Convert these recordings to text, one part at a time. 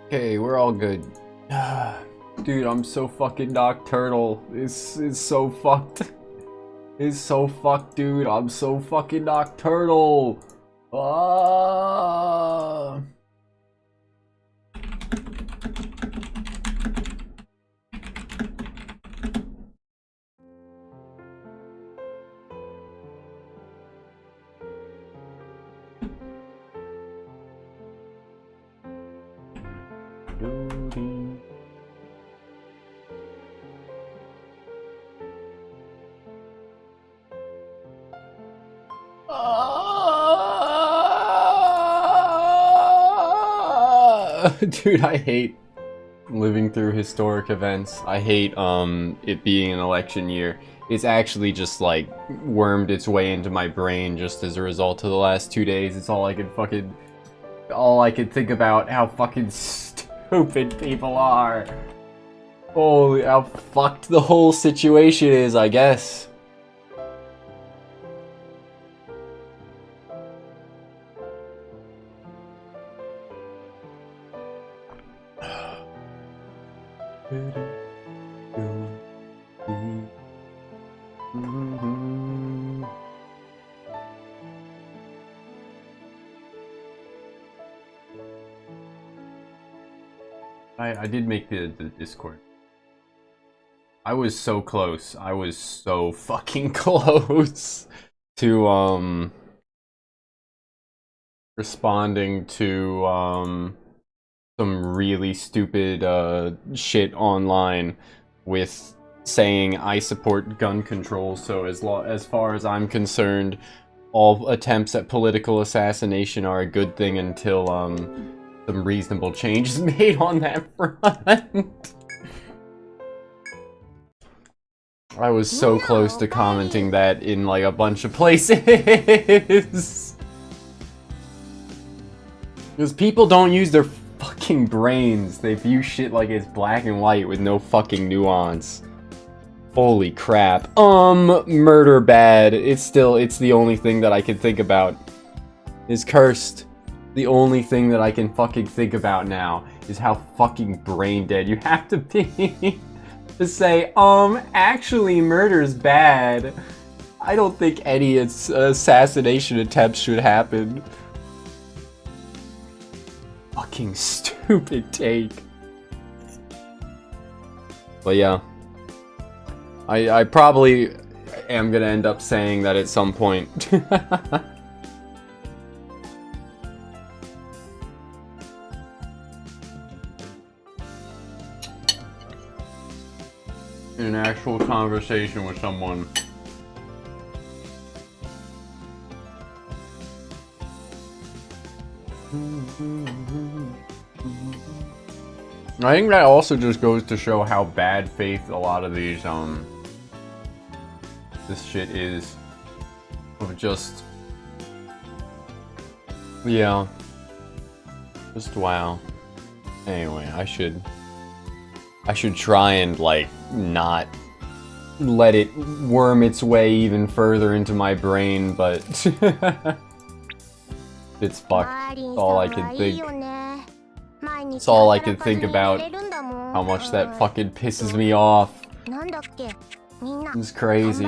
Okay, we're all good. Dude, I'm so fucking nocturnal. This is so fucked. It's so fucked, dude. I'm so fucking nocturnal. Ah. Dude, I hate living through historic events. I hate it being an election year. It's actually just like wormed its way into my brain just as a result of the last 2 days. It's all I could think about how fucking stupid people are. Holy, how fucked the whole situation is, I guess. I did make the Discord. I was so close. I was so fucking close to responding to some really stupid shit online with saying I support gun control, so as far as I'm concerned, all attempts at political assassination are a good thing until some reasonable change is made on that front. I was so close to commenting that in like a bunch of places. Because people don't use their fucking brains. They view shit like it's black and white with no fucking nuance. Holy crap. Murder bad. It's the only thing that I can think about. Is cursed. The only thing that I can fucking think about now is how fucking brain dead you have to be to say, actually murder's bad. I don't think any assassination attempts should happen. Fucking stupid take. But yeah. I probably am gonna end up saying that at some point. In an actual conversation with someone. I think that also just goes to show how bad faith a lot of these, this shit is. Of just... Yeah. Just wow. Anyway, I should try and, like, not let it worm its way even further into my brain, but it's fucked. It's all I can think. It's all I can think about. How much that fucking pisses me off. It's crazy.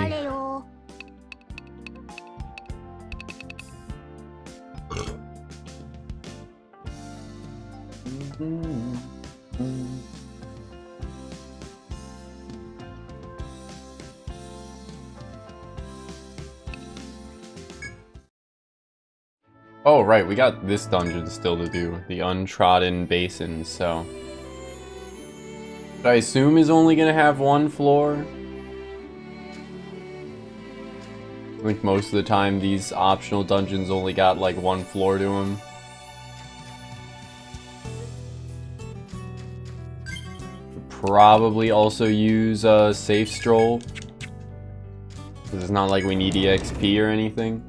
Oh, right, we got this dungeon still to do. The Untrodden Basin, so... I assume is only gonna have one floor? I think most of the time these optional dungeons only got like one floor to them. Probably also use Safe Stroll. Because it's not like we need EXP or anything.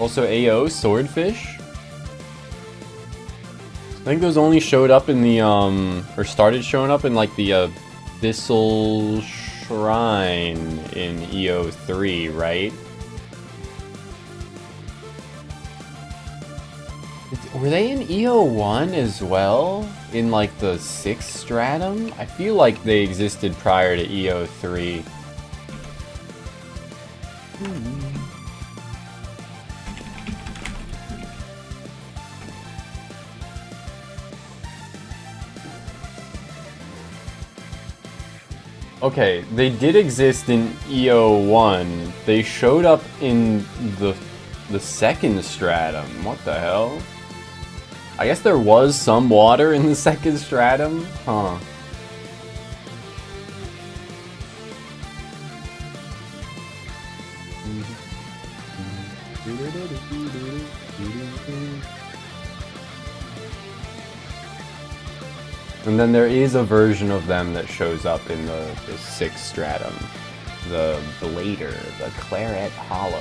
Also AO Swordfish. I think those only showed up in the or started showing up in like the Abyssal Shrine in EO3, right? Were they in EO1 as well? In like the 6th stratum? I feel like they existed prior to EO3. Okay, they did exist in EO1. They showed up in the 2nd stratum. What the hell? I guess there was some water in the 2nd stratum? Huh. And then there is a version of them that shows up in the 6th stratum. The Blader, the Claret Hollow.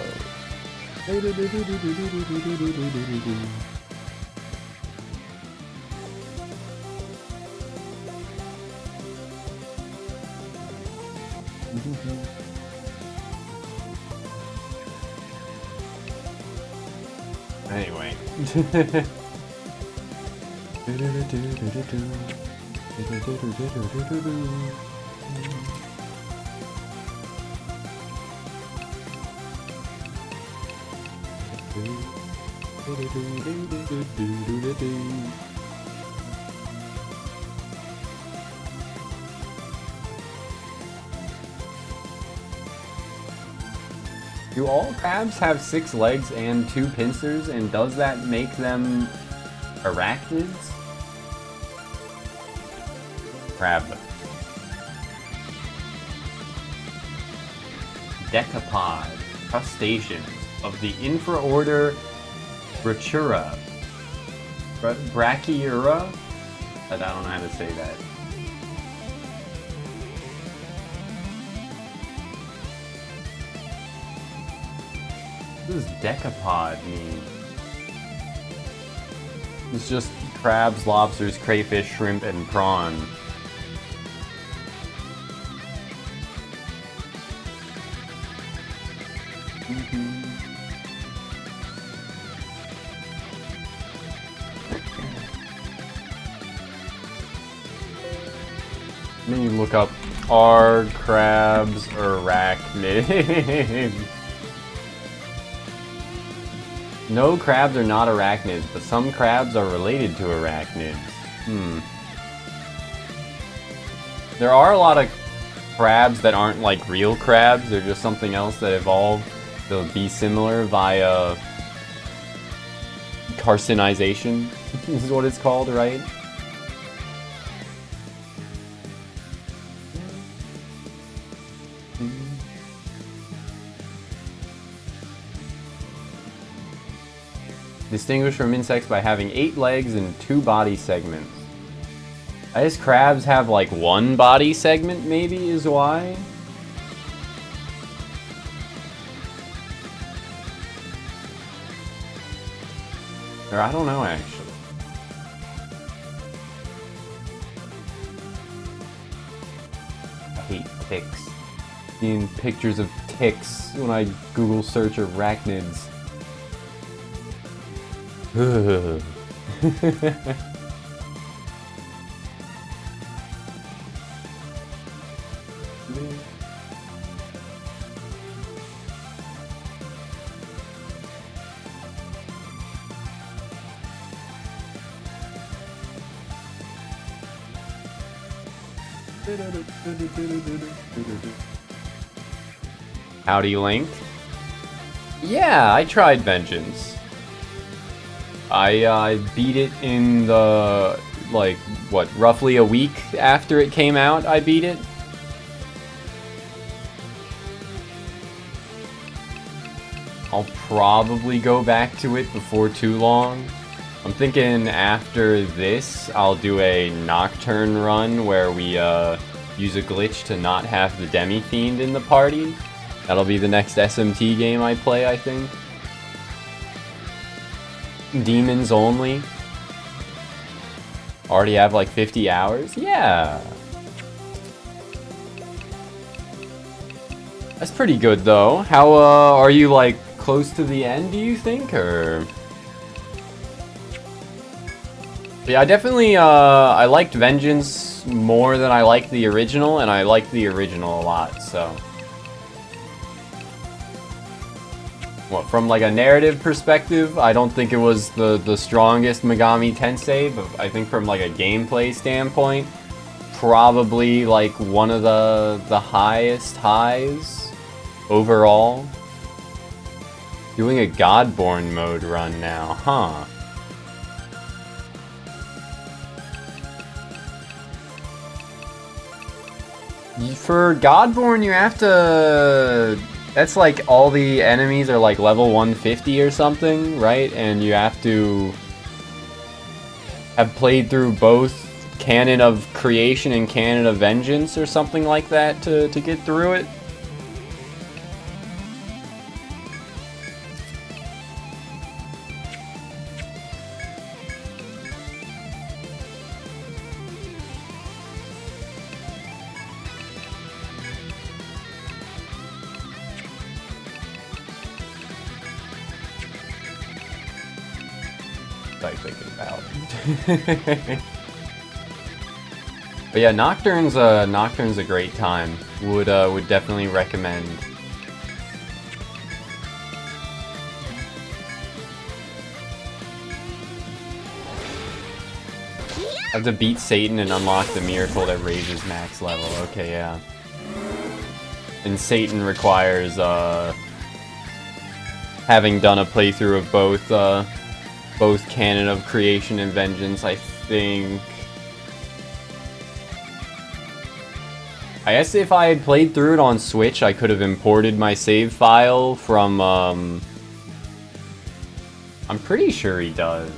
Anyway. Do all crabs have 6 legs and 2 pincers, and does that make them arachnids? Crab. Decapod, crustaceans of the infraorder Brachyura. Brachyura? I don't know how to say that. What does decapod mean? It's just crabs, lobsters, crayfish, shrimp, and prawn. Then you look up, are crabs arachnids? No crabs are not arachnids, but some crabs are related to arachnids. There are a lot of crabs that aren't like real crabs, they're just something else that evolved. They'll be similar via carcinization, is what it's called, right? Distinguished from insects by having 8 legs and 2 body segments. I guess crabs have like 1 body segment, maybe, is why? Or I don't know, actually. I hate ticks. Seeing pictures of ticks when I Google search arachnids. Ugh. Howdy, Link. Yeah, I tried Vengeance. I beat it in the, like, what, roughly a week after it came out, I beat it. I'll probably go back to it before too long. I'm thinking after this, I'll do a Nocturne run where we use a glitch to not have the Demi-Fiend in the party. That'll be the next SMT game I play, I think. Demons only. Already have like 50 hours? Yeah. That's pretty good though. How, are you like close to the end, do you think, or? Yeah, I definitely, I liked Vengeance more than I liked the original, and I liked the original a lot, so. What, from like a narrative perspective, I don't think it was the strongest Megami Tensei, but I think from like a gameplay standpoint, probably like one of the highest highs overall. Doing a Godborn mode run now, huh? For Godborn, you have to... That's like all the enemies are like level 150 or something, right? And you have to have played through both Canon of Creation and Canon of Vengeance or something like that to get through it. But yeah, Nocturne's a great time. Would definitely recommend. Have to beat Satan and unlock the miracle that raises max level. Okay, yeah. And Satan requires having done a playthrough of both Canon of Creation and Vengeance, I think. I guess if I had played through it on Switch, I could have imported my save file from, I'm pretty sure he does.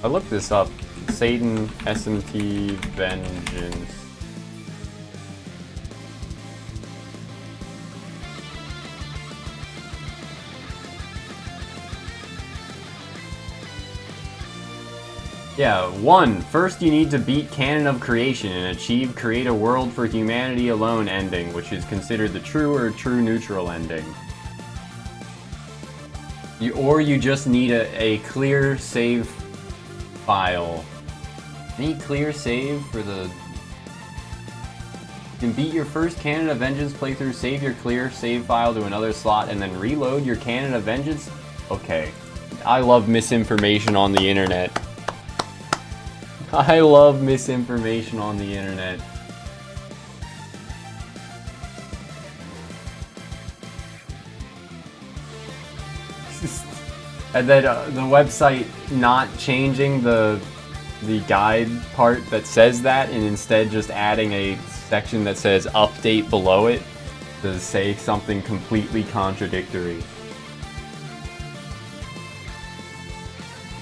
I looked this up. Satan SMT Vengeance. Yeah, 1. First you need to beat Canon of Creation and achieve Create a World for Humanity Alone ending, which is considered the true or true neutral ending. Or you just need a clear save file. Any clear save for the... You can beat your first Canon of Vengeance playthrough, save your clear save file to another slot, and then reload your Canon of Vengeance? Okay. I love misinformation on the internet. I love misinformation on the internet. And then the website not changing the guide part that says that, and instead just adding a section that says update below it to say something completely contradictory.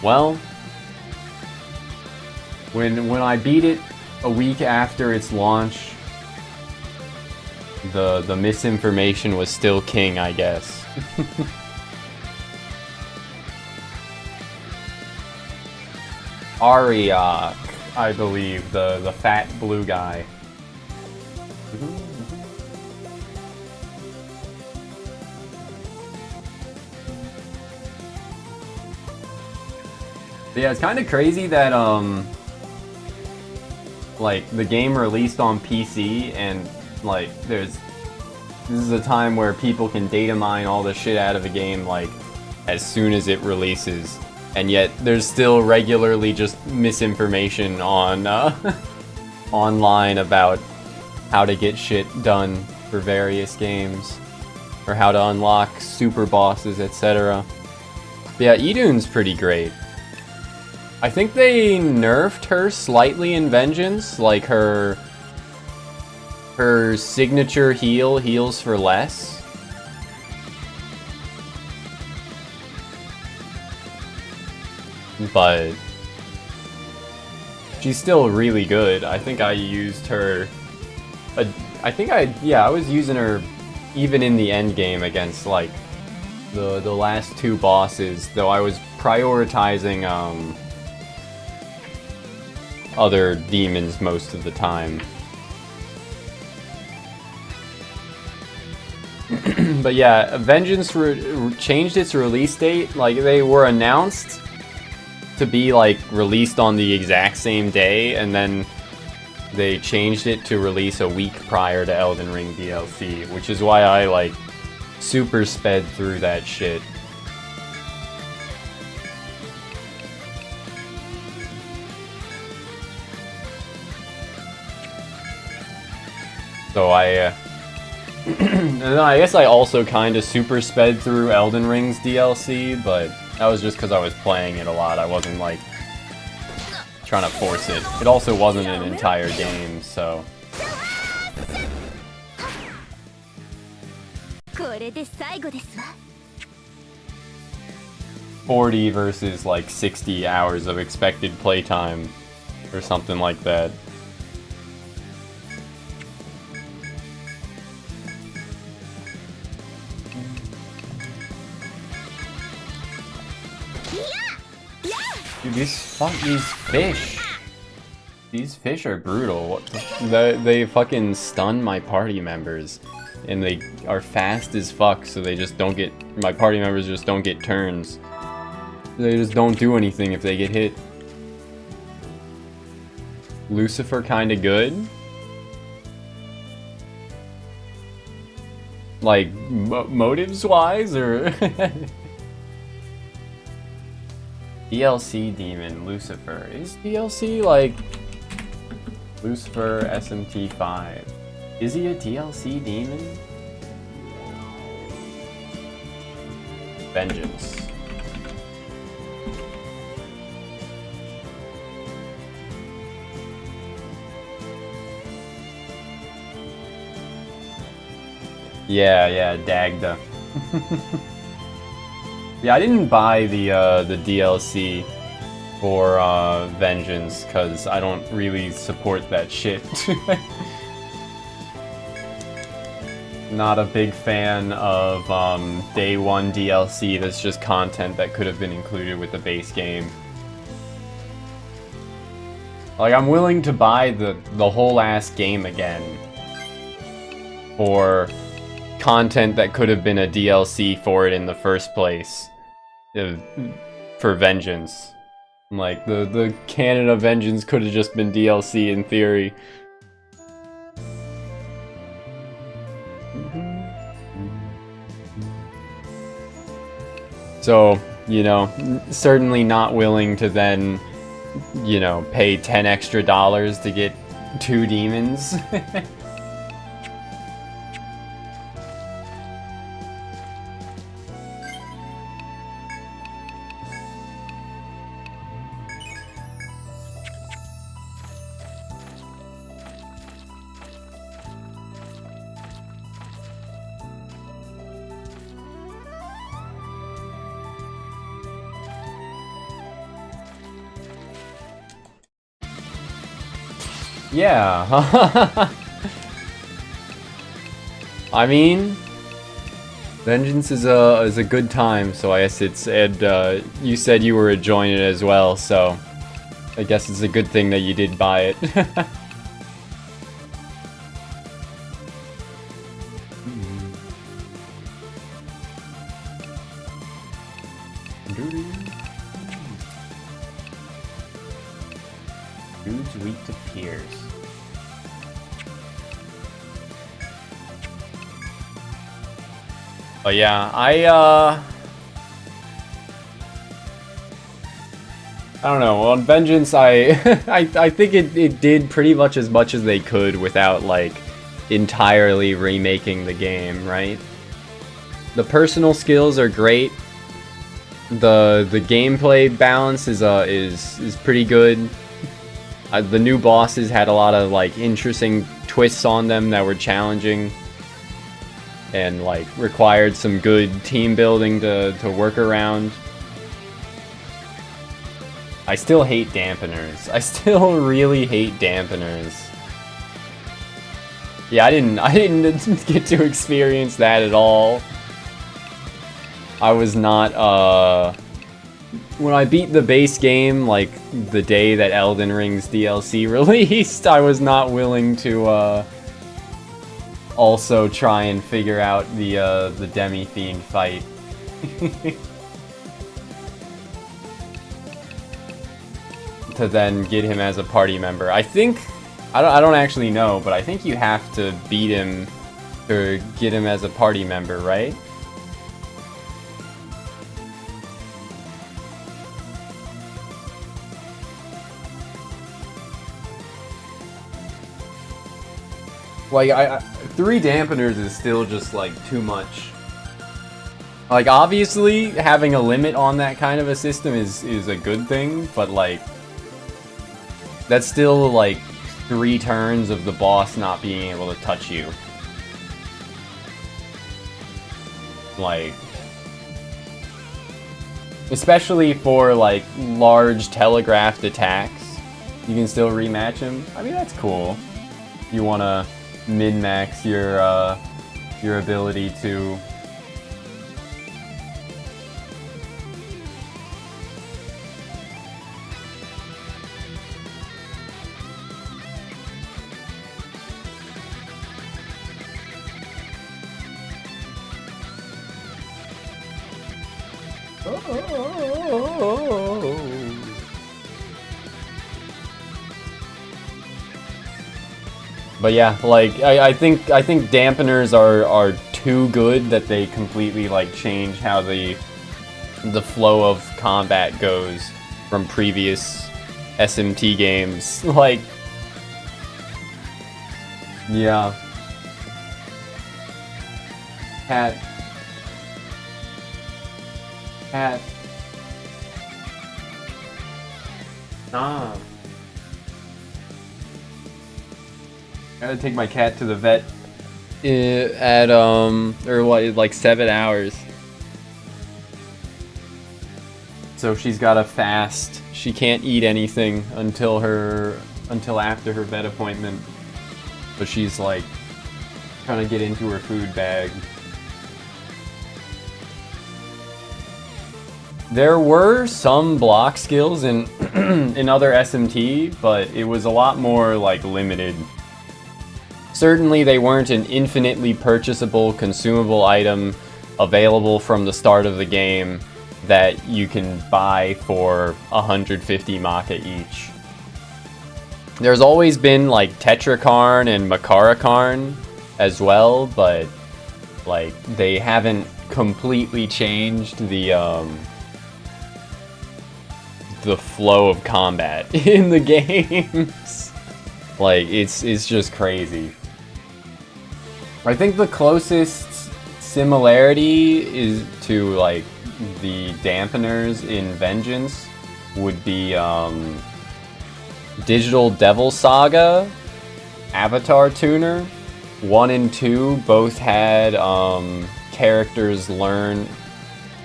Well, when I beat it a week after its launch, the misinformation was still king, I guess. Ariok, I believe, the fat blue guy. But yeah, it's kind of crazy that like the game released on PC, and like this is a time where people can data mine all the shit out of a game like as soon as it releases, and yet there's still regularly just misinformation on online about how to get shit done for various games, or how to unlock super bosses, etc. Yeah, Idune's pretty great. I think they nerfed her slightly in Vengeance, like her signature heal heals for less. But She's still really good. I think I used her... I was using her even in the end game against, like, the last two bosses, though I was prioritizing, other demons most of the time. But yeah, Vengeance changed its release date. Like, they were announced to be, like, released on the exact same day, and then they changed it to release a week prior to Elden Ring DLC, which is why I, like, super sped through that shit. So and then I guess I also kind of super sped through Elden Ring's DLC, but that was just because I was playing it a lot. I wasn't, like, trying to force it. It also wasn't an entire game, so... 40 versus, like, 60 hours of expected playtime, or something like that. Dude, these fish are brutal. They fucking stun my party members, and they are fast as fuck, so they just don't get, my party members just don't get turns. They just don't do anything if they get hit. Lucifer kinda good? Like, motives-wise, or...? DLC demon, Lucifer. Is DLC, like... Lucifer SMT5. Is he a DLC demon? Vengeance. Yeah, Dagda. Yeah, I didn't buy the DLC for Vengeance because I don't really support that shit. Not a big fan of Day 1 DLC that's just content that could have been included with the base game. Like, I'm willing to buy the whole ass game again for content that could have been a DLC for it in the first place. For Vengeance. Like, the canon of Vengeance could have just been DLC in theory. So, you know, certainly not willing to then, you know, pay $10 extra to get 2 demons. Yeah. I mean, Vengeance is a good time, so I guess it's, and you said you were enjoying it as well, so I guess it's a good thing that you did buy it. Dude's weak to peers. But yeah, I don't know. On Vengeance, I think it did pretty much as they could without, like, entirely remaking the game, right? The personal skills are great. The gameplay balance is pretty good. The new bosses had a lot of, like, interesting twists on them that were challenging and, like, required some good team building to work around. I still hate dampeners. I still really hate dampeners. Yeah, I didn't get to experience that at all. I was not, when I beat the base game, like, the day that Elden Ring's DLC released, I was not willing to, also try and figure out the Demi-Fiend fight. To then get him as a party member. I think, I don't actually know, but I think you have to beat him to get him as a party member, right? Like, 3 dampeners is still just, like, too much. Like, obviously, having a limit on that kind of a system is a good thing, but, like, that's still, like, 3 turns of the boss not being able to touch you. Like, especially for, like, large telegraphed attacks, you can still rematch him. I mean, that's cool. You wanna min-max your ability to... But yeah, like, I think dampeners are too good that they completely, like, change how the flow of combat goes from previous SMT games. Like, yeah. Cat. Ah. Gotta take my cat to the vet at or what, like 7 hours. So she's gotta fast. She can't eat anything until after her vet appointment. But she's like trying to get into her food bag. There were some block skills in in other SMT, but it was a lot more like limited. Certainly they weren't an infinitely purchasable consumable item available from the start of the game that you can buy for 150 Maka each. There's always been like Tetrakarn and Makarakarn as well, but like they haven't completely changed the flow of combat in the games. Like, it's just crazy. I think the closest similarity is to, like, the dampeners in Vengeance would be, Digital Devil Saga, Avatar Tuner. 1 and 2 both had, characters learn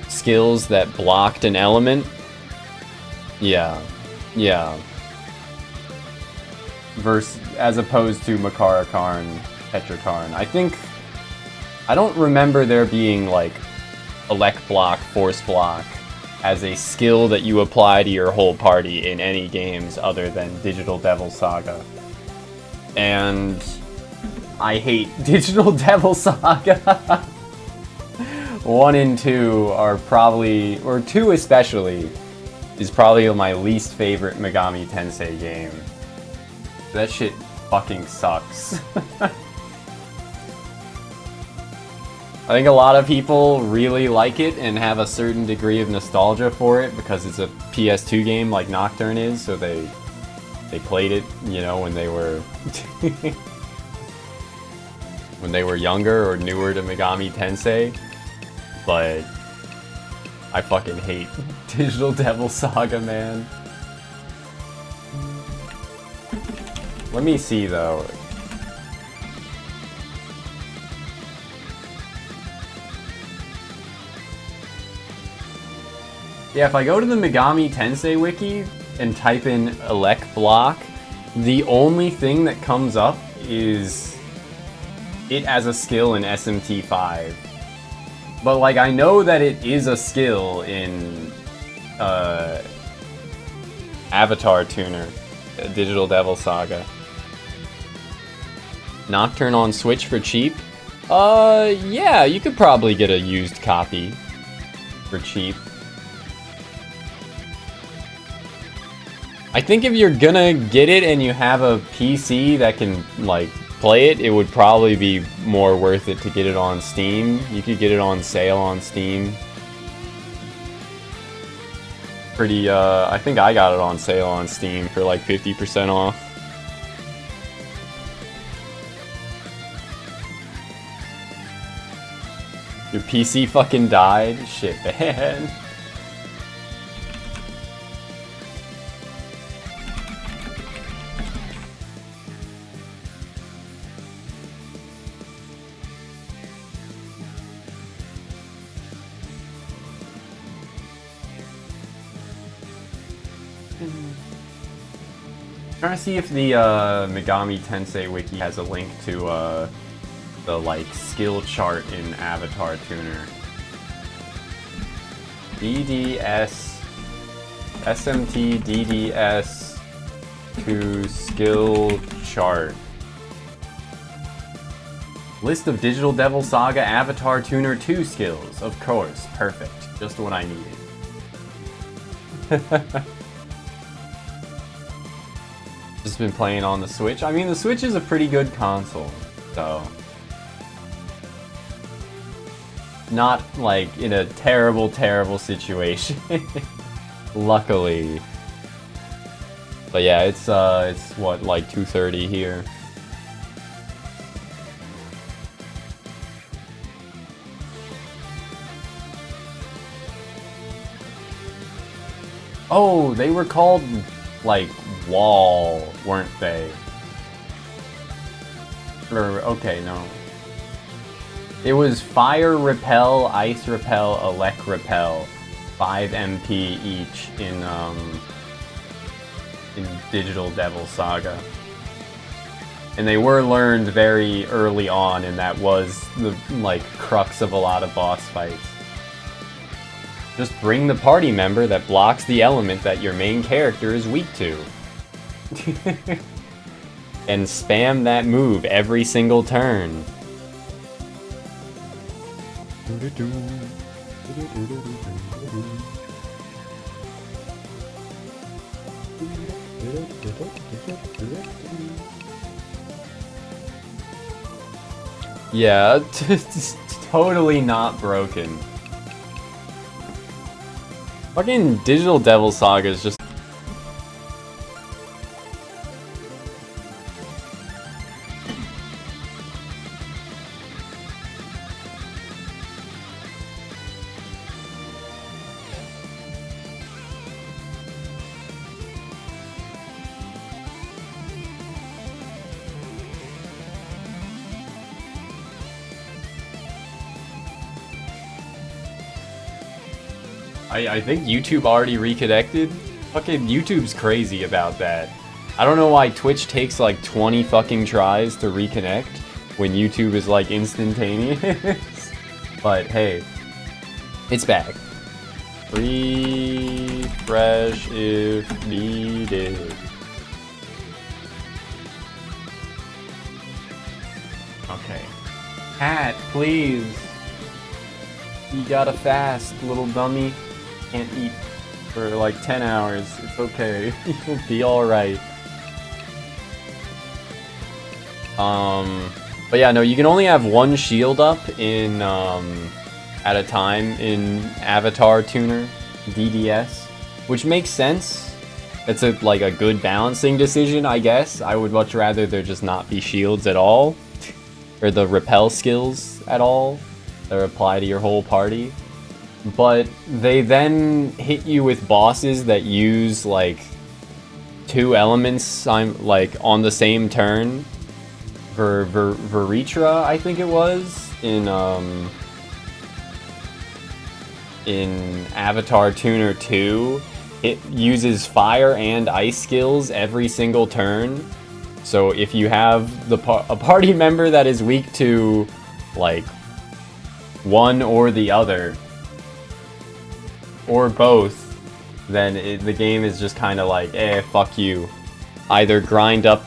skills that blocked an element. Yeah. As opposed to Makarakarn, Tetrakarn. I don't remember there being like Elect Block, Force Block as a skill that you apply to your whole party in any games other than Digital Devil Saga. And I hate Digital Devil Saga. 1 and 2 are probably, or 2 especially, is probably my least favorite Megami Tensei game. That shit fucking sucks. I think a lot of people really like it and have a certain degree of nostalgia for it because it's a PS2 game like Nocturne is, so they played it, you know, when they were when they were younger or newer to Megami Tensei. But I fucking hate Digital Devil Saga, man. Let me see, though. Yeah, if I go to the Megami Tensei wiki, and type in elect block, the only thing that comes up is it as a skill in SMT5. But like, I know that it is a skill in Avatar Tuner, Digital Devil Saga. Nocturne on Switch for cheap? Yeah, you could probably get a used copy for cheap. I think if you're gonna get it and you have a PC that can, like, play it, it would probably be more worth it to get it on Steam. You could get it on sale on Steam. Pretty, I think I got it on sale on Steam for like 50% off. Your PC fucking died? Shit, man. Trying to see if the Megami Tensei wiki has a link to the like skill chart in Avatar Tuner. DDS SMT DDS to skill chart. List of Digital Devil Saga Avatar Tuner 2 skills. Of course, perfect. Just what I needed. Just been playing on the Switch. I mean, the Switch is a pretty good console, so not like in a terrible, terrible situation. Luckily. But yeah, it's what, like 2:30 here. Oh, they were called like Wall, weren't they? Or, okay, no. It was Fire Repel, Ice Repel, Elect Repel. 5 MP each in Digital Devil Saga. And they were learned very early on, and that was the, like, crux of a lot of boss fights. Just bring the party member that blocks the element that your main character is weak to. And spam that move every single turn. Yeah, it's totally not broken. Fucking Digital Devil Saga is just... I think YouTube already reconnected. Fucking YouTube's crazy about that. I don't know why Twitch takes like 20 fucking tries to reconnect when YouTube is like instantaneous. But hey, it's back. Refresh if needed. Okay. Cat, please. You gotta fast, little dummy. Can't eat for like 10 hours. It's okay. You'll be alright. But yeah, no, you can only have one shield up in at a time in Avatar Tuner DDS, which makes sense. It's like a good balancing decision, I guess. I would much rather there just not be shields at all, or the repel skills at all that apply to your whole party. But they then hit you with bosses that use like 2 elements like on the same turn. Veritra, I think it was, in Avatar Tuner 2. it uses fire and ice skills every single turn. So if you have a party member that is weak to, like, one or the other, or both, then the game is just kind of like, fuck you. Either grind up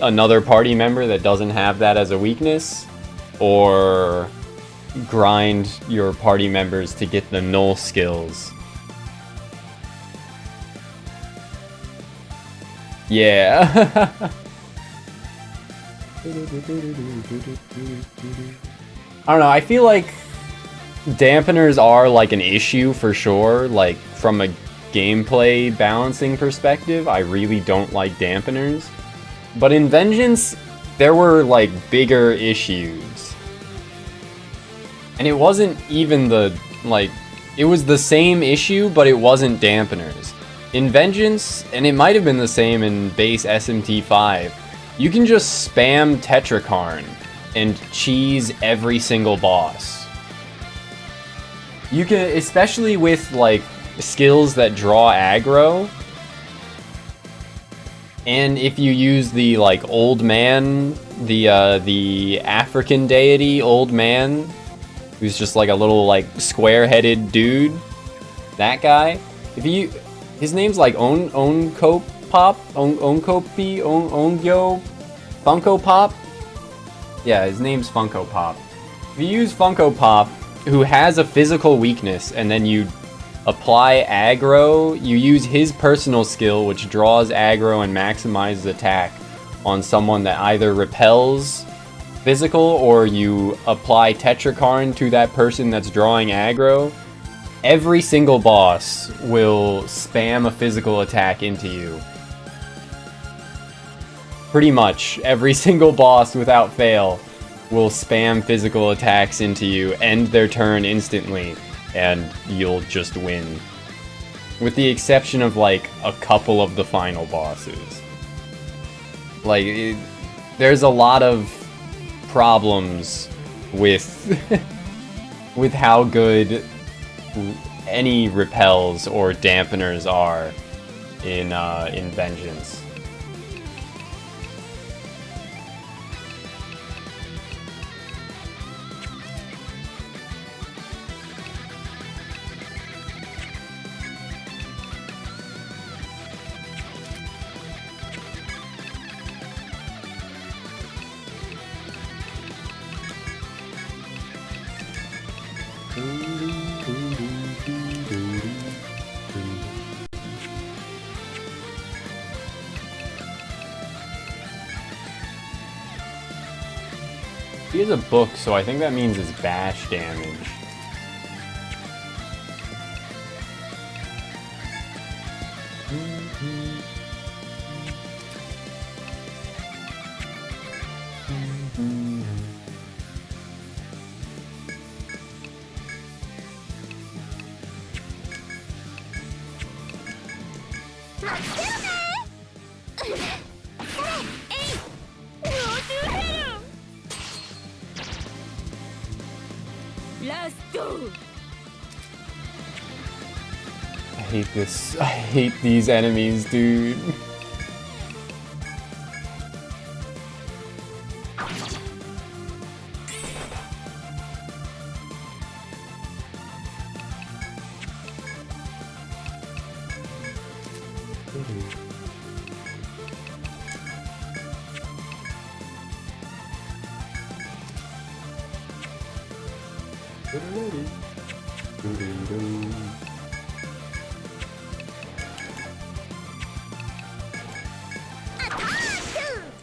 another party member that doesn't have that as a weakness, or grind your party members to get the null skills. Yeah. I don't know, I feel like dampeners are like an issue for sure, like from a gameplay balancing perspective. I really don't like dampeners. But in Vengeance, there were like bigger issues. And it wasn't even it was the same issue, but it wasn't dampeners. In Vengeance, and it might have been the same in base SMT5, you can just spam Tetrakarn and cheese every single boss. You can, especially with like skills that draw aggro, and if you use the like old man, the African deity old man, who's just like a little like square-headed dude, that guy. His name's like Onko Pop, Onkopi, Ongyo, Funko Pop. Yeah, his name's Funko Pop. If you use Funko Pop, who has a physical weakness, and then you apply aggro, you use his personal skill, which draws aggro and maximizes attack on someone that either repels physical, or you apply Tetrakarn to that person that's drawing aggro. Every single boss will spam a physical attack into you. Pretty much every single boss without fail will spam physical attacks into you, end their turn instantly, and you'll just win. With the exception of like a couple of the final bosses. Like, there's a lot of problems with with how good any repels or dampeners are in Vengeance. He has a book, so I think that means it's bash damage. I hate this. I hate these enemies, dude.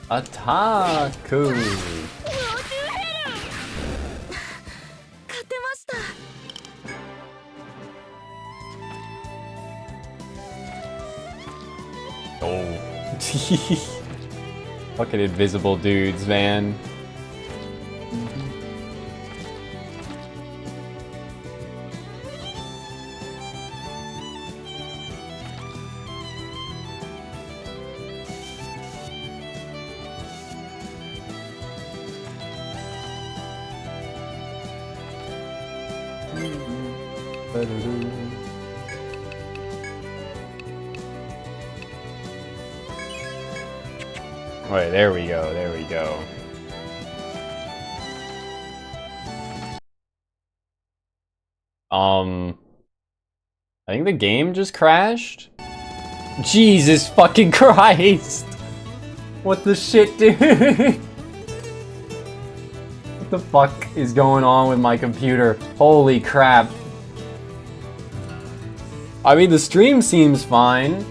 Attaku! Oh. Fucking invisible dudes, man. Wait, there we go, there we go. I think the game just crashed? Jesus fucking Christ! What the shit, dude? What the fuck is going on with my computer? Holy crap. I mean, the stream seems fine,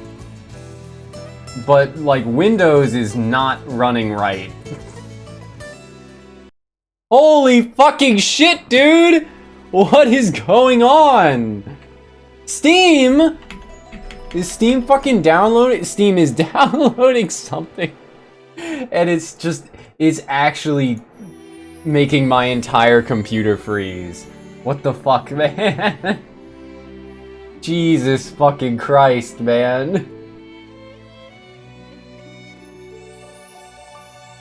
but, like, Windows is not running right. Holy fucking shit, dude! What is going on? Steam? Is Steam fucking downloading? Steam is downloading something. And it's actually making my entire computer freeze. What the fuck, man? Jesus fucking Christ, man.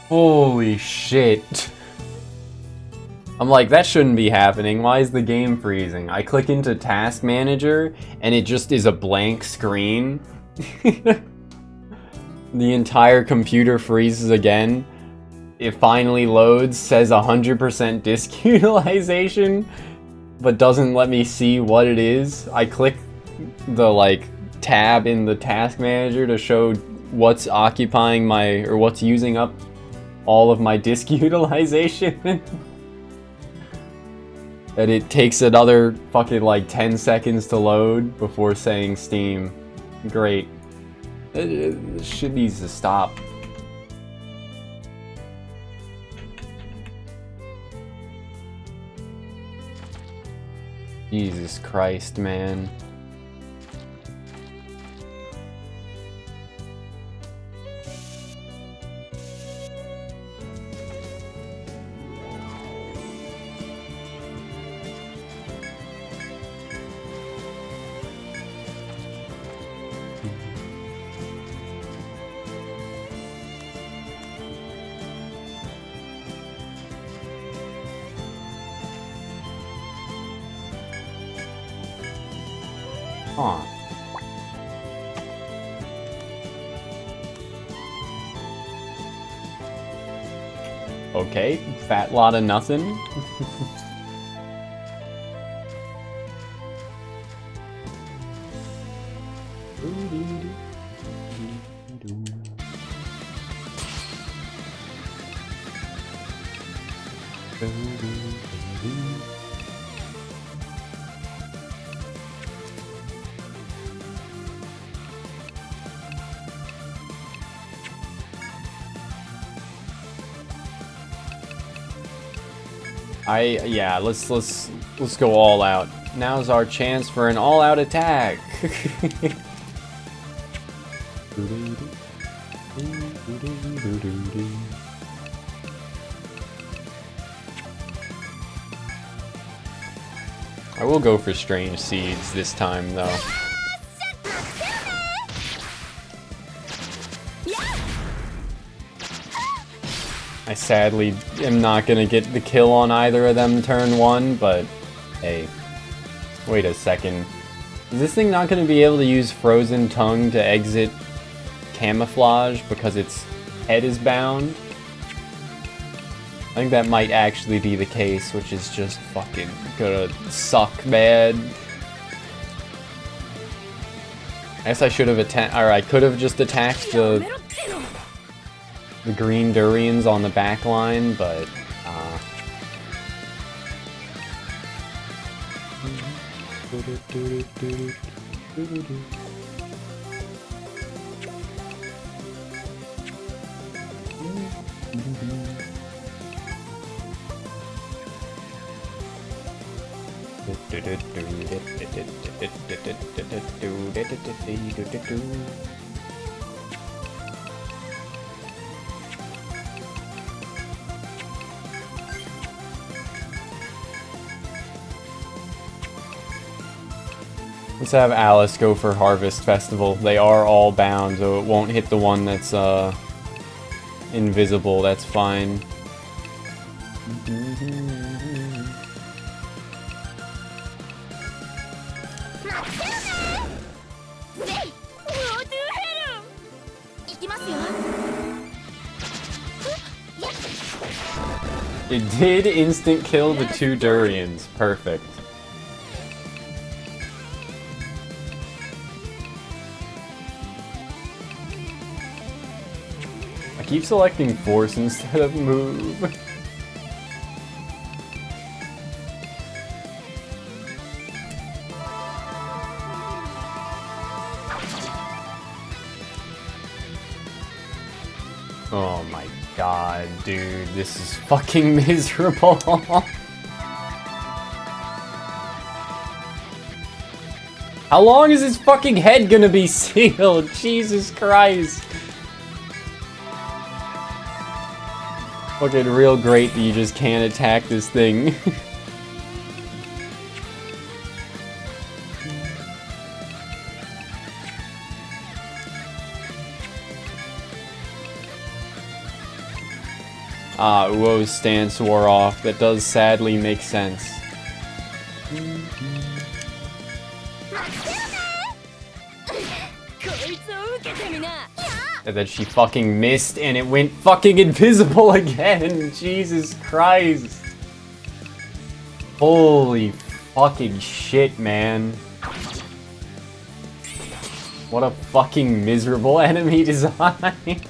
Holy shit. I'm like, that shouldn't be happening. Why is the game freezing? I click into Task Manager, and it just is a blank screen. The entire computer freezes again. It finally loads, says 100% disk utilization, but doesn't let me see what it is. I click the, like, tab in the Task Manager to show what's occupying my, or what's using up all of my disk utilization. And it takes another fucking like 10 seconds to load before saying Steam. Great. This shit needs to stop. Jesus Christ, man. Huh. Okay, fat lot of nothing. Yeah, let's go all out. Now's our chance for an all-out attack. I will go for Strange Seeds this time, though. I sadly am not gonna get the kill on either of them turn one, but hey, wait a second. Is this thing not gonna be able to use Frozen Tongue to exit camouflage because its head is bound? I think that might actually be the case, which is just fucking gonna suck bad. I guess I should have attacked, or I could have just attacked the green durians on the back line, but let's have Alice go for Harvest Festival. They are all bound, so it won't hit the one that's invisible. That's fine. It did instant kill the 2 durians. Perfect. I keep selecting force instead of move. Oh my god, dude, this is fucking miserable. How long is his fucking head gonna be sealed? Jesus Christ. Fucking real great that you just can't attack this thing. Uo's stance wore off. That does sadly make sense. And then she fucking missed and it went fucking invisible again. Jesus Christ. Holy fucking shit, man. What a fucking miserable enemy design.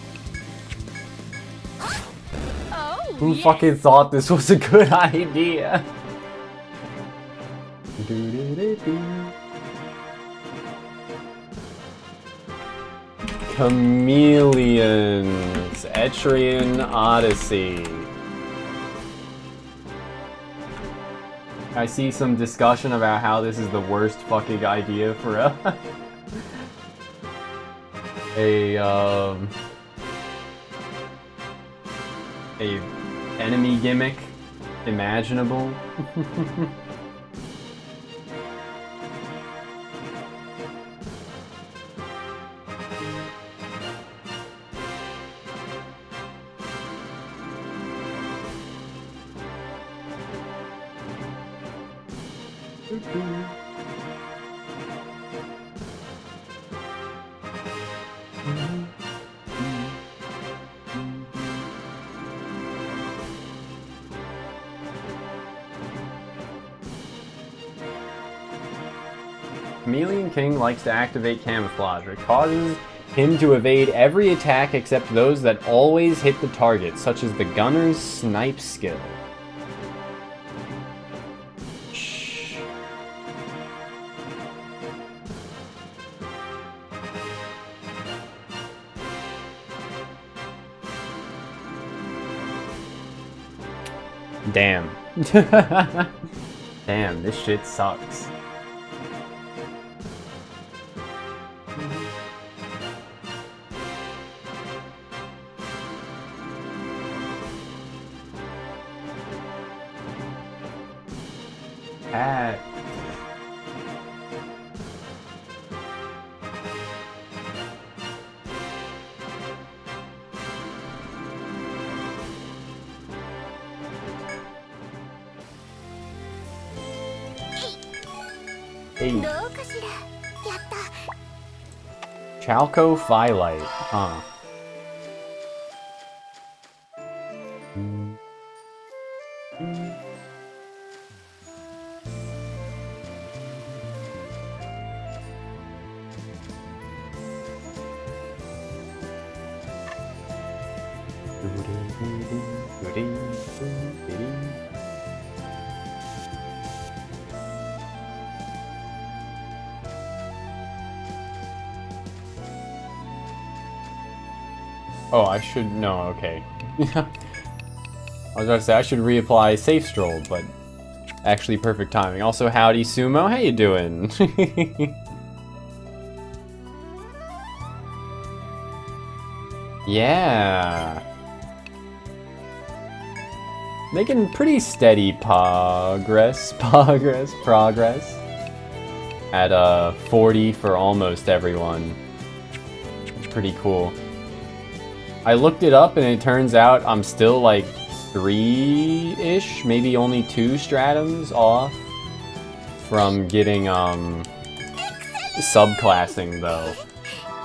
Who fucking thought this was a good idea? Chameleons. Etrian Odyssey. I see some discussion about how this is the worst fucking idea for a enemy gimmick imaginable. Chameleon King likes to activate camouflage. It causes him to evade every attack except those that always hit the target, such as the gunner's snipe skill. Shh. Damn. Damn, this shit sucks. Cat. Hey. Chalco Phyllite, huh? Oh, I should... No, okay. I was about to say, I should reapply Safe Stroll, but actually perfect timing. Also, howdy, Sumo. How you doing? Yeah. Making pretty steady progress. At 40 for almost everyone. Pretty cool. I looked it up and it turns out I'm still like 3-ish, maybe only 2 stratums off from getting subclassing though.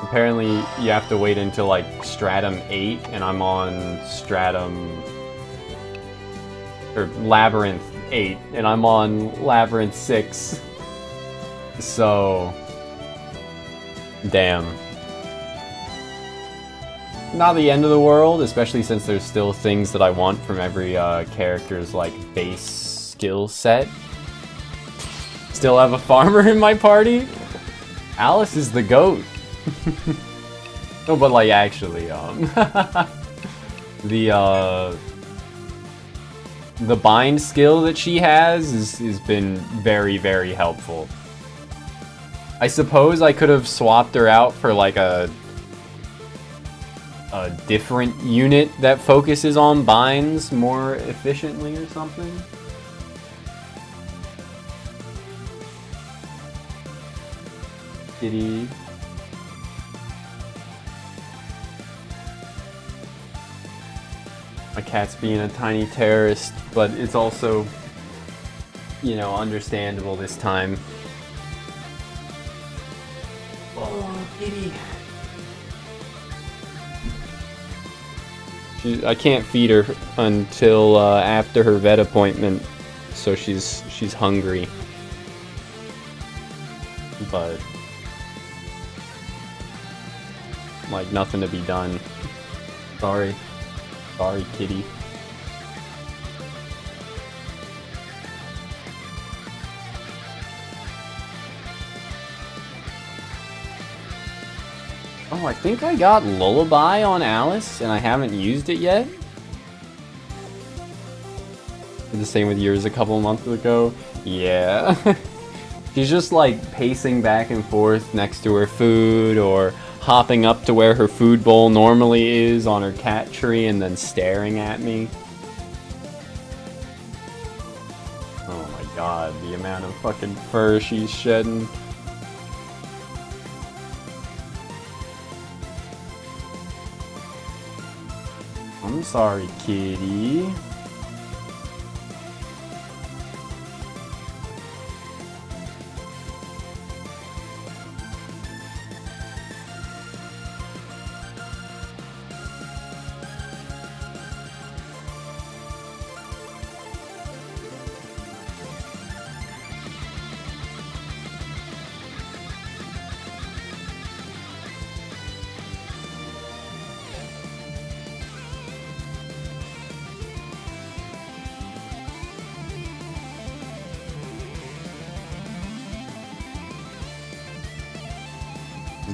Apparently you have to wait until like stratum 8 and I'm on stratum or Labyrinth 8, and I'm on Labyrinth 6. So, damn. Not the end of the world, especially since there's still things that I want from every character's like base skill set. Still have a farmer in my party. Alice is the GOAT. No, but like actually, the bind skill that she has has been very, very helpful. I suppose I could have swapped her out for like a different unit that focuses on binds more efficiently or something. Kitty. My cat's being a tiny terrorist, but it's also, you know, understandable this time. Oh, kitty. I can't feed her until after her vet appointment, so she's hungry. But like nothing to be done. Sorry, kitty. Oh, I think I got Lullaby on Alice, and I haven't used it yet. Did the same with yours a couple months ago. Yeah. She's just like pacing back and forth next to her food, or hopping up to where her food bowl normally is on her cat tree and then staring at me. Oh my god, the amount of fucking fur she's shedding. I'm sorry, kitty.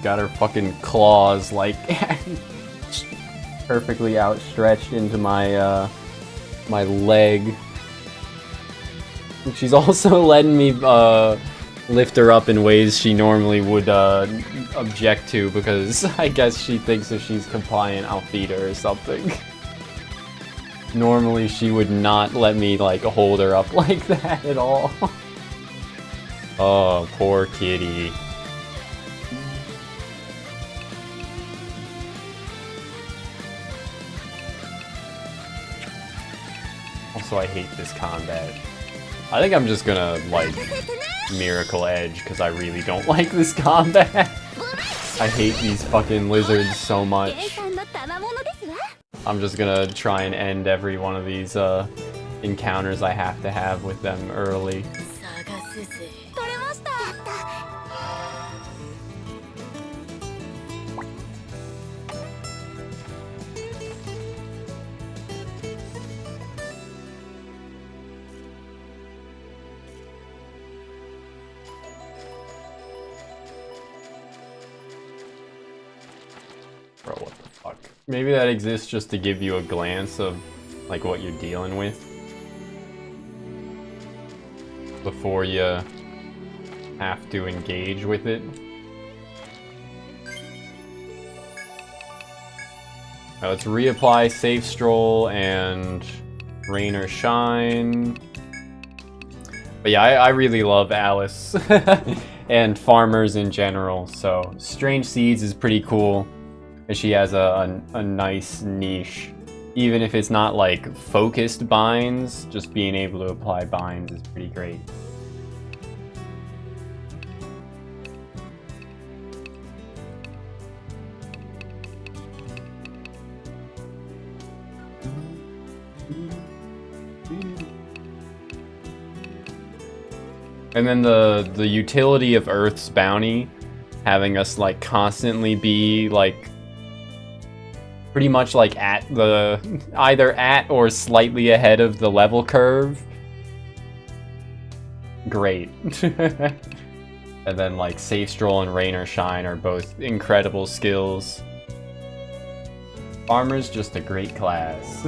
Got her fucking claws like perfectly outstretched into my my leg. And she's also letting me lift her up in ways she normally would object to, because I guess she thinks if she's compliant I'll feed her or something. Normally she would not let me like hold her up like that at all. Oh, poor kitty. Also, I hate this combat. I think I'm just gonna, like, Miracle Edge, because I really don't like this combat. I hate these fucking lizards so much. I'm just gonna try and end every one of these, encounters I have to have with them early. Bro, what the fuck? Maybe that exists just to give you a glance of, like, what you're dealing with before you have to engage with it. Now let's reapply Safe Stroll and Rain or Shine. But yeah, I really love Alice and farmers in general, so Strange Seeds is pretty cool. And she has a nice niche. Even if it's not like focused binds, just being able to apply binds is pretty great. And then the utility of Earth's bounty, having us like constantly be like pretty much like at the either at or slightly ahead of the level curve. Great. And then like Safe Stroll and Rain or Shine are both incredible skills. Farmer's just a great class.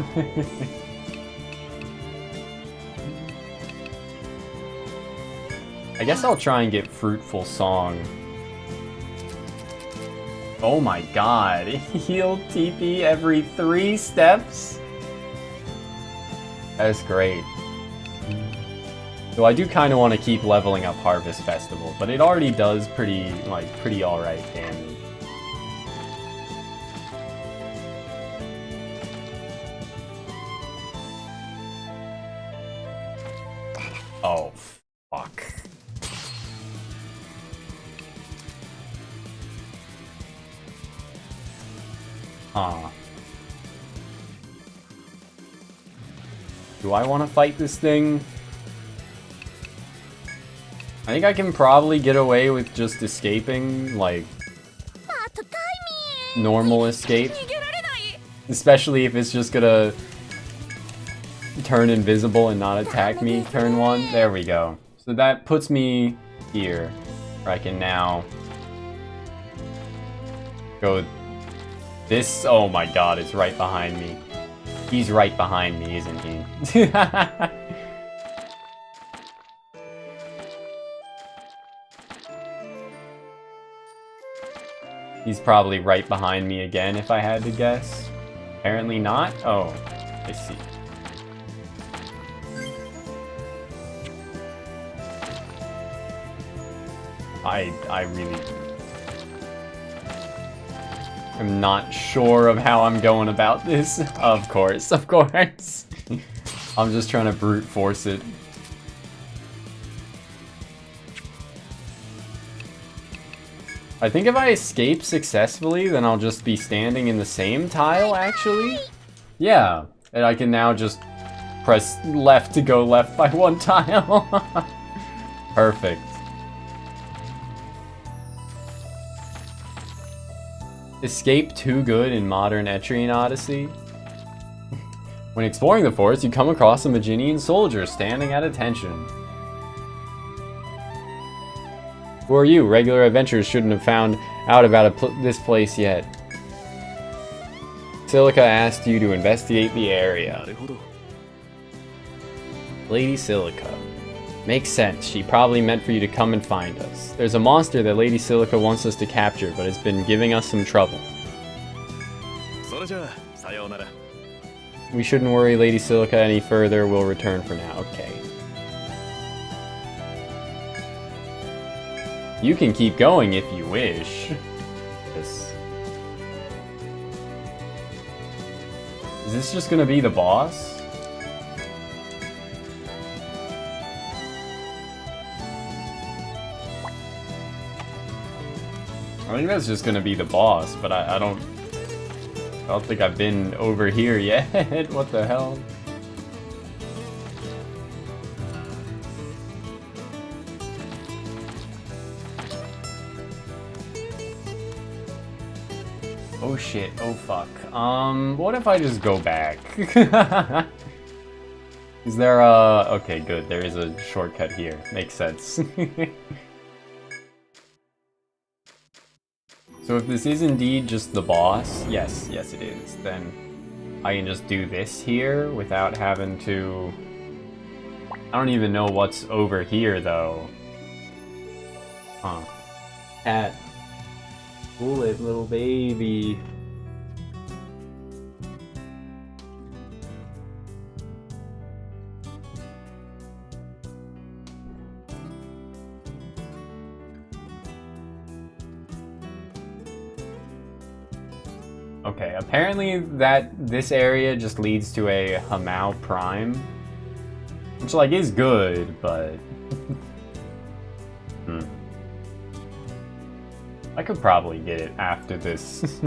I guess I'll try and get Fruitful Song. Oh my god, heal TP every 3 steps? That's great. So I do kind of want to keep leveling up Harvest Festival, but it already does pretty alright damage. Oh, fuck. Huh. Do I want to fight this thing? I think I can probably get away with just escaping, like, normal escape. Especially if it's just gonna turn invisible and not attack me turn 1. There we go. So that puts me here, where I can now go this. Oh my god, it's right behind me. He's right behind me, isn't he? He's probably right behind me again if I had to guess. Apparently not. Oh, I see. I really am not sure of how I'm going about this. Of course. I'm just trying to brute force it. I think if I escape successfully, then I'll just be standing in the same tile, actually. Yeah, and I can now just press left to go left by 1 tile. Perfect. Escape too good in modern Etrian Odyssey. When exploring the forest, you come across a Maginian soldier standing at attention. Who are you? Regular adventurers shouldn't have found out about this place yet. Silica asked you to investigate the area. Lady Silica. Makes sense. She probably meant for you to come and find us. There's a monster that Lady Silica wants us to capture, but it's been giving us some trouble. We shouldn't worry Lady Silica any further. We'll return for now. Okay. You can keep going if you wish. Is this just gonna be the boss? I think that's just gonna be the boss, but I don't think I've been over here yet. What the hell? Oh shit, oh fuck. What if I just go back? Is there a... Okay, good, there is a shortcut here. Makes sense. So if this is indeed just the boss, yes it is, then I can just do this here without having to... I don't even know what's over here, though. Huh. Cat. Bullet, little baby. Okay, apparently this area just leads to a Hamau Prime, which like is good, but I could probably get it after this.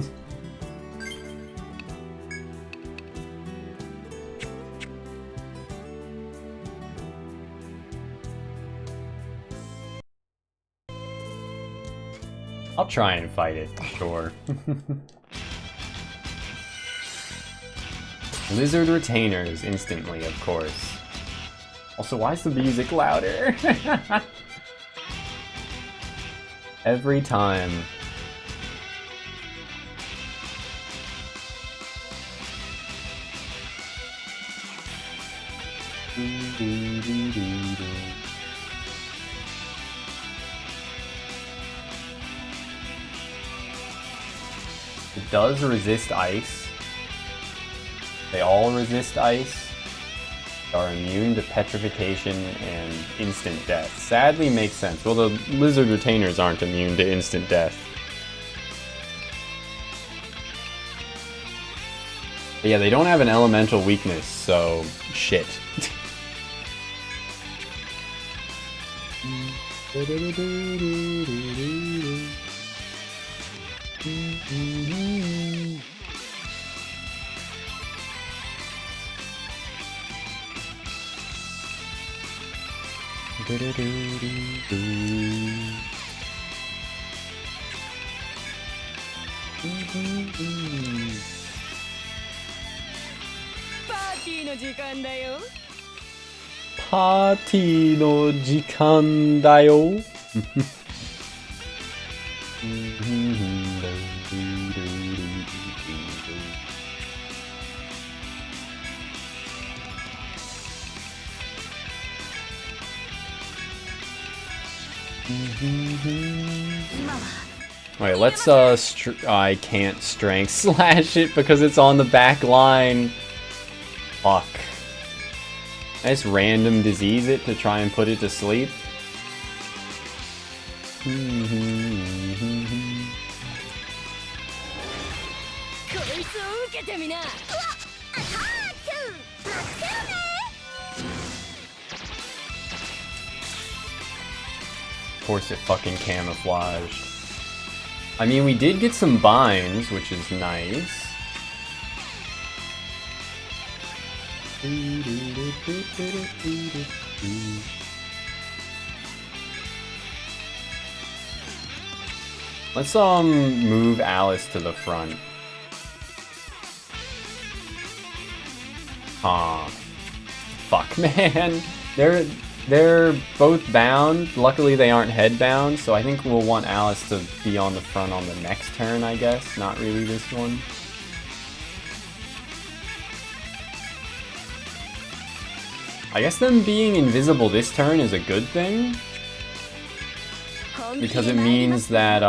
I'll try and fight it, sure. Lizard retainers instantly, of course. Also, why is the music louder? Every time. It does resist ice. They all resist ice. They are immune to petrification and instant death. Sadly makes sense. Well, the lizard retainers aren't immune to instant death. But yeah, they don't have an elemental weakness, so shit. Party no jikan da yo. Party no jikan da yo. Wait, let's I can't strength slash it because it's on the back line. Fuck. I just random disease it to try and put it to sleep. Of course it fucking camouflaged. I mean, we did get some binds, which is nice. Let's move Alice to the front. Aw. Fuck, man. They're both bound. Luckily they aren't headbound, so I think we'll want Alice to be on the front on the next turn, I guess. Not really this one. I guess them being invisible this turn is a good thing. Because it means that,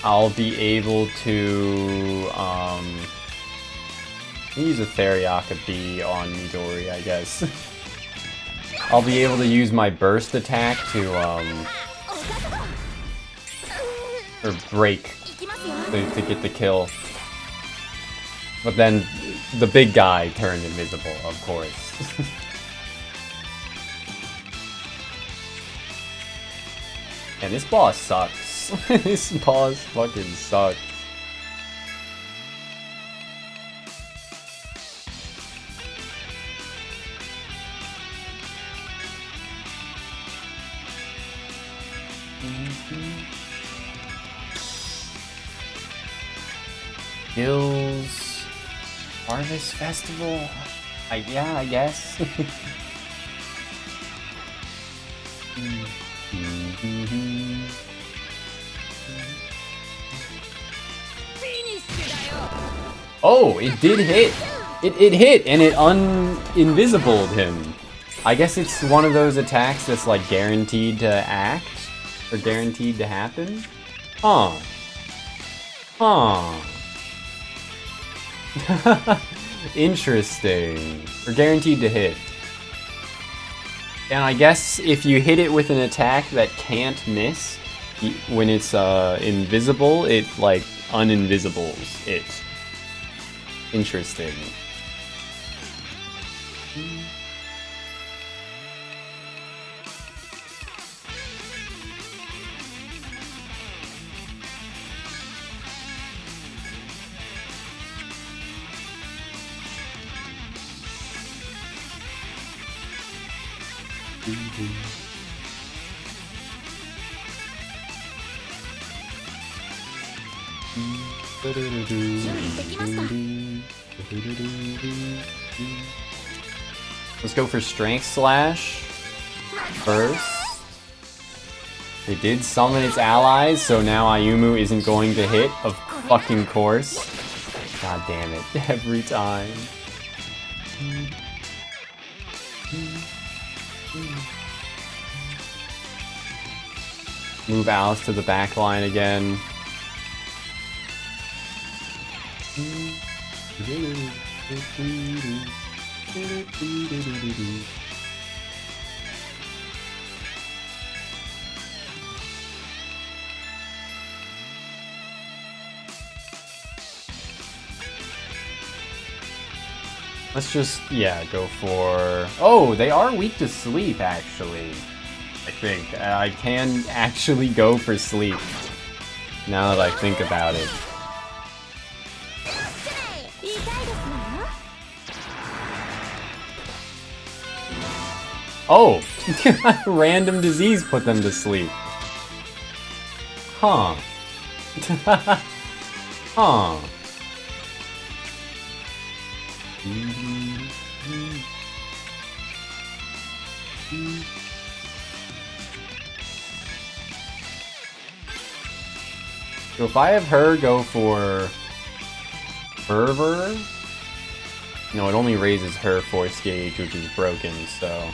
I'll be able to, use a Theriaka Bee on Midori, I guess. I'll be able to use my burst attack to, or break to get the kill. But then the big guy turned invisible, of course. And this boss sucks. This boss fucking sucks. Gills Harvest Festival? Yeah, I guess. Oh, it did hit! It hit, and it un-invisibled him. I guess it's one of those attacks that's like guaranteed to act, or guaranteed to happen. Huh. Huh. Interesting. Or guaranteed to hit. And I guess if you hit it with an attack that can't miss, when it's invisible, it like uninvisibles it. Interesting. Let's go for Strength Slash first. It did summon its allies, so now Ayumu isn't going to hit, of fucking course. God damn it, every time. Move Alice to the back line again. Let's just, yeah, go for... Oh, they are weak to sleep, actually. I think. I can actually go for sleep, now that I think about it. Oh! Random disease put them to sleep. Huh. Huh. So if I have her go for Fervor, no, it only raises her force gauge, which is broken, so...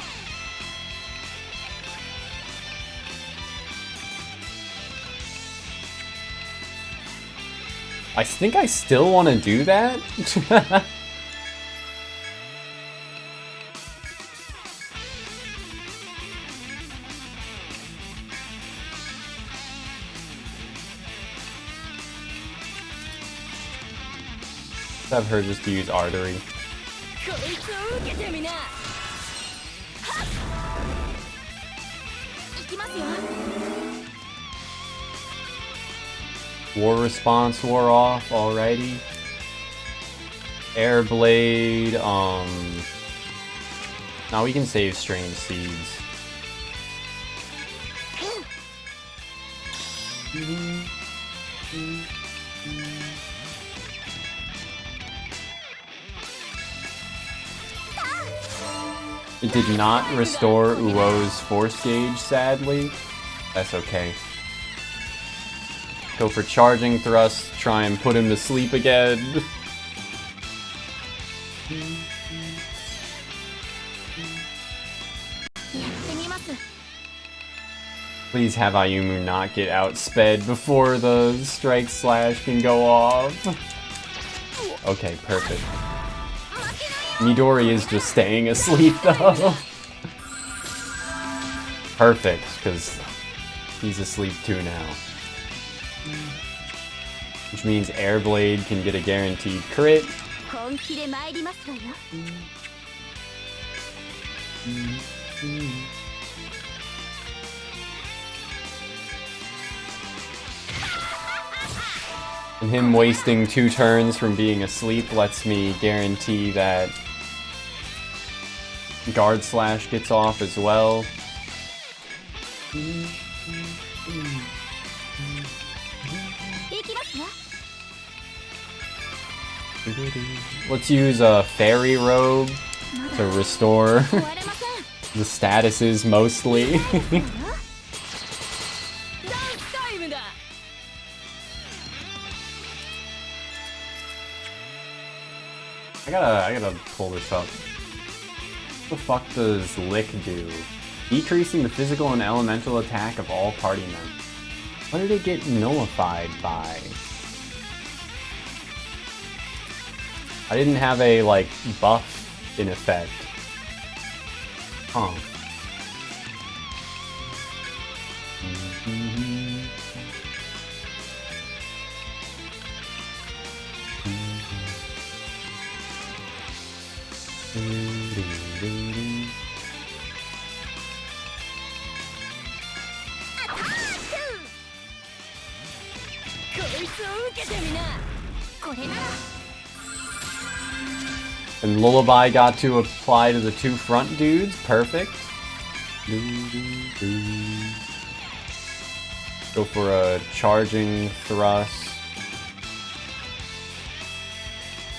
I think I still want to do that. Let's have her just use Artery. War response wore off already. Air Blade, now we can save Strange Seeds. It did not restore Uo's force gauge, sadly. That's okay. Go for Charging Thrust, try and put him to sleep again. Please have Ayumu not get outsped before the Strike Slash can go off. Okay, perfect. Midori is just staying asleep though. Perfect, because he's asleep too now. Which means Airblade can get a guaranteed crit. And him wasting 2 turns from being asleep lets me guarantee that Guard Slash gets off as well. Let's use a Fairy Robe to restore the statuses mostly. I gotta pull this up. What the fuck does Lick do? Decreasing the physical and elemental attack of all party members. What did it get nullified by? I didn't have a, like, buff in effect. Huh. And Lullaby got to apply to the 2 front dudes. Perfect. Go for a charging thrust.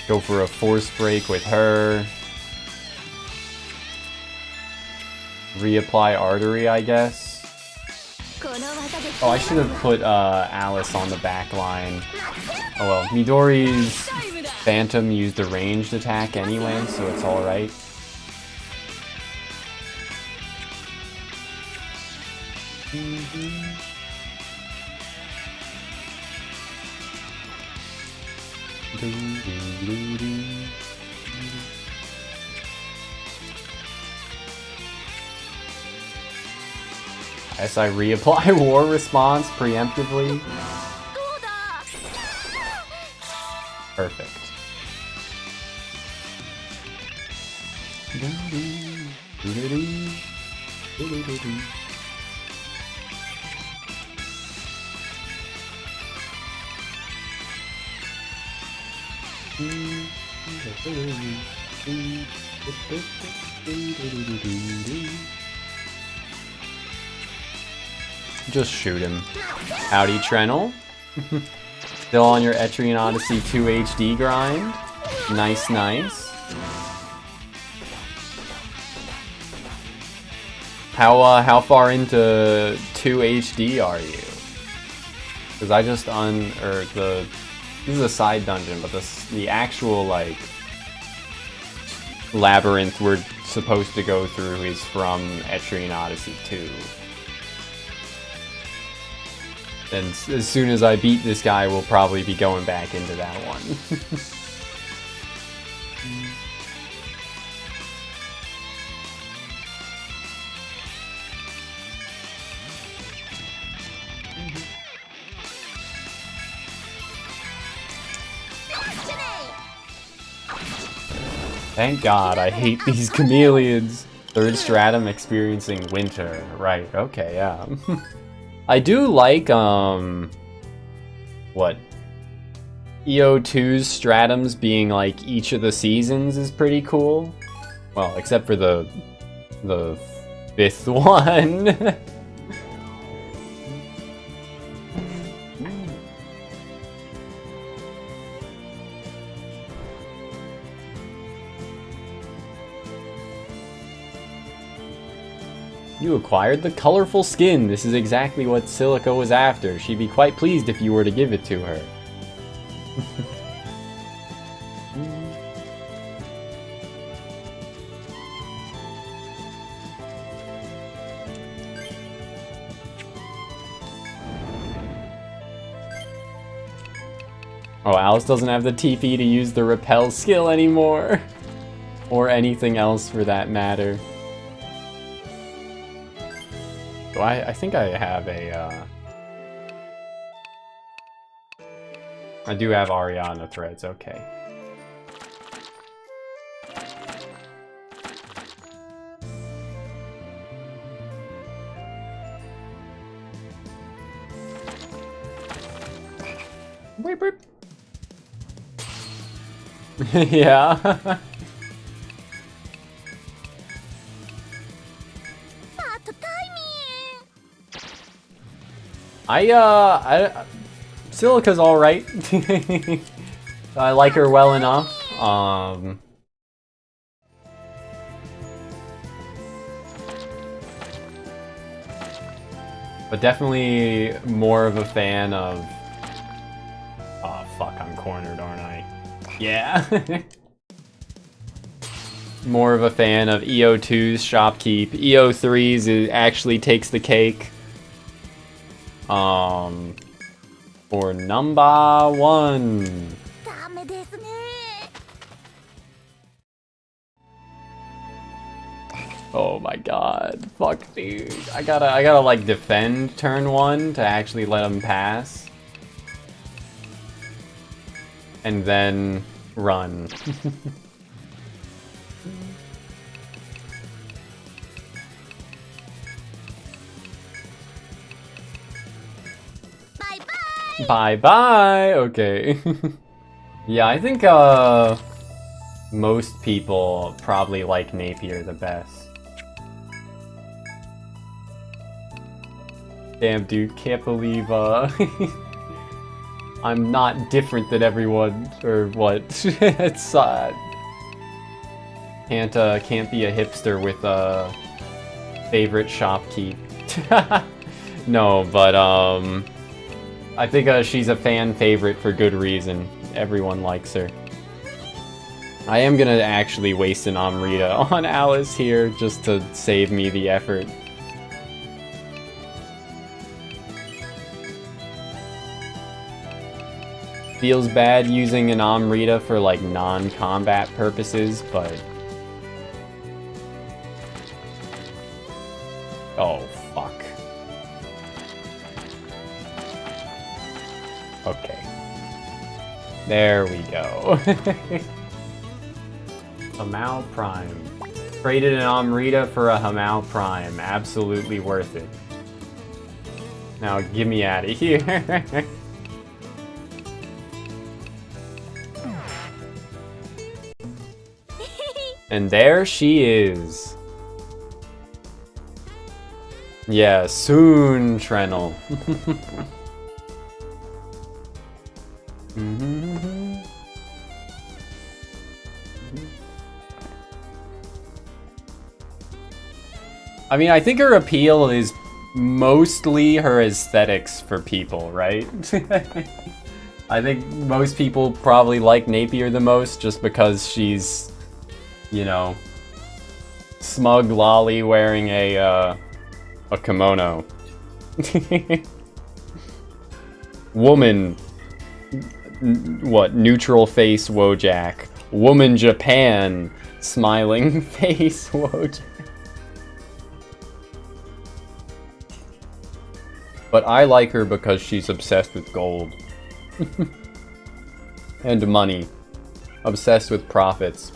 Go for a force break with her. Reapply artery, I guess. Oh, I should have put Alice on the back line. Oh well, Midori's Phantom used a ranged attack anyway, so it's alright. As I reapply war response preemptively. Perfect. Just shoot him. Howdy, Trenel. Still on your Etrian Odyssey 2 HD grind. Nice, nice. How far into 2 HD are you? Because I just this is a side dungeon, but the actual like labyrinth we're supposed to go through is from Etrian Odyssey 2. And as soon as I beat this guy, we'll probably be going back into that one. Thank God, I hate these chameleons. Third stratum experiencing winter. Right, okay, yeah. I do like, what? EO2's stratums being like each of the seasons is pretty cool. Well, except for the 5th one. You acquired the colorful skin. This is exactly what Silica was after. She'd be quite pleased if you were to give it to her. Oh, Alice doesn't have the TP to use the repel skill anymore. Or anything else for that matter. So I think I have a, I do have Ariana threads, okay. Beep, beep. Yeah. Silica's alright. I like her well enough. But definitely more of a fan of... Oh fuck, I'm cornered, aren't I? Yeah. More of a fan of EO2's Shopkeep. EO3's actually takes the cake. For number 1. Oh my god. Fuck, dude. I gotta like defend turn 1 to actually let him pass. And then run. Bye-bye! Okay. Yeah, I think, most people probably like Napier the best. Damn, dude, can't believe, I'm not different than everyone, or what? It's, can't be a hipster with a favorite shopkeep. No, but, I think, she's a fan favorite for good reason. Everyone likes her. I am gonna actually waste an Amrita on Alice here, just to save me the effort. Feels bad using an Amrita for, like, non-combat purposes, but... Oh, fuck. Okay. There we go. Hamau Prime. Traded an Amrita for a Hamau Prime. Absolutely worth it. Now, get me out of here. And there she is. Yeah, soon, Trenel. I mean, I think her appeal is mostly her aesthetics for people, right? I think most people probably like Napier the most just because she's, you know, smug lolly wearing a kimono. Woman, what, neutral face Wojak. Woman Japan, smiling face Wojak. But I like her because she's obsessed with gold. And money. Obsessed with profits.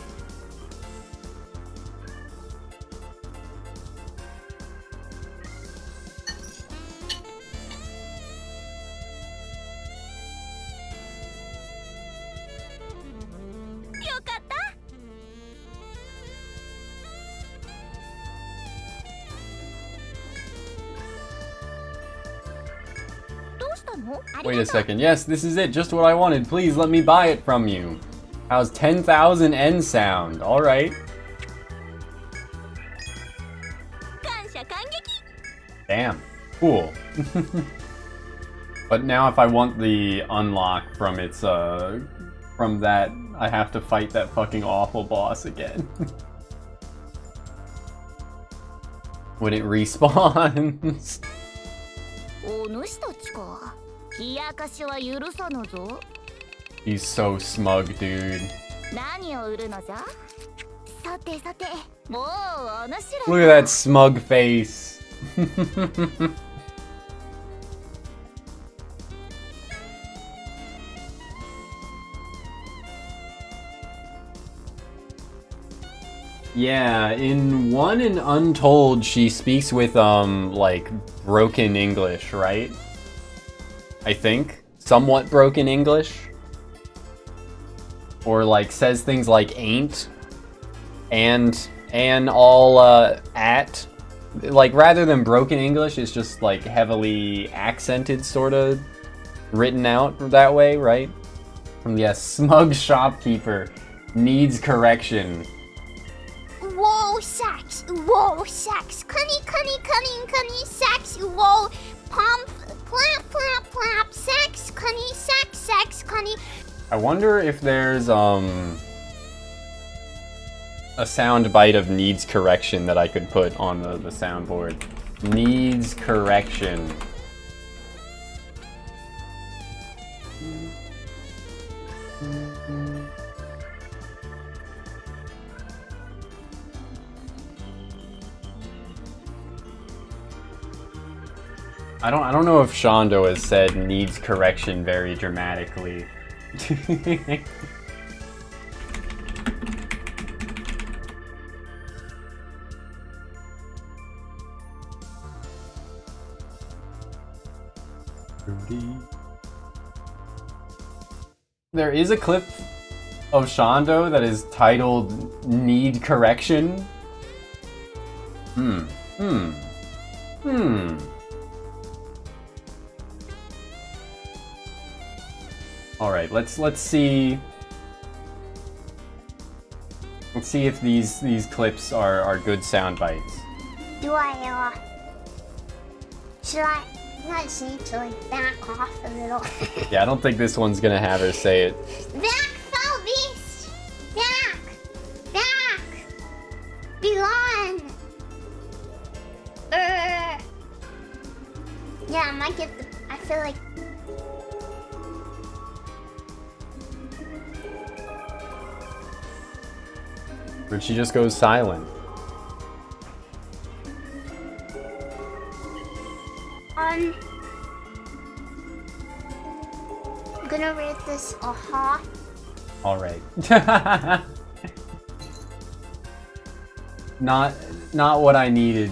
Wait a second. Yes, this is it. Just what I wanted. Please let me buy it from you. How's 10,000 N sound? Alright. Damn. Cool. But now if I want the unlock from its, from that, I have to fight that fucking awful boss again. When it respawns. He's so smug, dude. Look at that smug face. Yeah, in One and Untold, she speaks with, like, broken English, right? I think. Somewhat broken English. Or, like, says things like ain't. And all, at. Like, rather than broken English, it's just, like, heavily accented, sorta, written out that way, right? Yes, smug shopkeeper needs correction. Whoa, sacks, cunny, sacks, whoa, pump, plap, sacks, cunny. I wonder if there's, a sound bite of needs correction that I could put on the soundboard. Needs correction. I don't know if Shondo has said needs correction very dramatically. There is a clip of Shondo that is titled Need All right, let's see. Let's see if these clips are good sound bites. Do I, should I not need to, like, back off a little? Yeah, I don't think this one's gonna have her say it. Back, foul beast! Back! Back! Be gone! Yeah, I might get the, I feel like... But she just goes silent. I'm gonna rate this a ha. All right. Not what I needed.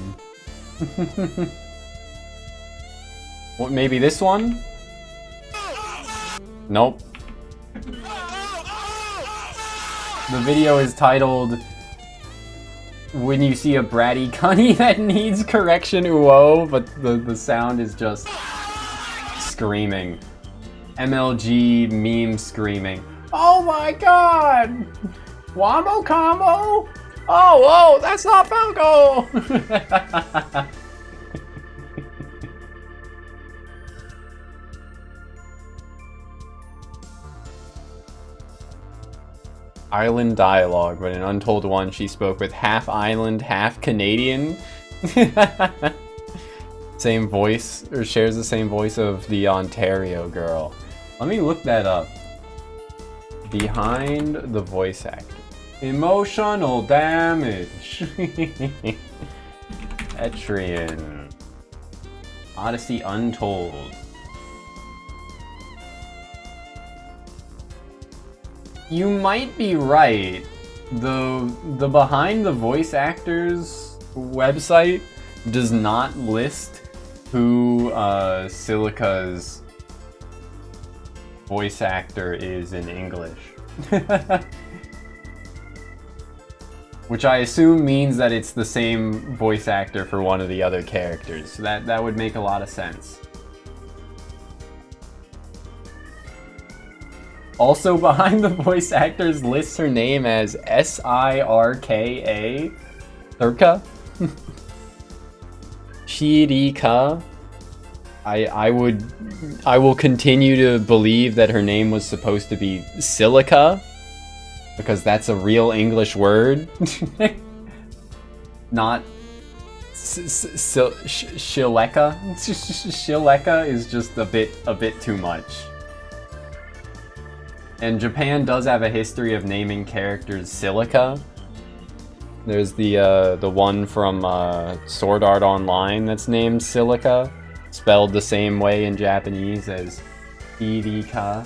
What, maybe this one? Nope. The video is titled "When You See a Bratty Cunny That Needs Correction, Whoa," but the sound is just screaming. MLG meme screaming. Oh my god! Wombo combo? Oh, that's not Falco! Island dialogue, but in Untold 1 she spoke with half island, half Canadian. Same voice, or shares the same voice of the Ontario girl. Let me look that up. Behind the voice actor. Emotional damage. Etrian Odyssey Untold. You might be right. The behind the voice actors website does not list who Silica's voice actor is in English. Which I assume means that it's the same voice actor for one of the other characters. So that would make a lot of sense. Also behind the voice actors lists her name as Sirka. Sirka? Shirika. I will continue to believe that her name was supposed to be Silica, because that's a real English word. Not Shileka. Shileka is just a bit too much. And Japan does have a history of naming characters Silica. There's the one from Sword Art Online that's named Silica, spelled the same way in Japanese as Irika.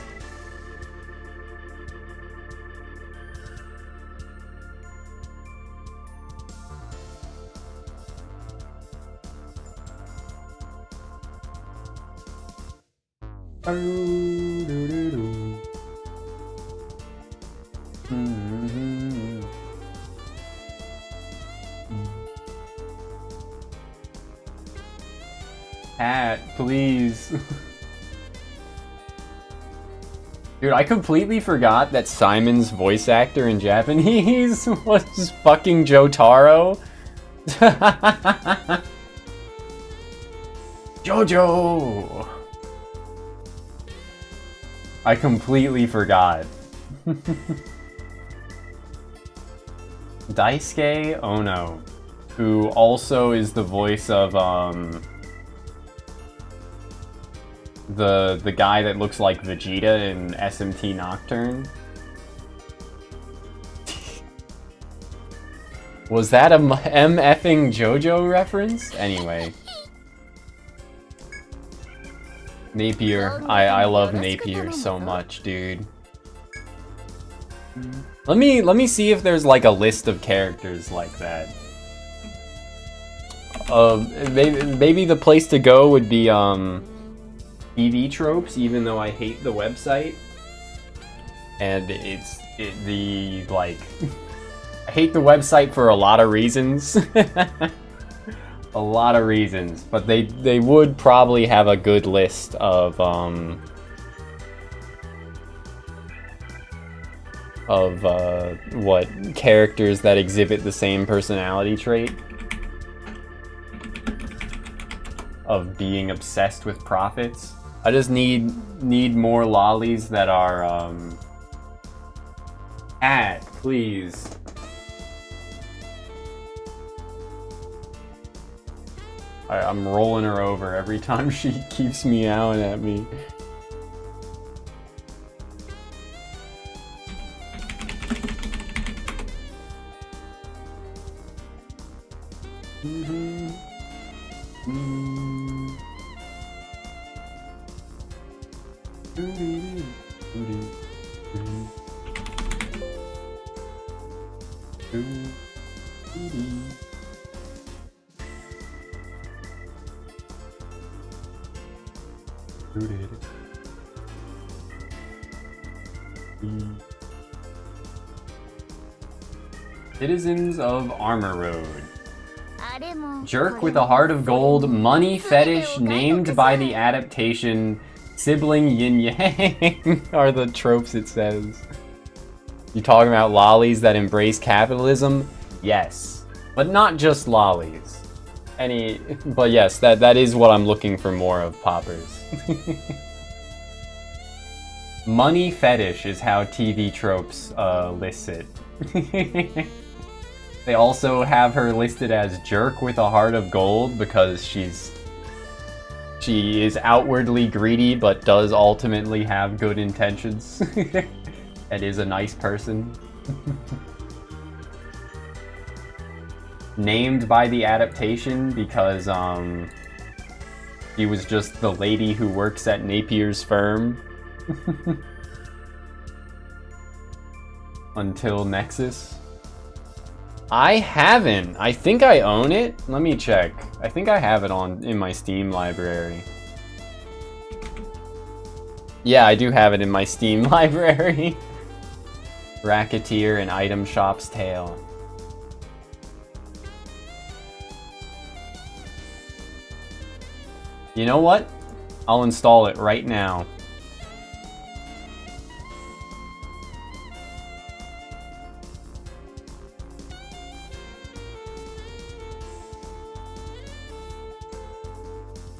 Hat, please. Dude, I completely forgot that Simon's voice actor in Japanese was fucking Jotaro. Jojo! I completely forgot. Daisuke Ono, who also is the voice of the guy that looks like Vegeta in SMT Nocturne. Was that a M-effing JoJo reference? Anyway. Napier. I love Napier so much, dude. Let me see if there's like a list of characters like that. Maybe the place to go would be TV tropes, even though I hate the website. And I hate the website for a lot of reasons. A lot of reasons, but they would probably have a good list of what characters that exhibit the same personality trait of being obsessed with profits. I just need more lollies that are Cat, please. I'm rolling her over every time she keeps meowing at me. Citizens of Armor Road. Jerk with a heart of gold, money fetish, named by the adaptation, sibling yin yang are the tropes it says. You talking about lollies that embrace capitalism? Yes. But not just lollies. But yes, that is what I'm looking for more of, poppers. Money fetish is how TV tropes lists it. They also have her listed as jerk with a heart of gold because she is outwardly greedy but does ultimately have good intentions. And is a nice person. Named by the adaptation because she was just the lady who works at Napier's firm. Until Nexus. I haven't. I think I own it. Let me check. I think I have it in my Steam library. Yeah, I do have it in my Steam library. Racketeer and Item Shop's Tale. You know what? I'll install it right now.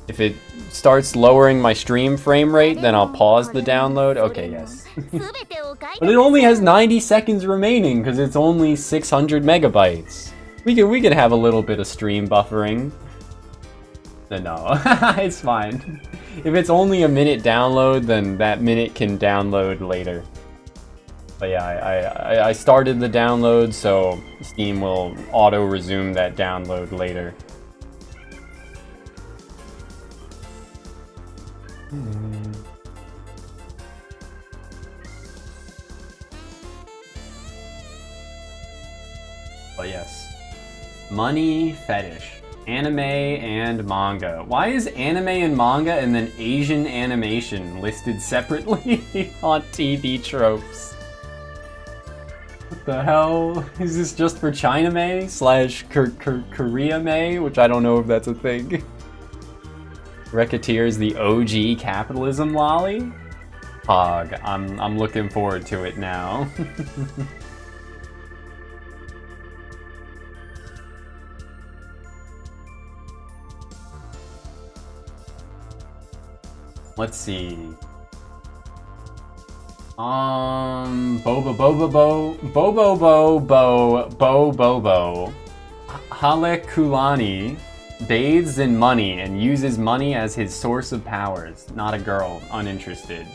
If it starts lowering my stream frame rate, then I'll pause the download. Okay, yes. But it only has 90 seconds remaining because it's only 600 megabytes. We can have a little bit of stream buffering. No, it's fine. If it's only a minute download, then that minute can download later. But yeah, I started the download, so Steam will auto-resume that download later. But yes. Money fetish. Anime and manga. Why is anime and manga and then Asian animation listed separately on TV tropes? What the hell? Is this just for China-may / Korea-may? Which I don't know if that's a thing. Racketeer is the OG capitalism lolly? Hog. I'm looking forward to it now. Let's see. Bobo. Halekulani bathes in money and uses money as his source of powers. Not a girl. Uninterested.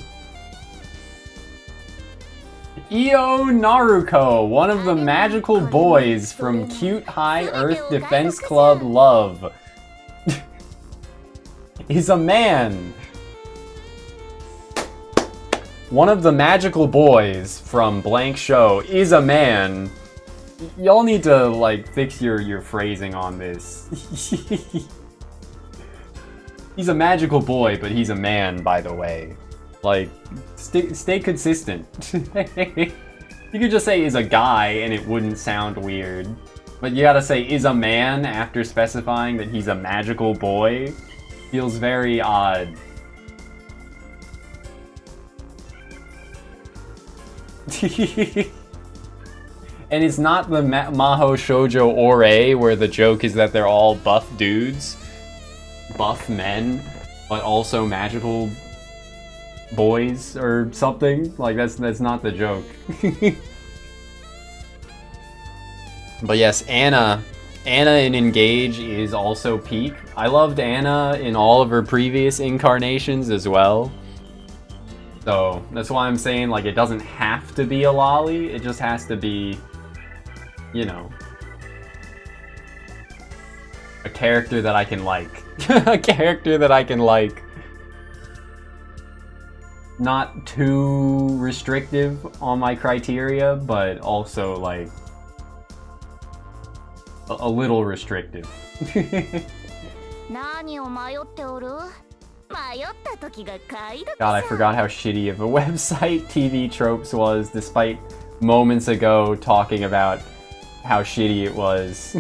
Io Naruko, one of the magical boys from Cute High Earth Defense Club Love, is a man. One of the magical boys from blank show is a man. Y'all need to, like, fix your phrasing on this. He's a magical boy, but he's a man, by the way. Like, stay consistent. You could just say is a guy and it wouldn't sound weird. But you gotta say is a man after specifying that he's a magical boy. Feels very odd. And it's not the Maho Shoujo Ore where the joke is that they're all buff dudes, buff men, but also magical boys or something. Like that's not the joke. But yes, Anna in Engage is also peak. I loved Anna in all of her previous incarnations as well. So that's why I'm saying, like, it doesn't have to be a lolly, it just has to be, you know, a character that I can like. A character that I can like. Not too restrictive on my criteria, but also, like, a little restrictive. God, I forgot how shitty of a website TV Tropes was, despite moments ago talking about how shitty it was.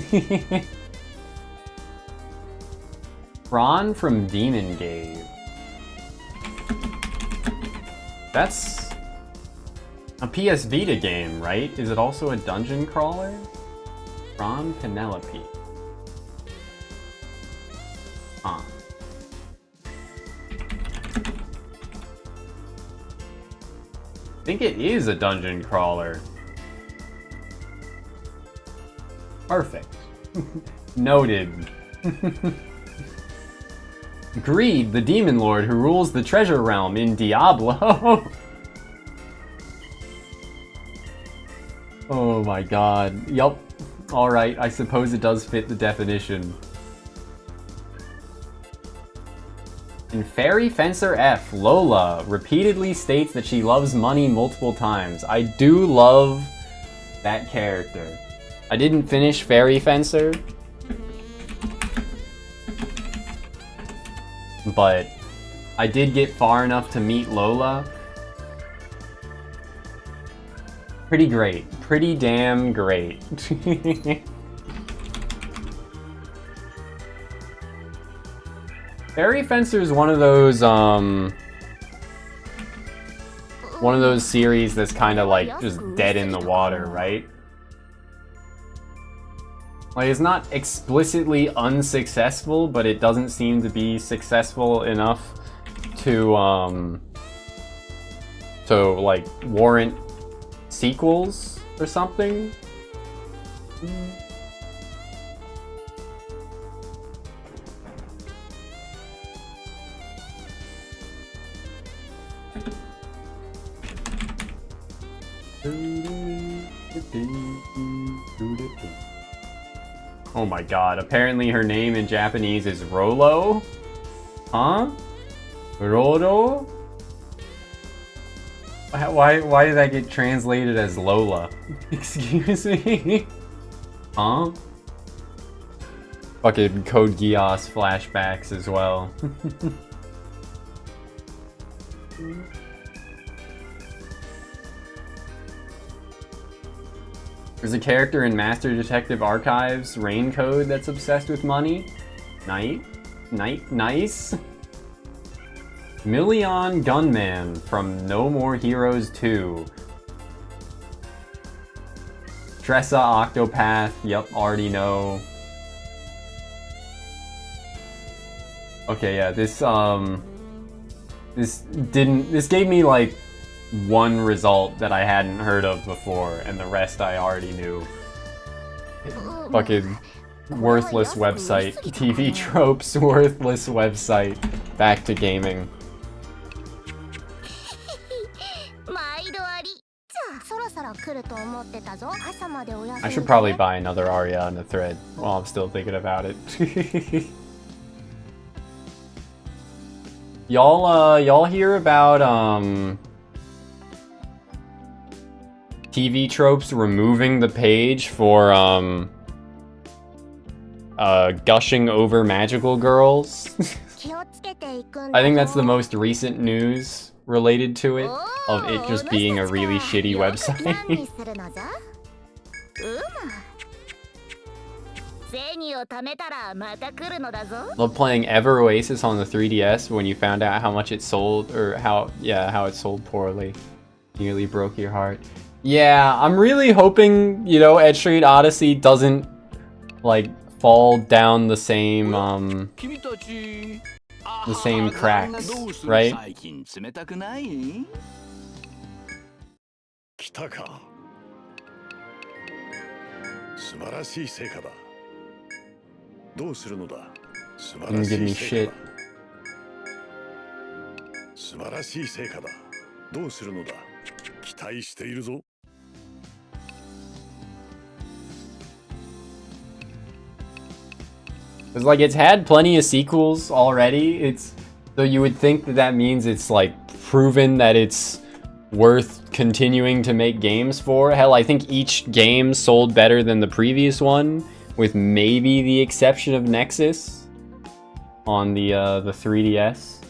Ron from Demon Gave. That's a PS Vita game, right? Is it also a dungeon crawler? Ron Penelope. Huh. I think it is a dungeon crawler. Perfect. Noted. Greed, the demon lord who rules the treasure realm in Diablo. Oh my god. Yup. Alright, I suppose it does fit the definition. In Fairy Fencer F, Lola repeatedly states that she loves money multiple times. I do love that character. I didn't finish Fairy Fencer, but I did get far enough to meet Lola. Pretty great. Pretty damn great. Fairy Fencer is one of those series that's kind of like just dead in the water, right? Like, it's not explicitly unsuccessful, but it doesn't seem to be successful enough to like warrant sequels or something. Oh my god, apparently her name in Japanese is Rolo? Huh? Rolo? Why did that get translated as Lola? Excuse me? Huh? Fucking Code Geass flashbacks as well. There's a character in Master Detective Archives Raincode that's obsessed with money. Nice. Million Gunman from No More Heroes 2. Tressa Octopath, yep, already know. Okay, yeah, this gave me like one result that I hadn't heard of before, and the rest I already knew. Fucking worthless website. TV Tropes, worthless website. Back to gaming. I should probably buy another Ariana thread while I'm still thinking about it. Y'all hear about TV Tropes removing the page for gushing over magical girls? I think that's the most recent news related to it, of it just being a really shitty website. Love playing Ever Oasis on the 3DS when you found out how much it sold, or how it sold poorly. Nearly broke your heart. Yeah, I'm really hoping, you know, Etrian Odyssey doesn't, like, fall down the same cracks, right? 来たか。素晴らしい成果だ。どうするのだ。素晴らし Didn't give me い成 shit. 果だ。素晴らしい成果だ。どうするのだ。期待しているぞ。It's like it's had plenty of sequels already. It's so you would think that that means it's like proven that it's worth continuing to make games for. Hell, I think each game sold better than the previous one, with maybe the exception of Nexus on the 3DS.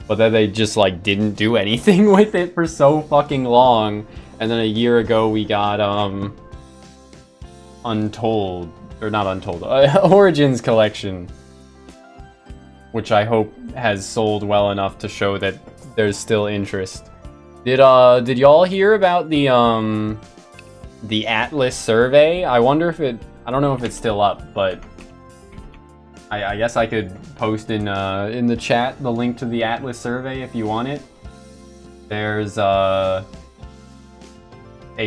But then they just like didn't do anything with it for so fucking long. And then a year ago we got Untold, or not Untold, Origins Collection, which I hope has sold well enough to show that there's still interest. Did y'all hear about the Atlas survey? I wonder if I don't know if it's still up, but I guess I could post in the chat the link to the Atlas survey if you want it. There's a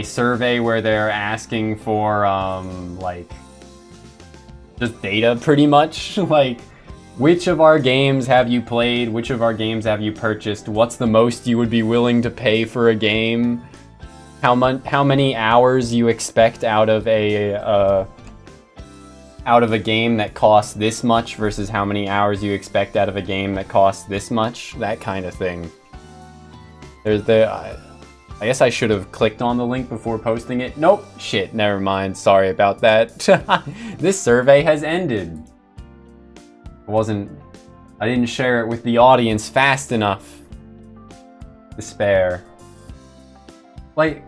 survey where they're asking for like just data pretty much, like which of our games have you played, which of our games have you purchased, what's the most you would be willing to pay for a game, how many hours you expect out of a game that costs this much versus how many hours you expect out of a game that costs this much, that kind of thing. There's I guess I should have clicked on the link before posting it. Nope, shit, never mind, sorry about that. This survey has ended. I didn't share it with the audience fast enough. Despair. Like,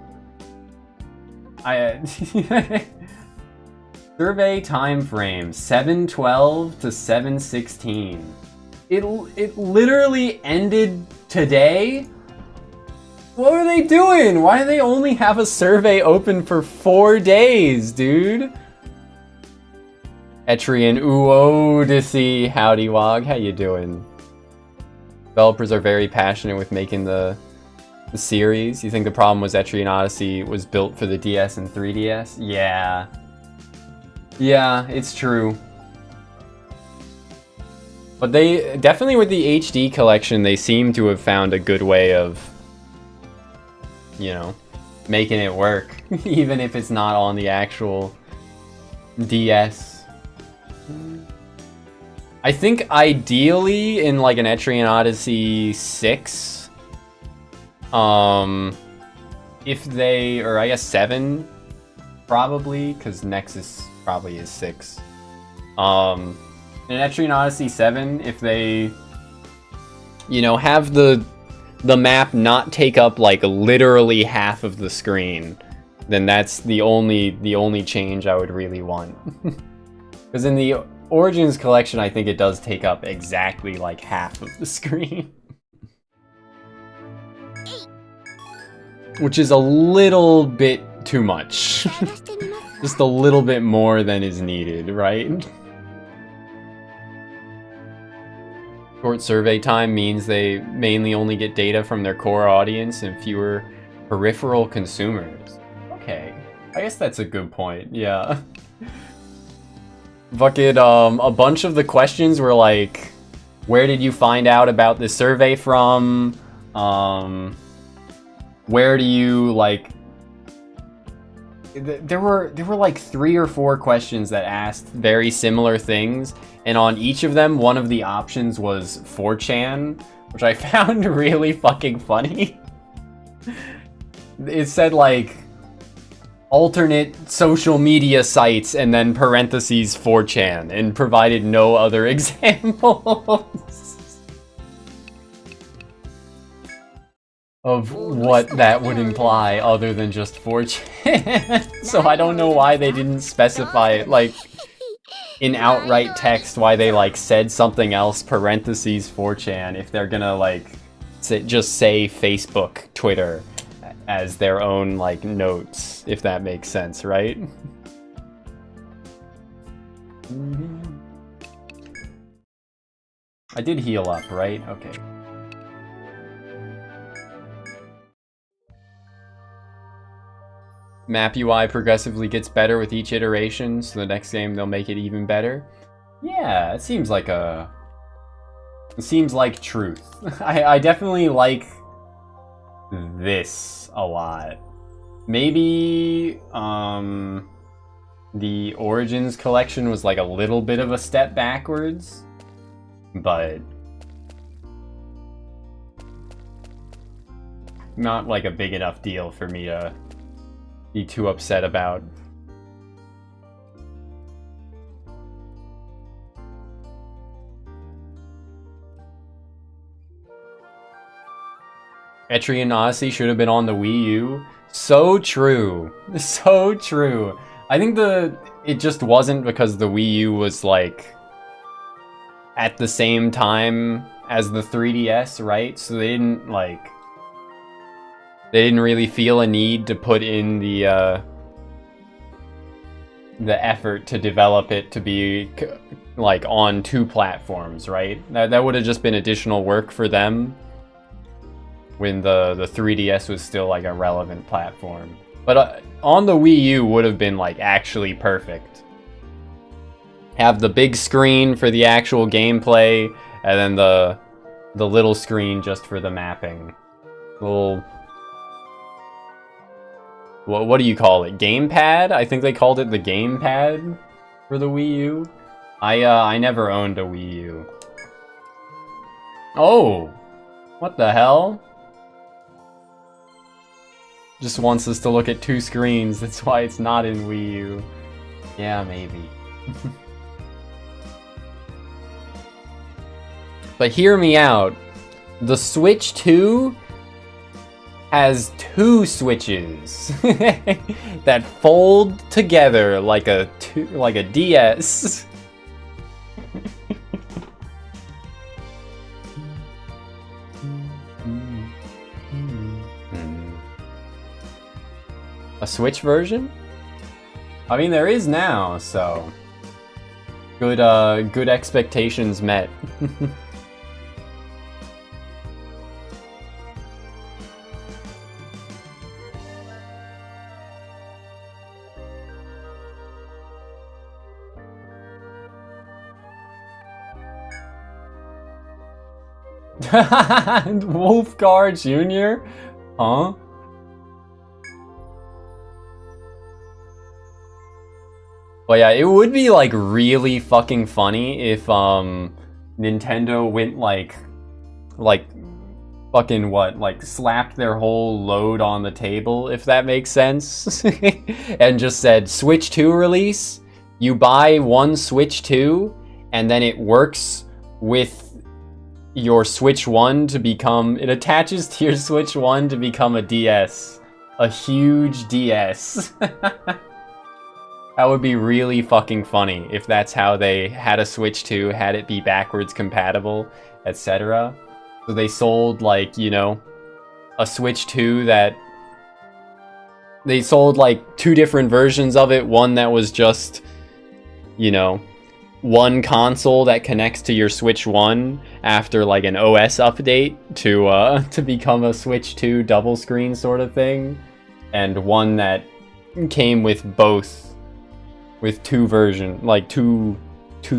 survey time frame 7/12 to 7/16. It literally ended today. What are they doing? Why do they only have a survey open for 4 days, dude? Etrian Odyssey, howdy wog, how you doing? Developers are very passionate with making the series. You think the problem was Etrian Odyssey was built for the DS and 3DS? Yeah. Yeah, it's true. But they definitely, with the HD collection, they seem to have found a good way of, you know, making it work, even if it's not on the actual DS. I think ideally in like an Etrian Odyssey 6, if they, or I guess 7, probably, because Nexus probably is 6. In Etrian Odyssey 7, if they, you know, have the map not take up like literally half of the screen, then that's the only change I would really want. Because in the Origins collection, I think it does take up exactly like half of the screen. Which is a little bit too much. Just a little bit more than is needed, right? Short survey time means they mainly only get data from their core audience and fewer peripheral consumers. Okay, I guess that's a good point, yeah. Fucking, a bunch of the questions were like, where did you find out about this survey from? Where do you, like... There were like 3 or 4 questions that asked very similar things, and on each of them, one of the options was 4chan, which I found really fucking funny. It said, like, alternate social media sites and then parentheses 4chan, and provided no other examples of what that would imply other than just 4chan. So I don't know why they didn't specify it, like, in outright text, why they, like, said something else, parentheses 4chan, if they're gonna, like, just say Facebook, Twitter, as their own, like, notes, if that makes sense, right? I did heal up, right? Okay. Map UI progressively gets better with each iteration, so the next game they'll make it even better. Yeah, it seems like truth. I definitely like this a lot. Maybe the Origins collection was like a little bit of a step backwards, but not like a big enough deal for me to be too upset about. Etrian Odyssey should have been on the Wii U. So true. So true. I think it just wasn't because the Wii U was like at the same time as the 3DS, right? So they didn't really feel a need to put in the effort to develop it to be like on 2 platforms, right? That would have just been additional work for them when the 3DS was still like a relevant platform. But on the Wii U would have been like actually perfect. Have the big screen for the actual gameplay, and then the little screen just for the mapping. Little, what do you call it? Gamepad? I think they called it the gamepad for the Wii U. I never owned a Wii U. Oh, what the hell? Just wants us to look at 2 screens. That's why it's not in Wii U. Yeah, maybe. But hear me out. The Switch 2 has 2 switches that fold together like a DS. A Switch version? I mean, there is now, so good expectations met. Wolfgar Jr.? Huh? But yeah, it would be like really fucking funny if Nintendo went like fucking what, like slapped their whole load on the table, if that makes sense, and just said Switch 2 release, you buy one Switch 2 and then it works with your Switch 1 to become, it attaches to your Switch 1 to become a DS. A huge DS. That would be really fucking funny if that's how they had a Switch 2, had it be backwards compatible, etc. So they sold, like, you know, a Switch 2 that... They sold, like, 2 different versions of it. One that was just, you know, one console that connects to your Switch 1 after, like, an OS update to become a Switch 2 double screen sort of thing. And one that came with both. With 2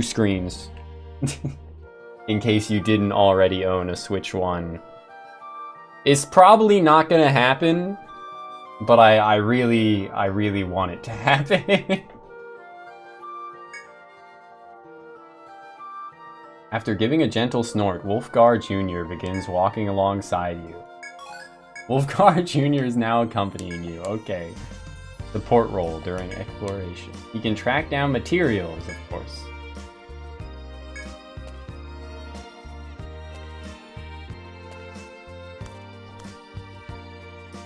screens. In case you didn't already own a Switch 1. It's probably not gonna happen, but I really want it to happen. After giving a gentle snort, Wolfgar Jr. begins walking alongside you. Wolfgar Jr. is now accompanying you, okay. Support role during exploration. You can track down materials, of course.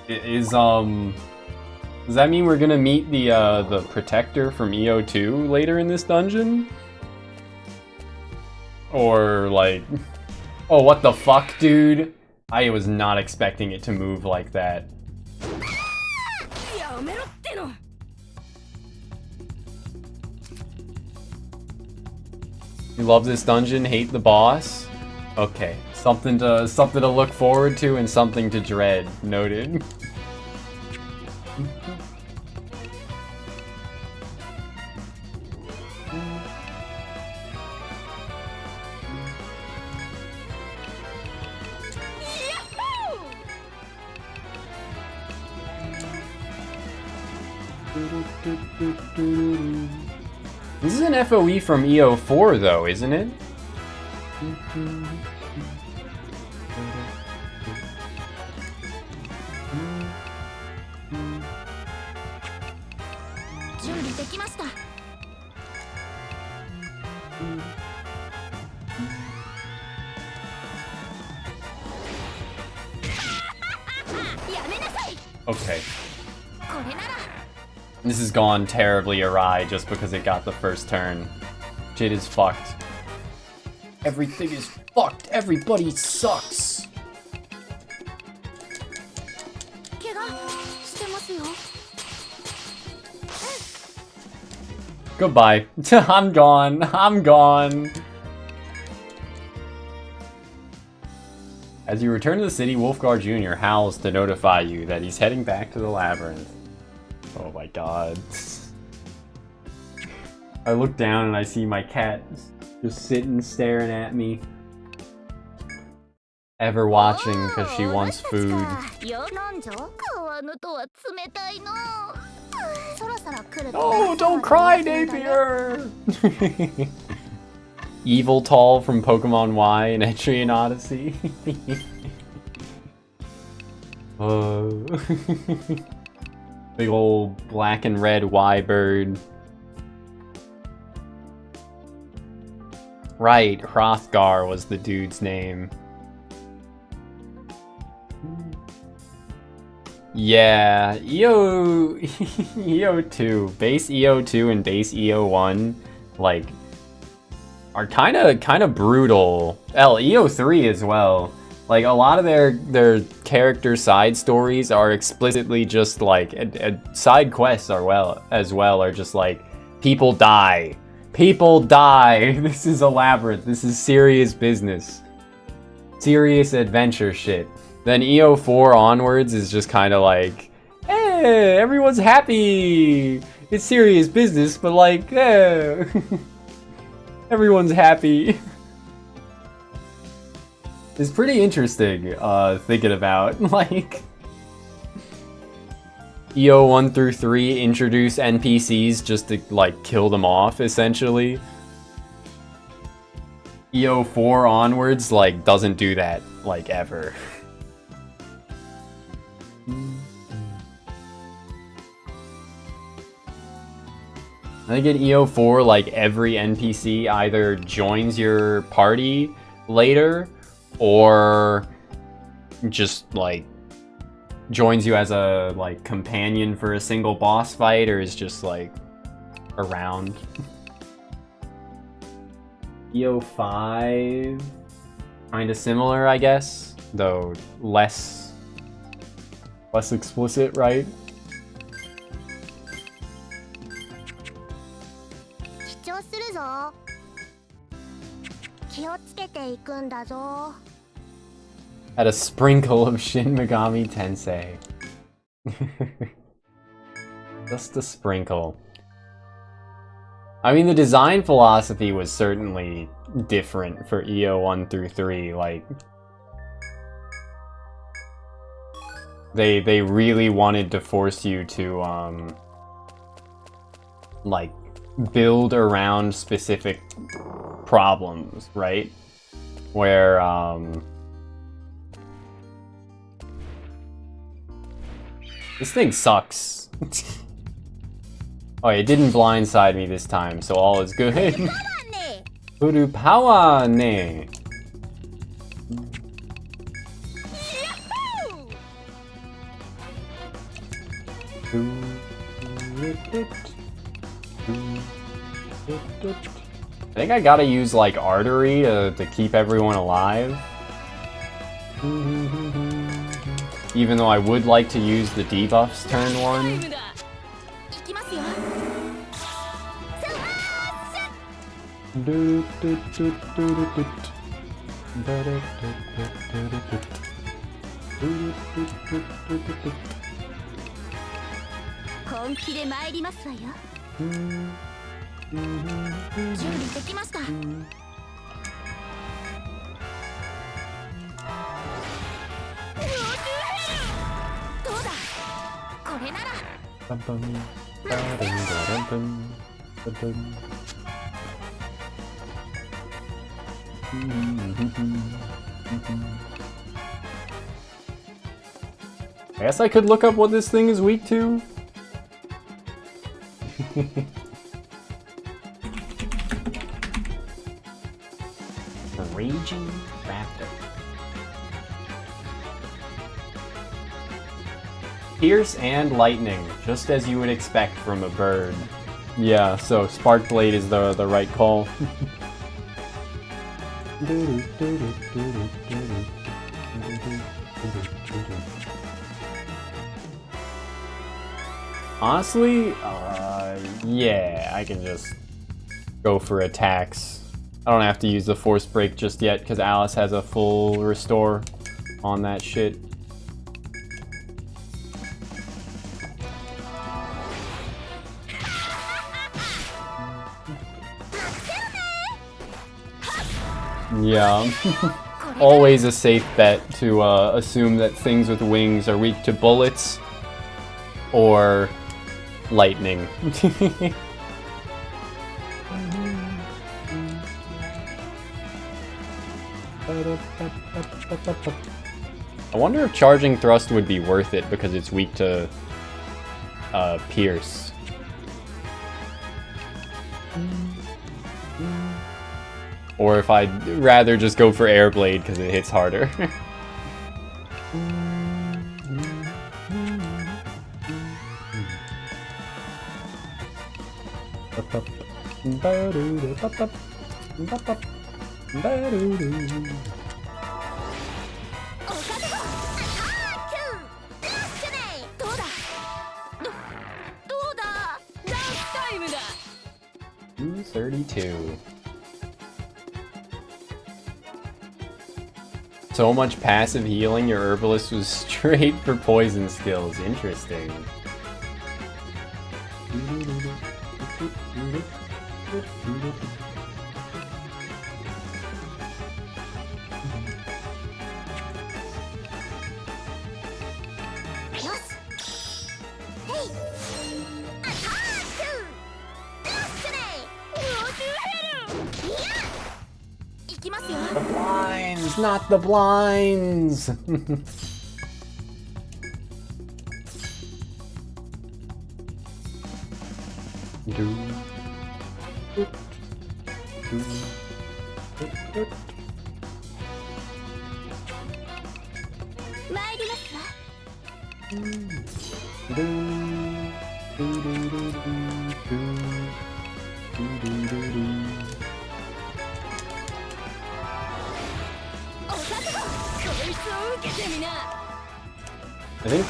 Does that mean we're gonna meet the Protector from EO2 later in this dungeon? Or like, oh, what the fuck, dude? I was not expecting it to move like that. やめろっての。 You love this dungeon, hate the boss? Okay, something to look forward to and something to dread. Noted. This is an FOE from EO4 though, isn't it? Okay. This has gone terribly awry just because it got the first turn. Shit is fucked. Everything is fucked. Everybody sucks. Goodbye. I'm gone. I'm gone. As you return to the city, Wolfgar Jr. howls to notify you that he's heading back to the labyrinth. Oh my god. I look down and I see my cat just sitting staring at me. Ever watching because she wants food. Oh, don't cry, Napier! Evil Tall from Pokemon Y and Etrian Odyssey. Big old black and red Y-bird. Right, Hrothgar was the dude's name. Yeah, EO2, base EO2 and base EO1, like, are kind of brutal. EO3 as well. Like, a lot of their character side stories are explicitly just like side quests as well are just like people die. People die. This is a labyrinth. This is serious business. Serious adventure shit. Then EO4 onwards is just kind of like, hey, everyone's happy. It's serious business, but like, eh. Everyone's happy. It's pretty interesting, thinking about, like, EO1 through 3 introduce NPCs just to, like, kill them off, essentially. EO4 onwards, like, doesn't do that, like, ever. I think in EO4, like, every NPC either joins your party later, or just, like, joins you as a, like, companion for a single boss fight, or is just, like, around. EO5, kinda similar, I guess, though less explicit, right? Had a sprinkle of Shin Megami Tensei. Just a sprinkle. I mean, the design philosophy was certainly different for EO1 through 3, like... They really wanted to force you to, like, build around specific problems, right? Where, this thing sucks. Oh, it didn't blindside me this time, so all is good. Urupawane! I think I gotta use, like, Artery to keep everyone alive. Even though I would like to use the debuffs turn 1. いきますよ。 本気で参りますわよ。準備できました。 どうだ。これなら。 I guess I could look up what this thing is weak to. The Raging Raptor. Pierce and lightning, just as you would expect from a bird. Yeah, so Spark Blade is the right call. Honestly, yeah, I can just go for attacks. I don't have to use the Force Break just yet, because Alice has a full restore on that shit. Yeah, always a safe bet to assume that things with wings are weak to bullets or lightning. I wonder if charging thrust would be worth it because it's weak to pierce. Or if I'd rather just go for Air Blade because it hits harder. $232. So much passive healing, your Herbalist was straight for poison skills. Interesting. The blinds, not the blinds! I think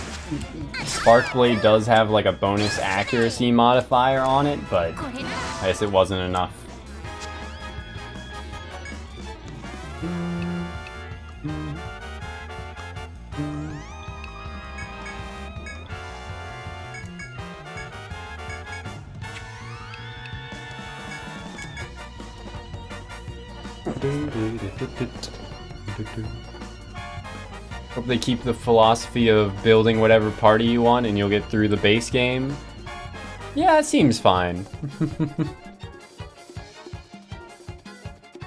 Spark Blade does have like a bonus accuracy modifier on it, but I guess it wasn't enough. Hope they keep the philosophy of building whatever party you want and you'll get through the base game. Yeah, it seems fine.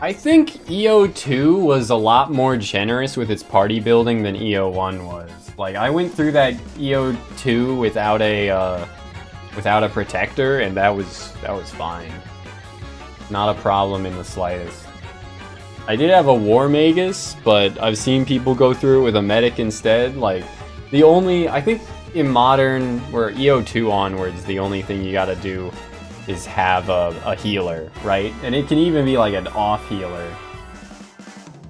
I think EO2 was a lot more generous with its party building than EO1 was. Like, I went through that EO2 without a protector, and that was fine. Not a problem in the slightest. I did have a War Magus, but I've seen people go through it with a medic instead. Like, I think in Modern, where EO2 onwards, the only thing you gotta do is have a healer, right? And it can even be like an off healer,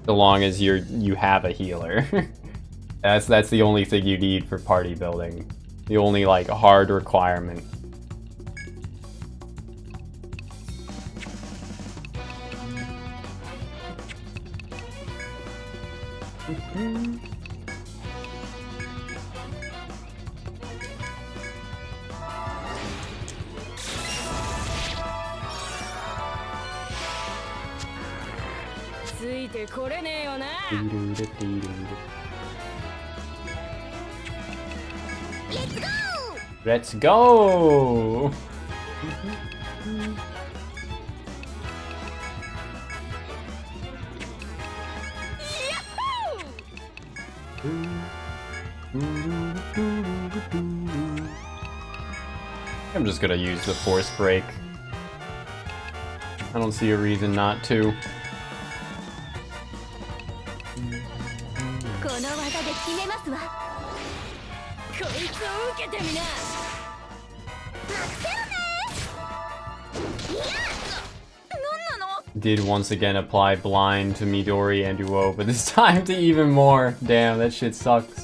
so long as you have a healer. That's the only thing you need for party building. The only like hard requirement. Let's go! I'm just gonna use the force break. I don't see a reason not to. この技で決めますわ。こいつを受けてみな。Did once again apply blind to Midori and Uo, but this time to even more. Damn, that shit sucks.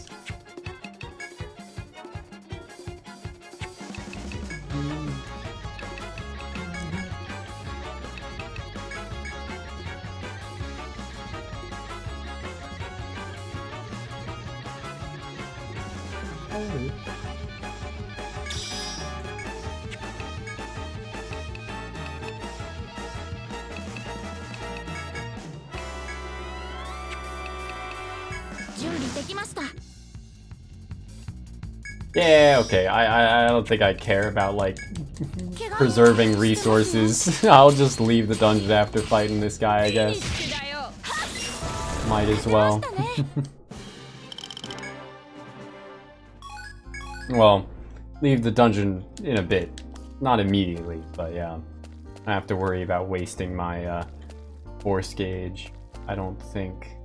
Yeah, okay. I don't think I care about like preserving resources. I'll just leave the dungeon after fighting this guy, I guess. Might as well. Well, leave the dungeon in a bit. Not immediately, but yeah. I have to worry about wasting my force gauge, I don't think.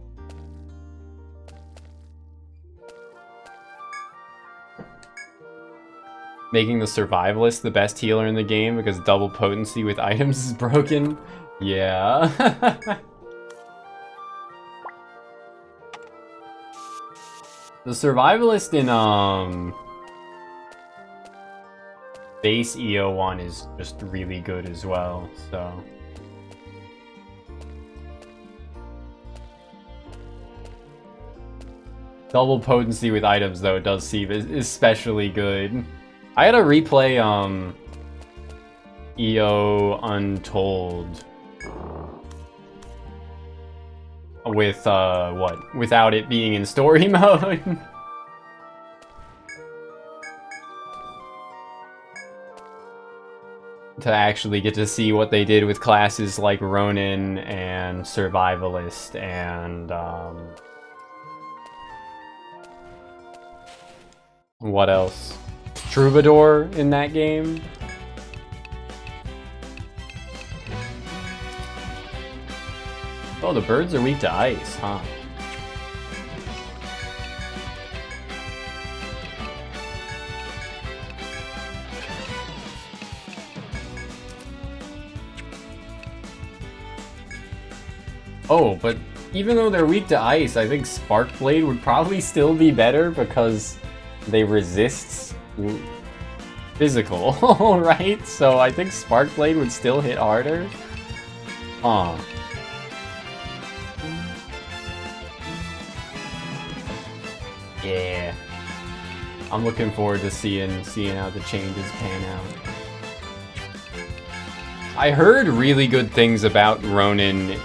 Making the survivalist the best healer in the game because double potency with items is broken? Yeah. The survivalist in base EO1 is just really good as well, so. Double potency with items though does seem especially good. I gotta replay EO Untold with what? Without it being in story mode. To actually get to see what they did with classes like Ronin and Survivalist and what else? Troubadour in that game. Oh, the birds are weak to ice, huh? Oh, but even though they're weak to ice, I think Sparkblade would probably still be better because they resist physical, right? So I think Sparkblade would still hit harder. Huh. Yeah. I'm looking forward to seeing how the changes pan out. I heard really good things about Ronin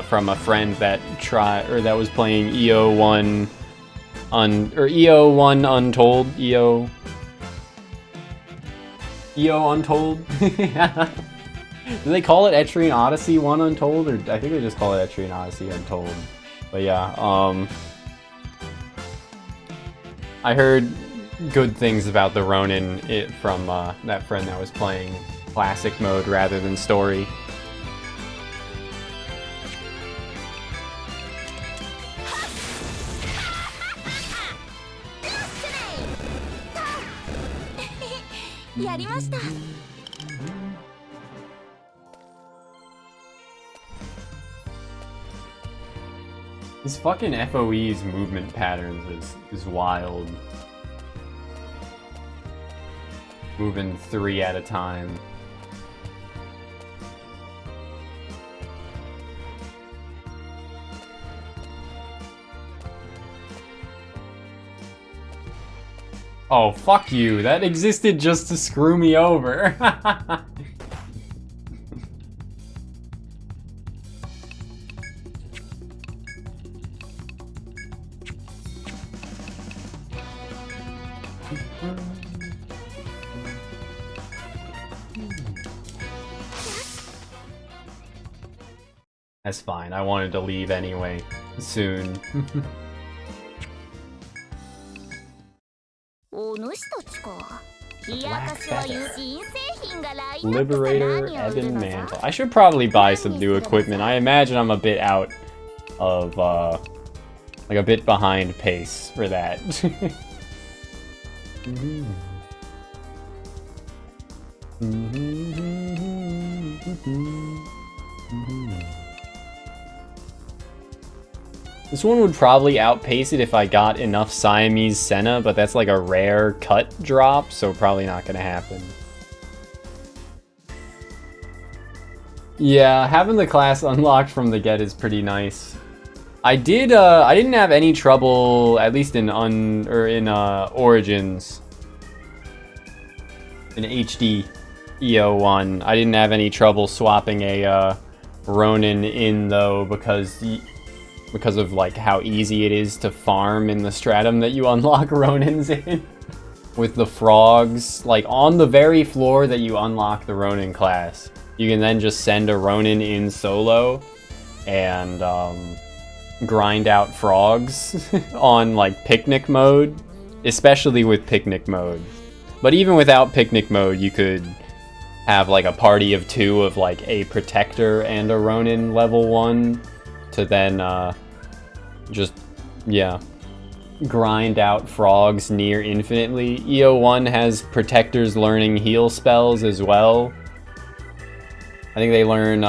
from a friend that that was playing EO1 EO1 Untold, EO Untold. Do they call it Etrian Odyssey 1 Untold, or I think they just call it Etrian Odyssey Untold. But yeah, I heard good things about the Ronin from that friend that was playing classic mode rather than story. These fucking FOE's movement patterns is wild. Moving 3 at a time. Oh, fuck you. That existed just to screw me over. That's fine. I wanted to leave anyway. Soon. Liberator, Ebon Mantle. I should probably buy some new equipment. I imagine I'm a bit out of, like a bit behind pace for that. This one would probably outpace it if I got enough Siamese Senna, but that's like a rare cut drop, so probably not gonna happen. Yeah, having the class unlocked from the get is pretty nice. I didn't have any trouble, at least in Origins. In HD EO1, I didn't have any trouble swapping a Ronin in though, because of like how easy it is to farm in the stratum that you unlock Ronins in. With the frogs, like on the very floor that you unlock the Ronin class, you can then just send a Ronin in solo and grind out frogs on like picnic mode, especially with picnic mode. But even without picnic mode, you could have like a party of 2 of like a protector and a Ronin level 1 to then just, yeah, grind out frogs near infinitely. EO1 has protectors learning heal spells as well. I think they learn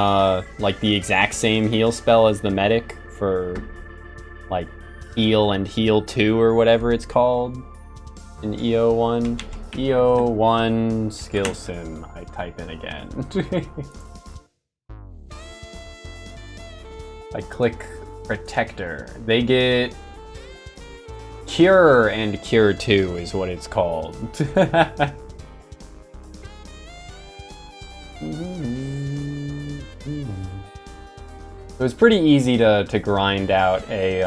like the exact same heal spell as the medic for like heal and heal 2 or whatever it's called in EO1. EO1 skill sim. I type in again. I click protector. They get cure and cure 2 is what it's called. It was pretty easy to grind out a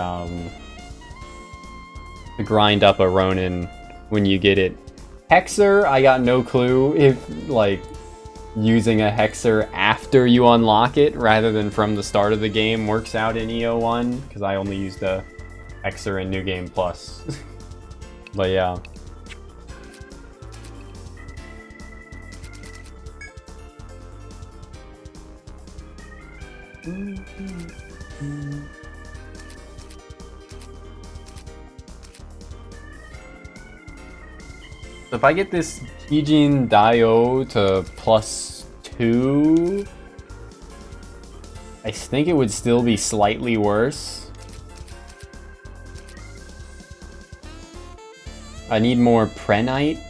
to grind up a Ronin when you get it. Hexer, I got no clue if like using a Hexer after you unlock it rather than from the start of the game works out in EO1, because I only used a Hexer in New Game Plus. But yeah. So if I get this Kijin Dio to +2, I think it would still be slightly worse. I need more Prenite.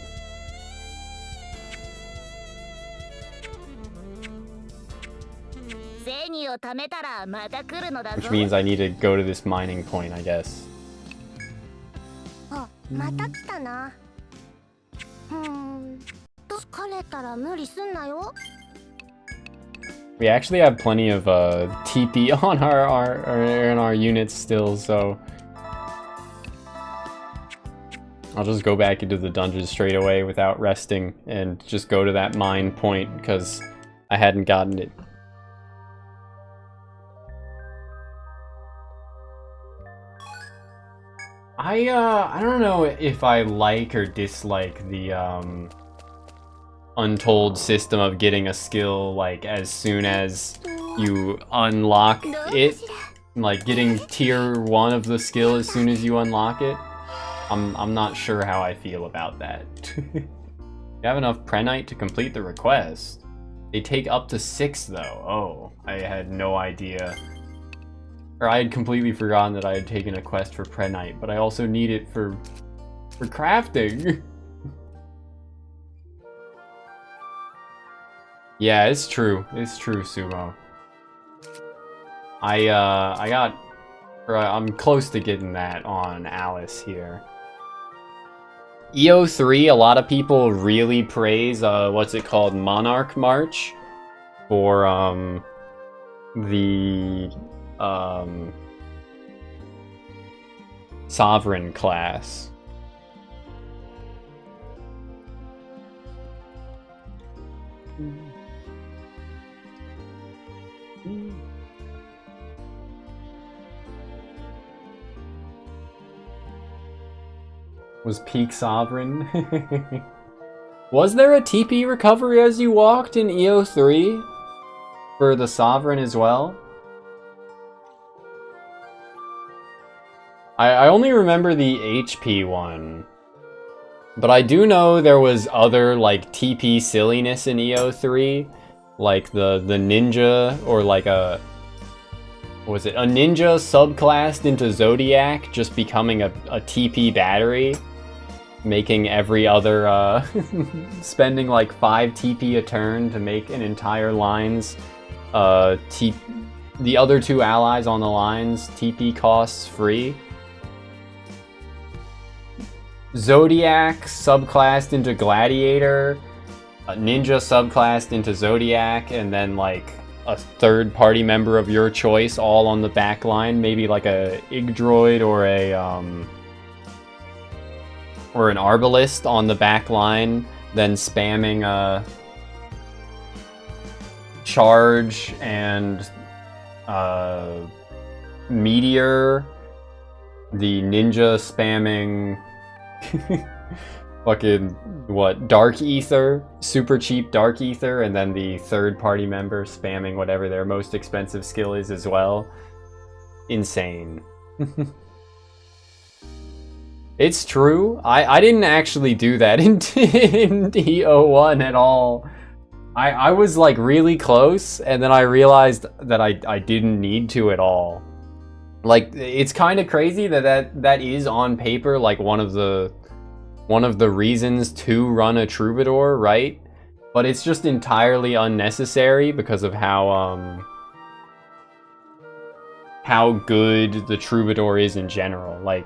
Which means I need to go to this mining point, I guess. We actually have plenty of TP on our units still, so I'll just go back into the dungeon straight away without resting and just go to that mine point because I hadn't gotten it. I don't know if I like or dislike the Untold system of getting a skill like as soon as you unlock it, like getting tier 1 of the skill as soon as you unlock it. I'm not sure how I feel about that. You have enough Prenite to complete the request. They take up to 6 though. Oh, I had no idea. Or I had completely forgotten that I had taken a quest for Prenite, but I also need it for crafting. Yeah, it's true. It's true, Sumo. I'm close to getting that on Alice here. EO3, a lot of people really praise, what's it called, Monarch March, for, the, Sovereign class. Was peak Sovereign? Was there a TP recovery as you walked in EO3? For the Sovereign as well? I only remember the HP one. But I do know there was other, like, TP silliness in EO3. Like the ninja, or like a... What was it? A ninja subclassed into Zodiac, just becoming a TP battery. Making every other, spending like 5 TP a turn to make an entire line's, the other 2 allies on the lines TP costs free. Zodiac subclassed into Gladiator, Ninja subclassed into Zodiac, and then like a third party member of your choice all on the back line, maybe like a Igdroid or an Arbalist on the back line, then spamming Charge and Meteor, the Ninja spamming fucking, what, Dark Ether, super cheap Dark Ether, and then the third party member spamming whatever their most expensive skill is as well. Insane. It's true. I didn't actually do that in EO1 at all. I was like really close, and then I realized that I didn't need to at all. Like, it's kind of crazy that is on paper like one of the reasons to run a Troubadour, right? But it's just entirely unnecessary because of how good the Troubadour is in general. Like,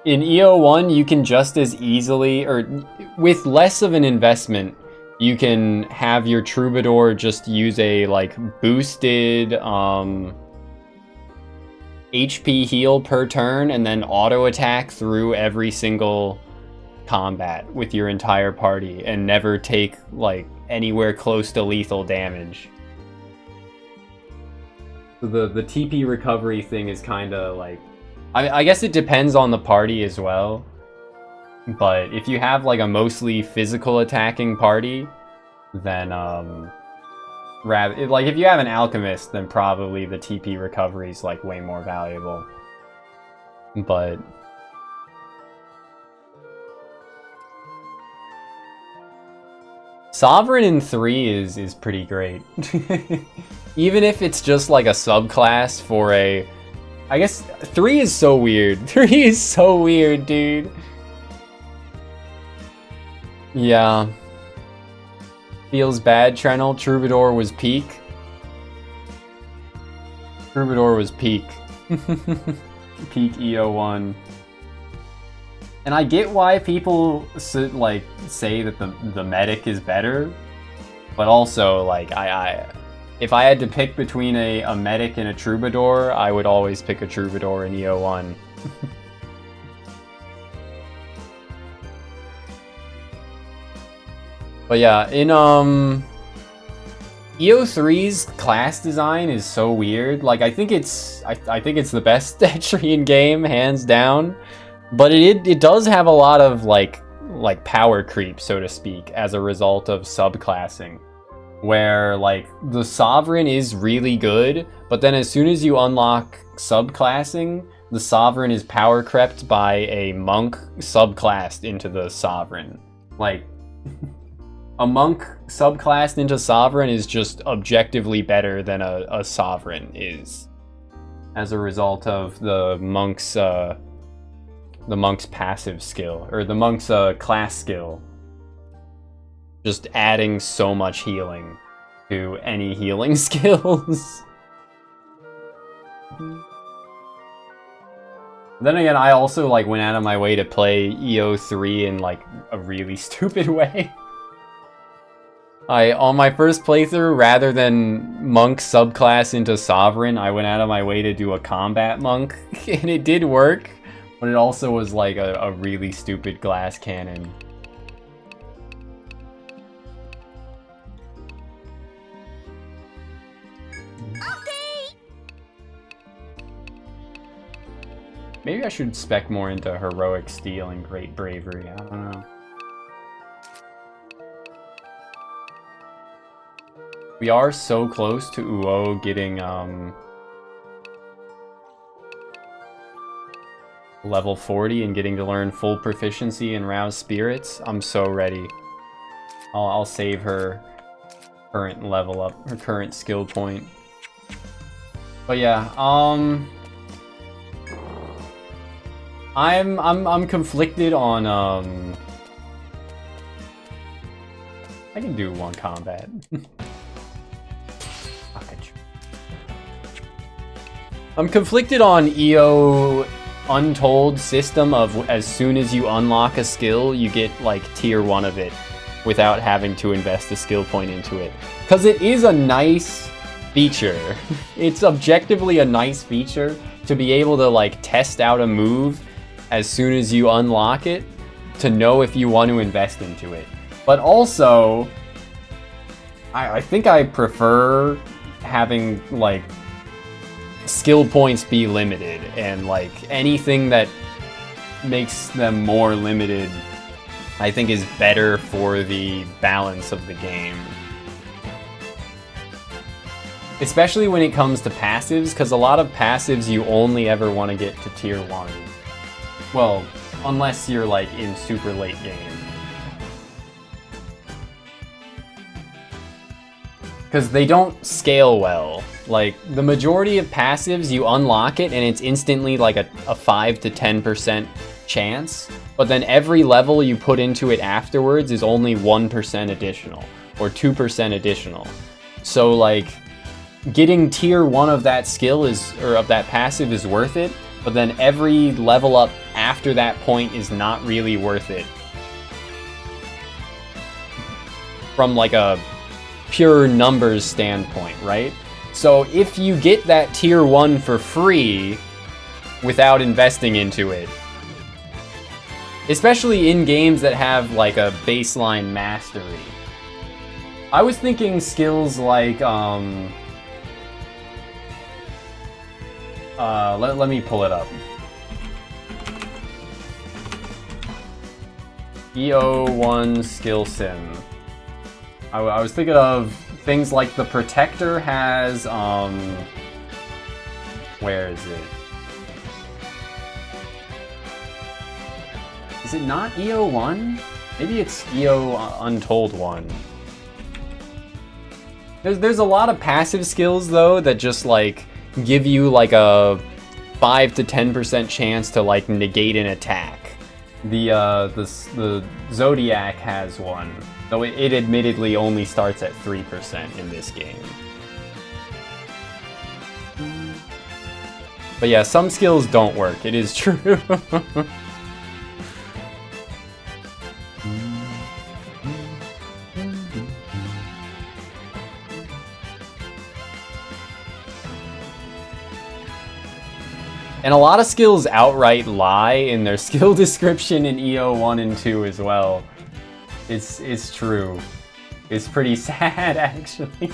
in EO1, you can just as easily, or with less of an investment, you can have your Troubadour just use a, like, boosted HP heal per turn and then auto attack through every single combat with your entire party and never take, like, anywhere close to lethal damage. So the TP recovery thing is kind of like, I guess it depends on the party as well, but if you have like a mostly physical attacking party, then rather, like, if you have an alchemist, then probably the TP recovery is like way more valuable. But Sovereign in 3 is pretty great. Even if it's just like a subclass for a, I guess 3 is so weird. 3 is so weird, dude. Yeah. Feels bad, Trenel. Troubadour was peak. Troubadour was peak. Peak EO1. And I get why people like say that the medic is better, but also like if I had to pick between a medic and a Troubadour, I would always pick a Troubadour in EO1. But yeah, in EO3's class design is so weird. Like, I think it's the best Etrian game, hands down. But it does have a lot of like power creep, so to speak, as a result of subclassing. Where, like, the Sovereign is really good, but then as soon as you unlock subclassing, the Sovereign is power crept by a monk subclassed into the Sovereign. Like, A monk subclassed into Sovereign is just objectively better than a Sovereign is, as a result of the monk's passive skill, or the monk's class skill. Just adding so much healing to any healing skills. Then again, I also like went out of my way to play EO3 in like a really stupid way. On my first playthrough, rather than monk subclass into Sovereign, I went out of my way to do a combat monk, and it did work, but it also was like a really stupid glass cannon. Maybe I should spec more into Heroic Steel and Great Bravery, I don't know. We are so close to Uo getting level 40 and getting to learn full proficiency in Rouse Spirits. I'm so ready. I'll save her current level up, her current skill point. But yeah, I'm conflicted on I can do one combat. I'm conflicted on EO Untold system of as soon as you unlock a skill, you get like tier 1 of it without having to invest a skill point into it. Because it is a nice feature. It's objectively a nice feature to be able to like test out a move as soon as you unlock it to know if you want to invest into it. But also, I think I prefer having like skill points be limited, and like anything that makes them more limited I think is better for the balance of the game. Especially when it comes to passives, because a lot of passives you only ever want to get to tier 1. Well, unless you're like in super late game. Because they don't scale well. Like, the majority of passives, you unlock it and it's instantly like a 5 to 10% chance. But then every level you put into it afterwards is only 1% additional. Or 2% additional. So like, getting tier 1 of that skill or of that passive is worth it. But then every level up after that point is not really worth it. From like a pure numbers standpoint, right? So if you get that tier 1 for free without investing into it, especially in games that have like a baseline mastery. I was thinking skills like let me pull it up. EO1 skill sim. I was thinking of things like the Protector has, where is it? Is it not EO1? Maybe it's EO Untold 1. There's a lot of passive skills though that just like give you like a 5 to 10% chance to like negate an attack. The Zodiac has one, though it admittedly only starts at 3% in this game. But yeah, some skills don't work, it is true. And a lot of skills outright lie in their skill description in EO 1 and 2 as well. It's true. It's pretty sad, actually.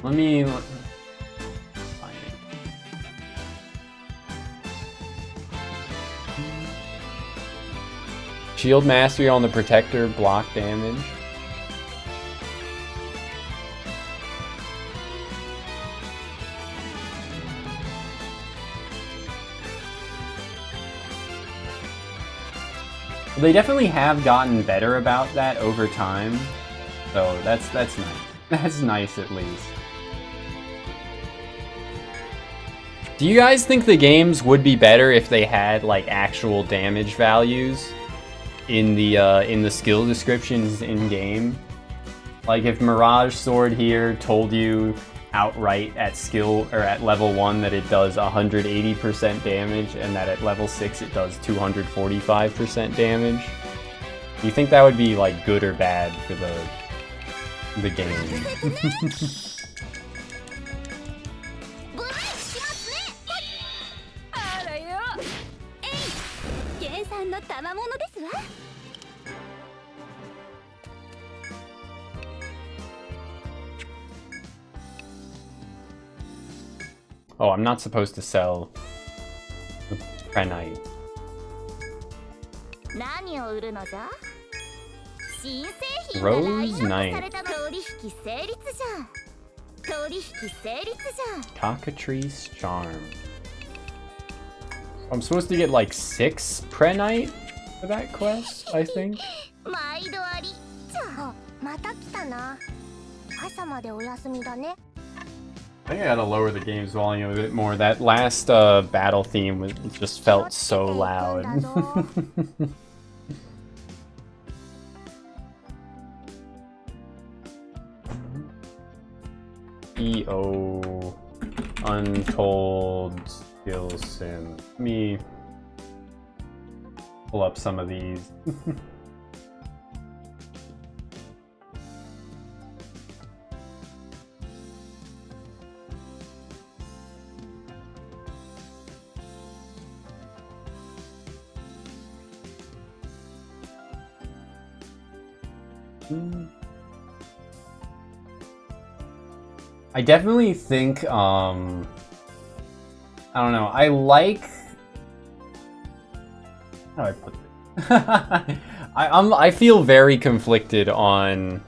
Let me find it. Shield mastery on the Protector, block damage. They definitely have gotten better about that over time. So that's nice. That's nice at least. Do you guys think the games would be better if they had like actual damage values in the skill descriptions in game? Like if Mirage Sword here told you outright at skill or at level 1 that it does 180% damage and that at level 6 it does 245% damage. Do you think that would be like good or bad for the game? あらよ。えい。原産の賜物ですわ。 Oh, I'm not supposed to sell the Prenite. 何を売るのじゃ？新製品 Rose がラインアップさ Knight. れた取引成立じゃ。取引成立じゃ。 Cockatrice Charm. I'm supposed to get like 6 Prenite for that quest, I think. 毎度ありじゃ。また来たな。朝までお休みだね。 I think I gotta lower the game's volume a bit more. That last battle theme just felt so loud. EO Untold Skill Sim. Let me pull up some of these. I definitely think, I don't know, I like... How do I put it? I feel very conflicted on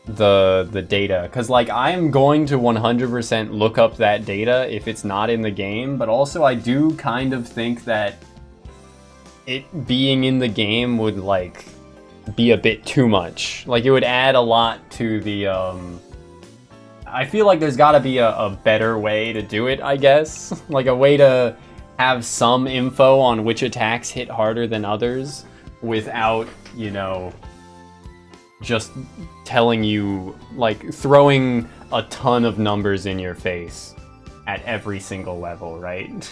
the data, because like I'm going to 100% look up that data if it's not in the game, but also I do kind of think that it being in the game would like be a bit too much. Like it would add a lot to the I feel like there's gotta be a better way to do it, I guess. Like a way to have some info on which attacks hit harder than others without, you know, just telling you, like throwing a ton of numbers in your face at every single level, right?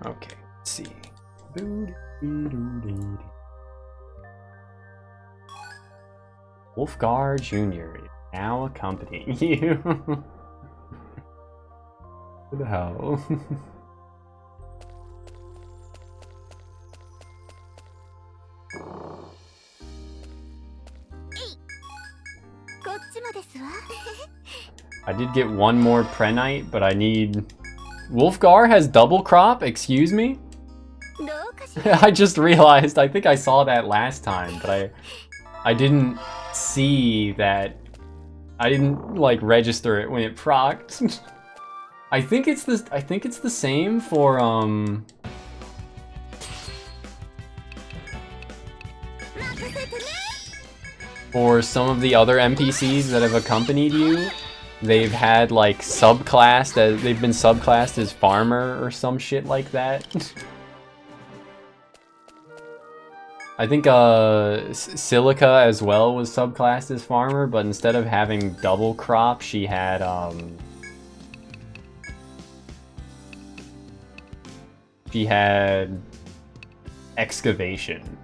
Okay, let's see. Wolfgar Jr. is now accompanying you. What the hell? こっちもですわ。 I did get one more Prenite, but I need... Wolfgar has double crop? Excuse me? どうかしら。 I just realized, I think I saw that last time, but I didn't see that... I didn't, like, register it when it procced. I think it's the same for, for some of the other NPCs that have accompanied you. They've had like subclassed as they've been subclassed as farmer or some shit like that. I think Silica as well was subclassed as farmer, but instead of having double crop, she had excavation.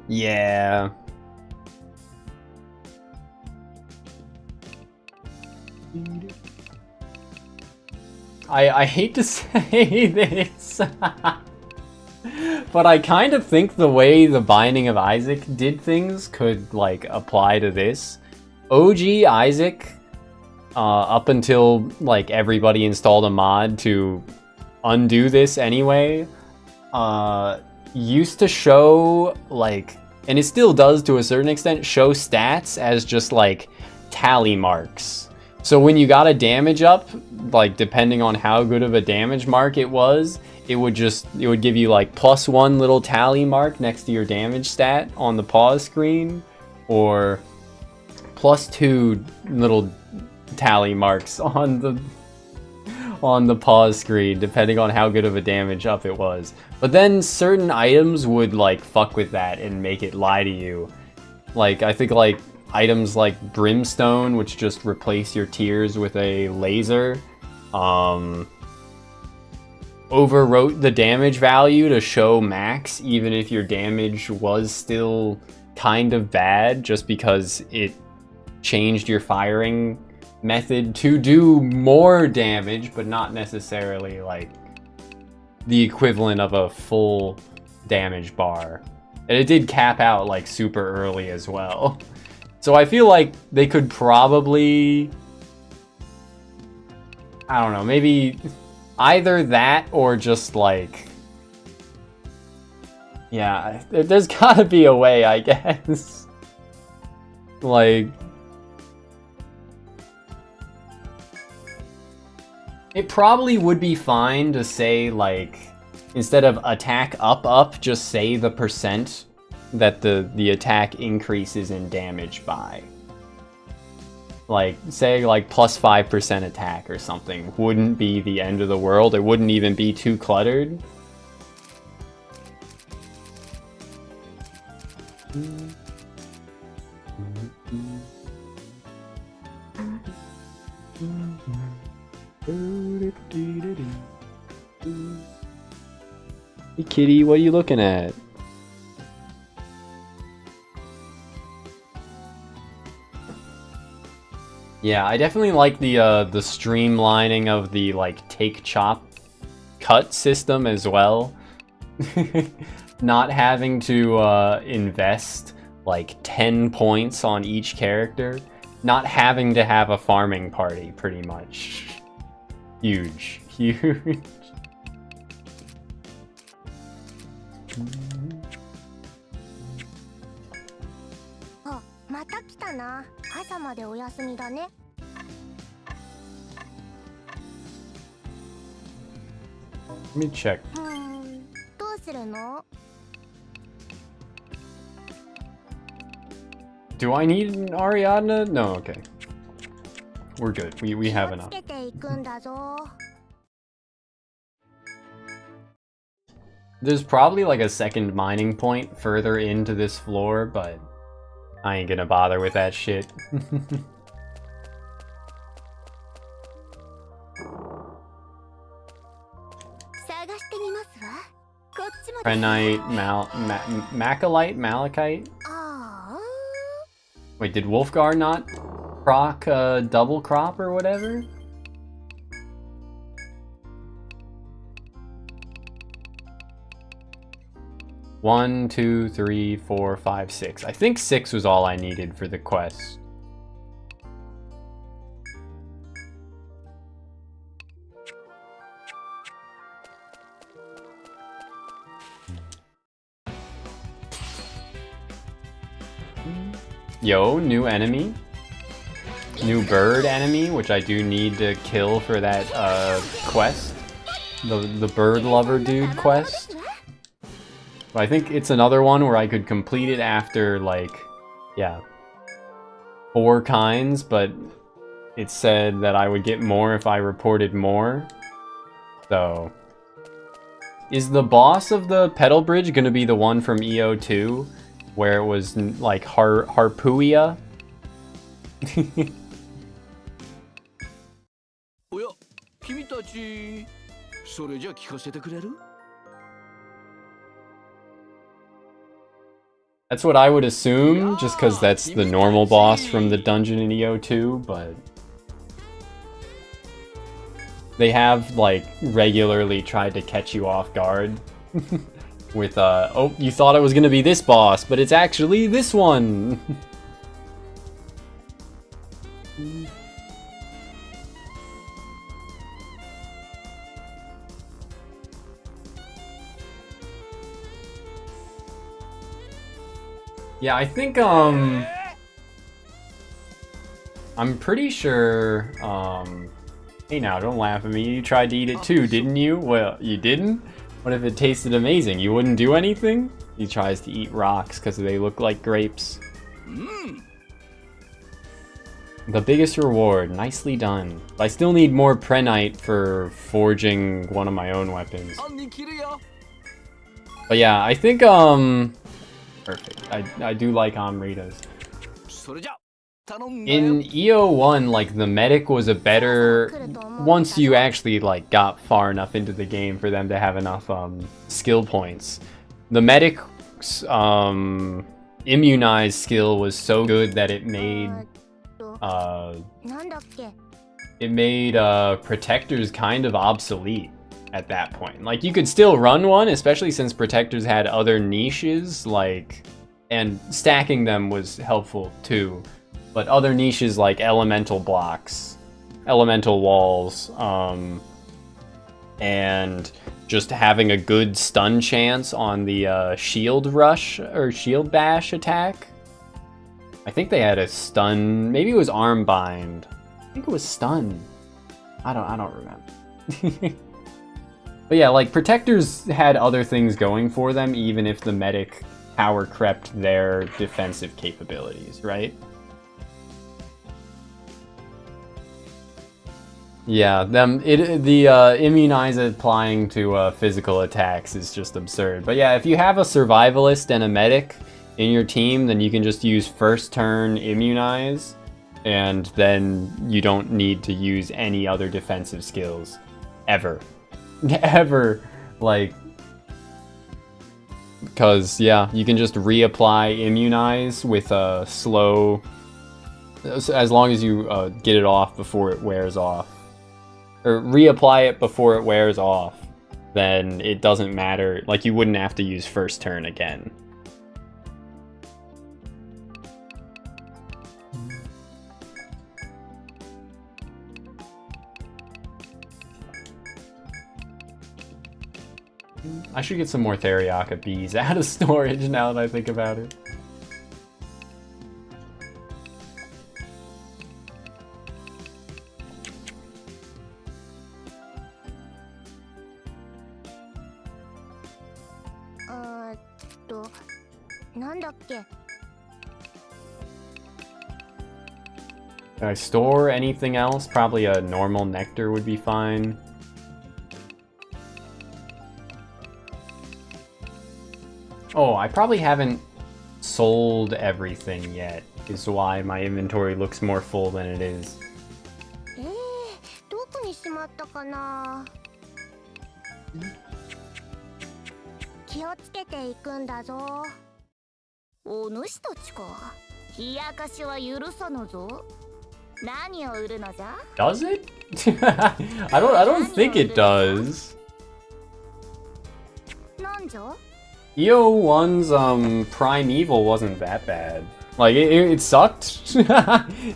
Yeah. I hate to say this. But I kind of think the way the Binding of Isaac did things could, like, apply to this. OG Isaac, up until, like, everybody installed a mod to undo this anyway, used to show, like, and it still does to a certain extent, show stats as just, like, tally marks. So when you got a damage up, like, depending on how good of a damage mark it was, it would give you, like, +1 little tally mark next to your damage stat on the pause screen, or +2 little tally marks on the pause screen, depending on how good of a damage up it was. But then certain items would, like, fuck with that and make it lie to you. Like, I think, like, items like Brimstone, which just replace your tears with a laser, overwrote the damage value to show max, even if your damage was still kind of bad, just because it changed your firing method to do more damage, but not necessarily, like, the equivalent of a full damage bar. And it did cap out, like, super early as well. So I feel like they could probably, I don't know, maybe either that or just, like, yeah, there's gotta be a way, I guess. Like, it probably would be fine to say, like, instead of attack up, just say the percent that the attack increases in damage by. Like, say, like, +5% attack or something wouldn't be the end of the world. It wouldn't even be too cluttered. Hey kitty, what are you looking at? Yeah, I definitely like the streamlining of the, like, take chop cut system as well. Not having to invest like 10 points on each character. Not having to have a farming party, pretty much. Huge. Huge. あ、また来たな。朝までお休みだね。Let me check. どうするの？ Do I need an Ariadna? No, okay. We're good. We have enough. 気をつけていくんだぞ。 There's probably like a second mining point further into this floor, but I ain't gonna bother with that shit. Prenite, Macalite, Malachite? Wait, did Wolfgar not proc double crop or whatever? One, two, three, four, five, six. I think 6 was all I needed for the quest. Yo, new enemy. New bird enemy, which I do need to kill for that quest. The bird lover dude quest. But I think it's another one where I could complete it after, like, yeah, 4 kinds, but it said that I would get more if I reported more. So, is the boss of the pedal bridge gonna be the one from EO2, where it was, like, Harpuia? おや、君たち、それじゃ聞かせてくれる？ That's what I would assume, just because that's the normal boss from the dungeon in EO2, but they have, like, regularly tried to catch you off guard. With, oh, you thought it was gonna be this boss, but it's actually this one! Yeah, I think, I'm pretty sure, hey now, don't laugh at me, you tried to eat it too, didn't you? Well, you didn't? What if it tasted amazing? You wouldn't do anything? He tries to eat rocks because they look like grapes. The biggest reward, nicely done. But I still need more Prenite for forging one of my own weapons. But yeah, I think, perfect. I do like Amrita's. In EO1, like, the medic was a better... Once you actually, like, got far enough into the game for them to have enough, skill points. The medic's, immunize skill was so good that it made, protectors kind of obsolete at that point. Like, you could still run one, especially since protectors had other niches, like... And stacking them was helpful, too. But other niches like elemental blocks, elemental walls, and just having a good stun chance on the shield rush or shield bash attack. I think they had a stun, maybe it was arm bind. I think it was stun. I don't remember. But yeah, like protectors had other things going for them, even if the medic power crept their defensive capabilities, right? Yeah, the immunize applying to physical attacks is just absurd. But yeah, if you have a survivalist and a medic in your team, then you can just use first turn immunize, and then you don't need to use any other defensive skills. Ever. Ever. Like... Because, yeah, you can just reapply immunize with a slow... As long as you get it off before it wears off. Or reapply it before it wears off, then it doesn't matter. Like, you wouldn't have to use first turn again. I should get some more Theriaka bees out of storage now that I think about it. Can I store anything else? Probably a normal nectar would be fine. Oh, I probably haven't sold everything yet, is why my inventory looks more full than it is. どこにしまったかな。気をつけていくんだぞ。お主たちか。冷やかしは許さぬぞ。何を売るのじゃ？ Does it? I don't think it does. なんじゃ？ EO1's Primeval wasn't that bad. Like, it sucked.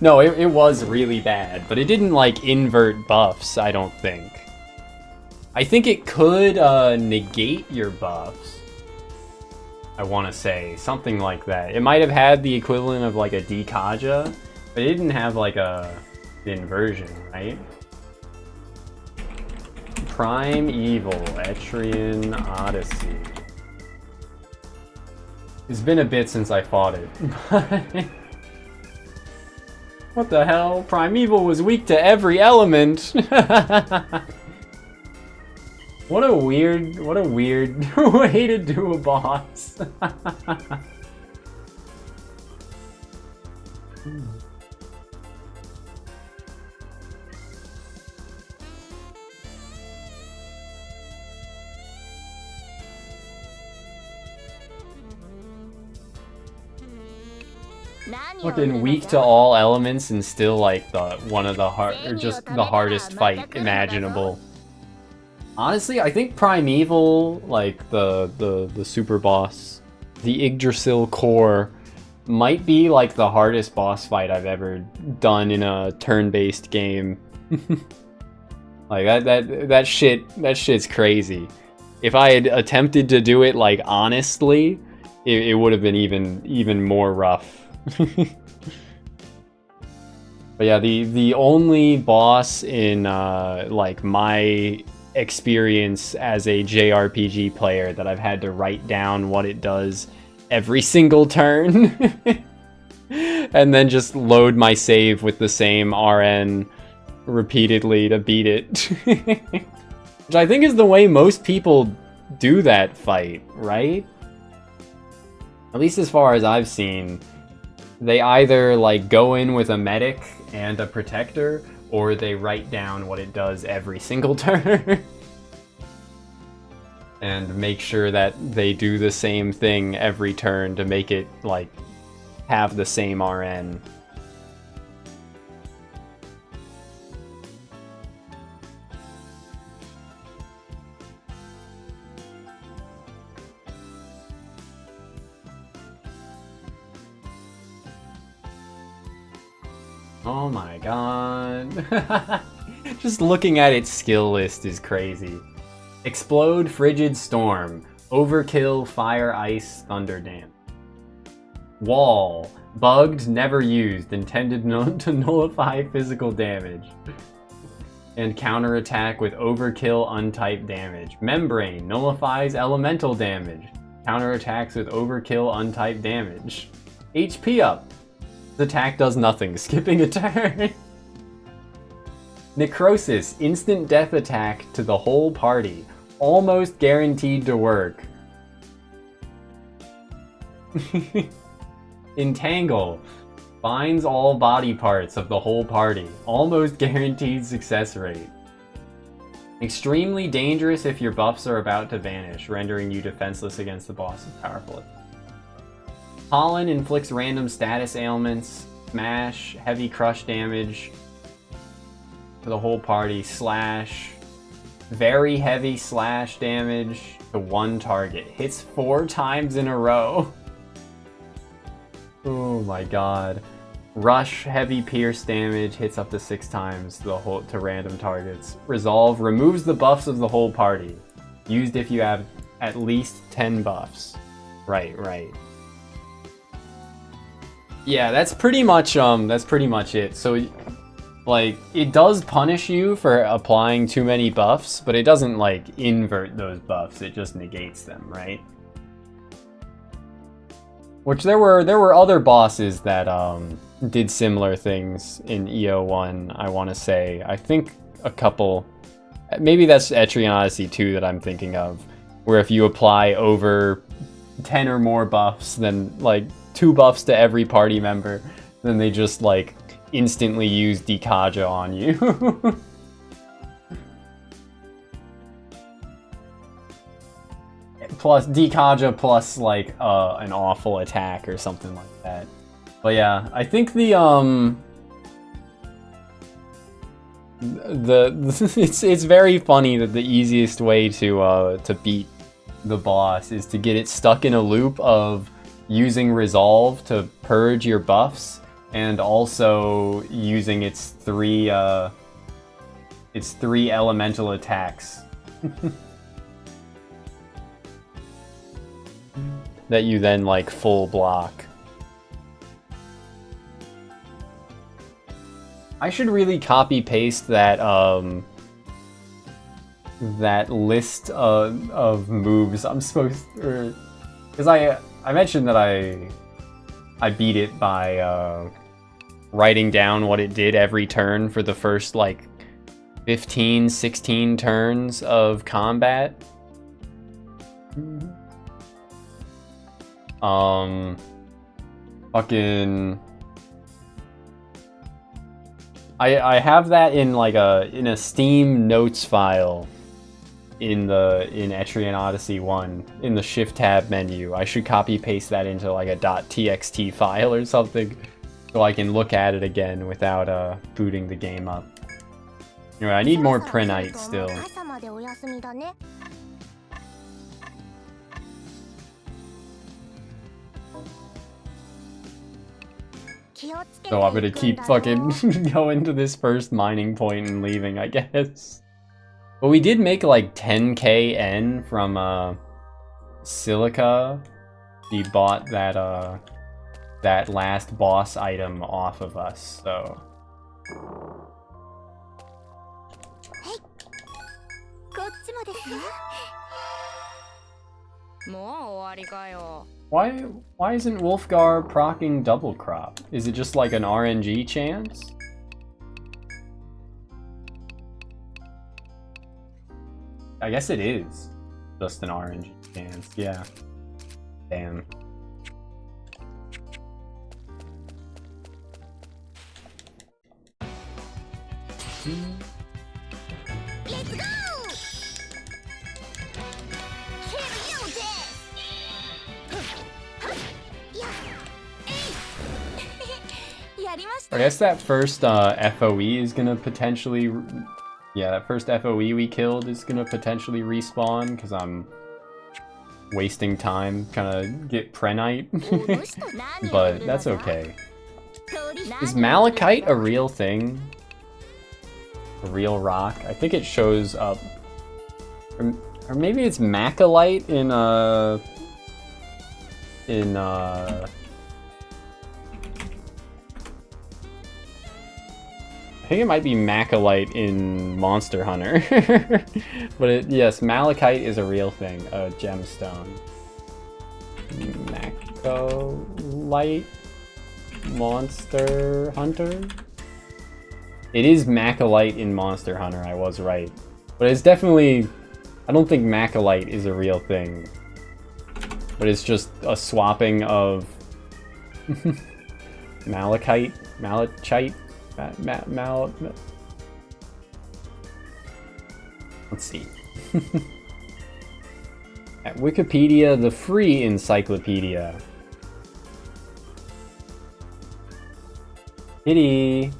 No, it was really bad, but it didn't, like, invert buffs, I don't think. I think it could negate your buffs. I want to say. Something like that. It might have had the equivalent of, like, a Dekaja, but it didn't have, like, a inversion, right? Primeval, Etrian Odyssey. It's been a bit since I fought it. What the hell? Primeval was weak to every element! What a weird way to do a boss. Fucking weak to all elements and still like the hardest fight imaginable. Honestly, I think Primeval, like the super boss, the Yggdrasil core, might be like the hardest boss fight I've ever done in a turn-based game. Like that shit's crazy. If I had attempted to do it like honestly, it would have been even more rough. But yeah, the only boss in like my experience as a JRPG player that I've had to write down what it does every single turn and then just load my save with the same RN repeatedly to beat it. Which I think is the way most people do that fight, right? At least as far as I've seen. They either like go in with a medic and a protector, or they write down what it does every single turn. And make sure that they do the same thing every turn to make it like have the same RN. Oh my god. Just looking at its skill list is crazy. Explode, Frigid Storm. Overkill, Fire, Ice, Thunder Dance. Wall. Bugged, never used. Intended to nullify physical damage. And counterattack with Overkill, untyped damage. Membrane. Nullifies elemental damage. Counterattacks with Overkill, untyped damage. HP up. The attack does nothing, skipping a turn. Necrosis, instant death attack to the whole party. Almost guaranteed to work. Entangle, binds all body parts of the whole party. Almost guaranteed success rate. Extremely dangerous if your buffs are about to vanish, rendering you defenseless against the boss's powerful. Pollen inflicts random status ailments. Smash, heavy crush damage to the whole party. Slash, very heavy slash damage to one target. Hits 4 times in a row. Oh my god. Rush, heavy pierce damage, hits up to 6 times to random targets. Resolve, removes the buffs of the whole party. Used if you have at least 10 buffs. Right. Yeah, that's pretty much it. So, like, it does punish you for applying too many buffs, but it doesn't, like, invert those buffs. It just negates them, right? Which there were other bosses that did similar things in EO1, I want to say. I think a couple... Maybe that's Etrian Odyssey 2 that I'm thinking of, where if you apply over 10 or more buffs, then, like, 2 buffs to every party member, then they just, like, instantly use Dikaja on you. Plus Dikaja plus, like, an awful attack or something like that. But yeah, I think it's very funny that the easiest way to beat the boss is to get it stuck in a loop of using Resolve to purge your buffs, and also using its three elemental attacks that you then, like, full block. I should really copy paste that that list of moves I'm supposed to, because I mentioned that I beat it by writing down what it did every turn for the first, like, 15, 16 turns of combat. Fucking... I have that in, like, in a Steam notes file in Etrian Odyssey 1 in the shift tab menu. I should copy paste that into, like, a .txt file or something so I can look at it again without booting the game up. Anyway, I need more Prenite still. までお休みだね。 So I'm gonna keep fucking going to this first mining point and leaving, I guess. But we did make like 10k N from Silica. He bought that that last boss item off of us, so. Why isn't Wolfgar proccing double crop? Is it just like an RNG chance? I guess it is just an RNG chance, yeah. Damn. Let's go! やりました。 I guess that first FOE is gonna potentially, yeah, that first FOE we killed is gonna potentially respawn because I'm wasting time trying to get Prenite, but that's okay. Is Malachite a real thing? A real rock? I think it shows up, or maybe it's Macalite in I think it might be Macalite in Monster Hunter. But yes, Malachite is a real thing, a gemstone. Macalite Monster Hunter? It is Macalite in Monster Hunter, I was right. But it's definitely, I don't think Macalite is a real thing. But it's just a swapping of Malachite? Let's see. At Wikipedia, the free encyclopedia. Kitty.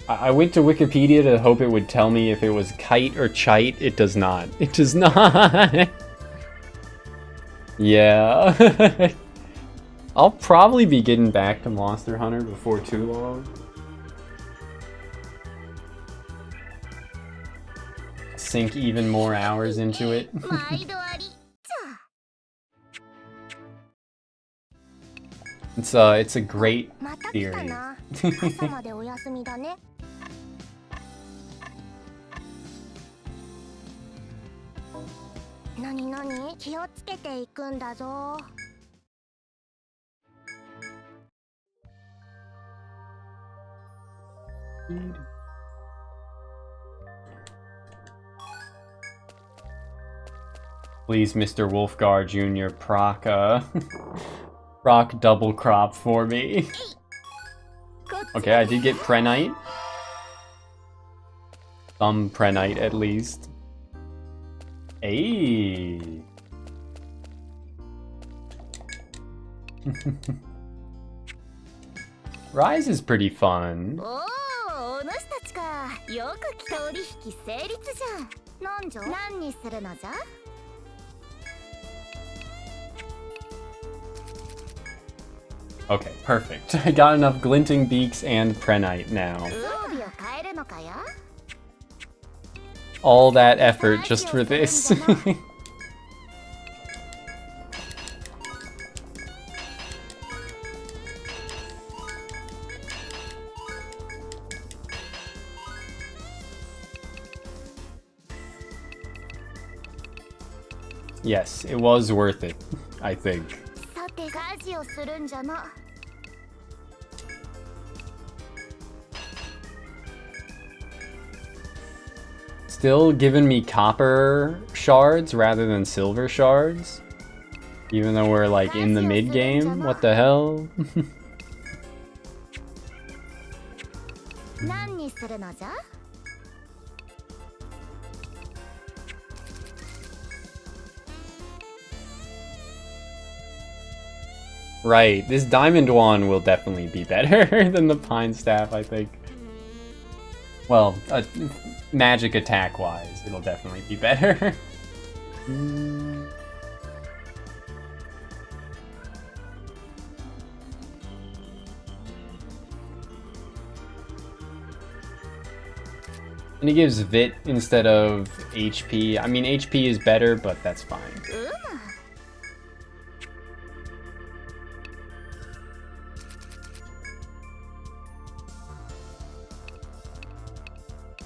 I went to Wikipedia to hope it would tell me if it was kite or chite. It does not. It does not. Yeah. I'll probably be getting back to Monster Hunter before too long. Sink even more hours into it. It's a great series. 気をつけていくんだぞ。 Please, Mr. Wolfgar Jr., proc double crop for me. Okay, I did get Prenite. Some Prenite at least. Ayy. Rise is pretty fun. Oh, 主たちか。よく来た。取引成立じゃん。なんじゃ？何にするのじゃ？ Okay, perfect. I got enough glinting beaks and Prenite now. All that effort just for this. Yes, it was worth it, I think. Still giving me copper shards rather than silver shards, even though we're like in the mid game. What the hell? Right, this diamond one will definitely be better than the pine staff, I think. Well, magic attack-wise, it'll definitely be better. And he gives Vit instead of HP. I mean, HP is better, but that's fine.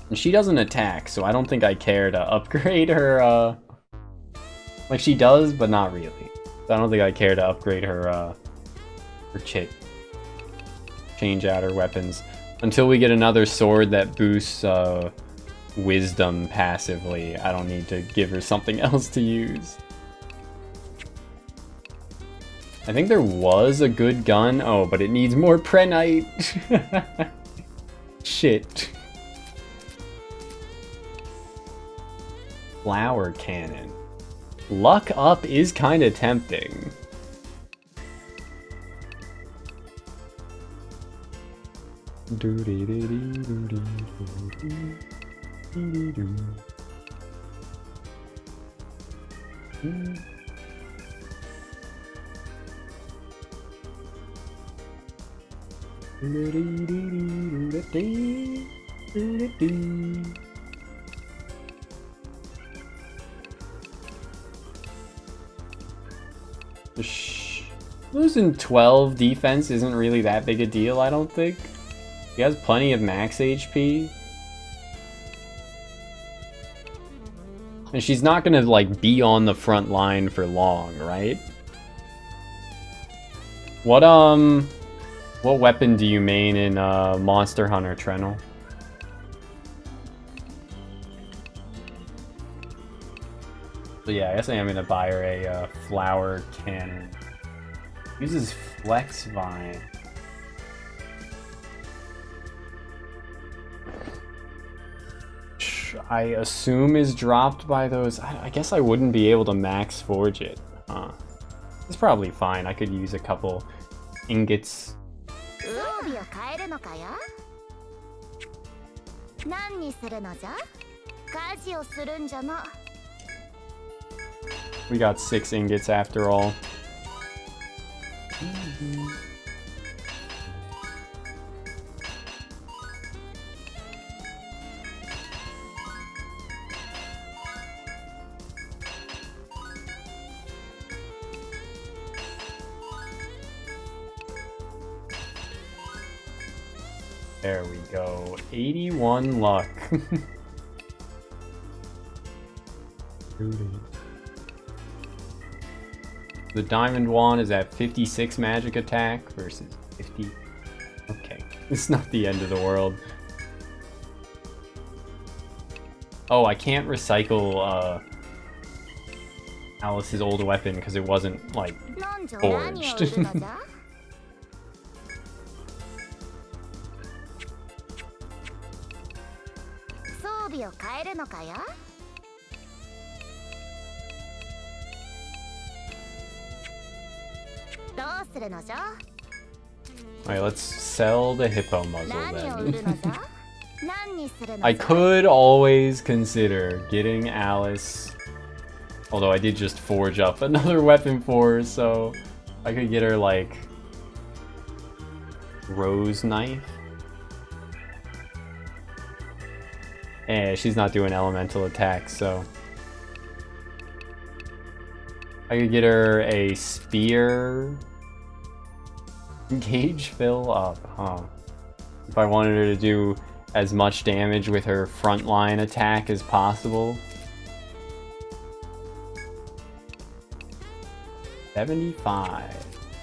And she doesn't attack, so I don't think I care to upgrade her, like, she does, but not really. So I don't think I care to upgrade her chick. Change out her weapons. Until we get another sword that boosts, wisdom passively, I don't need to give her something else to use. I think there was a good gun. Oh, but it needs more Prenite. Shit. Flower cannon. Luck up is kind of tempting. Losing 12 defense isn't really that big a deal, I don't think. He has plenty of max HP. And she's not gonna, like, be on the front line for long, right? What weapon do you main in Monster Hunter, Trenel? So yeah, I guess I am gonna buy her a flower cannon. Uses Flex Vine. I assume is dropped by those. I guess I wouldn't be able to max forge it. Huh. It's probably fine. I could use a couple ingots. We got 6 ingots after all. There we go. 81 luck. The diamond wand is at 56 magic attack versus 50. Okay, it's not the end of the world. Oh, I can't recycle Alice's old weapon because it wasn't, like, forged. Alright, let's sell the hippo muzzle then. I could always consider getting Alice, although I did just forge up another weapon for her, so I could get her, like, rose knife. Eh, she's not doing elemental attacks, so I could get her a spear. Gauge fill up, huh? If I wanted her to do as much damage with her frontline attack as possible. 75.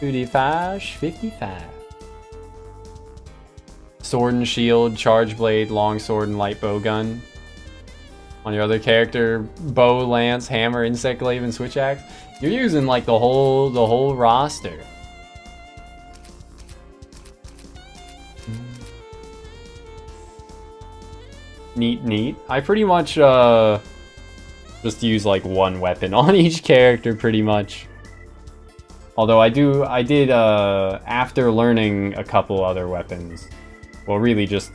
55, 55. Sword and shield, charge blade, long sword, and light bow gun. On your other character, bow, lance, hammer, insect glaive, and switch axe. You're using, like, the whole roster. Neat, neat. I pretty much just use, like, one weapon on each character, pretty much. Although I did after learning a couple other weapons. Well, really just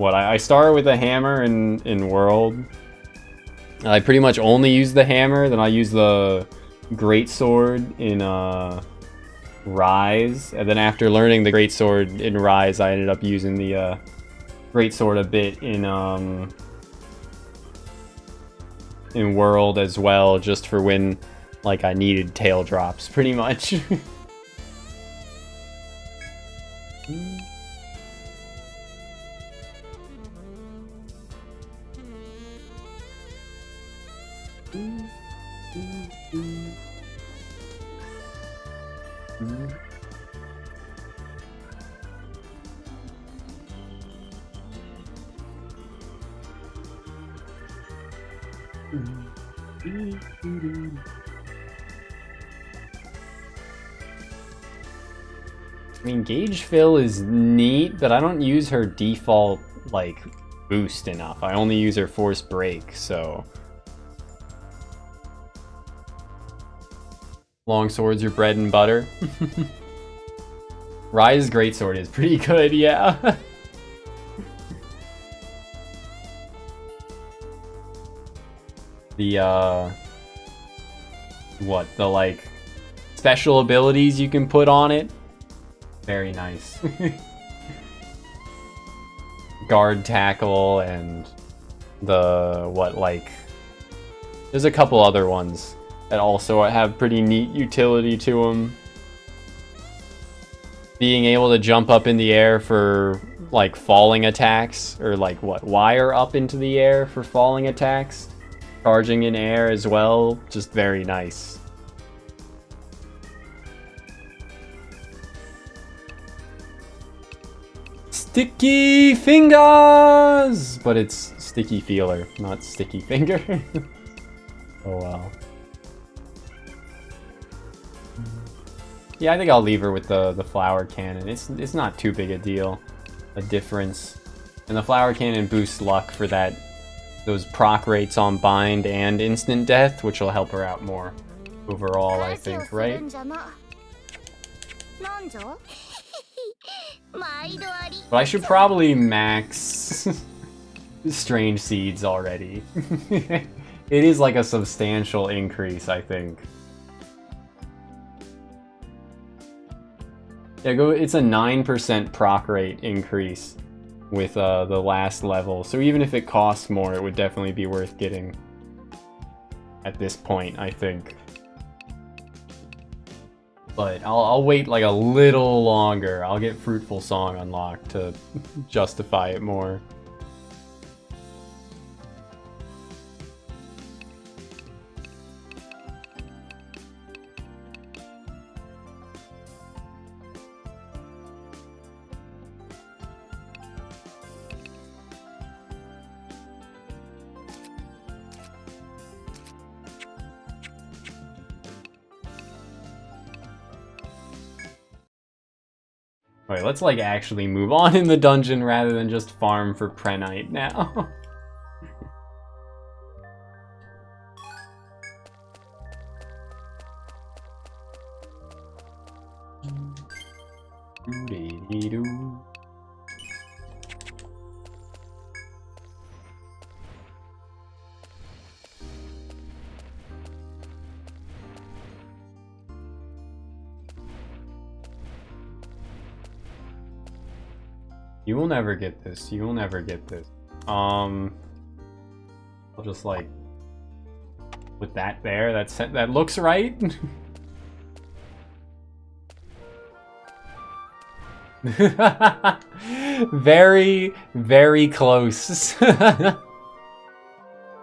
I started with a hammer in World. I pretty much only use the hammer, then I use the greatsword in Rise, and then after learning the greatsword in Rise, I ended up using the greatsword a bit in World as well, just for when like I needed tail drops, pretty much. I mean, gauge fill is neat, but I don't use her default, like, boost enough. I only use her force break, so... Longsword's your bread and butter. Rise greatsword is pretty good, yeah. The, the, like, special abilities you can put on it? Very nice. Guard tackle and the, there's a couple other ones that also have pretty neat utility to them. Being able to jump up in the air for, like, falling attacks, or, like, wire up into the air for falling attacks. Charging in air as well, just very nice. Sticky fingers! But it's sticky feeler, not sticky finger. Oh well. Yeah, I think I'll leave her with the flower cannon. It's not too big a deal, a difference. And the flower cannon boosts luck for those proc rates on bind and instant death, which will help her out more overall, I think, right? But I should probably max strange seeds already. It is like a substantial increase, I think. Yeah, it's a 9% proc rate increase with the last level, so even if it costs more, it would definitely be worth getting at this point, I think. But I'll wait like a little longer. I'll get Fruitful Song unlocked to justify it more. Alright, let's like actually move on in the dungeon rather than just farm for Prenite now. You will never get this. You will never get this. I'll just like put that there. That looks right. Very, very close.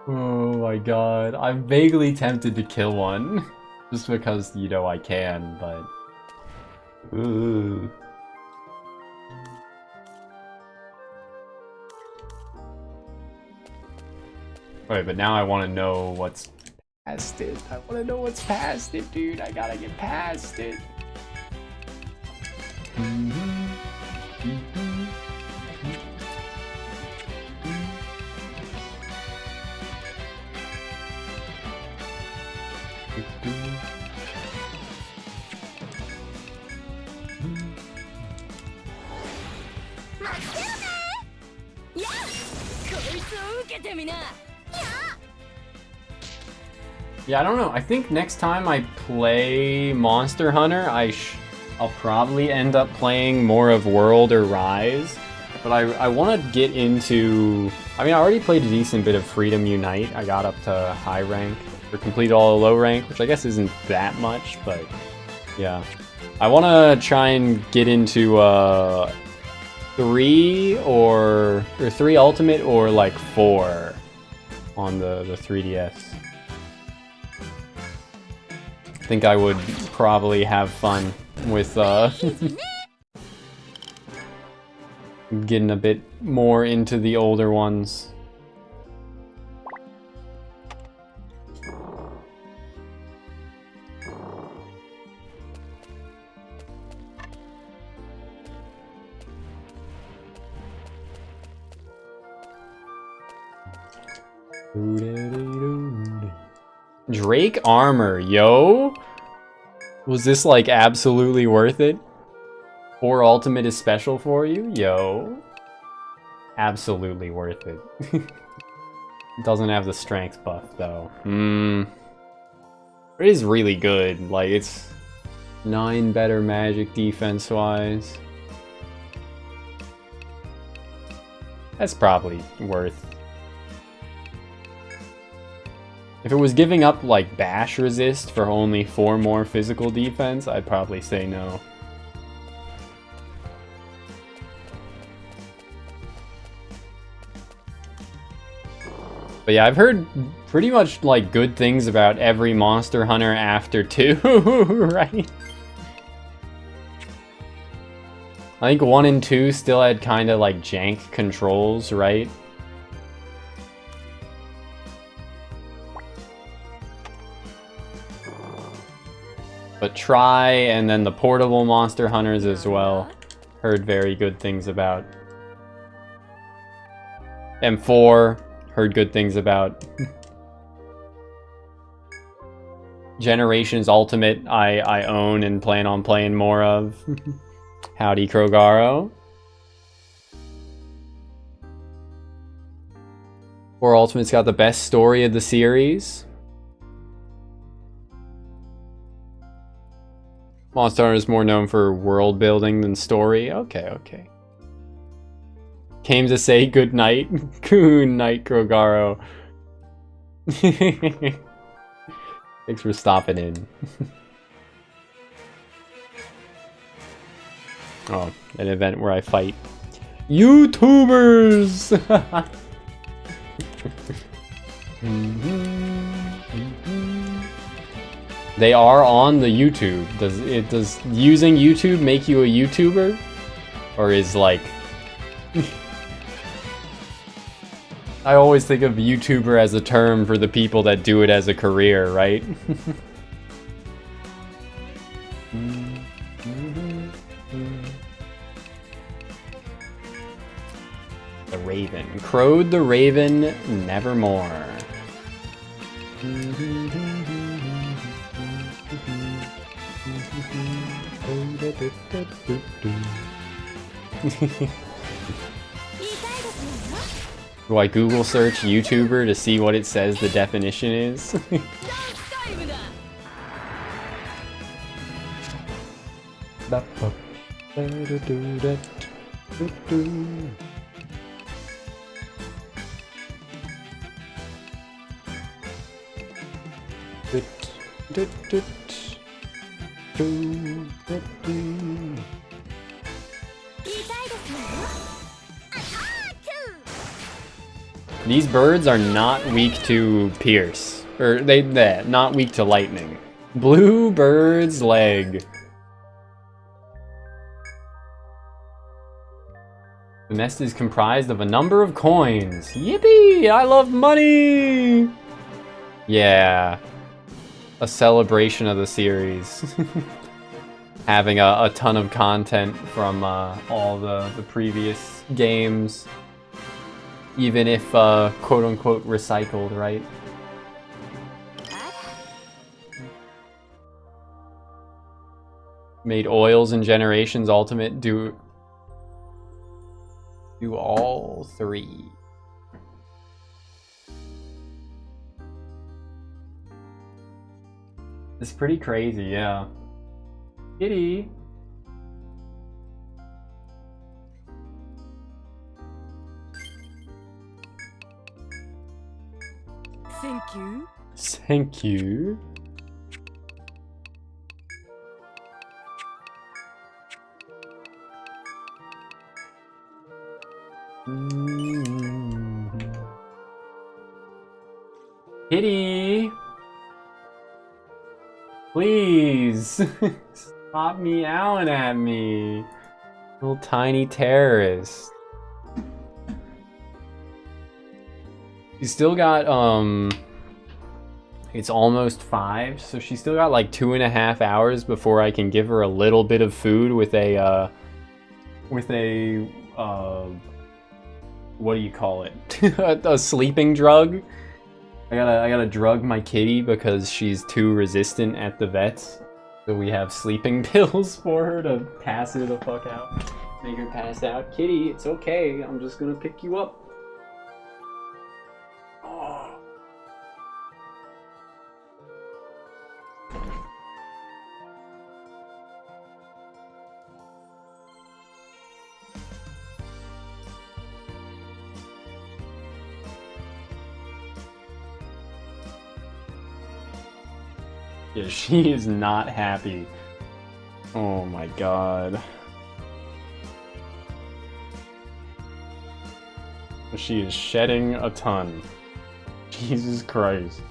Oh my god. I'm vaguely tempted to kill one. Just because, you know, I can, but... Ooh. Wait, but now I want to know what's past it. I want to know what's past it, dude. I gotta get past it. Yeah, I don't know. I think next time I play Monster Hunter, I'll probably end up playing more of World or Rise. But I want to get into... I mean, I already played a decent bit of Freedom Unite. I got up to high rank, or completed all the low rank, which I guess isn't that much, but yeah. I want to try and get into 3 or 3 Ultimate or like 4 on the 3DS. I think I would probably have fun with getting a bit more into the older ones. Drake armor, yo! Was this like absolutely worth it? 4 ultimate is special for you? Yo. Absolutely worth it. Doesn't have the strength buff though. It is really good. Like, it's 9 better magic defense wise. That's probably worth. If it was giving up like bash resist for only 4 more physical defense, I'd probably say no. But yeah, I've heard pretty much like good things about every Monster Hunter after 2, right? I think 1 and 2 still had kind of like jank controls, right? But Try and then the portable Monster Hunters as well, heard very good things about. M4, heard good things about. Generations Ultimate, I own and plan on playing more of. Howdy, Krogaro. 4 Ultimate's got the best story of the series. Monster Hunter is more known for world building than story. Okay, okay. Came to say good night. Good night, Krogaro. Thanks for stopping in. Oh, an event where I fight YouTubers! They are on the YouTube. Does using YouTube make you a YouTuber? Or is like... I always think of YouTuber as a term for the people that do it as a career, right? The Raven. Crowed the Raven, nevermore. Do I Google search YouTuber to see what it says the definition is? These birds are not weak to pierce. Or they're not weak to lightning. Blue bird's leg. The nest is comprised of a number of coins. Yippee! I love money! Yeah. A celebration of the series. Having a ton of content from all the previous games. Even if quote-unquote recycled, right? Made oils and generations ultimate. Do all three. It's pretty crazy, yeah. Kitty. Thank you. Thank you. Kitty, please stop meowing at me, little tiny terrorist. She's still got it's almost 5, so she's still got like 2.5 hours before I can give her a little bit of food with a what do you call it? A sleeping drug. I gotta drug my kitty because she's too resistant at the vets. So we have sleeping pills for her to pass her the fuck out. Make her pass out. Kitty, it's okay. I'm just gonna pick you up. Oh. Yeah, she is not happy. Oh my god. She is shedding a ton. Jesus Christ.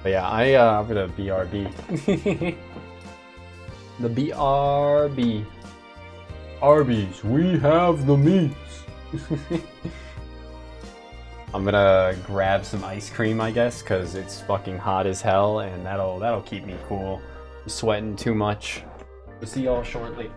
But yeah, I'm gonna BRB. The BRB. Arby's, we have the meats. I'm gonna grab some ice cream, I guess, because it's fucking hot as hell, and that'll keep me cool. I'm sweating too much. We'll see y'all shortly.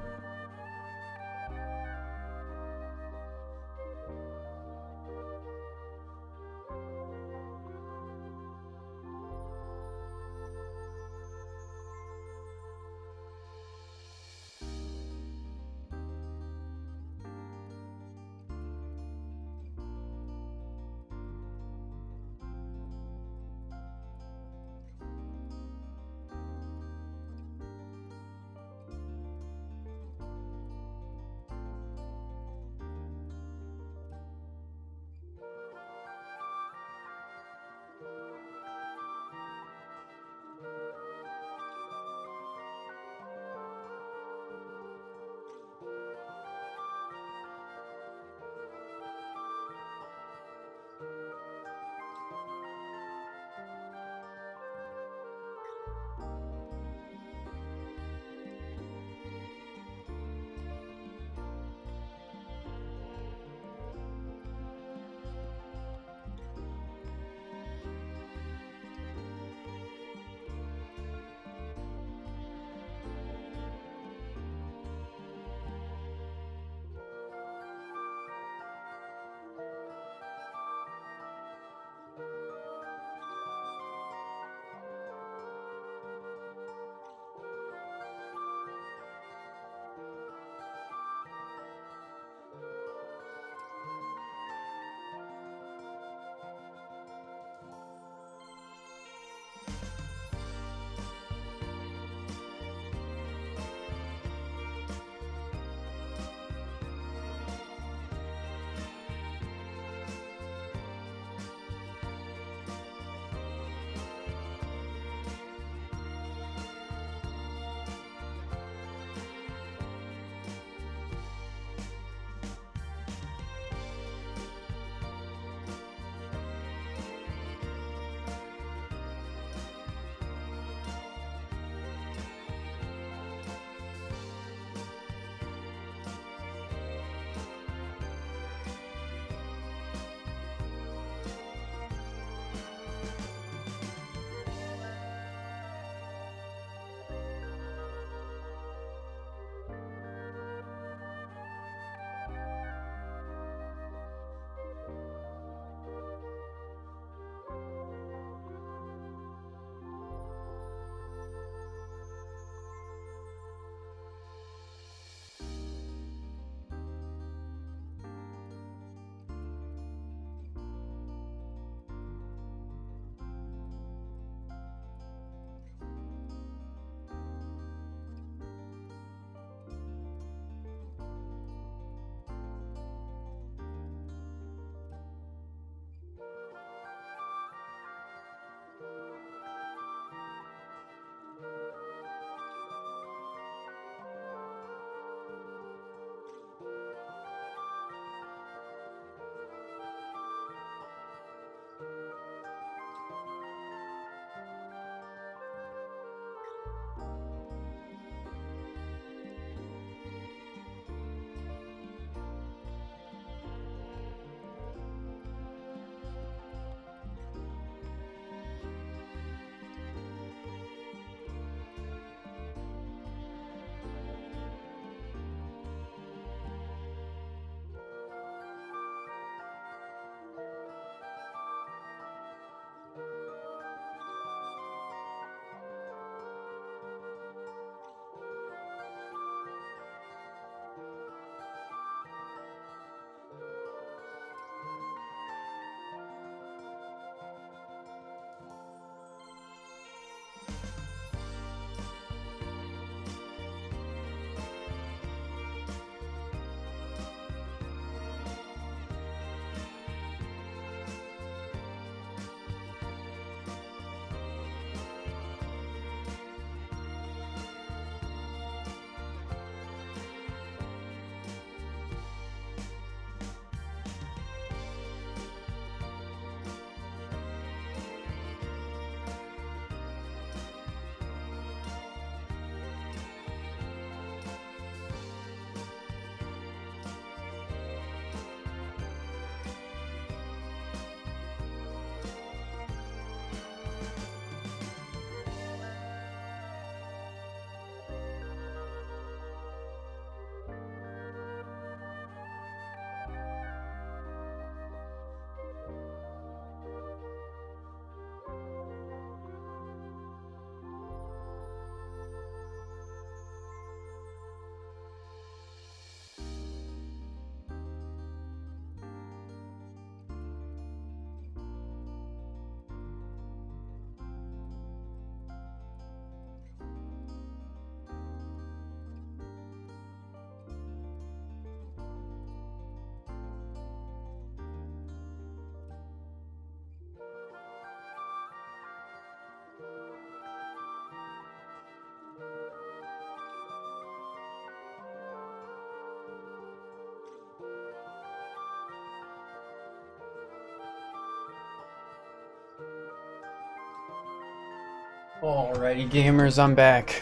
Alrighty, gamers, I'm back.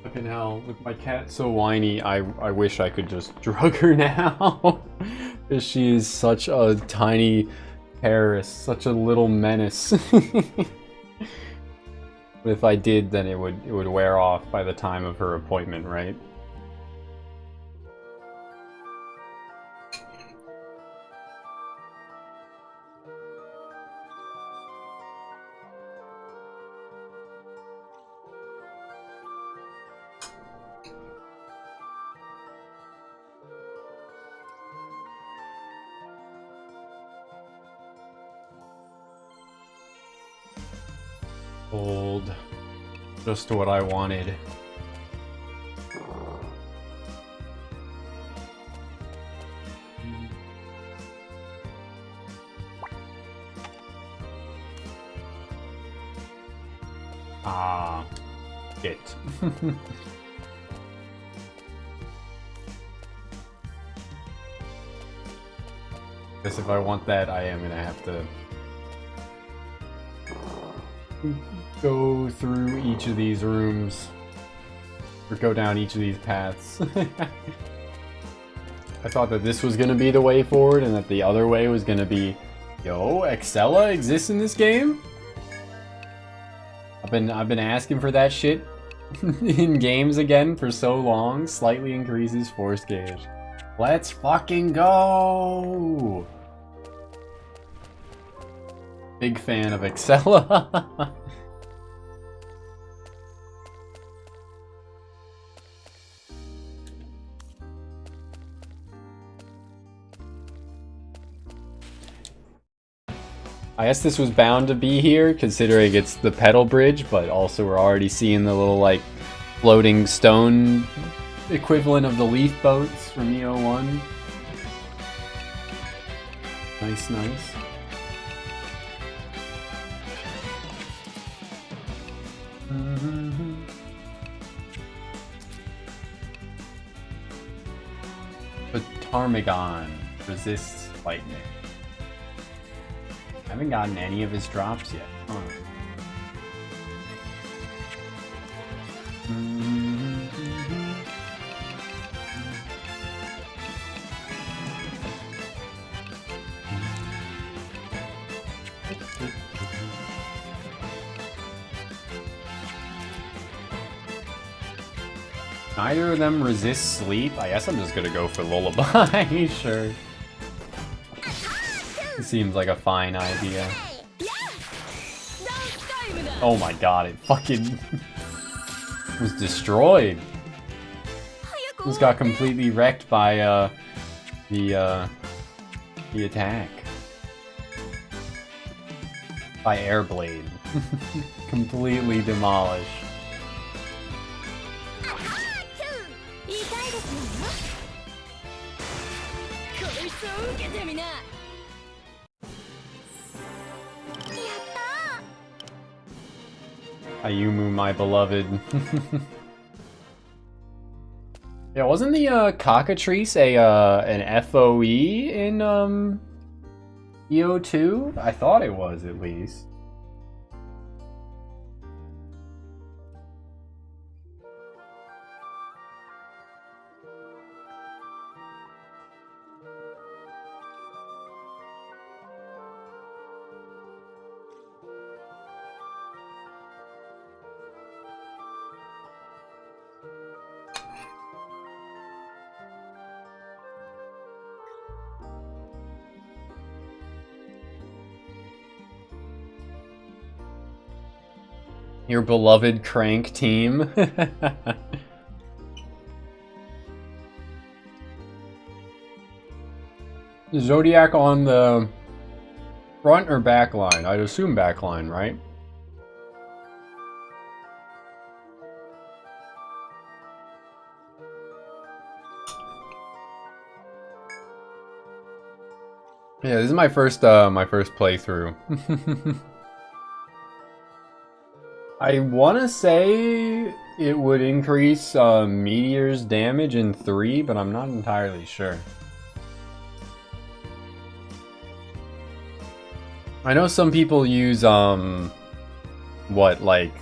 Fucking hell, with my cat so whiny, I wish I could just drug her now. Because she is such a tiny terrorist, such a little menace. But if I did, then it would wear off by the time of her appointment, right? Old. Just what I wanted. Ah, shit. Guess if I want that, I am gonna have to go through each of these rooms, or go down each of these paths. I thought that this was gonna be the way forward, and that the other way was gonna be, yo, Excella exists in this game? I've been asking for that shit in games again for so long. Slightly increases force gauge. Let's fucking go! Big fan of Excella. I guess this was bound to be here, considering it's the pedal bridge, but also we're already seeing the little, like, floating stone equivalent of the leaf boats from EO1. Nice, nice. But Ptarmigan resists lightning. I haven't gotten any of his drops yet. Huh. Neither of them resist sleep. I guess I'm just gonna go for Lullaby. Sure. It seems like a fine idea. Oh my god, it fucking was destroyed. Just got completely wrecked by the attack. By Airblade. Completely demolished. Ayumu, my beloved. Yeah, wasn't the cockatrice an FOE in EO2? I thought it was, at least. Your beloved Crank team. Zodiac on the front or back line? I'd assume back line, right? Yeah, this is my first playthrough. I want to say it would increase Meteor's damage in 3, but I'm not entirely sure. I know some people use, what, like,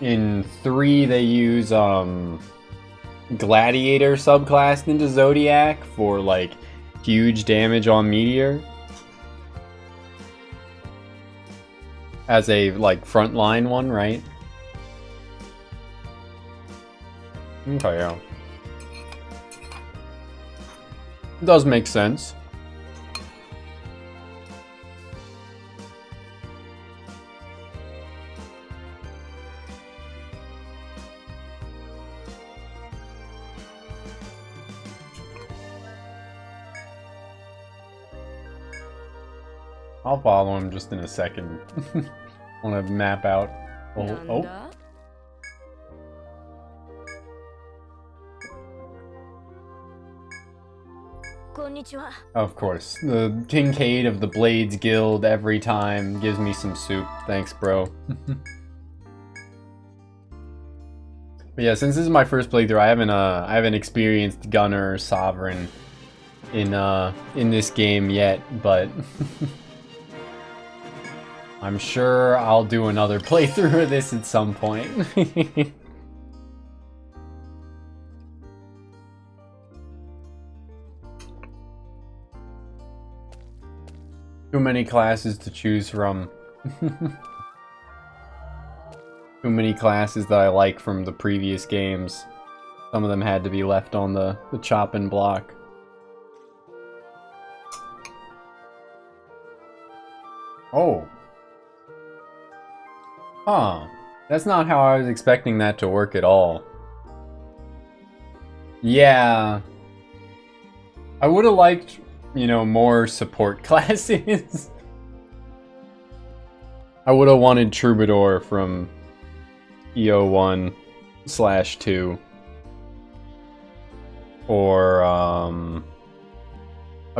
in 3 they use, Gladiator subclass into Zodiac for, like, huge damage on Meteor. As a, like, frontline one, right? Okay, yeah. Does make sense. I'll follow him just in a second. Want to map out. Oh. Of course. The Kincaid of the Blades Guild every time gives me some soup. Thanks, bro. But yeah, since this is my first playthrough, I haven't experienced Gunner or Sovereign in this game yet, but I'm sure I'll do another playthrough of this at some point. Too many classes to choose from. Too many classes that I like from the previous games. Some of them had to be left on the chopping block. Oh. Huh. That's not how I was expecting that to work at all. Yeah. I would have liked, you know, more support classes. I would have wanted Troubadour from EO1/2. Or, I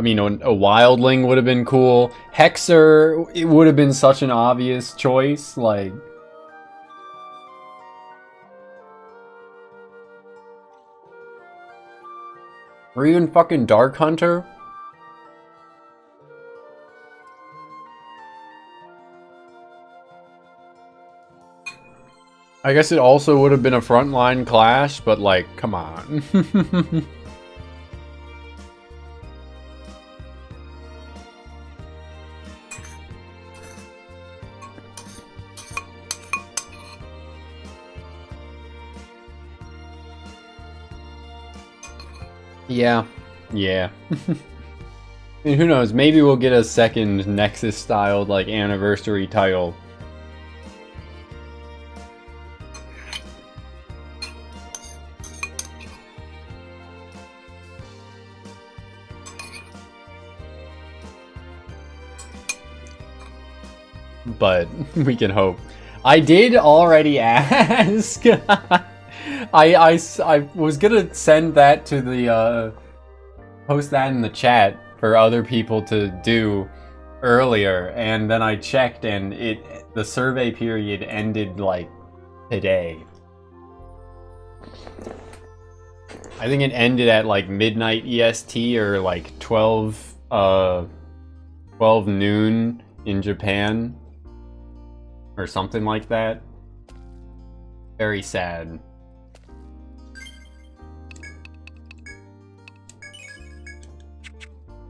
mean, a Wildling would have been cool. Hexer, it would have been such an obvious choice, like... Or even fucking Dark Hunter? I guess it also would have been a frontline clash, but like, come on. Yeah. And who knows, maybe we'll get a second Nexus-styled, like, anniversary title. But we can hope. I did already ask. I was gonna send that to the post that in the chat for other people to do earlier, and then I checked and the survey period ended like today. I think it ended at like midnight EST or like 12 noon in Japan or something like that. Very sad.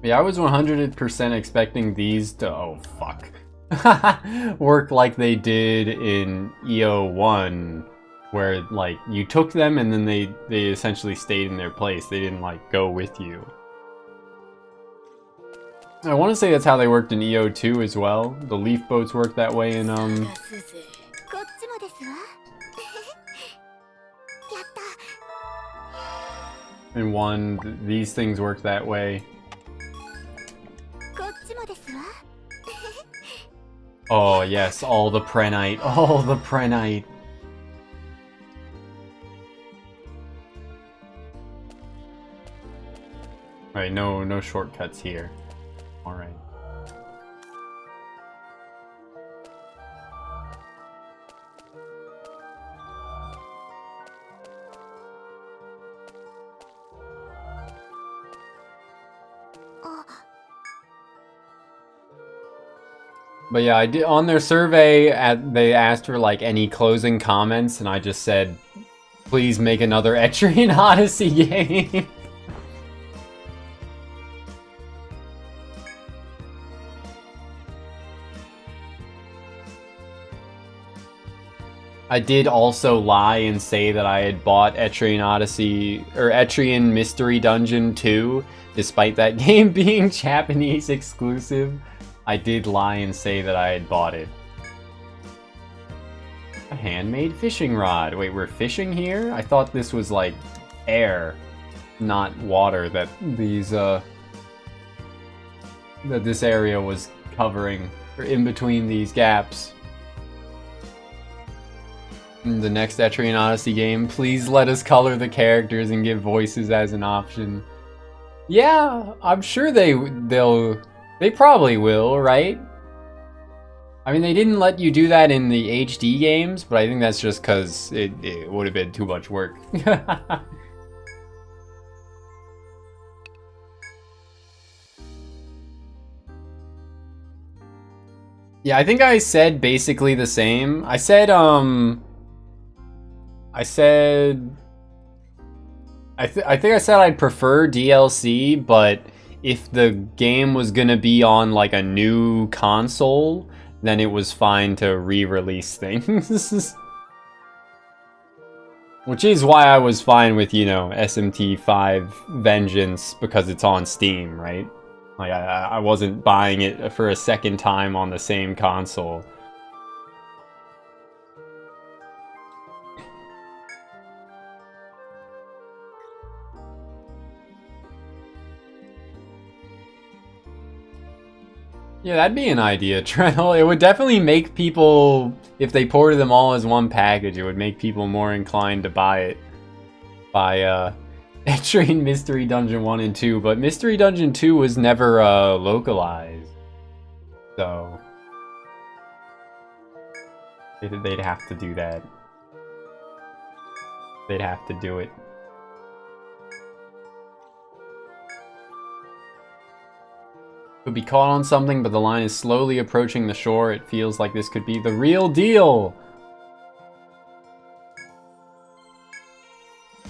Yeah, I was 100% expecting these to, oh fuck, work like they did in EO1, where like you took them and then they essentially stayed in their place. They didn't like go with you. I want to say that's how they worked in EO2 as well. The leaf boats worked that way in in 1. These things worked that way. Oh yes, all the Prenite, all the Prenite. Alright, no shortcuts here. Alright. But yeah, I did on their survey. They asked for like any closing comments, and I just said, "Please make another Etrian Odyssey game." I did also lie and say that I had bought Etrian Odyssey or Etrian Mystery Dungeon 2, despite that game being Japanese exclusive. I did lie and say that I had bought it. A handmade fishing rod. Wait, we're fishing here? I thought this was like air, not water that that this area was covering, or in between these gaps. The next Etrian Odyssey game, please let us color the characters and give voices as an option. Yeah, I'm sure they probably will, right? I mean, they didn't let you do that in the HD games, but I think that's just because it would have been too much work. Yeah, I think I said basically the same. I think I said I'd prefer DLC, but if the game was gonna be on like a new console, then it was fine to re-release things. Which is why I was fine with, you know, SMT5 Vengeance, because it's on Steam, right? Like, I wasn't buying it for a second time on the same console. Yeah, that'd be an idea, Trell. It would definitely make people, if they ported them all as one package, it would make people more inclined to buy it. By Etrian Mystery Dungeon 1 and 2, but Mystery Dungeon 2 was never localized. So they'd have to do that. They'd have to do it. Could be caught on something, but the line is slowly approaching the shore. It feels like this could be the real deal.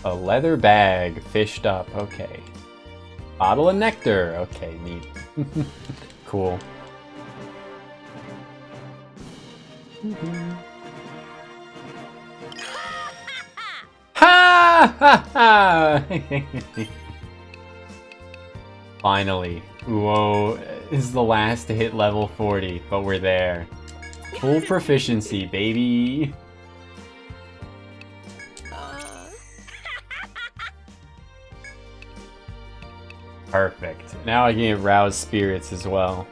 A leather bag fished up. Okay. Bottle of nectar. Okay, neat. Cool. Ha ha ha! Finally. Whoa, is the last to hit level 40, but we're there. Full proficiency, baby. Perfect. Now I can get Roused Spirits as well.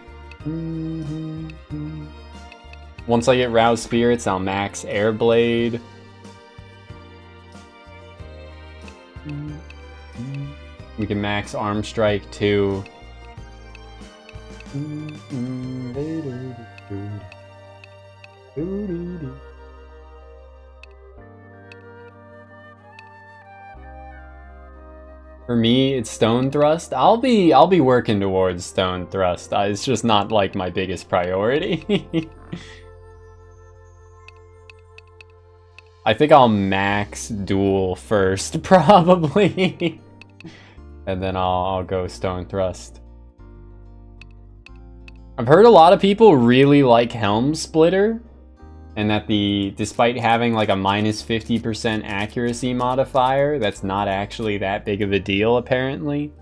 Once I get Roused Spirits, I'll max Airblade. We can max Arm Strike too. For me, it's Stone Thrust. I'll be working towards Stone Thrust. It's just not like my biggest priority. I think I'll max Duel first, probably. And then I'll go Stone Thrust. I've heard a lot of people really like Helm Splitter, and that despite having like a minus 50% accuracy modifier, that's not actually that big of a deal apparently.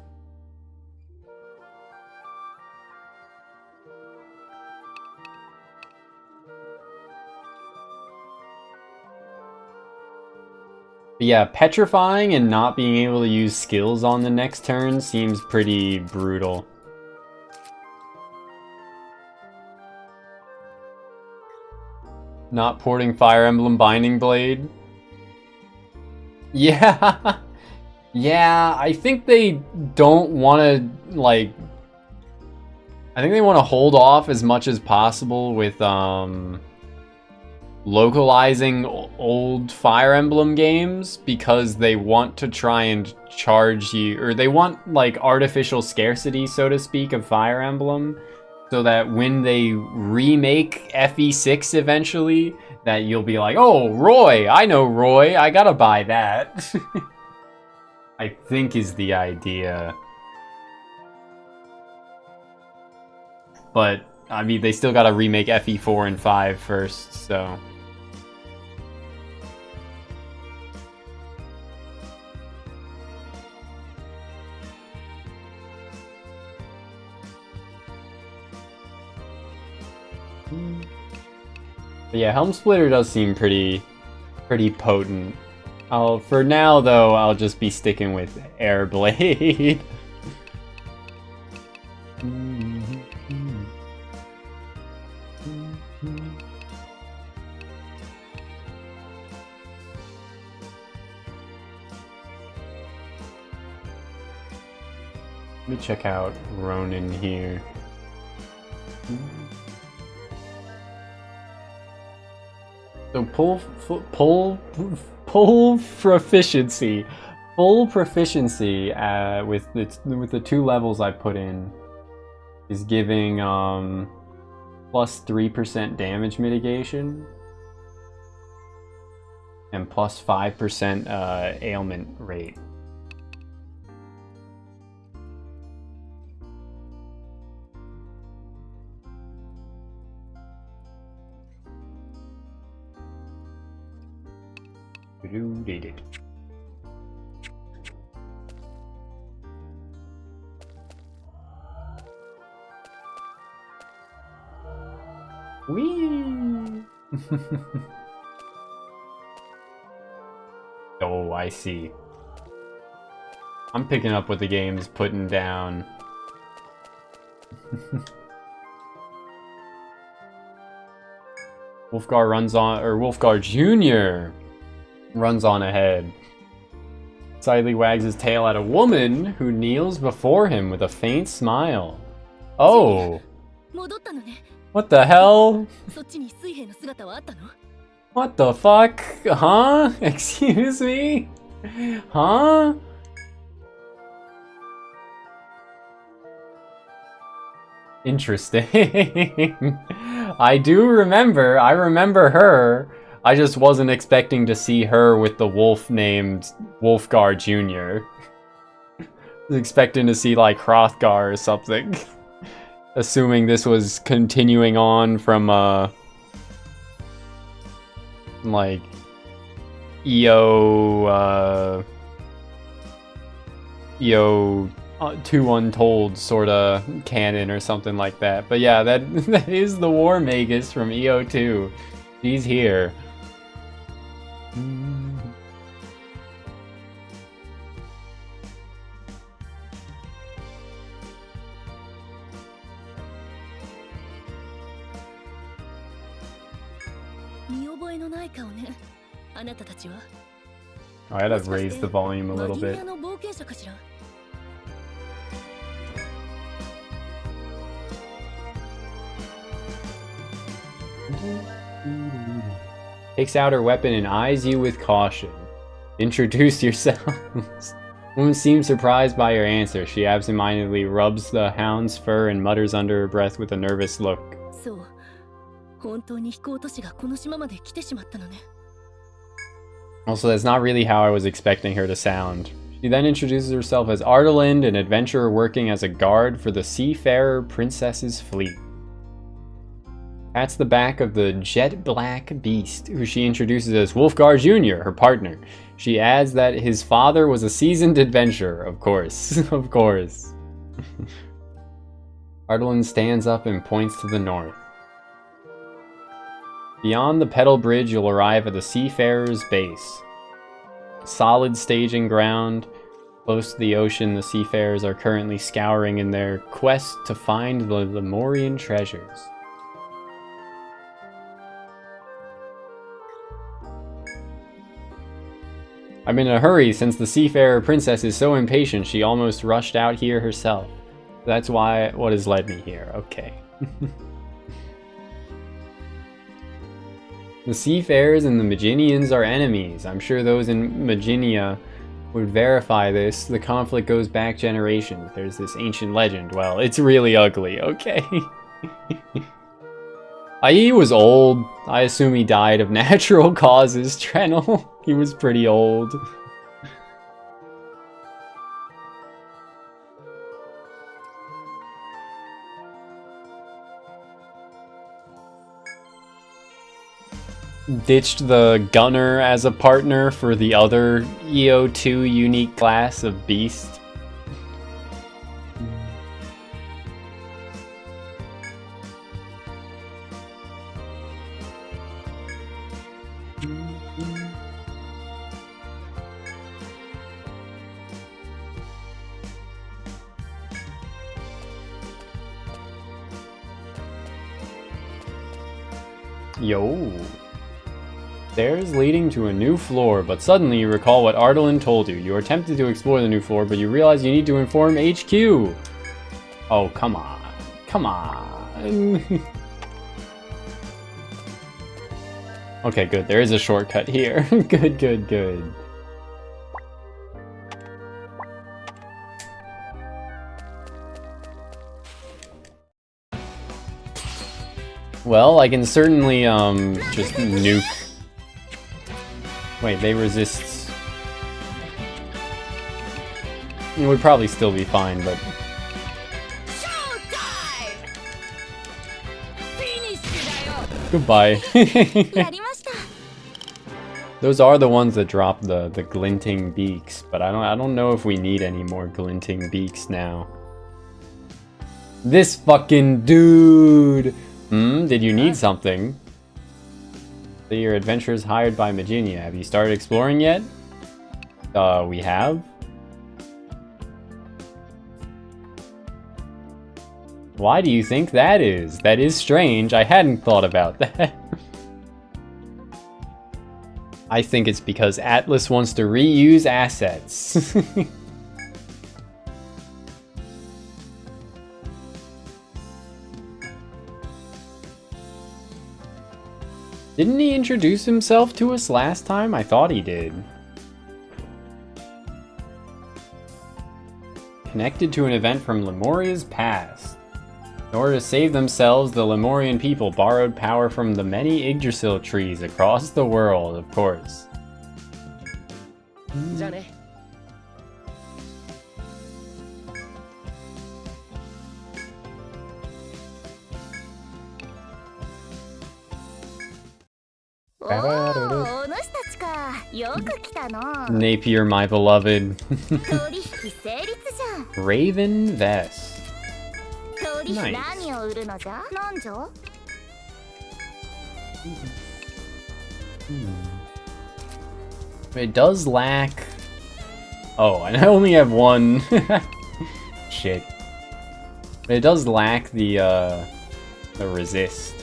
But yeah, petrifying and not being able to use skills on the next turn seems pretty brutal. Not porting Fire Emblem Binding Blade. Yeah. Yeah, I think they don't want to, like... I think they want to hold off as much as possible with, localizing old Fire Emblem games, because they want to try and charge you, or they want, like, artificial scarcity, so to speak, of Fire Emblem. so that when they remake FE6 eventually, that you'll be like, oh, Roy, I know Roy, I gotta buy that. I think is the idea. But, I mean, they still gotta remake FE4 and 5 first, so... But yeah, Helm Splitter does seem pretty potent. For now though, I'll just be sticking with Airblade. Let me check out Ronin here. So full proficiency with the 2 levels I put in is giving plus 3% damage mitigation and plus 5% ailment rate. Did it. Whee! Oh, I see. I'm picking up what the game's putting down. Wolfgar Jr. runs on ahead. Slightly wags his tail at a woman who kneels before him with a faint smile. Oh! What the hell? What the fuck? Huh? Excuse me? Huh? Interesting. I remember her. I just wasn't expecting to see her with the wolf named Wolfgar Jr. I was expecting to see like Hrothgar or something. Assuming this was continuing on from like EO 2 Untold sorta canon or something like that. But yeah, that is the War Magus from EO2. She's here. I'd have raised the volume a little bit. Takes out her weapon and eyes you with caution. Introduce yourselves. Woman seems surprised by your answer. She absentmindedly rubs the hound's fur and mutters under her breath with a nervous look. Also, that's not really how I was expecting her to sound. She then introduces herself as Ardalind, an adventurer working as a guard for the Seafarer Princess's fleet. That's the back of the jet black beast, who she introduces as Wolfgar Jr., her partner. She adds that his father was a seasoned adventurer, of course. Of course. Ardalind stands up and points to the north. Beyond the Petal Bridge, you'll arrive at the Seafarer's base. Solid staging ground. Close to the ocean, the Seafarers are currently scouring in their quest to find the Lemurian treasures. I'm in a hurry since the Seafarer Princess is so impatient she almost rushed out here herself. That's what has led me here. Okay. The Seafarers and the Maginians are enemies. I'm sure those in Maginia would verify this. The conflict goes back generations. There's this ancient legend. Well, it's really ugly, okay? He was old. I assume he died of natural causes, Trenel. He was pretty old. Ditched the gunner as a partner for the other EO2 unique class of beast. Yo. Stairs leading to a new floor, but suddenly you recall what Ardalin told you. You are tempted to explore the new floor, but you realize you need to inform HQ. Oh, come on. Come on. Okay, good. There is a shortcut here. Good, good, good. Well, I can certainly, just nuke. Wait, they resist. It would probably still be fine, but... Goodbye. Those are the ones that drop the glinting beaks, but I don't know if we need any more glinting beaks now. This fucking dude! Did you need something? Your adventure is hired by Maginia. Have you started exploring yet? We have. Why do you think that is? That is strange. I hadn't thought about that. I think it's because Atlas wants to reuse assets. Didn't he introduce himself to us last time? I thought he did. Connected to an event from Lemuria's past. In order to save themselves, the Lemurian people borrowed power from the many Yggdrasil trees across the world, of course. Napier, my beloved. Raven Vest. Nice. It does lack... Oh, and I only have one. Shit. It does lack the resist.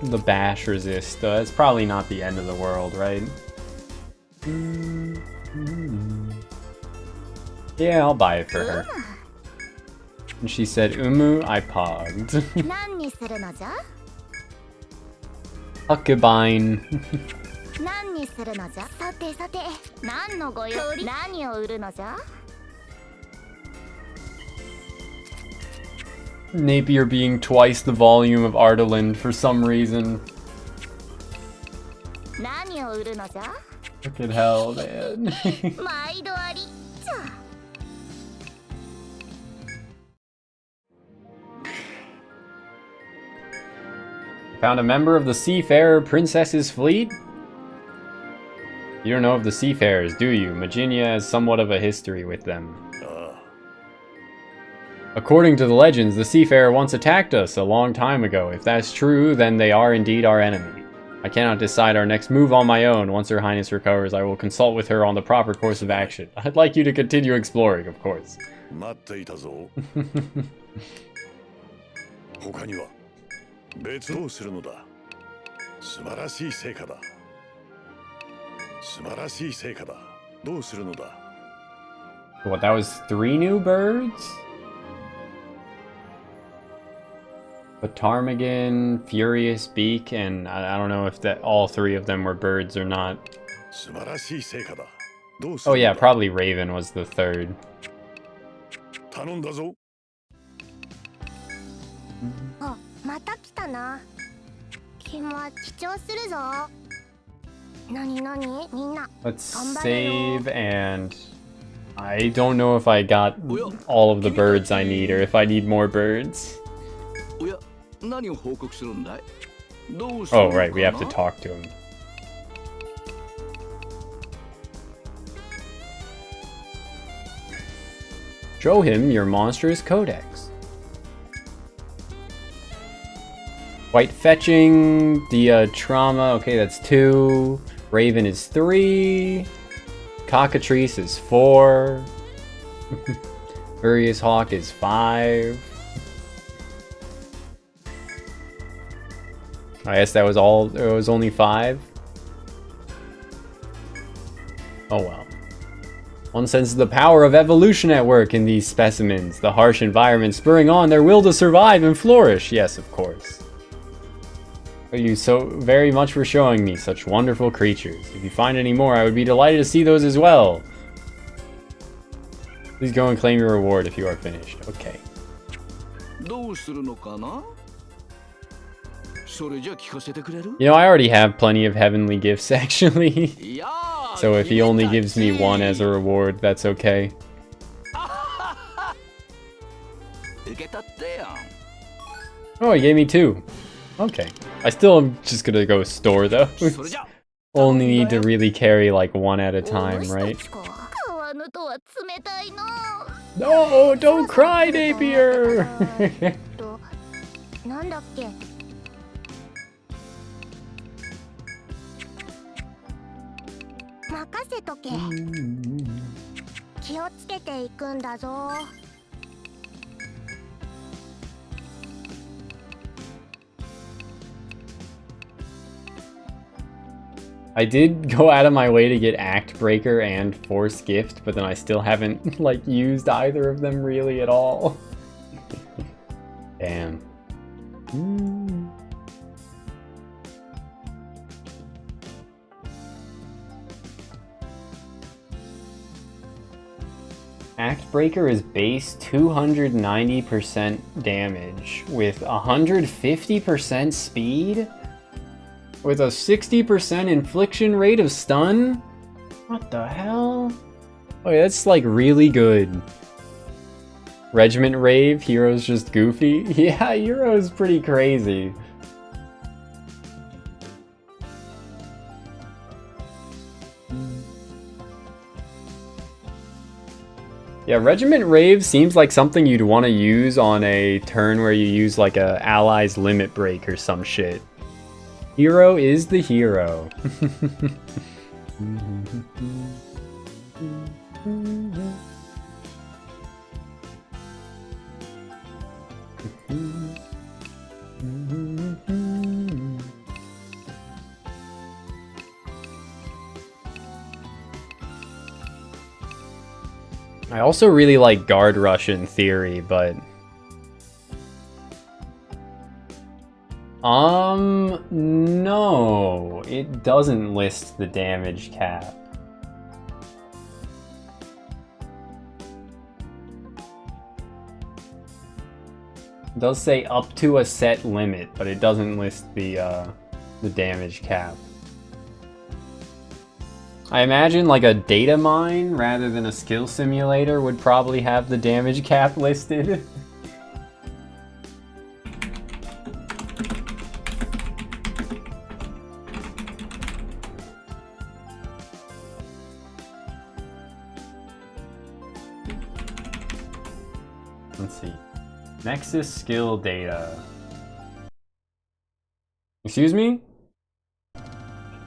The bash resist. It's probably not the end of the world, right? Yeah, I'll buy it for her. And she said, Umu, I pogged. Huckabine. Napier being twice the volume of Ardalin for some reason. Fucking hell, man. Found a member of the Seafarer Princess's fleet? You don't know of the Seafarers, do you? Maginia has somewhat of a history with them. According to the legends, the Seafarer once attacked us a long time ago. If that's true, then they are indeed our enemy. I cannot decide our next move on my own. Once Her Highness recovers, I will consult with her on the proper course of action. I'd like you to continue exploring, of course. What, that was 3 new birds? Ptarmigan, Furious Beak, and I don't know if that all 3 of them were birds or not. Oh yeah, probably Raven was the 3rd. あ、また来たな。君は記帳するぞ。なになにみんな。 Let's save, and I don't know if I got all of the birds I need or if I need more birds. おや、何を報告するんだい？どうす Oh, るのかな？ right, we have to talk to him. Show him your monstrous codex. White fetching, Dia trauma, okay, that's 2. Raven is 3. Cockatrice is 4. Furious Hawk is 5. I guess that was all, it was only 5. Oh well. One senses the power of evolution at work in these specimens, the harsh environment spurring on their will to survive and flourish. Yes, of course. Thank you so very much for showing me such wonderful creatures. If you find any more, I would be delighted to see those as well. Please go and claim your reward if you are finished. Okay. どうするのかな？それじゃ聞かせてくれる？ You know, I already have plenty of heavenly gifts, actually. いや So if he only gives me 1 as a reward, that's okay. 受け取ってよ。 Oh, he gave me 2. Okay. I still am just gonna go store those. それじゃ Only need to really carry like 1 at a time, right? 川のとは冷たいの。 No, don't cry, Napier! なんだっけ。任せとけ。気をつけていくんだぞ。I did go out of my way to get Act Breaker and Force Gift, but then I still haven't like used either of them really at all. Damn. Act Breaker is base 290% damage with 150% speed? With a 60% infliction rate of stun? What the hell? Oh, yeah, that's like really good. Regiment Rave, Hero's just goofy. Yeah, Hero's pretty crazy. Yeah, Regiment Rave seems like something you'd want to use on a turn where you use like a ally's limit break or some shit. Hero is the hero. I also really like Guard Rush in theory, but... no, it doesn't list the damage cap. It does say up to a set limit, but it doesn't list the damage cap. I imagine like a data mine rather than a skill simulator would probably have the damage cap listed. Let's see. Nexus skill data. Excuse me?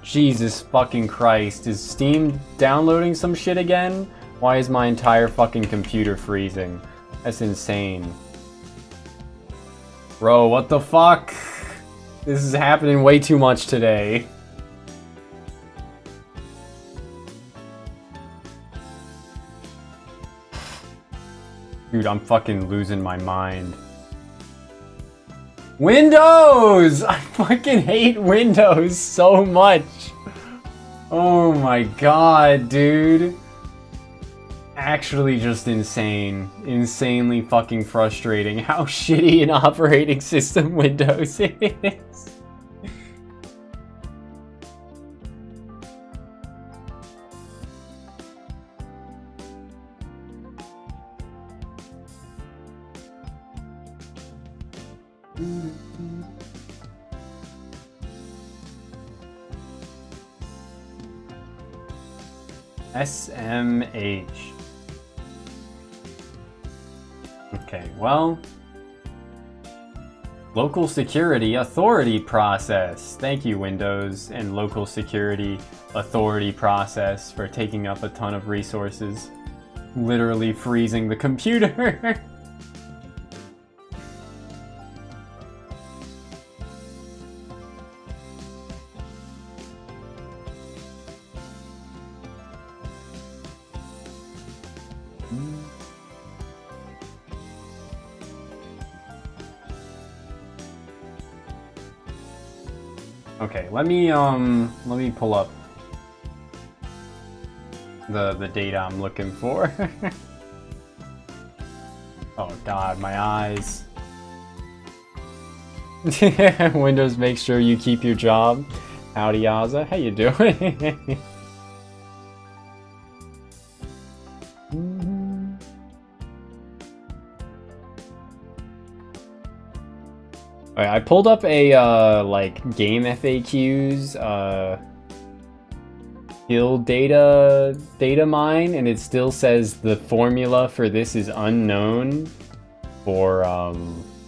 Jesus fucking Christ, is Steam downloading some shit again? Why is my entire fucking computer freezing? That's insane. Bro, what the fuck? This is happening way too much today. Dude, I'm fucking losing my mind. Windows! I fucking hate Windows so much. Oh my god, dude. actually just insane. Insanely fucking frustrating how shitty an operating system Windows is. SMH. Okay, well, local security authority process. Thank you, Windows and local security authority process, for taking up a ton of resources. Literally freezing the computer. Okay, let me pull up the data I'm looking for. Oh god, my eyes. Windows, make sure you keep your job. Howdy, Yaza. How you doing? Alright, I pulled up a like game FAQs guild data mine, and it still says the formula for this is unknown for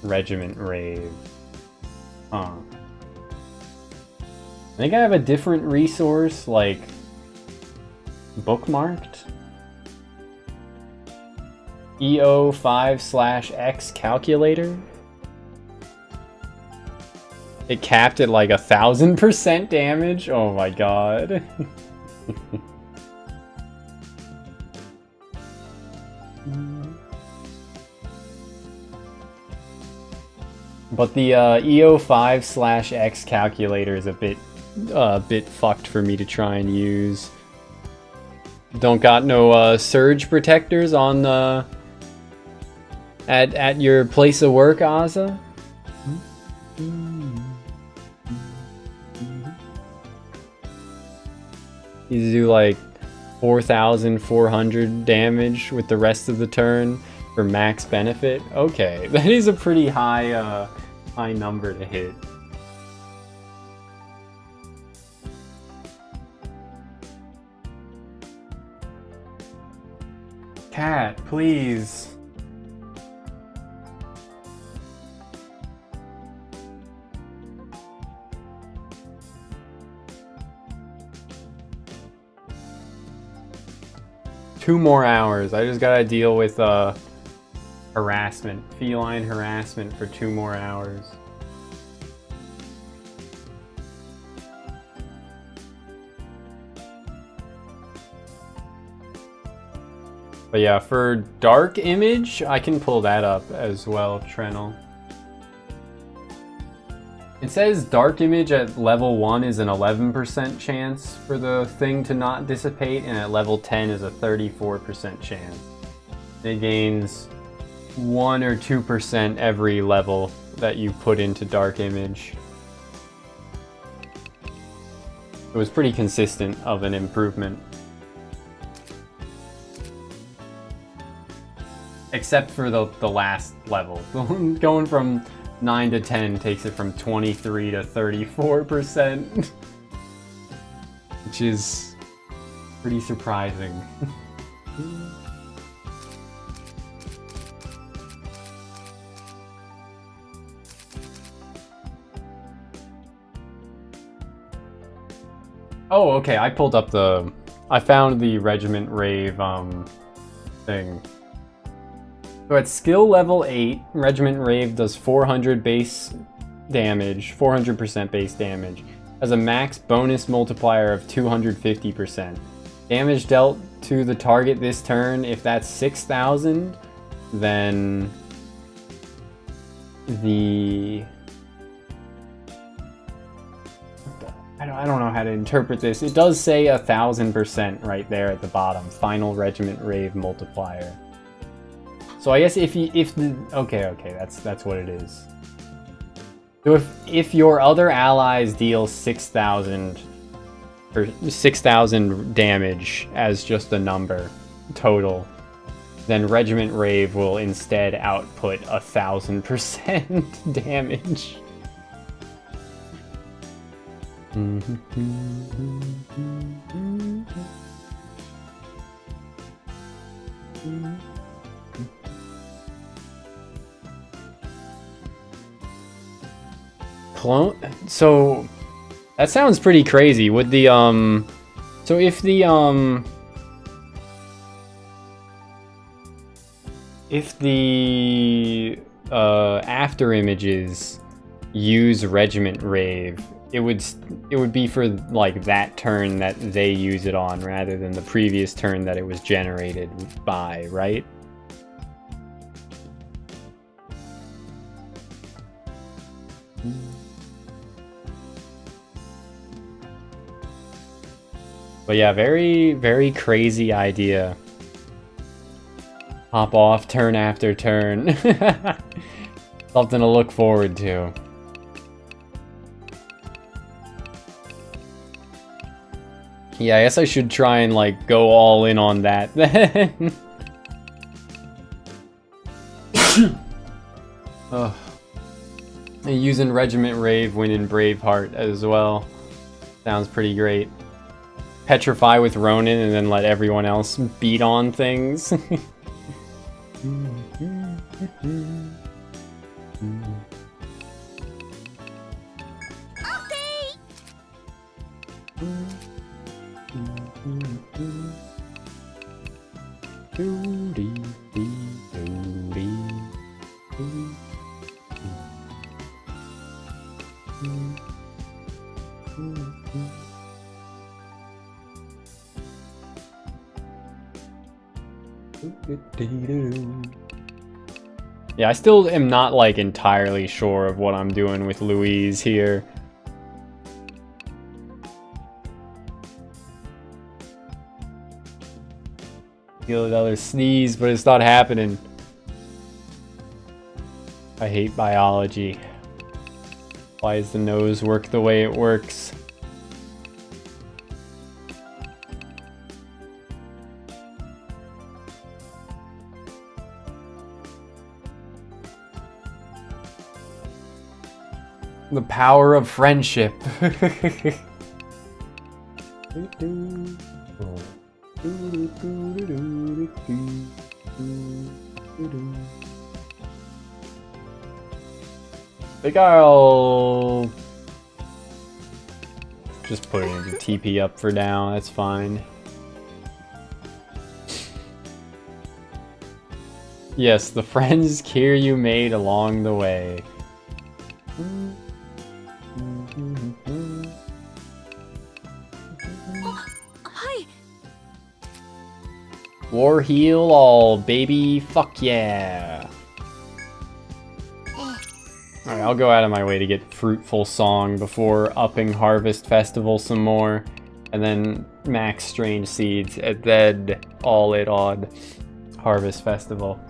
Regiment Rave. Huh. I think I have a different resource like bookmarked. EO5/X calculator. It capped at like 1000% damage. Oh my god. But the EO5/X calculator is a bit fucked for me to try and use. Don't got no surge protectors on at your place of work, Azza? You do like 4,400 damage with the rest of the turn for max benefit. Okay, that is a pretty high number to hit. Cat, please. Two more hours. I just gotta deal with harassment, feline harassment for 2 more hours. But yeah, for dark image, I can pull that up as well, Trenel. It says dark image at level 1 is an 11% chance for the thing to not dissipate, and at level 10 is a 34% chance. It gains 1 or 2% every level that you put into dark image. It was pretty consistent of an improvement. Except for the last level. Going from 9 to 10 takes it from 23 to 34%. Which is pretty surprising. Oh, okay, I pulled up I found the Regiment Rave thing. So at skill level 8, Regiment Rave does 400 base damage, 400% base damage, has a max bonus multiplier of 250%. Damage dealt to the target this turn, if that's 6,000, then I don't know how to interpret this. It does say 1000% right there at the bottom. Final regiment rave multiplier. So I guess okay, that's what it is. So if your other allies deal 6,000 or 6,000 damage as just a number total, then Regiment Rave will instead output 1,000% damage. Clone? So that sounds pretty crazy. Would the so if the after images use Regiment Rave, it would be for like that turn that they use it on rather than the previous turn that it was generated by, right? But yeah, very, very crazy idea. Hop off turn after turn. Something to look forward to. Yeah, I guess I should try and like go all in on that then. Ugh. And using Regiment Rave winning Braveheart as well. Sounds pretty great. Petrify with Ronin and then let everyone else beat on things. Yeah, I still am not like entirely sure of what I'm doing with Louise here. Feel another sneeze, but it's not happening. I hate biology. Why does the nose work the way it works? The power of friendship. I think I'll just put it into TP up for now, that's fine. Yes, the friends Kiryu made along the way. Hi. War heal all, baby. Fuck yeah. Alright, I'll go out of my way to get Fruitful Song before upping Harvest Festival some more. And then max Strange Seeds, and then all it on Harvest Festival.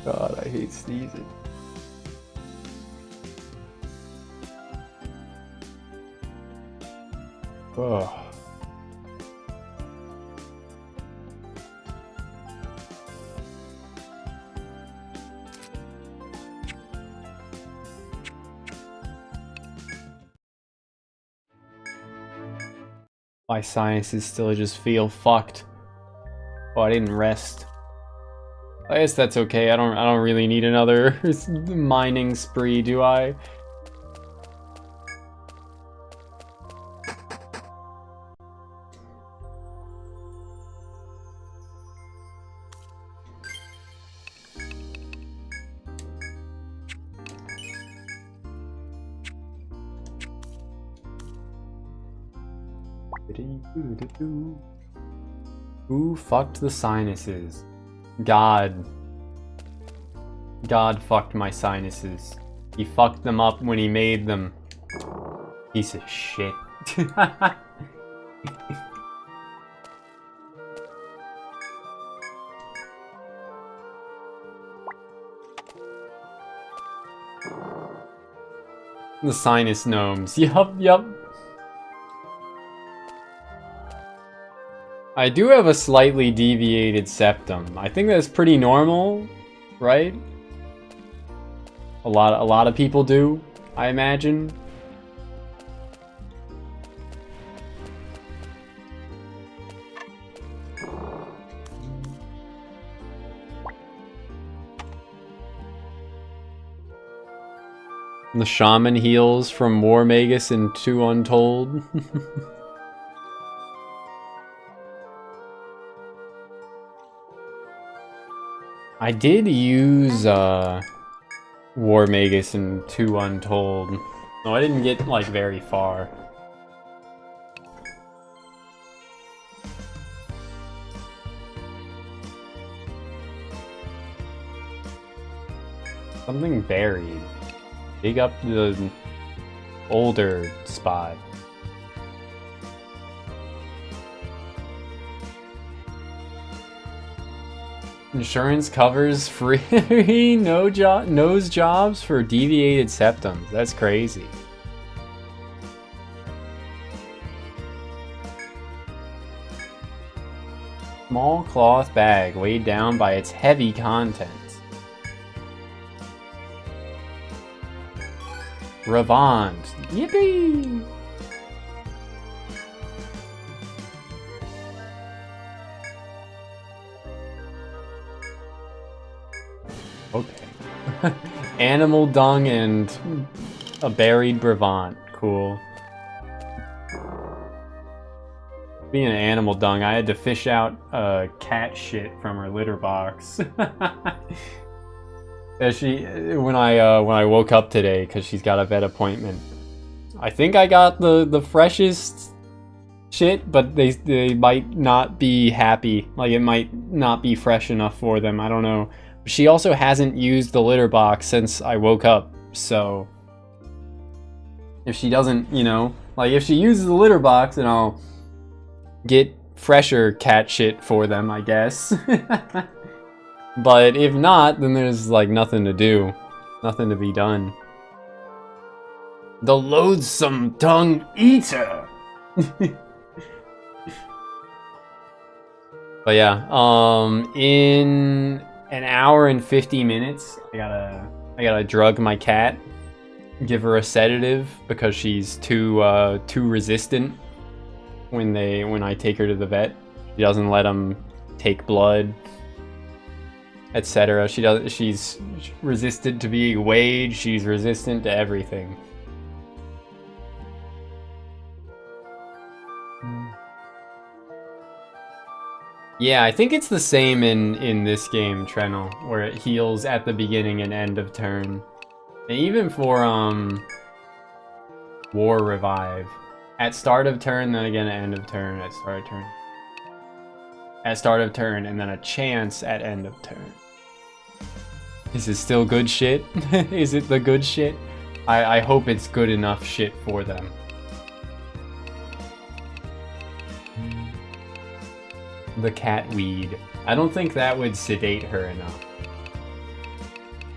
God, I hate sneezing. Oh. My sinuses still just feel fucked. Oh, I didn't rest. I guess that's okay. I don't really need another mining spree, do I? Who fucked the sinuses? God. God fucked my sinuses. He fucked them up when he made them. Piece of shit. The sinus gnomes. Yup. I do have a slightly deviated septum. I think that's pretty normal, right? A lot of people do, I imagine. The shaman heals from War Magus and 2 Untold. I did use War Magus and 2 Untold. No, I didn't get like very far. Something buried. Dig up the older spot. Insurance covers free nose jobs for deviated septums. That's crazy. Small cloth bag weighed down by its heavy contents. Ravond. Yippee! Okay. Animal dung and a buried Bravant. Cool. Being an animal dung, I had to fish out cat shit from her litter box. When I woke up today, because she's got a vet appointment. I think I got the freshest shit, but they might not be happy. Like, it might not be fresh enough for them. I don't know. She also hasn't used the litter box since I woke up, so if she doesn't, you know, like if she uses the litter box, then I'll get fresher cat shit for them, I guess. But if not, then there's like nothing to do, nothing to be done. The loathsome tongue eater. But yeah, in an hour and 50 minutes, I gotta drug my cat, give her a sedative because she's too resistant when I take her to the vet. She doesn't let them take blood, etc. She's resistant to being weighed. She's resistant to everything. Yeah, I think it's the same in this game, Trenel, where it heals at the beginning and end of turn. And even for War Revive. At start of turn, then again at end of turn, at start of turn. At start of turn, and then a chance at end of turn. Is it still good shit? Is it the good shit? I hope it's good enough shit for them. The cat weed. I don't think that would sedate her enough.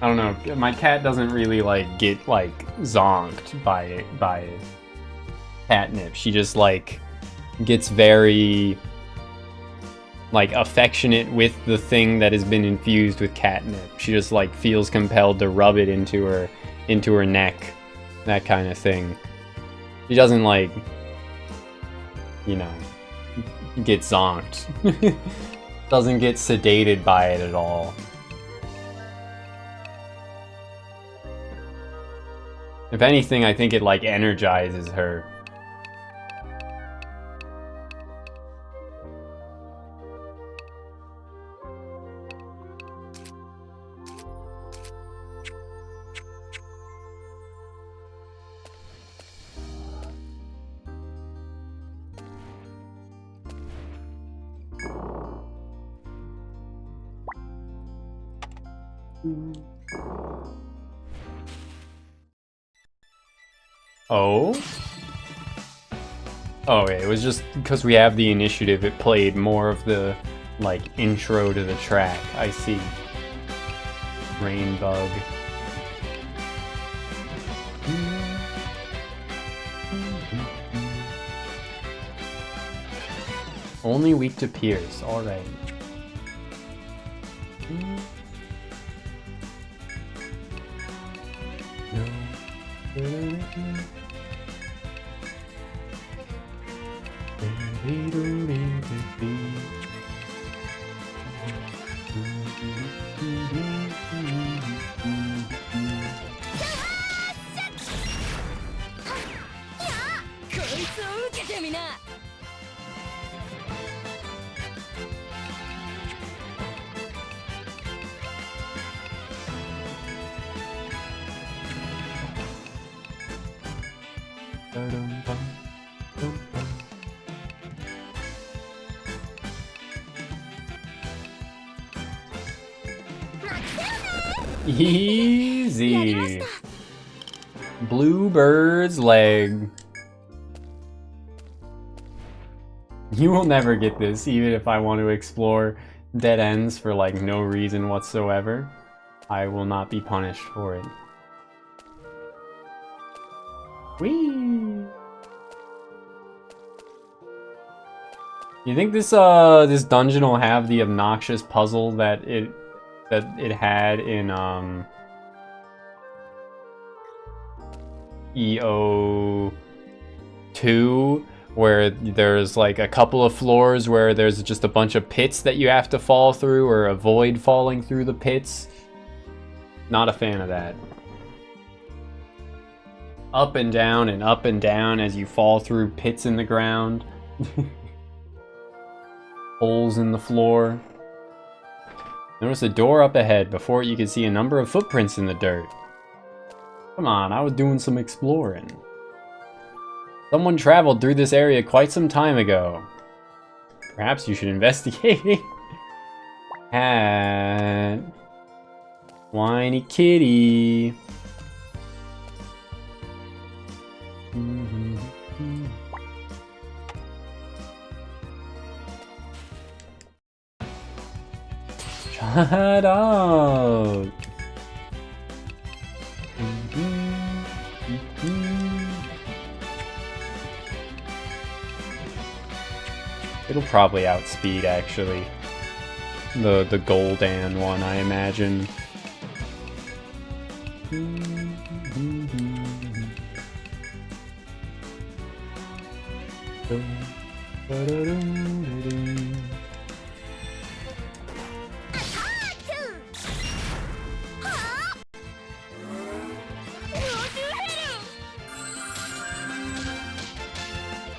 I don't know. My cat doesn't really like get like zonked by catnip. She just like gets very like affectionate with the thing that has been infused with catnip. She just like feels compelled to rub it into her neck, that kind of thing. She doesn't like, you know, get zonked. Doesn't get sedated by it at all. If anything, I think it like energizes her. Oh? Oh, okay, it was just because we have the initiative, it played more of the, like, intro to the track. I see. Rain bug. Only weak to Pierce, alright. Easy. Bluebird's leg. You will never get this, even if I want to explore dead ends for like no reason whatsoever. I will not be punished for it. Whee! You think this this dungeon will have the obnoxious puzzle that it had in EO2, where there's like a couple of floors where there's just a bunch of pits that you have to fall through or avoid falling through the pits? Not a fan of that. Up and down as you fall through pits in the ground. Holes in the floor. Notice a door up ahead. Before it, you can see a number of footprints in the dirt. Come on, I was doing some exploring. Someone traveled through this area quite some time ago. Perhaps you should investigate. Hat. Whiny kitty. Shut up! It'll probably outspeed, actually. The Goldan one, I imagine.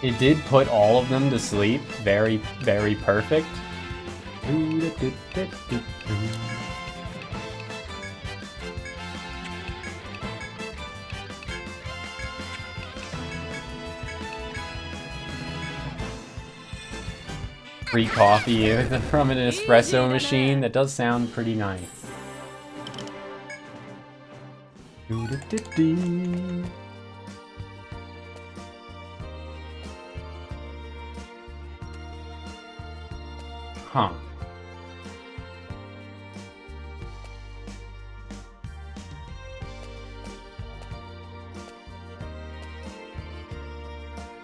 It did put all of them to sleep. Very, very perfect. Free coffee from an espresso machine. That does sound pretty nice. Huh.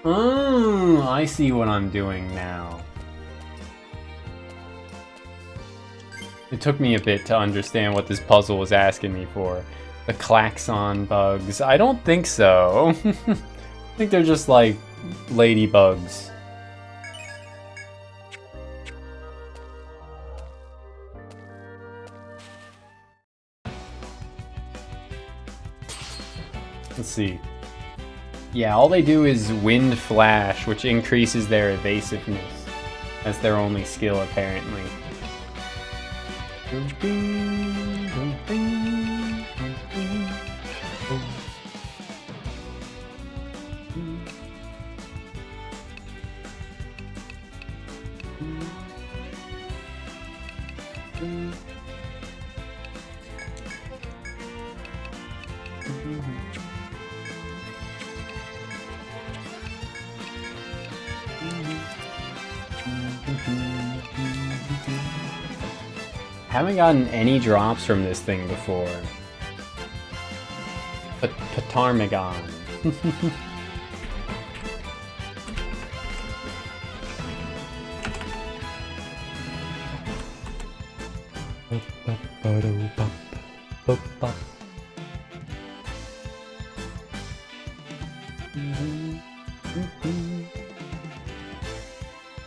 Oh, I see what I'm doing now. It took me a bit to understand what this puzzle was asking me for. The klaxon bugs. I don't think so. I think they're just like ladybugs. Let's see. Yeah, all they do is wind flash, which increases their evasiveness. That's their only skill, apparently. Haven't gotten any drops from this thing before. Ptarmigan.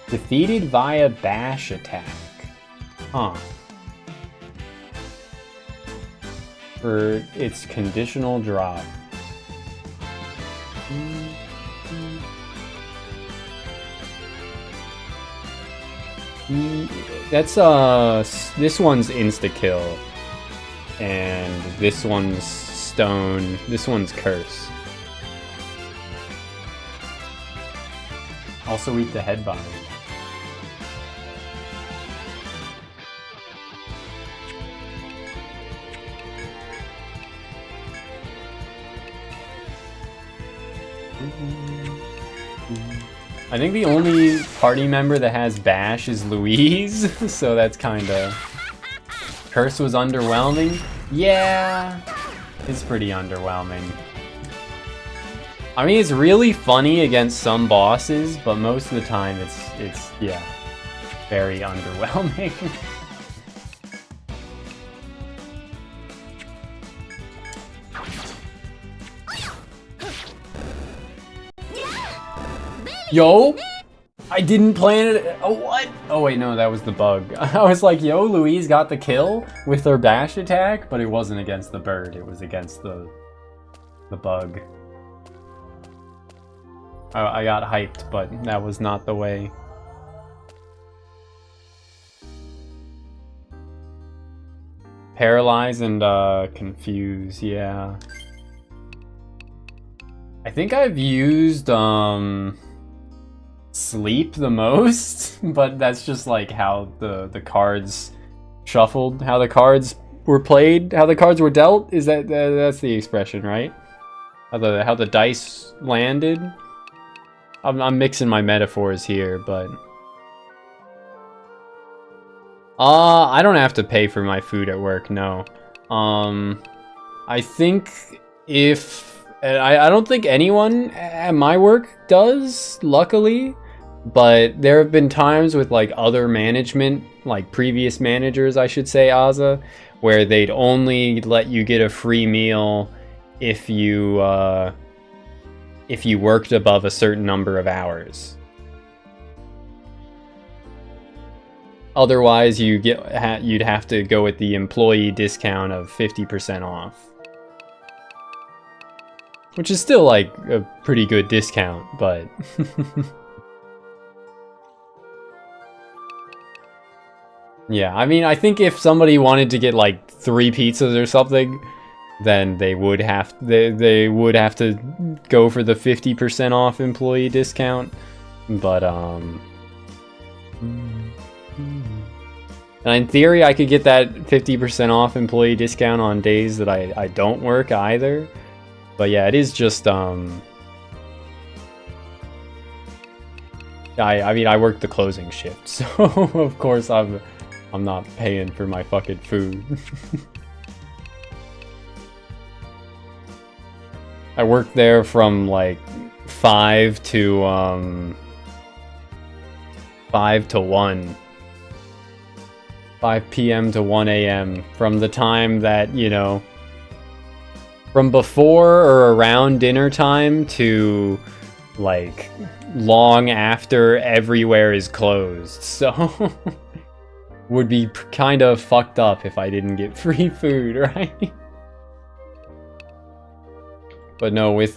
Defeated via bash attack. Huh. For its conditional drop. That's this one's insta-kill. And this one's stone. This one's curse. Also eat the head bind. I think the only party member that has bash is Louise, so that's kinda... Curse was underwhelming? Yeah, it's pretty underwhelming. I mean, it's really funny against some bosses, but most of the time it's yeah, very underwhelming. Yo! I didn't plan it. Oh, what? Oh, wait, no, that was the bug. I was like, yo, Louise got the kill with her bash attack, but it wasn't against the bird. It was against the bug. I got hyped, but that was not the way. Paralyze and confuse, yeah. I think I've used sleep the most, but that's just like how the cards shuffled, how the cards were played, how the cards were dealt. Is that's the expression, right? How the dice landed. I'm mixing my metaphors here, but I don't have to pay for my food at work, no. I think if I don't think anyone at my work does, luckily. But there have been times with like other management, like previous managers, I should say, Aza, where they'd only let you get a free meal if you worked above a certain number of hours. Otherwise, you'd have to go with the employee discount of 50% off. Which is still like a pretty good discount, but... Yeah, I mean, I think if somebody wanted to get like 3 pizzas or something, then they would have to go for the 50% off employee discount. But and in theory, I could get that 50% off employee discount on days that I don't work either. But yeah, it is just I mean, I work the closing shift, so of course I'm not paying for my fucking food. I work there from like 5 to 1. 5 p.m. to 1 a.m. From the time that, you know, from before or around dinner time to like long after everywhere is closed. So would be kind of fucked up if I didn't get free food, right? But no, with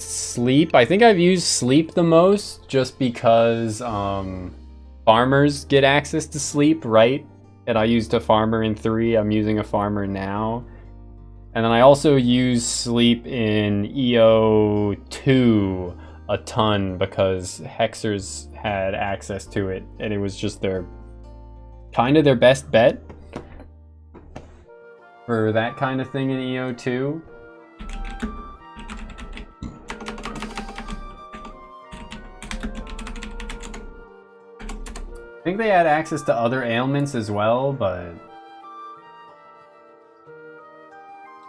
sleep, I think I've used sleep the most just because farmers get access to sleep, right? And I used a farmer in 3, I'm using a farmer now. And then I also use sleep in EO2 a ton because Hexers had access to it, and it was just kind of their best bet for that kind of thing in EO2. I think they had access to other ailments as well, but...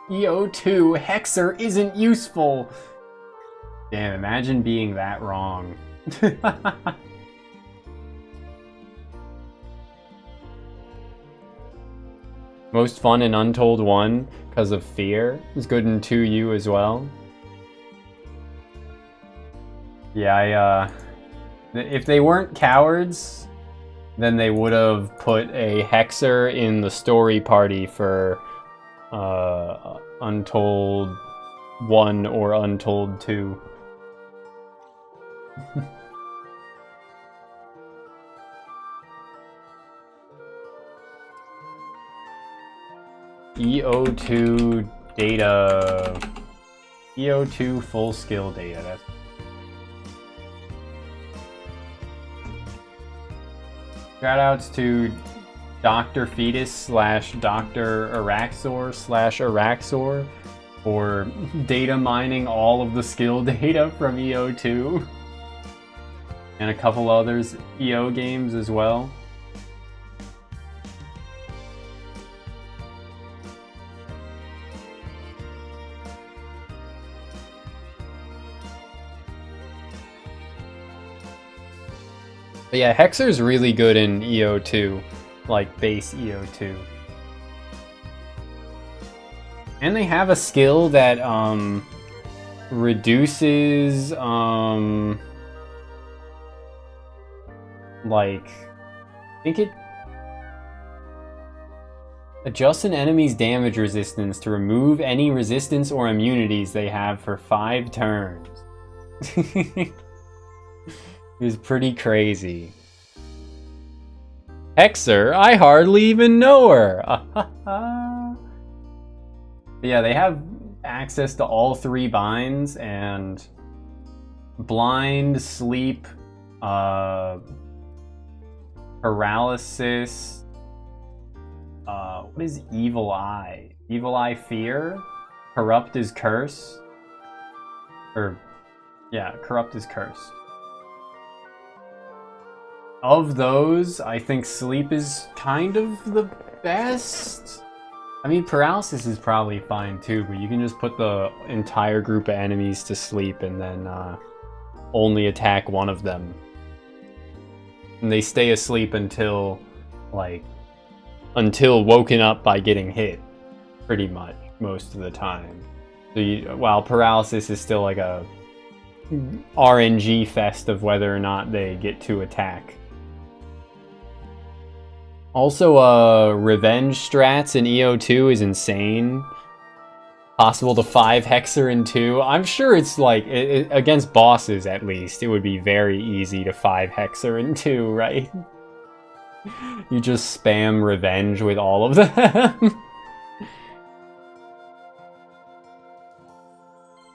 EO2 Hexer isn't useful! Damn, imagine being that wrong. Most fun in Untold 1 because of fear. It's good in 2U as well. Yeah, if they weren't cowards, then they would have put a Hexer in the story party for Untold 1 or Untold 2. EO2 data. EO2 full skill data. That's... Shoutouts to Dr. Fetus / Dr. Araxor / Araxor for data mining all of the skill data from EO2. And a couple others EO games as well. But yeah, Hexer's really good in EO2, like base EO2. And they have a skill that reduces like, I think it adjusts an enemy's damage resistance to remove any resistance or immunities they have for 5 turns. Is pretty crazy. Hexer, I hardly even know her. Yeah, they have access to all 3 binds and blind, sleep, paralysis. What is evil eye? Evil eye fear? Corrupt is curse? Or yeah, corrupt is curse. Of those, I think sleep is kind of the best. I mean, paralysis is probably fine too, but you can just put the entire group of enemies to sleep and then only attack one of them. And they stay asleep until, like, until woken up by getting hit, pretty much, most of the time. So while paralysis is still like a RNG fest of whether or not they get to attack. Also, revenge strats in EO2 is insane. Possible to 5 Hexer in 2. I'm sure it's like, against bosses at least, it would be very easy to 5 Hexer in 2, right? You just spam revenge with all of them.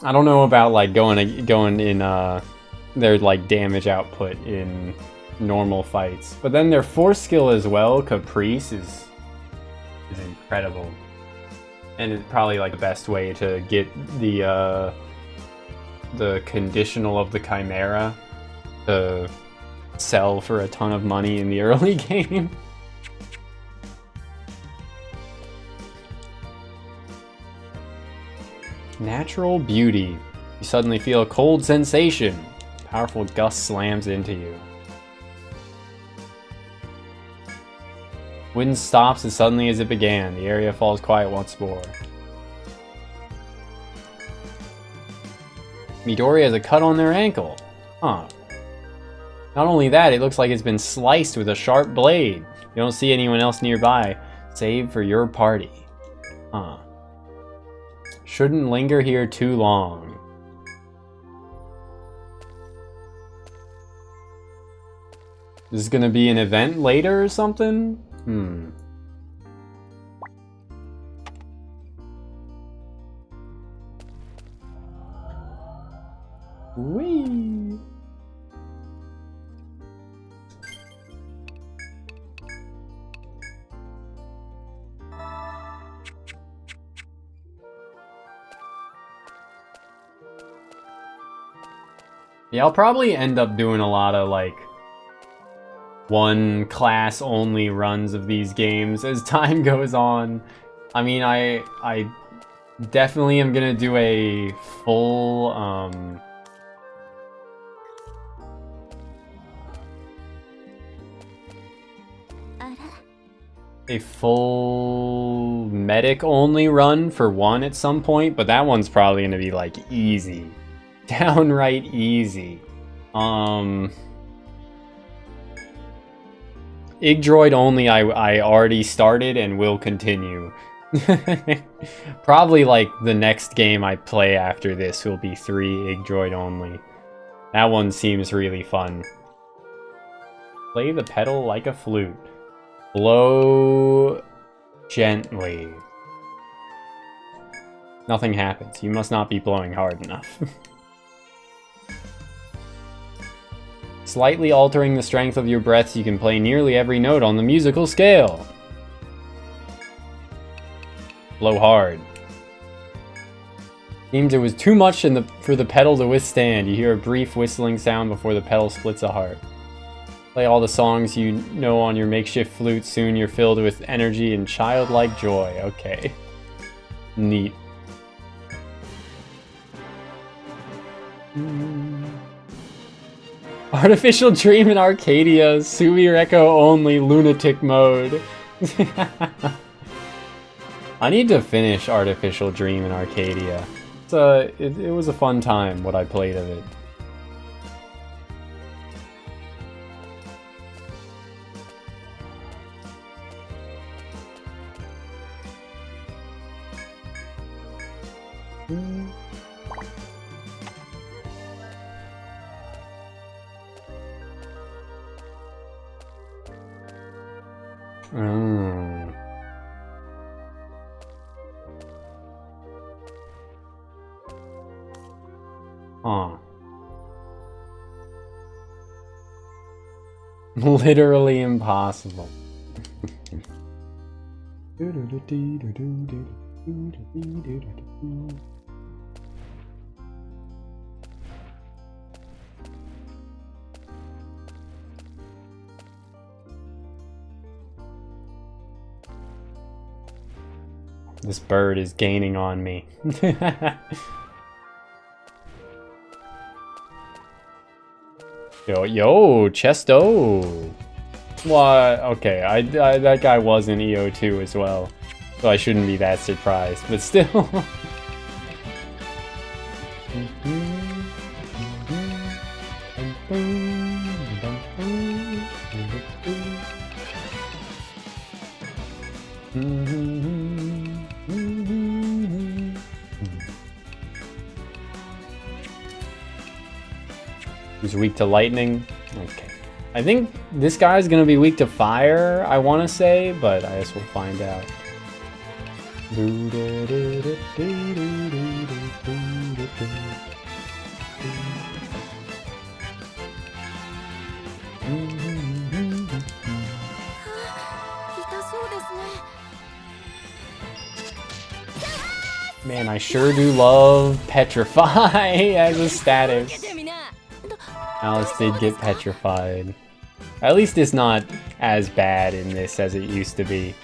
I don't know about like going in their like damage output in normal fights, but then their force skill as well, Caprice, is incredible, and it's probably like the best way to get the conditional of the Chimera to sell for a ton of money in the early game. Natural beauty. You suddenly feel a cold sensation. Powerful gust slams into you. Wind stops as suddenly as it began. The area falls quiet once more. Midori has a cut on their ankle. Huh. Not only that, it looks like it's been sliced with a sharp blade. You don't see anyone else nearby, save for your party. Huh. Shouldn't linger here too long. This is gonna be an event later or something? Whee! Yeah, I'll probably end up doing a lot of like one class only runs of these games as time goes on. I mean, I definitely am gonna do a full medic only run for one at some point, but that one's probably gonna be like easy. Downright easy. Igdroid only I already started and will continue. Probably like the next game I play after this will be 3 Igdroid only. That one seems really fun. Play the pedal like a flute. Blow gently. Nothing happens. You must not be blowing hard enough. Slightly altering the strength of your breaths, you can play nearly every note on the musical scale. Blow hard. Seems it was too much for the pedal to withstand. You hear a brief whistling sound before the pedal splits a heart. Play all the songs you know on your makeshift flute. Soon you're filled with energy and childlike joy. Okay. Neat. Artificial Dream in Arcadia. Suireko only lunatic mode. I need to finish Artificial Dream in Arcadia. It was a fun time, what I played of it. Literally impossible. This bird is gaining on me. Yo, Chesto. What? Okay, that guy was in EO2 as well, so I shouldn't be that surprised, but still. He's weak to lightning. Okay. I think this guy's gonna be weak to fire, I want to say, but I guess we'll find out. Man, I sure do love Petrify as a status. Alice did get petrified. At least it's not as bad in this as it used to be.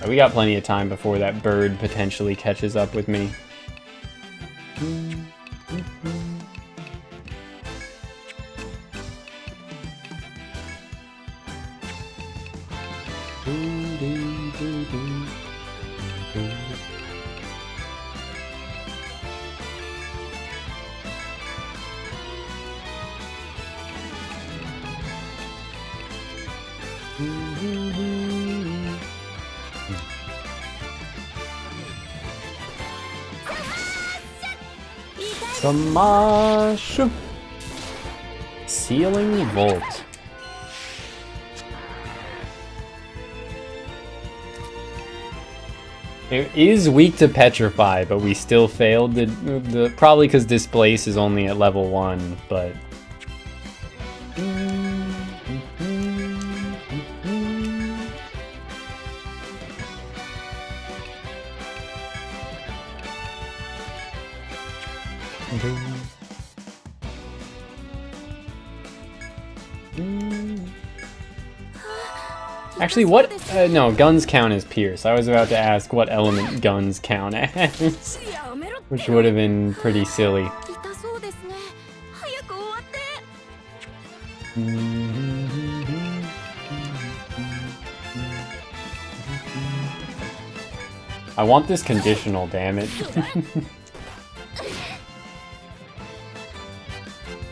We got plenty of time before that bird potentially catches up with me. Smash! Ceiling Volt. It is weak to Petrify, but we still failed probably because Displace is only at level 1, but... Actually, what? No, guns count as pierce. I was about to ask what element guns count as, which would have been pretty silly. I want this conditional, damn it.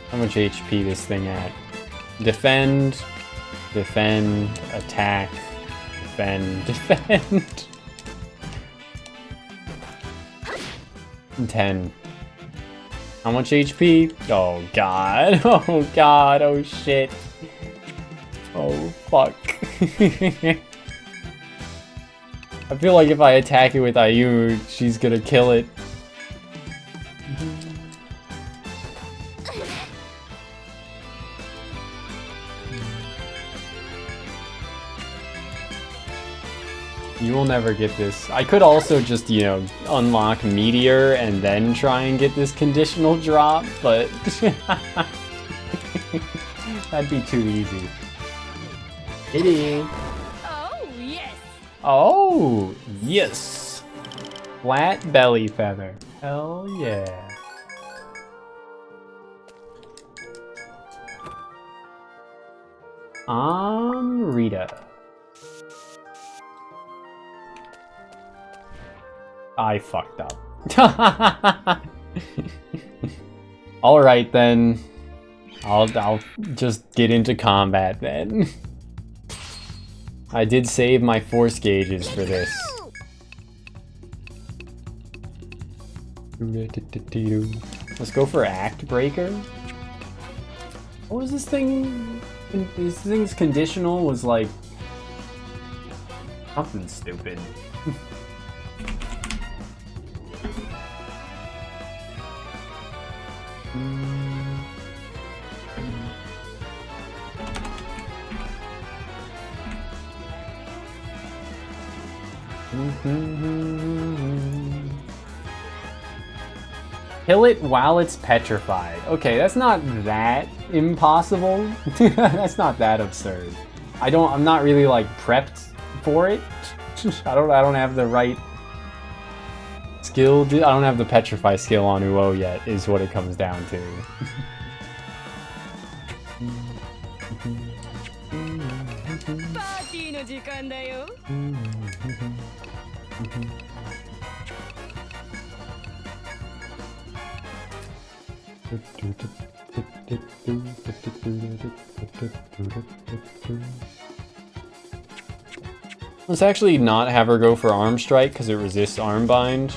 How much HP this thing at? Defend, defend, attack, defend, defend. 10. How much HP? Oh god, oh god, oh shit. Oh fuck. I feel like if I attack it with Ayu, she's gonna kill it. You will never get this. I could also just, you know, unlock Meteor and then try and get this conditional drop, but that'd be too easy. Hitty. Oh, yes. Oh, yes. Flat belly feather. Hell yeah. Rita. I fucked up. Alright then. I'll just get into combat then. I did save my force gauges for this. Let's go for Act Breaker. What was this thing? This thing's conditional was like something stupid. Kill it while it's petrified. Okay, that's not that impossible. That's not that absurd. I'm not really like prepped for it. I don't have the right skill. I don't have the petrify skill on Uo yet, is what it comes down to. Let's actually not have her go for arm strike because it resists arm bind.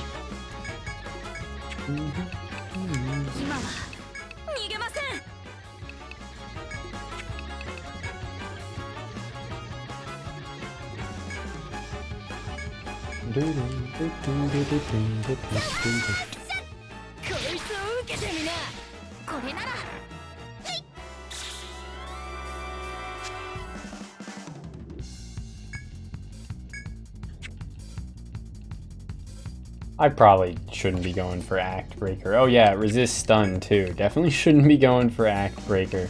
I probably shouldn't be going for Act Breaker. Oh yeah, it resists stun too. Definitely shouldn't be going for Act Breaker.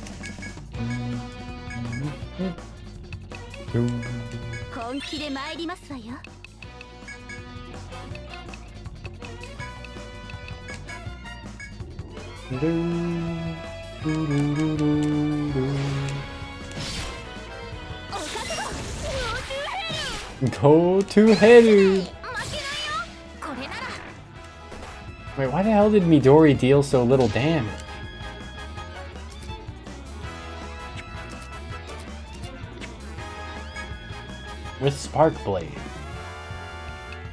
Go to Heru! Wait, why the hell did Midori deal so little damage? With Spark Blade.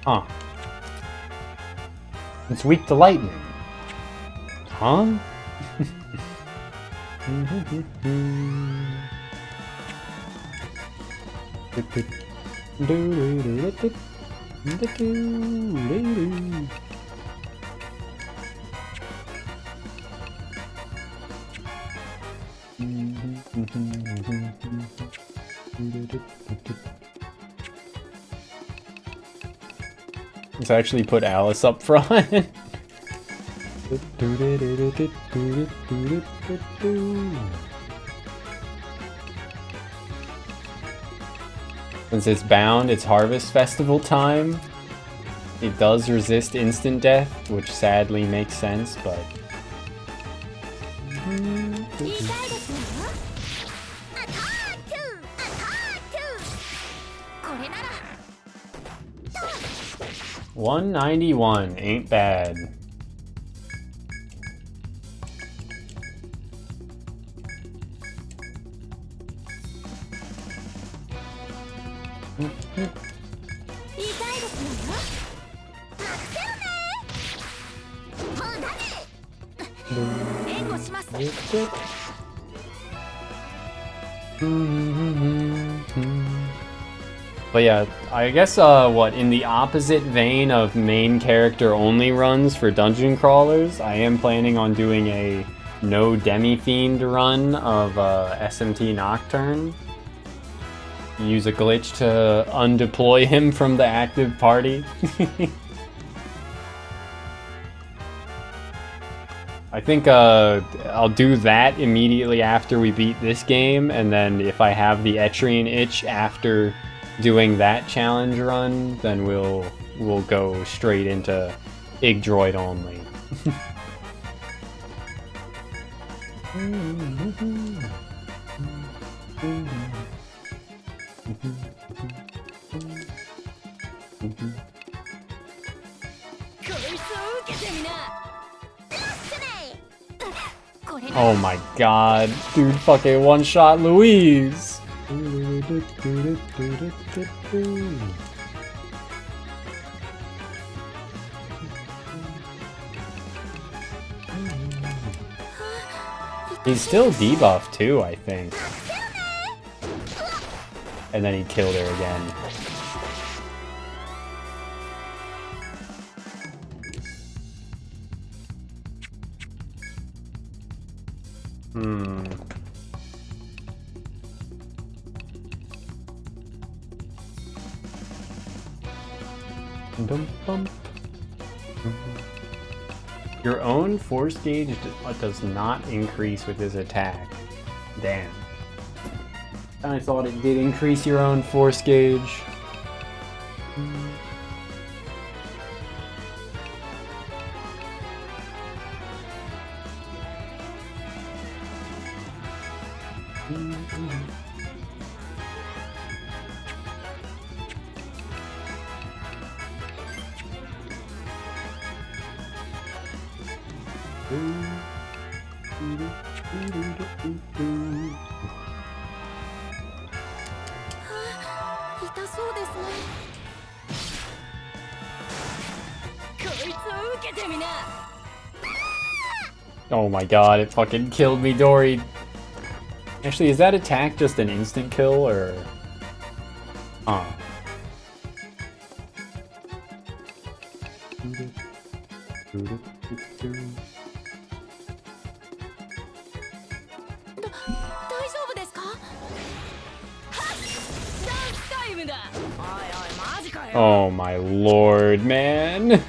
Huh. It's weak to lightning. Huh? Let's actually put Alice up front. Since it's bound, it's Harvest Festival time. It does resist instant death, which sadly makes sense, but... 痛いですわ。アタック！アタック！これなら。 191 ain't bad. But yeah, I guess what, in the opposite vein of main character only runs for dungeon crawlers, I am planning on doing a no demi-fiend run of SMT Nocturne. Use a glitch to undeploy him from the active party. I think I'll do that immediately after we beat this game, and then if I have the Etrian itch after doing that challenge run, then we'll go straight into Igdroid only. Oh my god, dude, fucking one-shot Louise! He's still debuffed too, I think. And then he killed her again. Your own force gauge does not increase with his attack. Damn. I thought it did increase your own force gauge. Oh my god, it fucking killed me, Dory. Actually, is that attack just an instant kill, or... Huh. Oh my lord, man.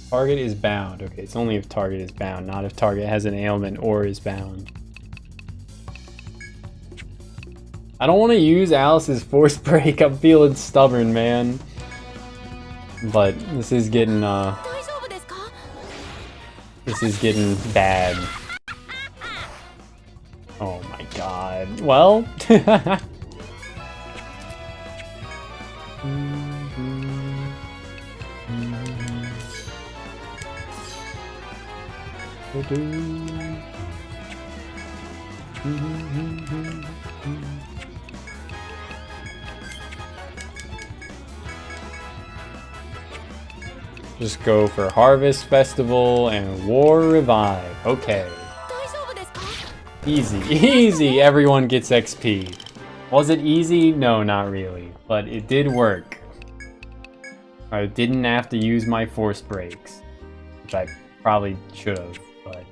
Target is bound. Okay, it's only if target is bound, not if target has an ailment or is bound. I don't want to use Alice's force break. I'm feeling stubborn, man. But this is getting this is getting bad. Oh my god. Well, just go for Harvest Festival and War Revive. Okay. Easy, easy, everyone gets XP. Was it easy? No, not really, but it did work. I didn't have to use my force breaks, which I probably should have, but...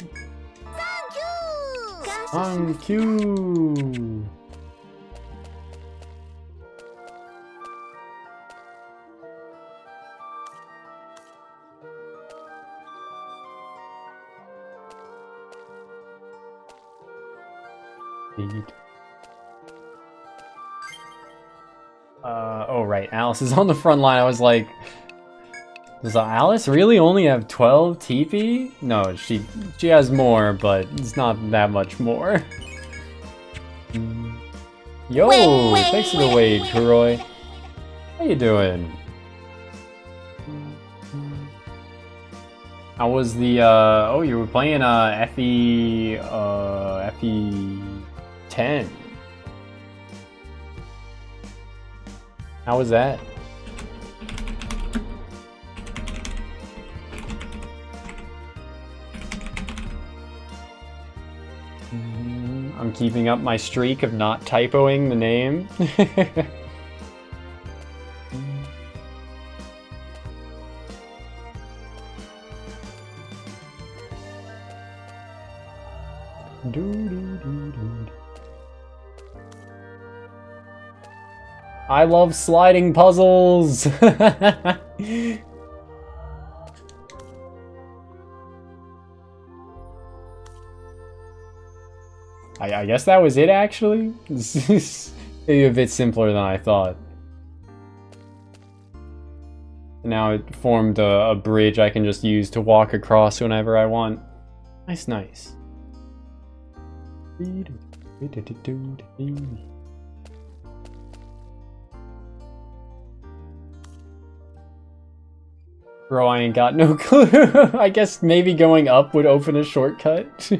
Thank you! Oh right, Alice is on the front line. I was like, does Alice really only have 12 TP? No, she has more, but it's not that much more. Yo, thanks for the wait, Kuroi. How you doing? How was the oh, you were playing FE 10. How was that? I'm keeping up my streak of not typoing the name. I love sliding puzzles! I guess that was it, actually? This is maybe a bit simpler than I thought. Now it formed a bridge I can just use to walk across whenever I want. Nice, nice. Bro, I ain't got no clue. I guess maybe going up would open a shortcut.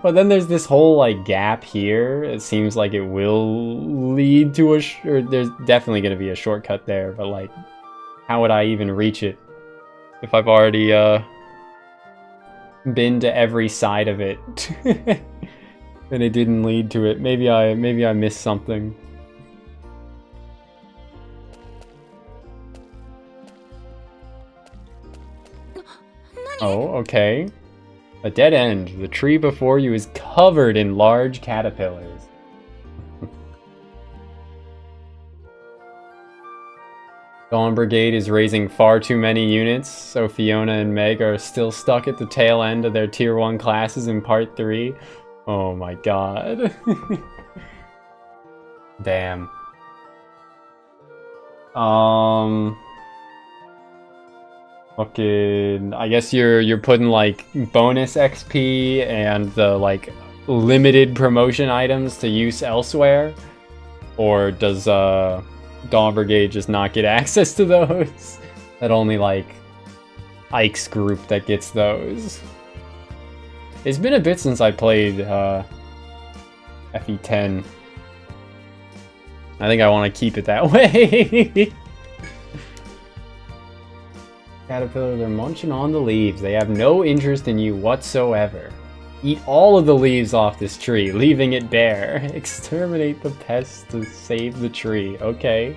But then there's this whole, like, gap here. It seems like it will lead to or there's definitely gonna be a shortcut there, but, like, how would I even reach it if I've already, been to every side of it? And it didn't lead to it. Maybe I missed something. Oh, okay. A dead end. The tree before you is covered in large caterpillars. Dawn Brigade is raising far too many units, so Fiona and Meg are still stuck at the tail end of their Tier 1 classes in Part 3. Oh my god. Damn. Fucking, I guess you're putting like bonus XP and the like limited promotion items to use elsewhere, or does Dawn Brigade just not get access to those? That only like Ike's group that gets those. It's been a bit since I played FE10. I think I want to keep it that way. Caterpillars are munching on the leaves. They have no interest in you whatsoever. Eat all of the leaves off this tree, leaving it bare. Exterminate the pests to save the tree. Okay.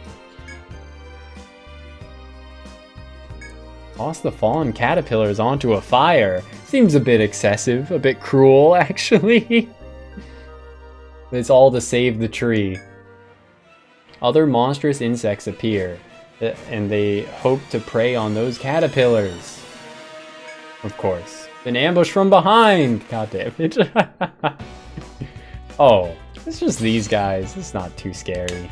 Toss the fallen caterpillars onto a fire. Seems a bit excessive, a bit cruel, actually. It's all to save the tree. Other monstrous insects appear, and they hope to prey on those caterpillars. Of course. An ambush from behind! God damn it. Oh, it's just these guys. It's not too scary.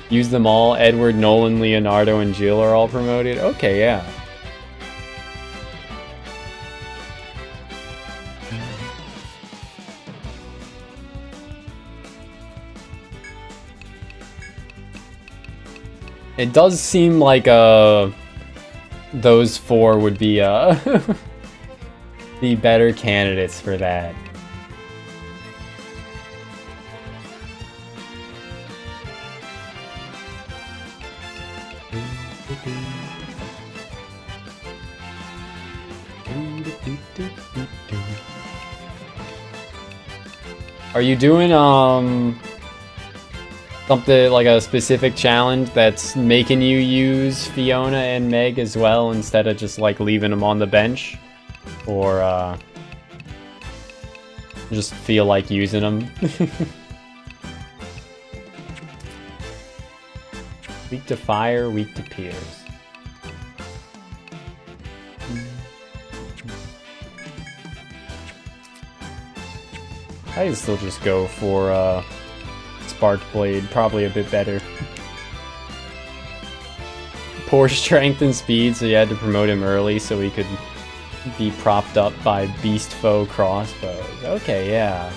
Use them all. Edward, Nolan, Leonardo, and Jill are all promoted. Okay, yeah. It does seem like those four would be the better candidates for that. Are you doing something like a specific challenge that's making you use Fiona and Meg as well instead of just like leaving them on the bench? Or just feel like using them? Weak to fire, weak to pierce. I'd still just go for Sparked Blade, probably a bit better. Poor strength and speed, so you had to promote him early so he could be propped up by beast foe crossbows. Okay, yeah.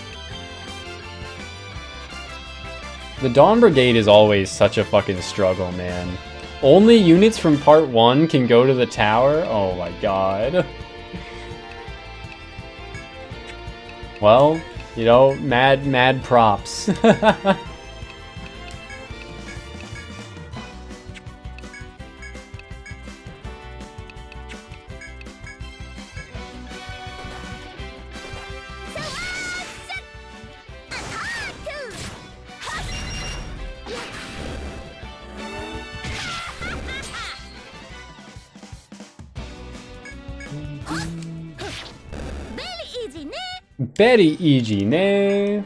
The Dawn Brigade is always such a fucking struggle, man. Only units from part 1 can go to the tower? Oh my god. Well, you know, mad props. Very easy, ne?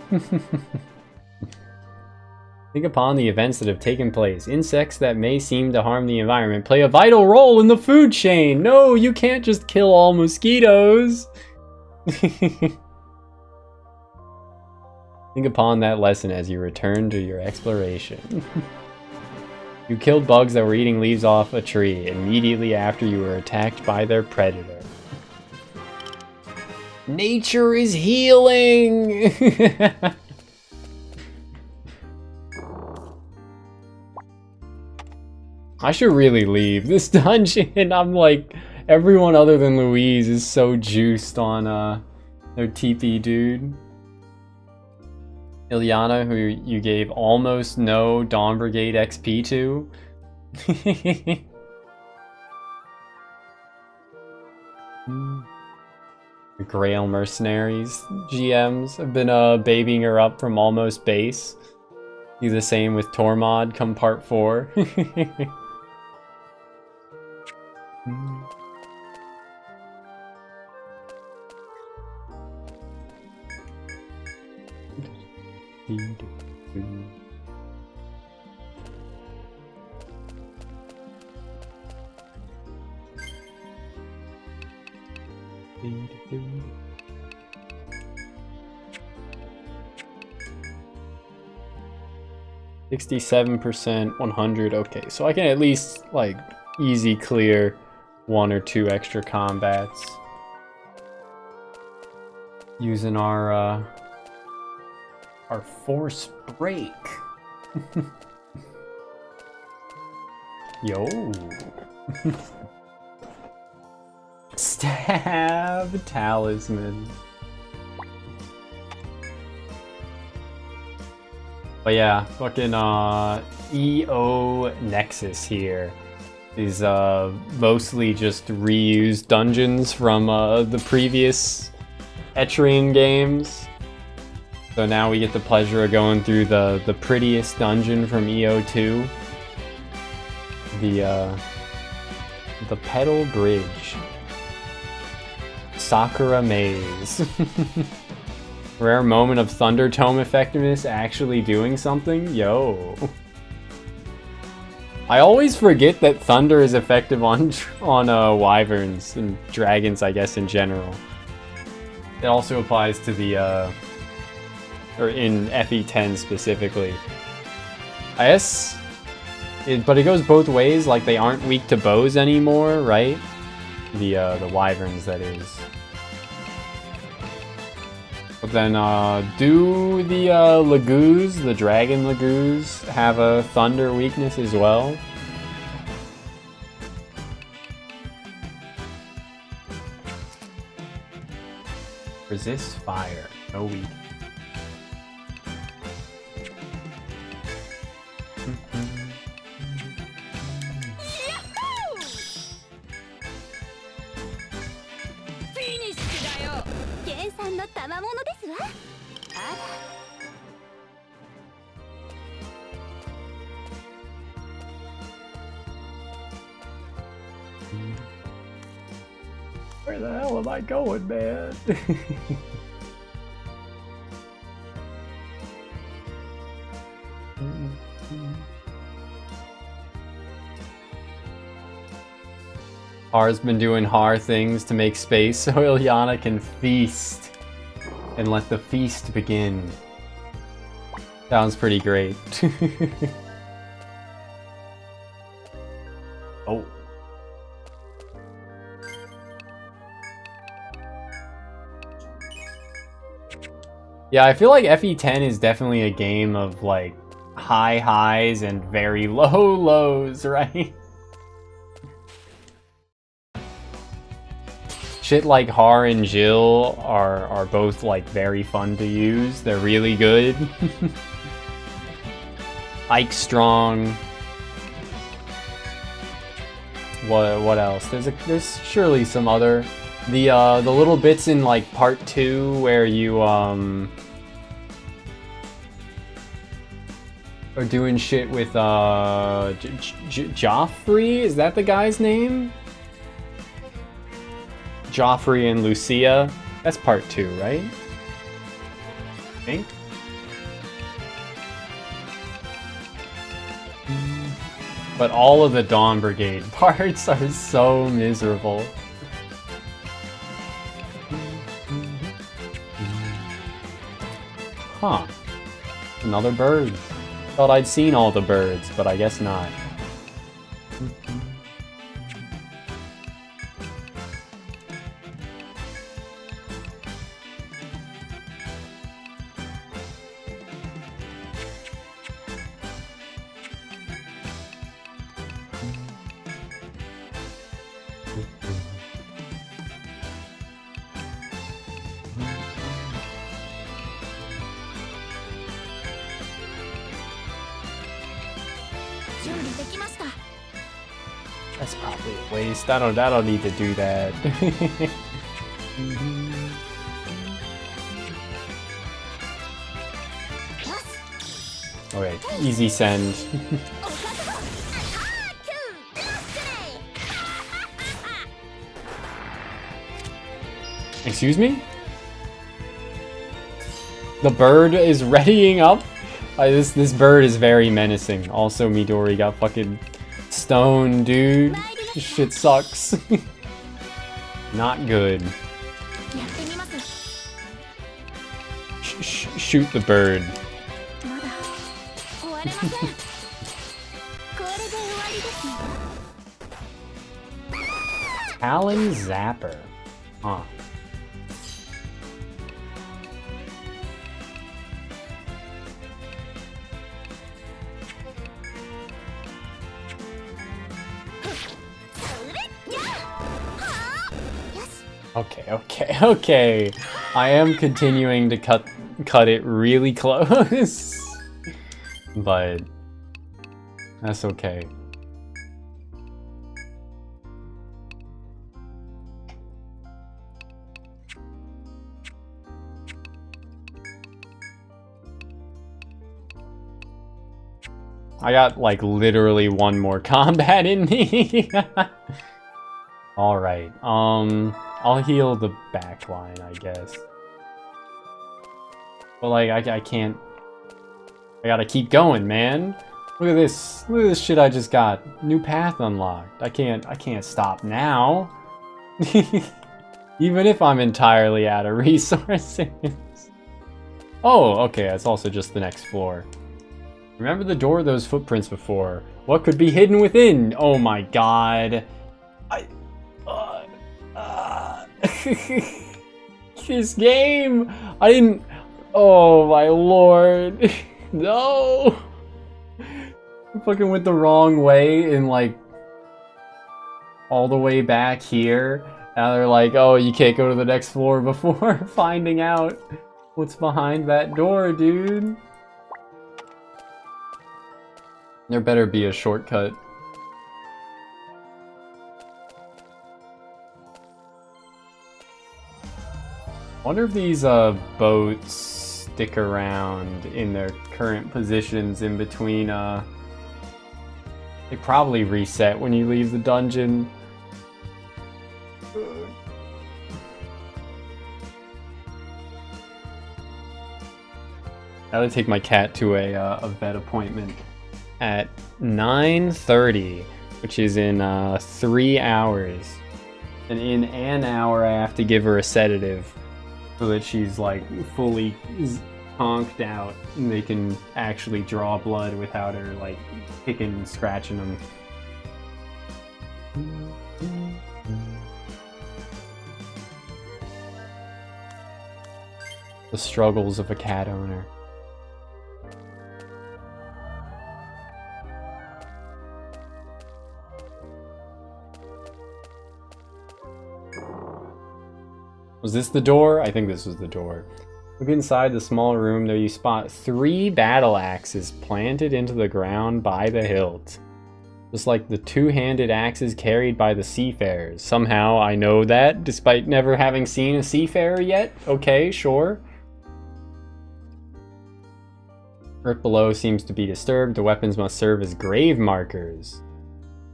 Think upon the events that have taken place. Insects that may seem to harm the environment play a vital role in the food chain. No, you can't just kill all mosquitoes. Think upon that lesson as you return to your exploration. You killed bugs that were eating leaves off a tree immediately after you were attacked by their predator. Nature is healing! I should really leave this dungeon. I'm like, everyone other than Louise is so juiced on their TP dude. Ilyana, who you gave almost no Dawn Brigade XP to. The Grail Mercenaries GMs have been babying her up from almost base. Do the same with Tormod come part 4. %, 100. Okay, so I can at least like easy clear 1 or 2 extra combats using our force break. Yo. Stab talisman. But yeah, fucking EO Nexus here is mostly just reused dungeons from the previous Etrian games. So now we get the pleasure of going through the prettiest dungeon from EO2. The Petal Bridge. Sakura Maze. Rare moment of Thunder Tome effectiveness actually doing something? Yo. I always forget that Thunder is effective on Wyverns and Dragons, I guess, in general. It also applies to the, or in FE10 specifically. I guess, but it goes both ways, like they aren't weak to bows anymore, right? The Wyverns, that is. But then, do the Lagoos, the Dragon Lagoos, have a Thunder weakness as well? Resist fire, no weak. Where the hell am I going, man? Har's been doing Har things to make space so Ilyana can feast and let the feast begin. Sounds pretty great. Oh. Yeah, I feel like FE10 is definitely a game of like high highs and very low lows, right? Shit like Har and Jill are both like very fun to use. They're really good. Ike Strong. What else? There's surely some other the little bits in like part 2 where you are doing shit with Joffrey, is that the guy's name? Joffrey and Lucia. That's part 2, right? I think. But all of the Dawn Brigade parts are so miserable. Huh. Another bird. Thought I'd seen all the birds, but I guess not. That's probably a waste. I don't need to do that. Okay, easy send. Excuse me? The bird is readying up? This bird is very menacing. Also, Midori got fucking stoned, dude. This shit sucks. Not good. Shoot the bird. Talon Zapper. Huh. Okay. I am continuing to cut it really close. But that's okay. I got like literally one more combat in me. Alright, I'll heal the back line, I guess. But like, I can't... I gotta keep going, man. Look at this. Look at this shit I just got. New path unlocked. I can't stop now. Even if I'm entirely out of resources. Oh, okay, that's also just the next floor. Remember the door of those footprints before. What could be hidden within? Oh my god. This game! I didn't... Oh my lord. No! I fucking went the wrong way and like... all the way back here. Now they're like, oh, you can't go to the next floor before finding out what's behind that door, dude. There better be a shortcut. Wonder if these boats stick around in their current positions in between. They probably reset when you leave the dungeon. I gotta take my cat to a vet appointment at 9:30, which is in 3 hours. And in an hour I have to give her a sedative. so that she's like fully conked out and they can actually draw blood without her like kicking and scratching them. The struggles of a cat owner. Was this the door? I think this was the door. Look inside the small room. There you spot 3 battle axes planted into the ground by the hilt. Just like the 2-handed axes carried by the seafarers. Somehow I know that, despite never having seen a seafarer yet. Okay, sure. Earth below seems to be disturbed. The weapons must serve as grave markers.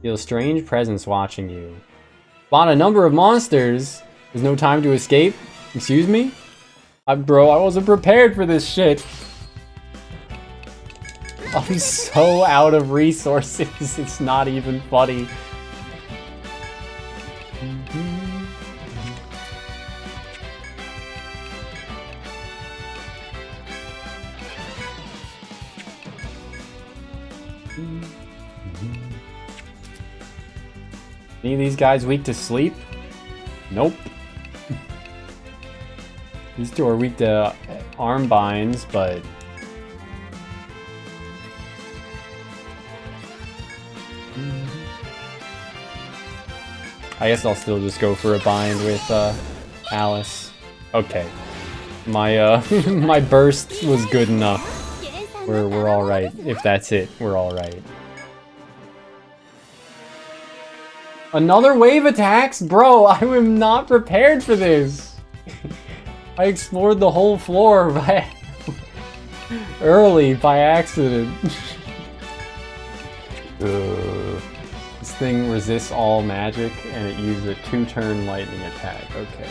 Feel a strange presence watching you. Spawn a number of monsters. There's no time to escape. Excuse me? Bro, I wasn't prepared for this shit. I'm so out of resources. It's not even funny. Any of these guys weak to sleep? Nope. These 2 are weak to arm binds, but I guess I'll still just go for a bind with Alice. Okay. My my burst was good enough. We're all right. If that's it, we're all right. Another wave attacks? Bro, I am not prepared for this. I explored the whole floor early by accident. This thing resists all magic and it uses a 2-turn lightning attack. Okay.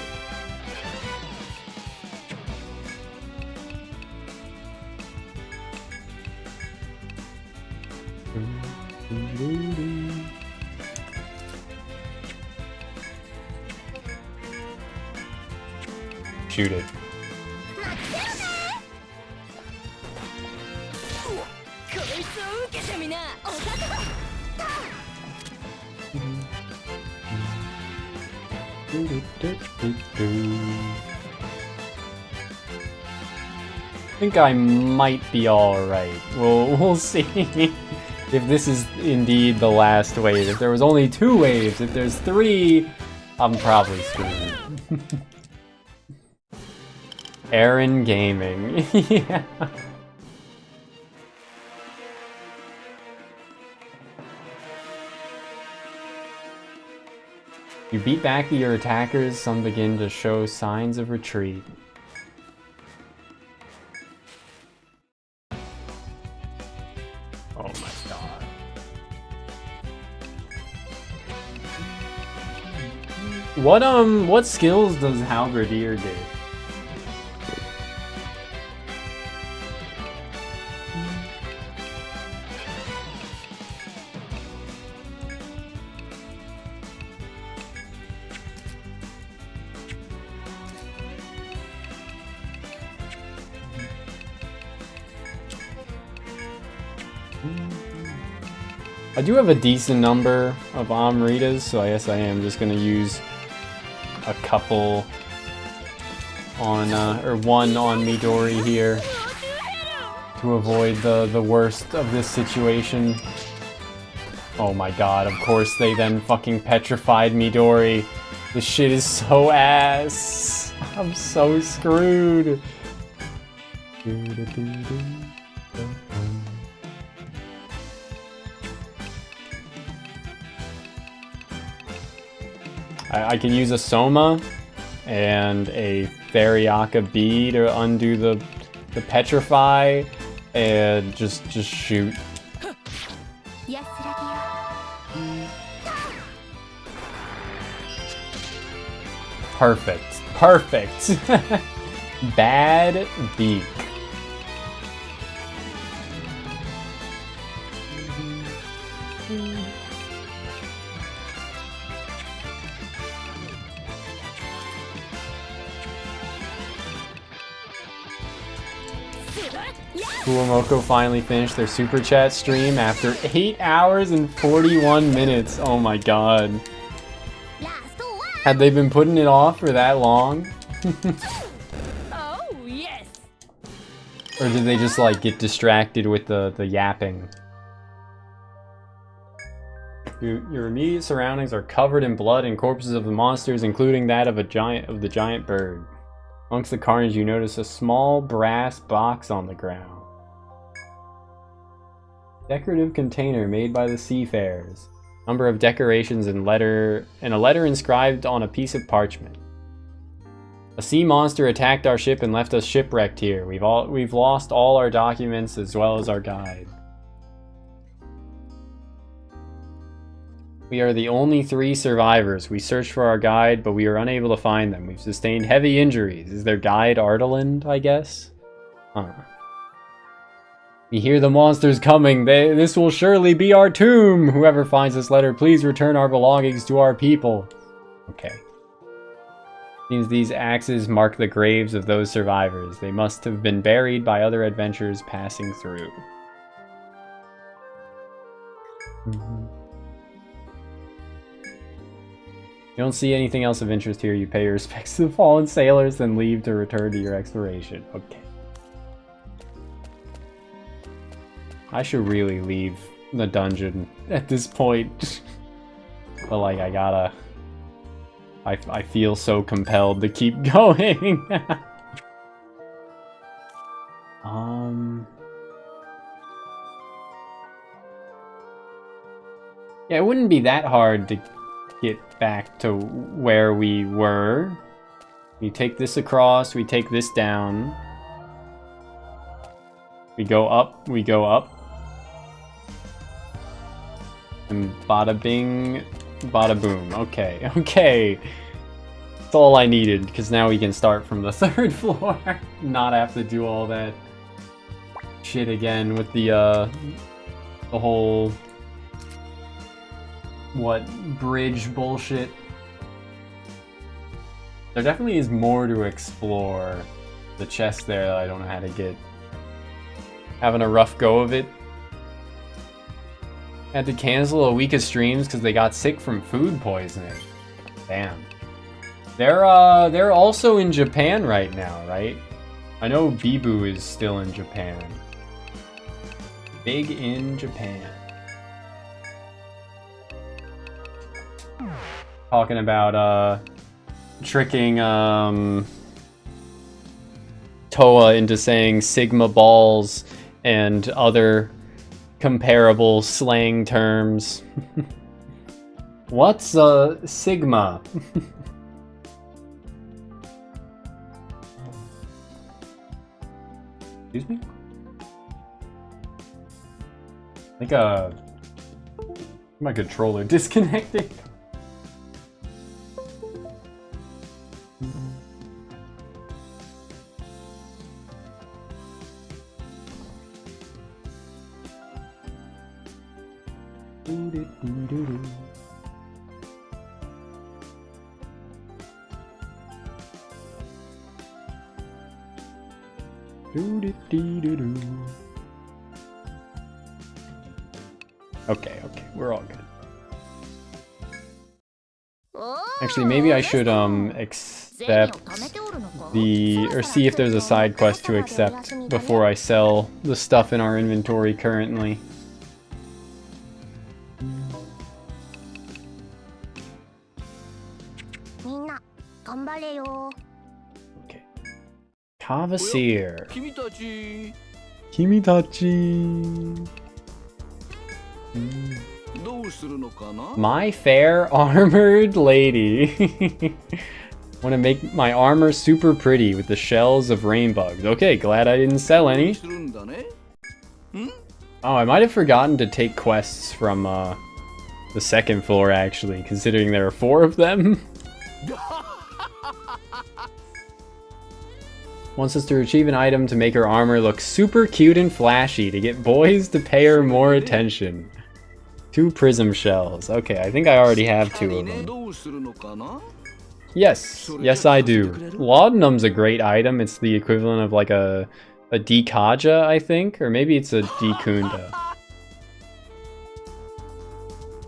Shoot it. I think I might be alright. We'll see if this is indeed the last wave. If there was only 2 waves, if there's 3, I'm probably screwed. Aaron Gaming. Yeah. You beat back your attackers, some begin to show signs of retreat. Oh my god. What skills does Halberdier get? I do have a decent number of Amritas, so I guess I am just gonna use a couple on, or 1 on Midori here to avoid the worst of this situation. Oh my god, of course they then fucking petrified Midori. This shit is so ass. I'm so screwed. I can use a Soma and a Theriaka Bee to undo the Petrify and just shoot. Perfect. Perfect. Bad beak. Kuomoko finally finished their super chat stream after 8 hours and 41 minutes. Oh my god. Had they been putting it off for that long? Oh, yes. Or did they just like get distracted with the yapping? Your immediate surroundings are covered in blood and corpses of the monsters, including that of the giant bird. Amongst the carnage, you notice a small brass box on the ground. Decorative container made by the seafarers. Number of decorations and a letter inscribed on a piece of parchment. A sea monster attacked our ship and left us shipwrecked here. We've lost all our documents as well as our guide. We are the only 3 survivors. We searched for our guide, but we are unable to find them. We've sustained heavy injuries. Is their guide Ardaland, I guess? Huh. We hear the monsters coming. This will surely be our tomb. Whoever finds this letter, please return our belongings to our people. Okay. Seems these axes mark the graves of those survivors. They must have been buried by other adventurers passing through. You don't see anything else of interest here. You pay your respects to the fallen sailors, then leave to return to your exploration. Okay. I should really leave the dungeon at this point. But like, I gotta... I feel so compelled to keep going. Yeah, it wouldn't be that hard to get back to where we were. We take this across, we take this down. We go up, we go up. And bada bing, bada boom. Okay, okay. That's all I needed, because now we can start from the 3rd floor. Not have to do all that shit again with the whole... what, bridge bullshit. There definitely is more to explore. The chest there that I don't know how to get. Having a rough go of it. Had to cancel a week of streams because they got sick from food poisoning. Damn. They're also in Japan right now, right? I know Bibu is still in Japan. Big in Japan. Talking about tricking Toa into saying Sigma balls and other comparable slang terms. What's Sigma? Excuse me? I think my controller disconnected. Okay, we're all good. Actually, maybe I should accept or see if there's a side quest to accept before I sell the stuff in our inventory currently. Okay. Cavasier. Kimitachi. My fair armored lady. Want to make my armor super pretty with the shells of rainbugs. Okay, glad I didn't sell any. Oh, I might have forgotten to take quests from the 2nd floor actually, considering there are 4 of them. Wants us to achieve an item to make her armor look super cute and flashy to get boys to pay her more attention. 2 prism shells. Okay, I think I already have 2 of them. Yes, yes I do. Laudanum's a great item. It's the equivalent of like a A Dikaja, I think? Or maybe it's a Dikunda.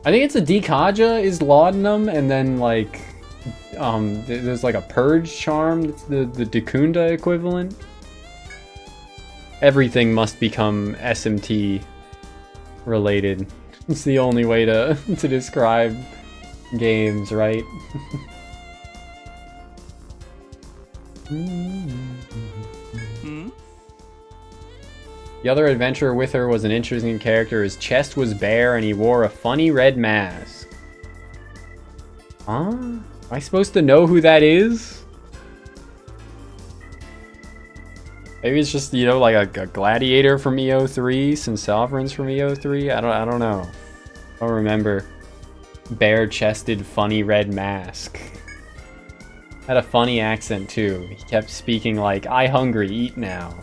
I think it's a Dikaja is Laudanum, and then like there's like a Purge charm that's the Dikunda equivalent. Everything must become SMT related. It's the only way to describe games, right? The other adventurer with her was an interesting character. His chest was bare and he wore a funny red mask. Huh? Am I supposed to know who that is? Maybe it's just, you know, like a gladiator from EO3, some sovereigns from EO3. I don't know. I don't remember. Bare-chested, funny red mask. Had a funny accent too. He kept speaking like, "I hungry, eat now."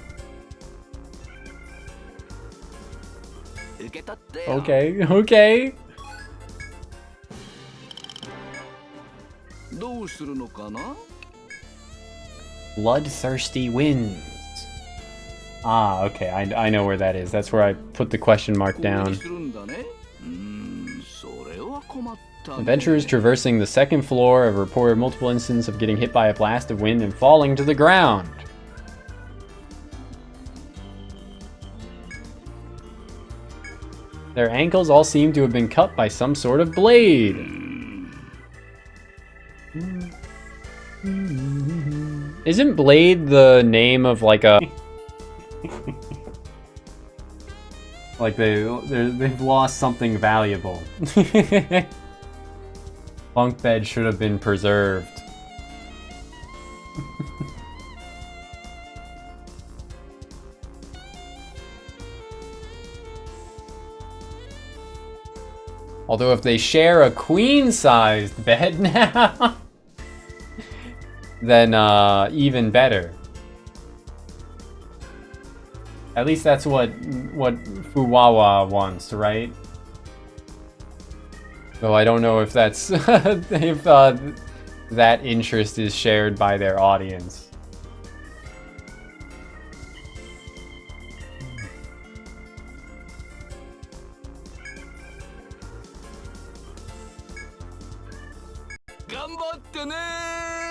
Okay, okay. Bloodthirsty winds. Ah, okay, I know where that is. That's where I put the question mark down. Adventurers traversing the second floor have reported multiple instances of getting hit by a blast of wind and falling to the ground. Their ankles all seem to have been cut by some sort of blade. Isn't blade the name of like a... like they've lost something valuable. Bunk bed should have been preserved. Although if they share a queen-sized bed now, then even better. At least that's what Fuwawa wants, right? Though I don't know if that's if that interest is shared by their audience.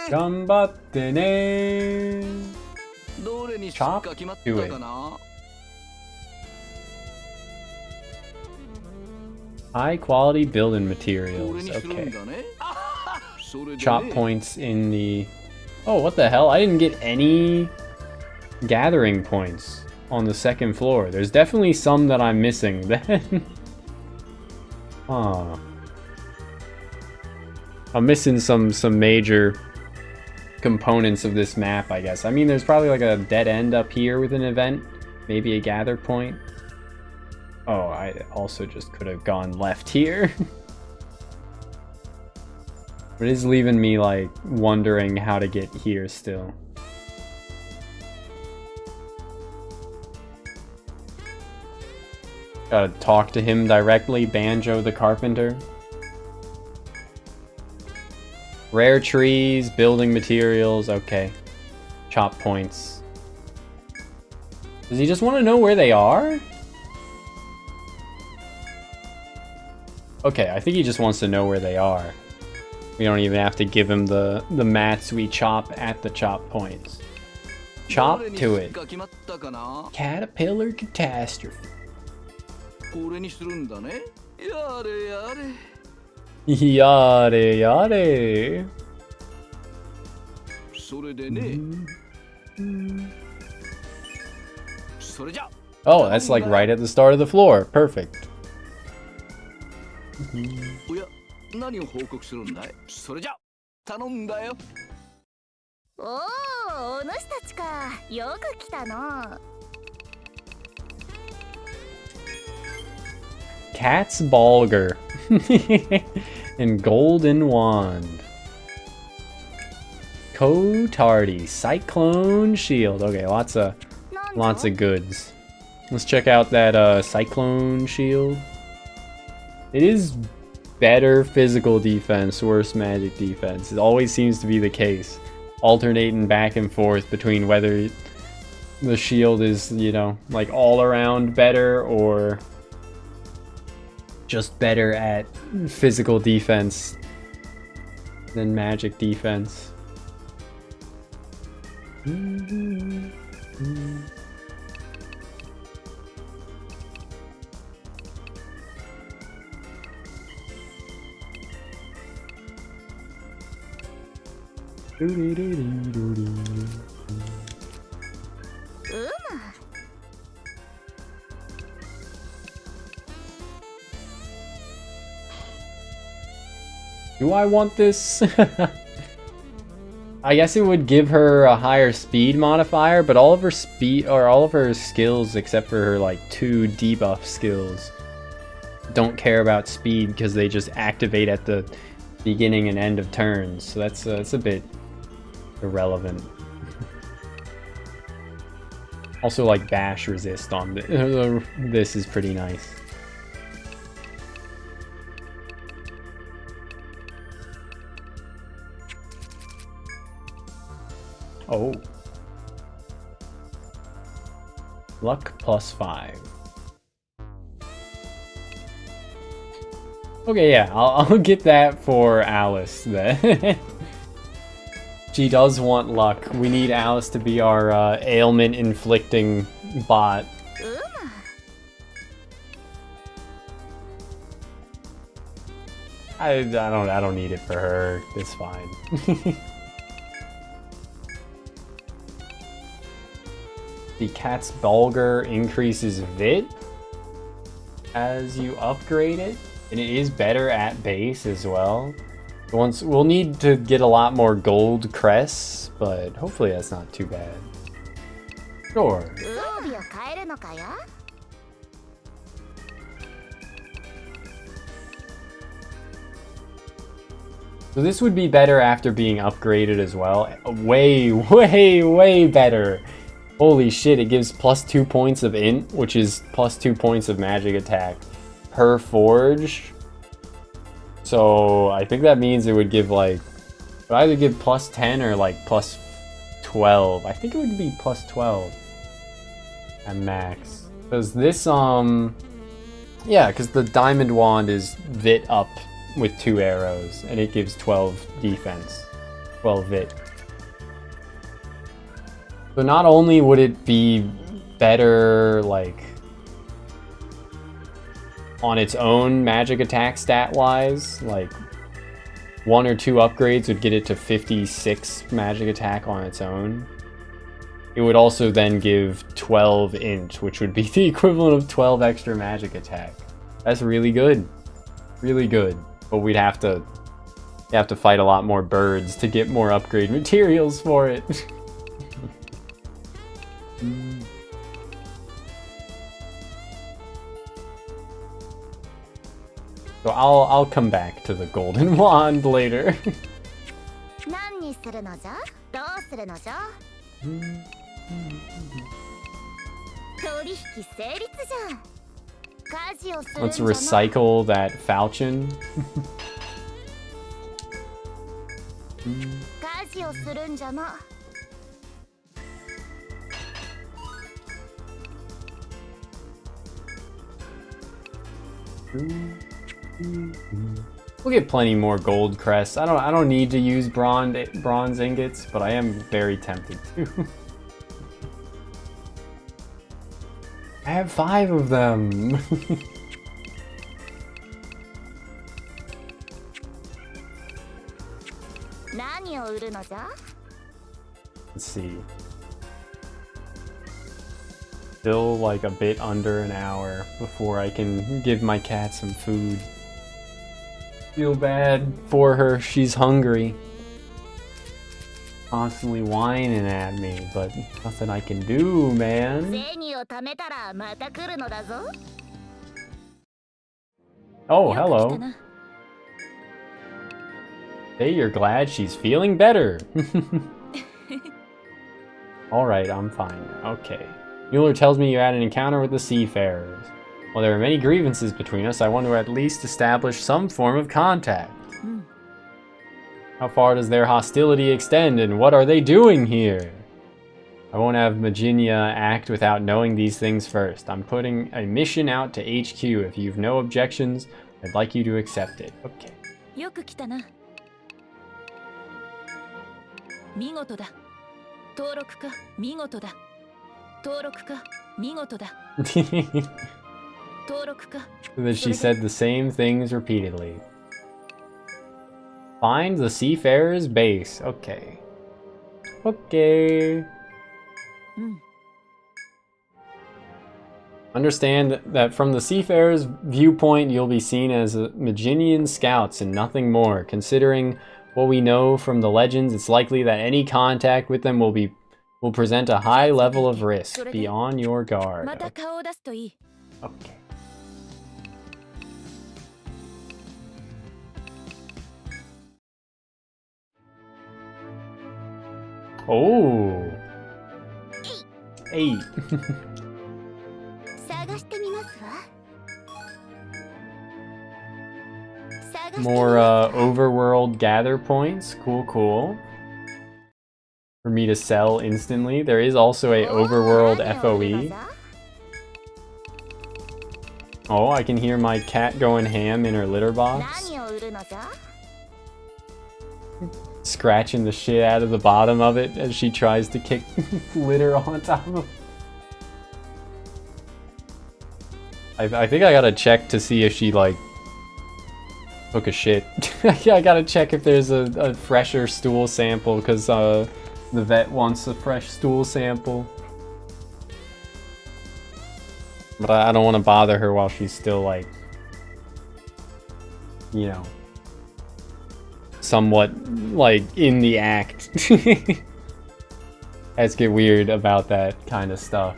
Gambatte ne. Chop to it. High quality building materials. Okay. Chop points in the... Oh, what the hell? I didn't get any gathering points on the second floor. There's definitely some that I'm missing then. Huh. I'm missing some major components of this map, I guess. I mean, there's probably like a dead end up here with an event. Maybe a gather point. Oh, I also just could have gone left here. But it is leaving me, like, wondering how to get here still. Gotta talk to him directly, Banjo the Carpenter. Rare trees, building materials, okay. Chop points. Does he just want to know where they are? Okay, I think he just wants to know where they are. We don't even have to give him the mats we chop at the chop points. Chop to it. Caterpillar catastrophe. Yare yare. Oh, that's like right at the start of the floor. Perfect. Cat's Balger. And Golden Wand. Kotardi. Cyclone Shield. Okay, lots of goods. Let's check out that Cyclone Shield. It is better physical defense, worse magic defense. It always seems to be the case. Alternating back and forth between whether the shield is, you know, like all around better or just better at physical defense than magic defense. Do I want this? I guess it would give her a higher speed modifier, but all of her speed or all of her skills except for her like 2 debuff skills don't care about speed because they just activate at the beginning and end of turns. So that's a bit irrelevant. Also, like bash resist on this is pretty nice. Oh. Luck +5. Okay, yeah, I'll get that for Alice then. She does want luck. We need Alice to be our ailment inflicting bot. I don't need it for her. It's fine. The cat's bulgur increases Vit as you upgrade it, and it is better at base as well. We'll need to get a lot more gold crests, but hopefully that's not too bad. Sure. So this would be better after being upgraded as well. Way, way, way better. Holy shit, it gives +2 points of int, which is +2 points of magic attack per forge. So I think that means it would give like, it would either give +10 or like +12. I think it would be +12 at max. Because this, yeah, because the diamond wand is Vit up with 2 arrows, and it gives 12 defense, 12 Vit. So not only would it be better, like, on its own magic attack stat-wise, like 1 or 2 upgrades would get it to 56 magic attack on its own. It would also then give 12 int, which would be the equivalent of 12 extra magic attack. That's really good. Really good. But we'd have to fight a lot more birds to get more upgrade materials for it. So I'll come back to the golden wand later. Let's recycle that falchion. We'll get plenty more gold crests. I don't need to use bronze ingots, but I am very tempted to. I have 5 of them. Let's see. Still like a bit under an hour before I can give my cat some food. Feel bad for her, she's hungry. Constantly whining at me, but nothing I can do, man. Oh, hello. Hey, you're glad she's feeling better. Alright, I'm fine. Okay. Mueller tells me you had an encounter with the seafarers. While there are many grievances between us, I want to at least establish some form of contact. How far does their hostility extend, and what are they doing here? I won't have Virginia act without knowing these things first. I'm putting a mission out to HQ. If you've no objections, I'd like you to accept it. Okay. よく来たな。見事だ。登録か、見事だ。登録か、見事だ。登録か。Then she said the same things repeatedly. Find the Seafarer's base. Okay. Okay. Understand that from the Seafarer's viewpoint, you'll be seen as Maginian scouts and nothing more. Considering what we know from the legends, it's likely that any contact with them will present a high level of risk. Be on your guard. また顔を出すといい。 Okay. Oh. 8. 探してみますわ。 More overworld gather points. Cool, cool. For me to sell instantly. There is also a overworld FOE. Oh, I can hear my cat going ham in her litter box. 何を売るのじゃ？ Scratching the shit out of the bottom of it as she tries to kick litter on top of it. I think I gotta check to see if she, like, took a shit. I gotta check if there's a fresher stool sample, because the vet wants a fresh stool sample. But I don't want to bother her while she's still, like, you know, somewhat, like, in the act. Let's get weird about that kind of stuff.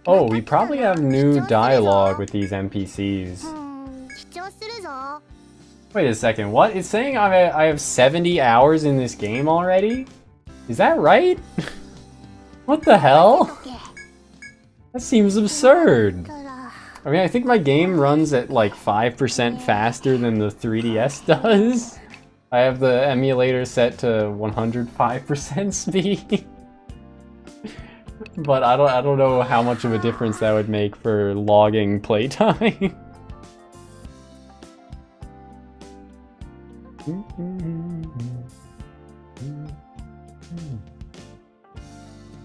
Oh, we probably have new dialogue with these NPCs. 主張するぞ。 Wait a second, what? It's saying I have 70 hours in this game already? Is that right? What the hell? That seems absurd. I mean, I think my game runs at like 5% faster than the 3DS does. I have the emulator set to 105% speed. But I don't know how much of a difference that would make for logging playtime.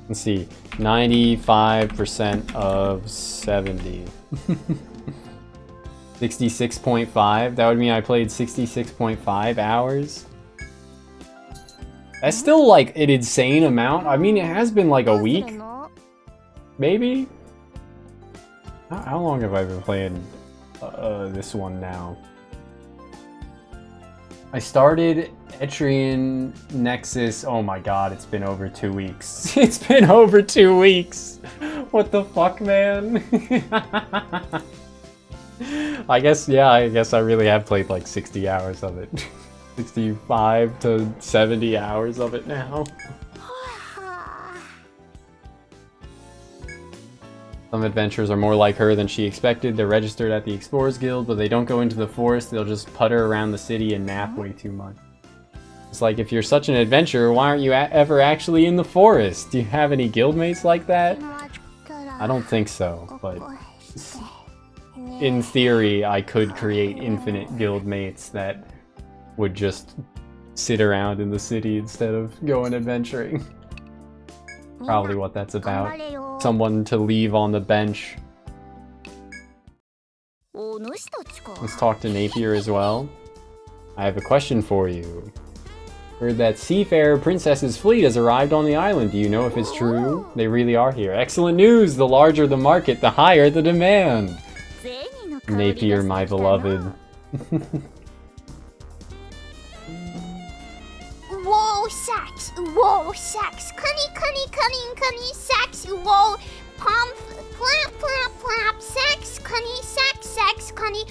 Let's see, 95% of 70. 66.5, that would mean I played 66.5 hours. That's still like an insane amount. I mean, it has been like a week, maybe? How long have I been playing this one now? I started Etrian Nexus. Oh my god, it's been over 2 weeks. It's been over 2 weeks. What the fuck, man? I guess I really have played like 60 hours of it. 65 to 70 hours of it now. Some adventurers are more like her than she expected. They're registered at the Explorers Guild, but they don't go into the forest. They'll just putter around the city and nap way too much. It's like, if you're such an adventurer, why aren't you ever actually in the forest? Do you have any guildmates like that? I don't think so, but in theory, I could create infinite guildmates that would just sit around in the city instead of going adventuring. Probably what that's about. Someone to leave on the bench. Let's talk to Napier as well. I have a question for you. Heard that Seafarer Princess's fleet has arrived on the island. Do you know if it's true? They really are here. Excellent news! The larger the market, the higher the demand. Napier, my beloved. Whoa, sex! Whoa, sex! Cunny, sex! Whoa! Pump, plap, sex! Cunny!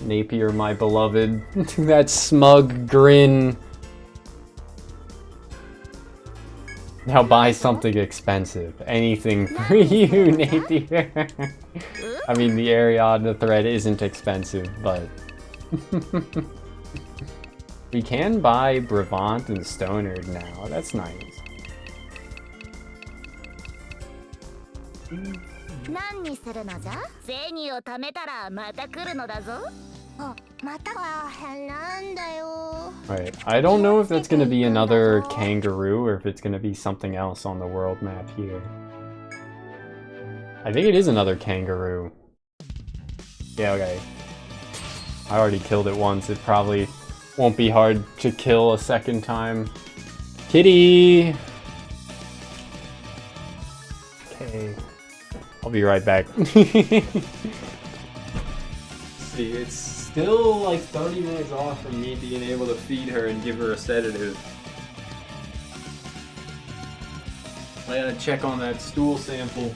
Napier, my beloved. That smug grin. Now buy something expensive. Anything for you, Napier. I mean, the Ariadna thread isn't expensive, but... we can buy Brevant and Stonard now. That's nice. 何にするのじゃ？銭を貯めたらまた来るのだぞ。あ、またはなんだよ。 Right, I don't know if that's gonna be another kangaroo or if it's gonna be something else on the world map here. I think it is another kangaroo. Yeah, okay. I already killed it once, it probably won't be hard to kill a second time. Kitty! Okay. I'll be right back. See, it's still like 30 minutes off from me being able to feed her and give her a sedative. I gotta check on that stool sample.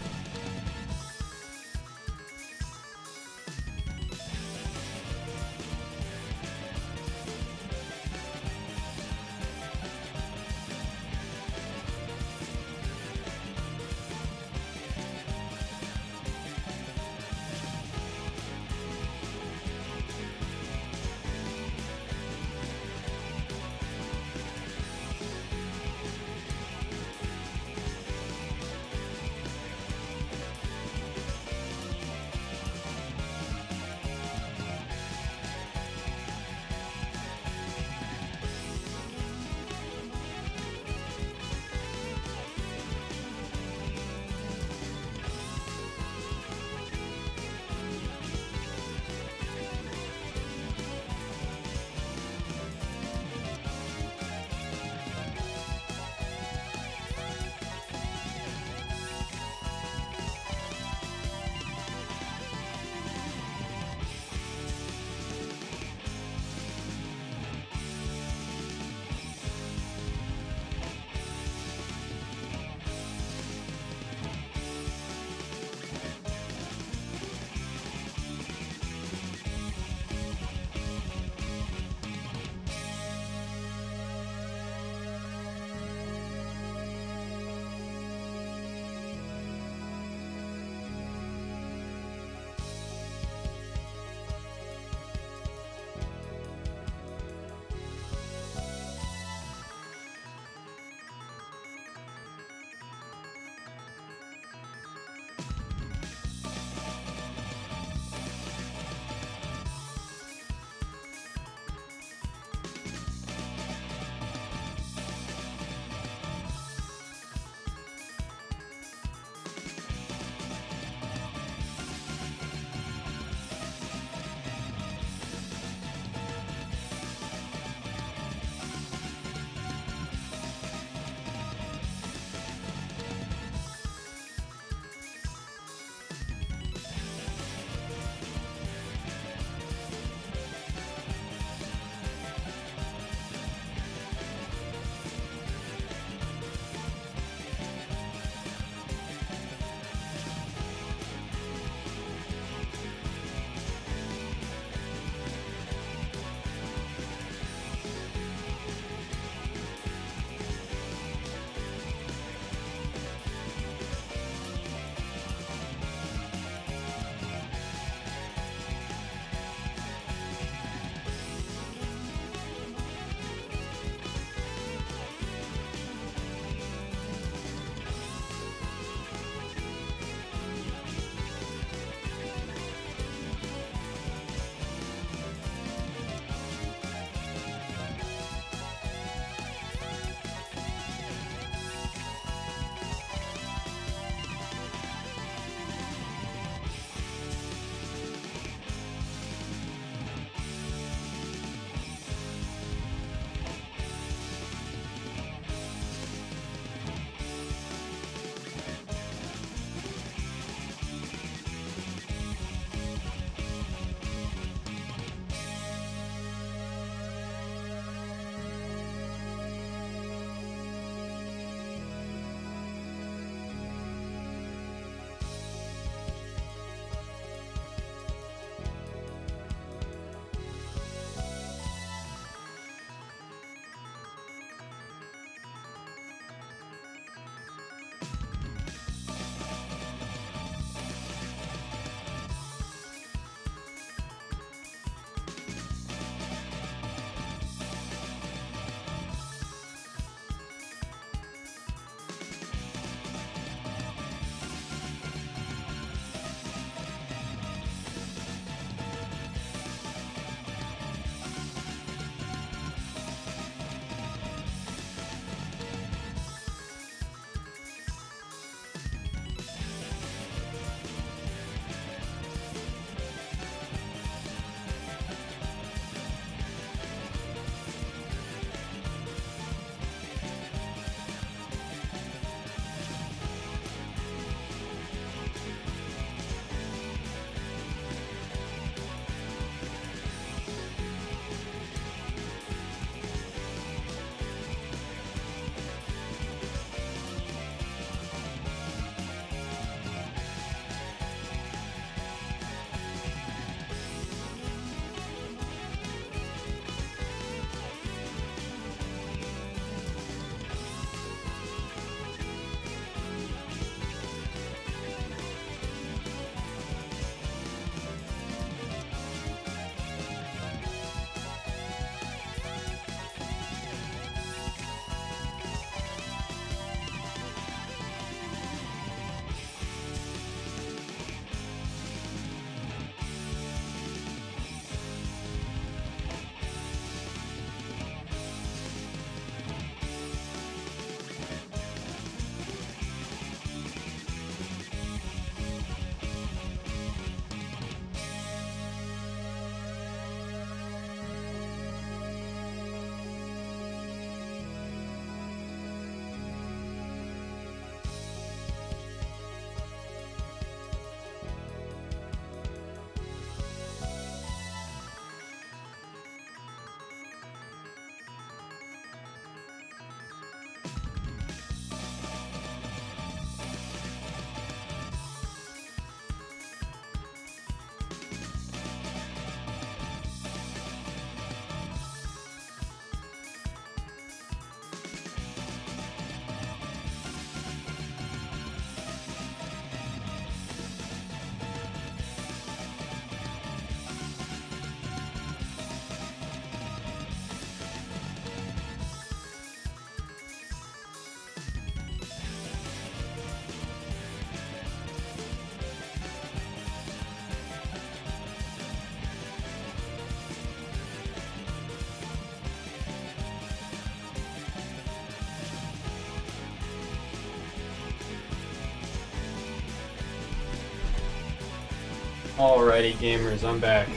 Alrighty, gamers, I'm back.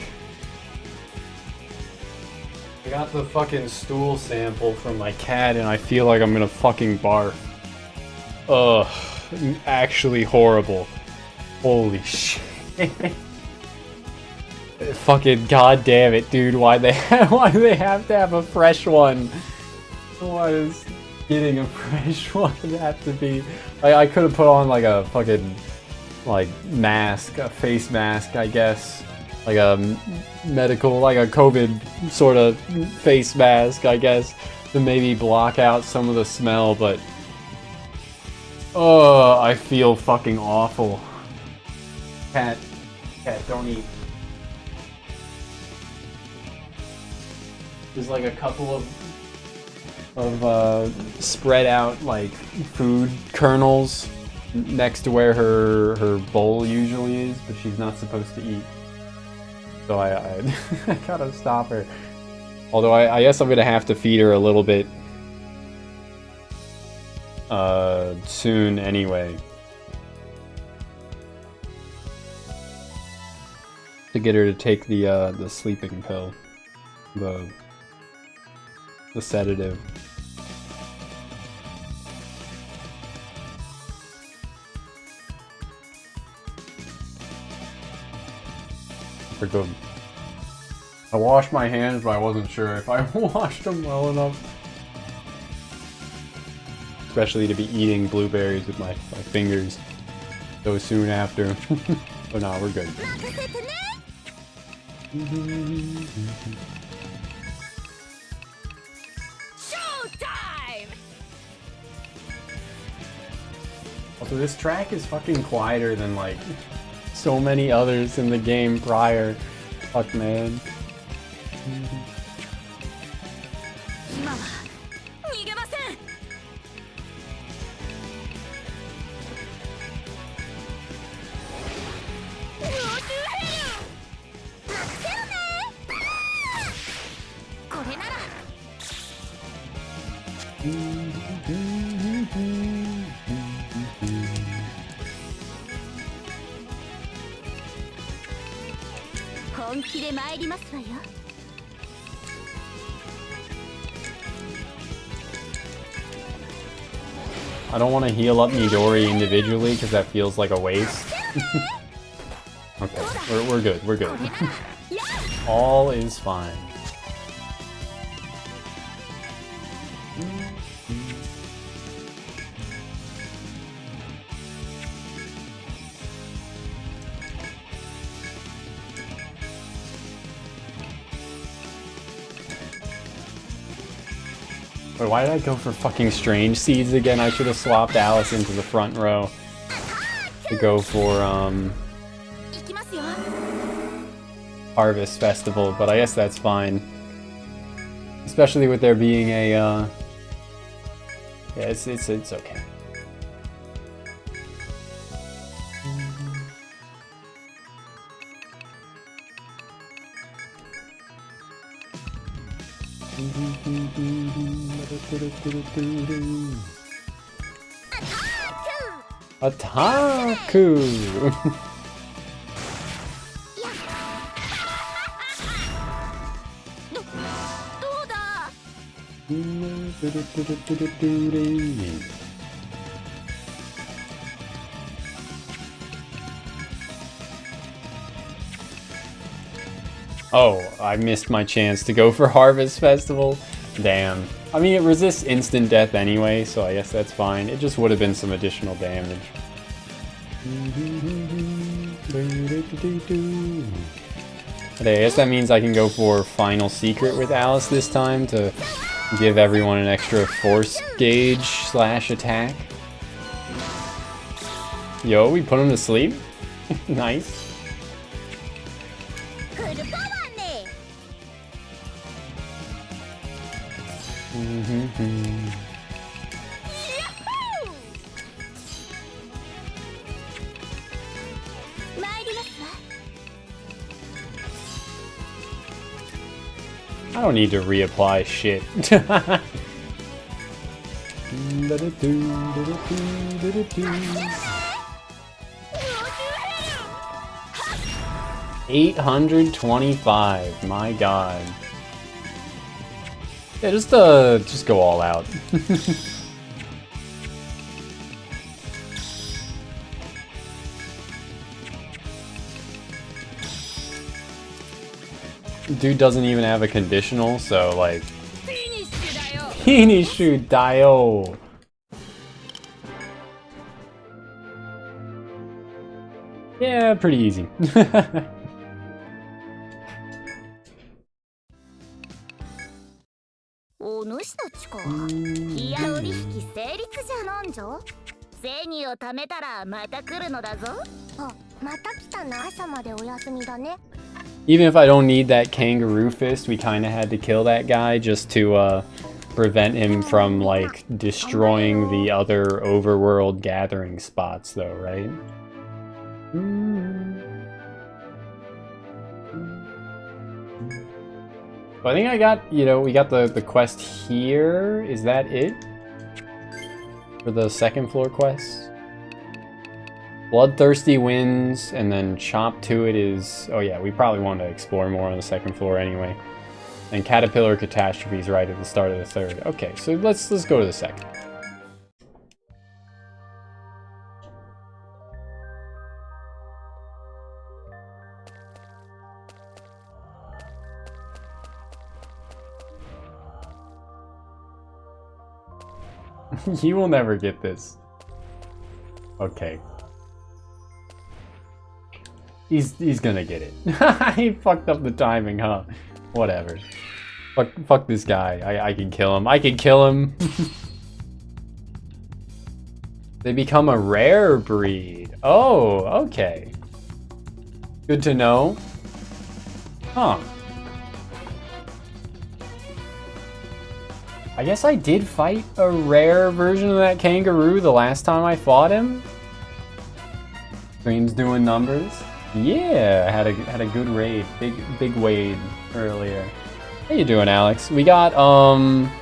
I got the fucking stool sample from my cat and I feel like I'm gonna fucking barf. Ugh, actually horrible. Holy shit. Fucking goddamn it, dude, why do they have to have a fresh one? Why does getting a fresh one have to be... I could have put on like a fucking like mask, a face mask, I guess. Like a medical, like a COVID sort of face mask, I guess, to maybe block out some of the smell, but I feel fucking awful. Cat, don't eat. There's like a couple of spread out like food kernels next to where her bowl usually is, but she's not supposed to eat. So I gotta stop her. Although I guess I'm gonna have to feed her a little bit soon anyway. To get her to take the sleeping pill. The sedative. For good. I washed my hands, but I wasn't sure if I washed them well enough. Especially to be eating blueberries with my fingers so soon after. But nah, we're good. Showtime! Also, this track is fucking quieter than like so many others in the game prior. Fuck, man. I don't want to heal up Midori individually because that feels like a waste. Okay, we're good, we're good. All is fine. Wait, why did I go for fucking Strange Seeds again? I should have swapped Alice into the front row to go for Harvest Festival, but I guess that's fine. Especially with there being a yeah, it's okay. Attaku! Oh, I missed my chance to go for Harvest Festival. Damn. I mean, it resists instant death anyway, so I guess that's fine. It just would have been some additional damage. Okay, I guess that means I can go for Final Secret with Alice this time to give everyone an extra force gauge / attack. Yo, we put him to sleep? Nice. I don't need to reapply shit. 825. My god. Yeah, just go all out. Dude doesn't even have a conditional, so like Finishu Daio. Yeah, pretty easy. お主たちか。いや取引成立じゃなんじゃ。銭を貯めたらまた来るのだぞ。あ、また来たな。朝までお休みだね。 Even if I don't need that kangaroo fist, we kind of had to kill that guy just to prevent him from like destroying the other overworld gathering spots though, right? Well, I think I got, you know, we got the quest here. Is that it? For the second floor quest? Bloodthirsty Winds, and then Chop to It is... Oh yeah, we probably want to explore more on the second floor anyway. And Caterpillar Catastrophe is right at the start of the third. Okay, so let's go to the second. You will never get this. Okay. He's gonna get it. He fucked up the timing, huh? Whatever. Fuck this guy. I can kill him. I can kill him. They become a rare breed. Oh, okay. Good to know. Huh. I guess I did fight a rare version of that kangaroo the last time I fought him. Stream's doing numbers. Yeah, I had a good raid, big wade earlier. How you doing, Alex? We got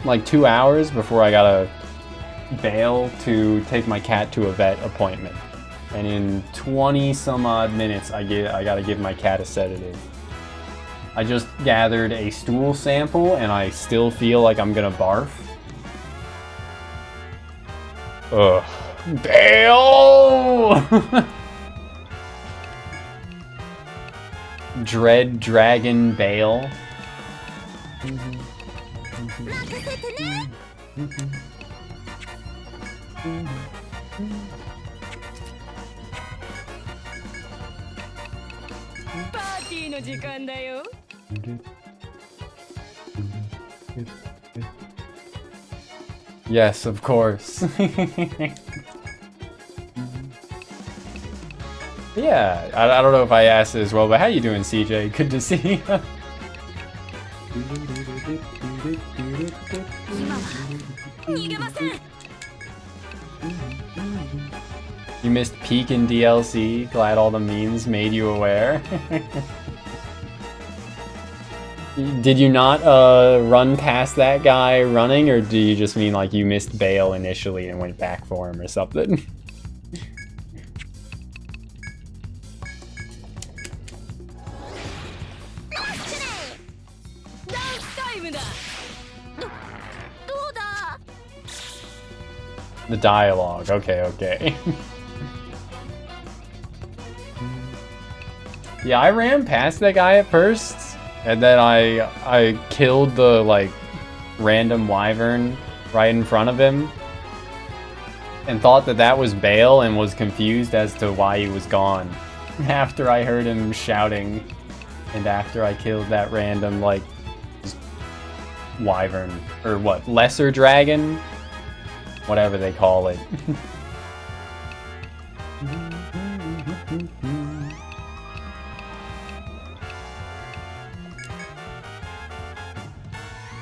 like 2 hours before I gotta bail to take my cat to a vet appointment, and in 20 some odd minutes I gotta give my cat a sedative. I just gathered a stool sample and I still feel like I'm gonna barf. Ugh. Bail! Dread Dragon Bale. Yes, of course. Yeah, I don't know if I asked it as well, but how you doing, CJ? Good to see you. You missed Peak in DLC. Glad all the memes made you aware. Did you not run past that guy running, or do you just mean like you missed Bale initially and went back for him or something? The dialogue, okay. Yeah, I ran past that guy at first, and then I killed the like random wyvern right in front of him, and thought that was Bale, and was confused as to why he was gone. After I heard him shouting, and after I killed that random like wyvern, or what, lesser dragon? Whatever they call it.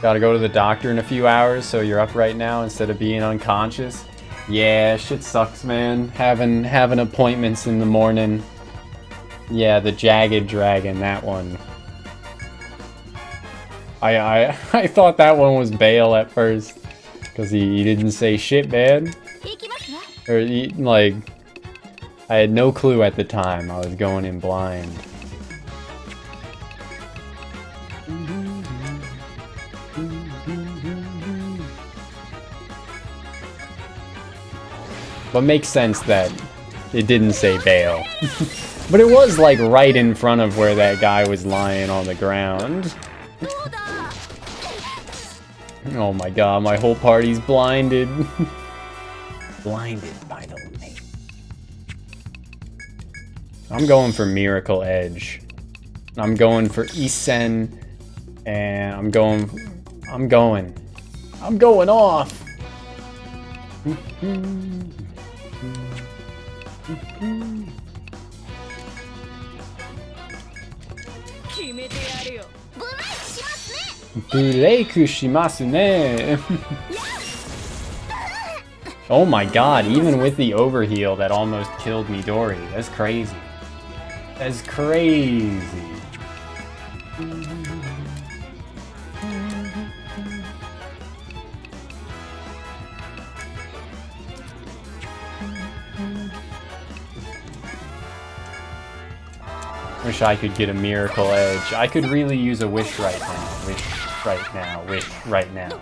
Gotta go to the doctor in a few hours, so you're up right now instead of being unconscious. Yeah, shit sucks, man. Having appointments in the morning. Yeah, the jagged dragon, that one. I thought that one was Bale at first. Because he didn't say shit, man. Or, like, I had no clue at the time. I was going in blind. But makes sense that it didn't say bail. But it was like right in front of where that guy was lying on the ground. Oh my god, my whole party's blinded. Blinded by the light. I'm going for Miracle Edge. I'm going for Isen. And I'm going off. Bureiku shimasu ne. Oh my god, even with the overheal that almost killed Midori. That's crazy. That's crazy. Wish I could get a Miracle Edge. I could really use a wish right now. Wish right now. Wish right now.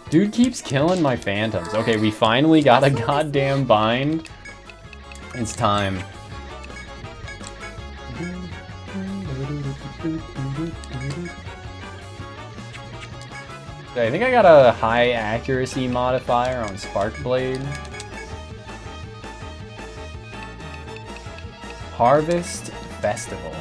Dude keeps killing my phantoms. Okay, we finally got a goddamn bind. It's time. I think I got a high accuracy modifier on Spark Blade. Harvest Festival.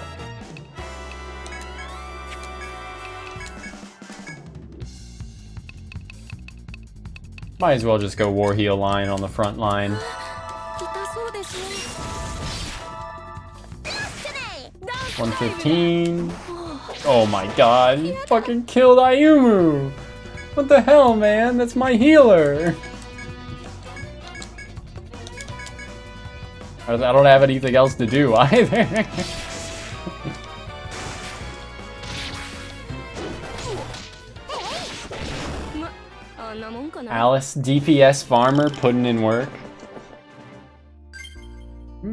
Might as well just go War Heal line on the front line. 115. Oh my god, you fucking killed Ayumu! What the hell, man? That's my healer! I don't have anything else to do either. Alice, DPS farmer, putting in work. I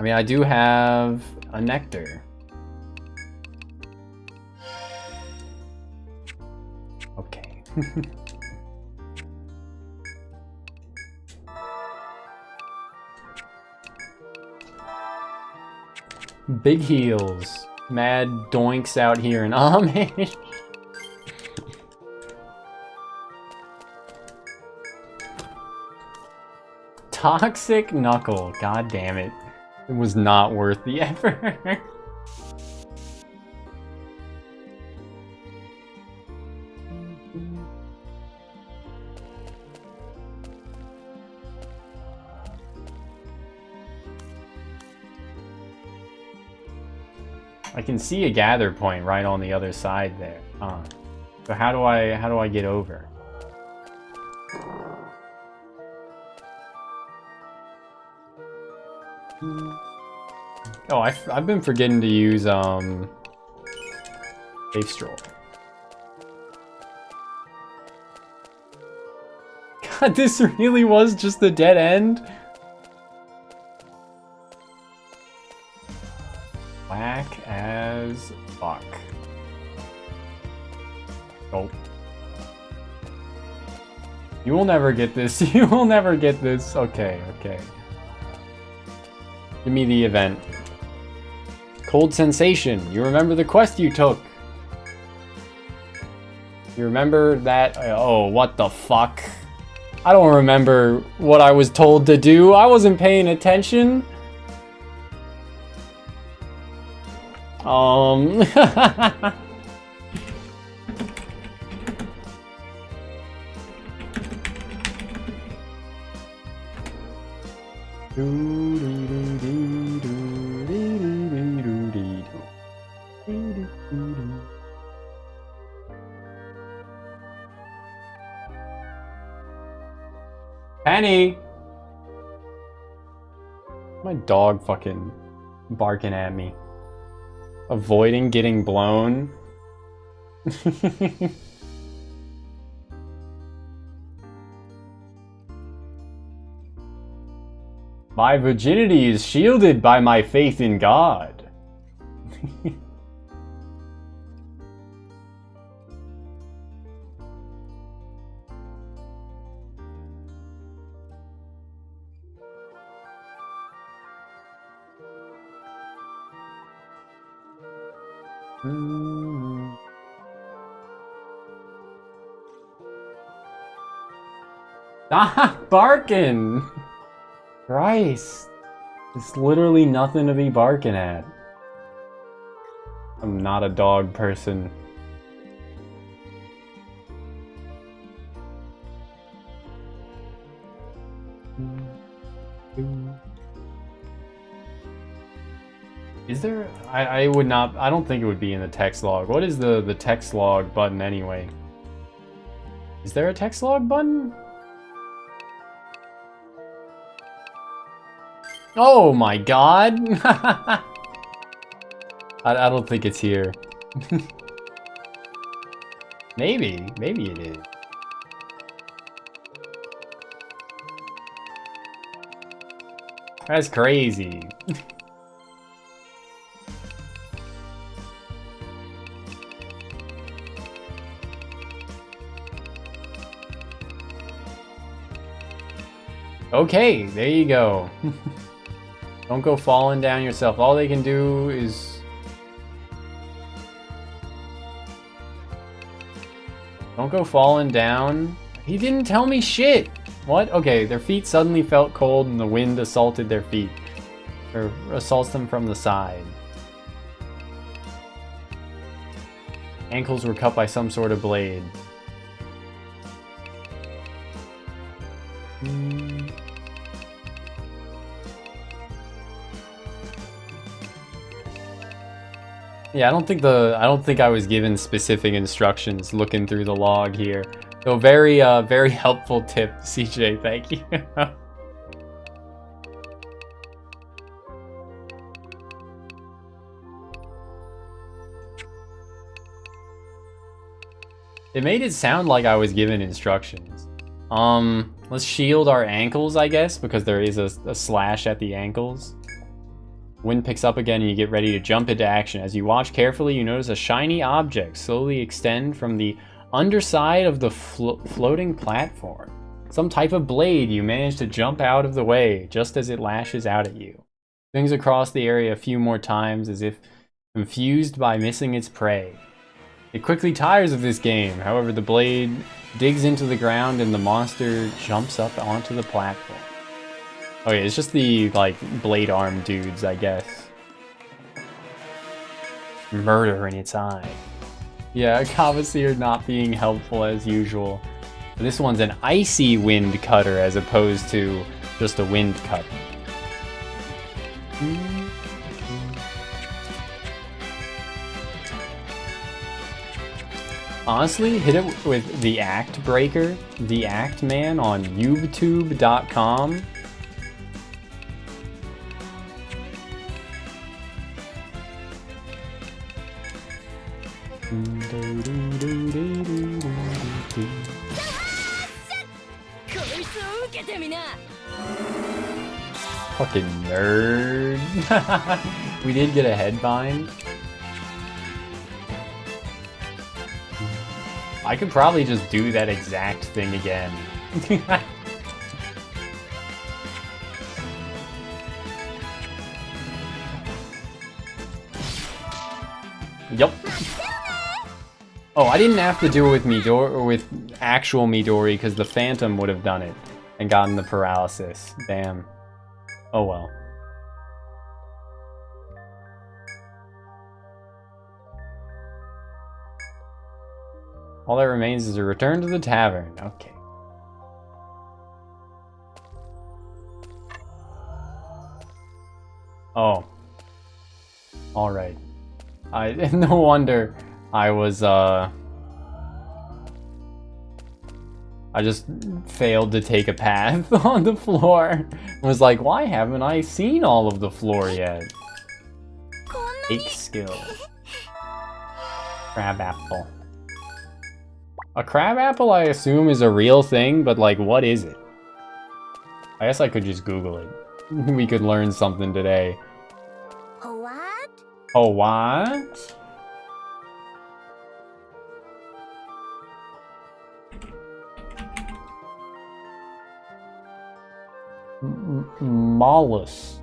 mean, I do have a nectar. Okay. Big heals. Mad doinks out here in Amish. Toxic Knuckle. God damn it. It was not worth the effort. I can see a gather point right on the other side there. So how do I get over? Oh, I've been forgetting to use Safe Stroll. God, this really was just the dead end? Whack as fuck. Oh. You will never get this. You will never get this. Okay, okay. Give me the event. Cold Sensation. You remember the quest you took. You remember that? Oh, what the fuck? I don't remember what I was told to do. I wasn't paying attention. Penny! My dog fucking barking at me. Avoiding getting blown. My virginity is shielded by my faith in God. Stop barking! Christ. It's literally nothing to be barking at. I'm not a dog person. Is there? I would not. I don't think it would be in the text log. What is the text log button anyway? Is there a text log button? Oh my god! I don't think it's here. Maybe it is. That's crazy. Okay, there you go. Don't go falling down yourself. All they can do is... Don't go falling down. He didn't tell me shit! What? Okay, their feet suddenly felt cold and the wind assaulted their feet. Or assaults them from the side. Ankles were cut by some sort of blade. Yeah, I don't think I was given specific instructions looking through the log here. So very helpful tip, CJ, thank you. It made it sound like I was given instructions. Let's shield our ankles, I guess, because there is a slash at the ankles. Wind picks up again and you get ready to jump into action. As you watch carefully, you notice a shiny object slowly extend from the underside of the floating platform. Some type of blade. You manage to jump out of the way just as it lashes out at you. Swings across the area a few more times as if confused by missing its prey. It quickly tires of this game. However, the blade digs into the ground and the monster jumps up onto the platform. Okay, it's just the, like, blade arm dudes, I guess. Murder in its eye. Yeah, Cavaseer not being helpful as usual. This one's an icy wind cutter as opposed to just a wind cut. Honestly, hit it with the Act Breaker, the Act Man on YouTube.com. Fucking nerd. We did get a headbind. I could probably just do that exact thing again. Yup. Oh, I didn't have to do it with Midori, or with actual Midori, because the Phantom would have done it and gotten the paralysis. Damn. Oh well. All that remains is a return to the tavern. Okay. Oh. Alright. No wonder I was, I just failed to take a path on the floor. I was like, why haven't I seen all of the floor yet? Fake skill. Crab apple. A crab apple, I assume, is a real thing, but like, what is it? I guess I could just Google it. We could learn something today. What? Oh, what? Mollusks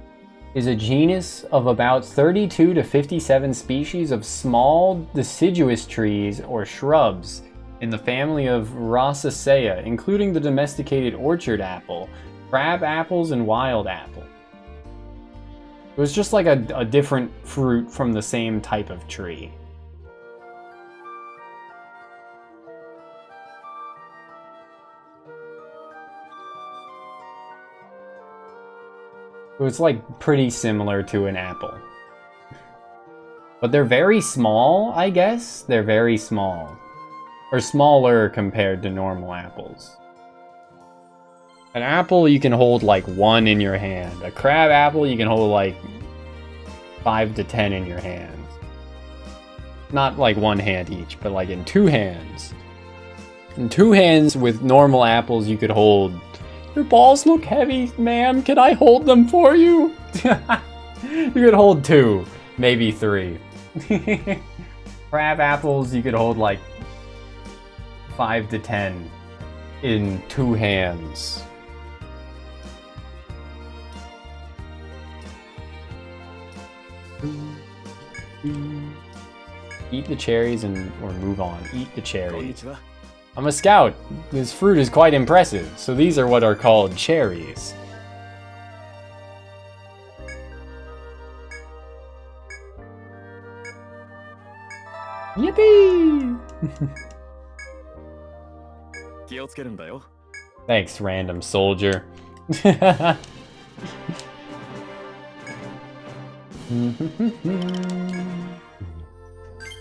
is a genus of about 32 to 57 species of small deciduous trees or shrubs in the family of Rosaceae, including the domesticated orchard apple, crab apples, and wild apple. It was just like a different fruit from the same type of tree. It was like pretty similar to an apple. But they're very small, I guess. They're very small. Or smaller compared to normal apples. An apple you can hold like 1 in your hand. A crab apple you can hold like 5 to 10 in your hands. Not like 1 hand each, but like in 2 hands. In 2 hands with normal apples you could hold. Your balls look heavy, ma'am. Can I hold them for you? You could hold 2, maybe 3. Crab apples you could hold like 5 to 10 in 2 hands. Eat the cherries or move on. Eat the cherries. I'm a scout. This fruit is quite impressive. So these are what are called cherries. Yippee! Thanks, random soldier.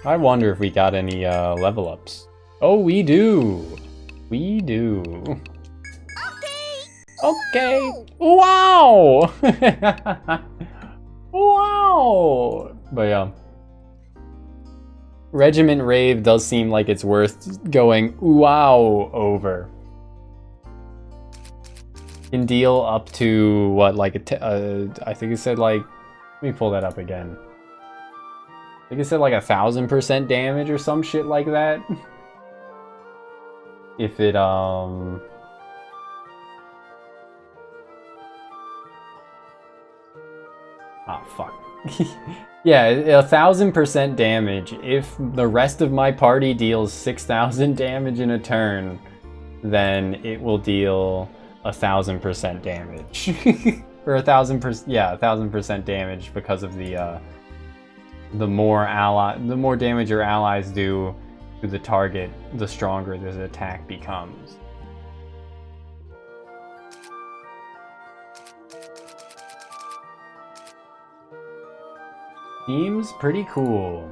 I wonder if we got any level ups. Oh, we do. We do. Okay. Wow. Wow. But yeah. Regiment Rave does seem like it's worth going wow over. Can deal up to what, like I think it said like, let me pull that up again. I think it said like 1000% damage or some shit like that. If it oh fuck. Yeah, 1000% damage. If the rest of my party deals 6000 damage in a turn, then it will deal 1000% damage. Or 1000%, yeah, 1000% damage because of the more damage your allies do to the target, the stronger this attack becomes. Seems pretty cool.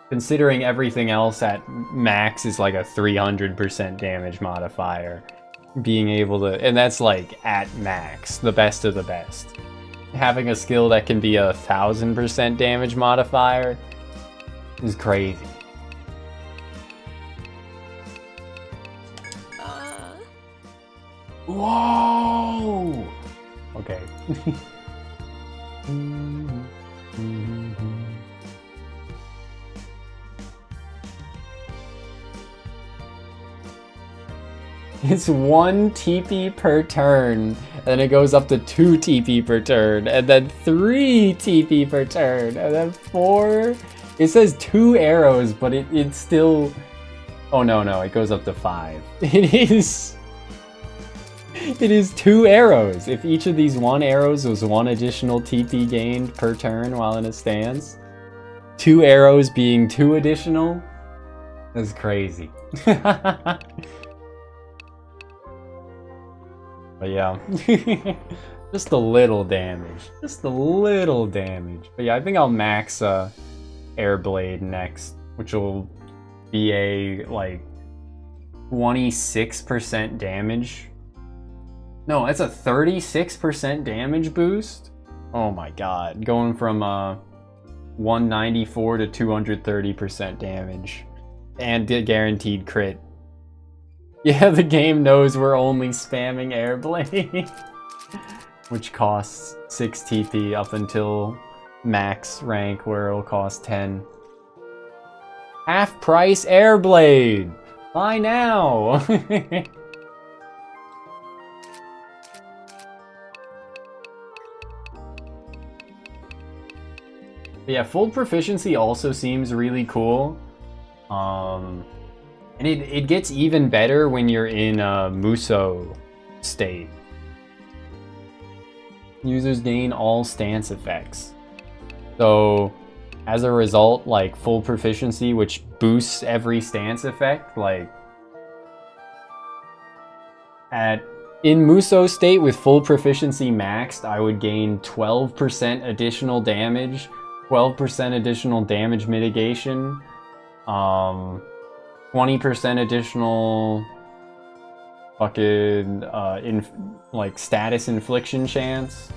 Considering everything else at max is like a 300% damage modifier. Being able to, and that's like at max, the best of the best. Having a skill that can be 1000% damage modifier is crazy. Whoa! Okay. It's 1 TP per turn, and then it goes up to 2 TP per turn, and then 3 TP per turn, and then 4. It says 2 arrows, but it's still... Oh no, it goes up to 5. It is 2 arrows. If each of these 1 arrows was 1 additional TP gained per turn while in a stance, 2 arrows being 2 additional, that's crazy. But yeah, just a little damage. Just a little damage. But yeah, I think I'll max Airblade next, which will be a like 26% damage No, that's a 36% damage boost? Oh my god. Going from 194 to 230% damage. And guaranteed crit. Yeah, the game knows we're only spamming Airblade. Which costs 6 TP up until max rank where it'll cost 10. Half price Airblade! Buy now! Yeah, full proficiency also seems really cool. And it gets even better when you're in a Muso state. Users gain all stance effects. So, as a result, like full proficiency, which boosts every stance effect, like in Muso state with full proficiency maxed, I would gain 12% additional damage, 12% additional damage mitigation, 20% additional fucking like status infliction chance,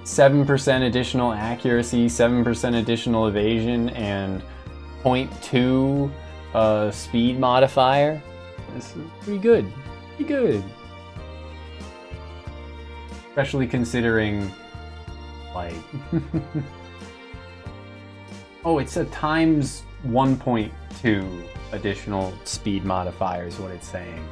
7% additional accuracy, 7% additional evasion, and 0.2 speed modifier. This is pretty good. Pretty good. Especially considering, like... oh, it's a times 1.2 additional speed modifier is what it's saying.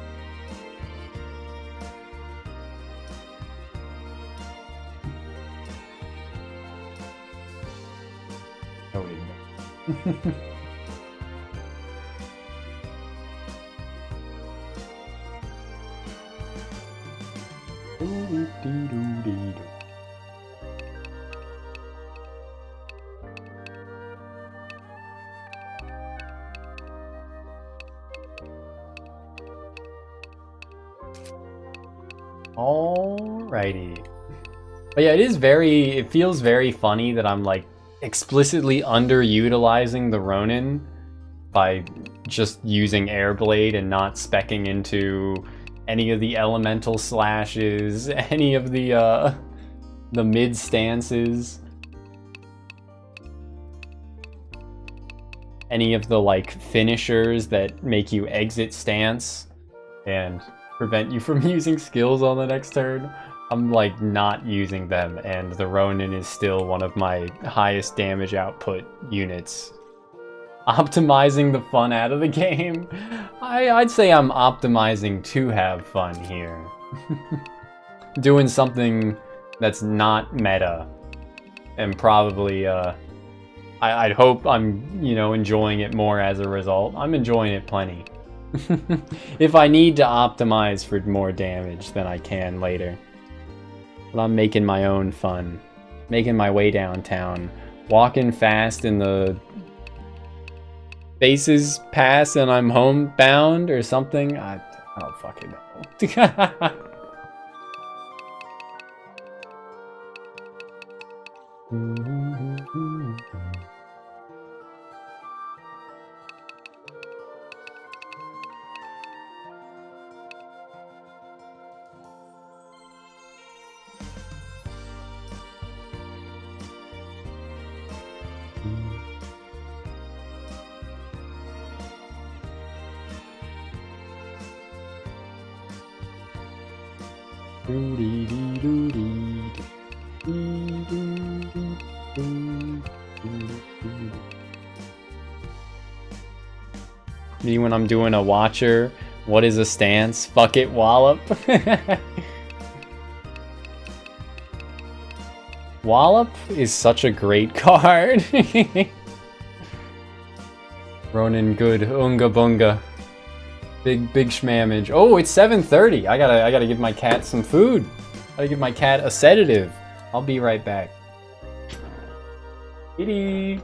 Oh, wait. Alrighty. But yeah, it feels very funny that I'm like explicitly underutilizing the Ronin by just using Airblade and not speccing into any of the elemental slashes, any of the mid stances, any of the like finishers that make you exit stance and prevent you from using skills on the next turn. I'm like not using them, and the Ronin is still one of my highest damage output units. Optimizing the fun out of the game. I'd say I'm optimizing to have fun here. Doing something that's not meta, and probably I'd hope I'm, you know, enjoying it more as a result. I'm enjoying it plenty. If I need to optimize for more damage, then I can later. But I'm making my own fun. Making my way downtown. Walking fast in the Faces pass and I'm homebound or something. I don't fucking know. Me when I'm doing a watcher, what is a stance? Fuck it, wallop. Wallop is such a great card. Ronin good, unga bunga. Big schmamage. Oh, it's 7:30. I gotta give my cat some food. Gotta give my cat a sedative. I'll be right back. Kitty.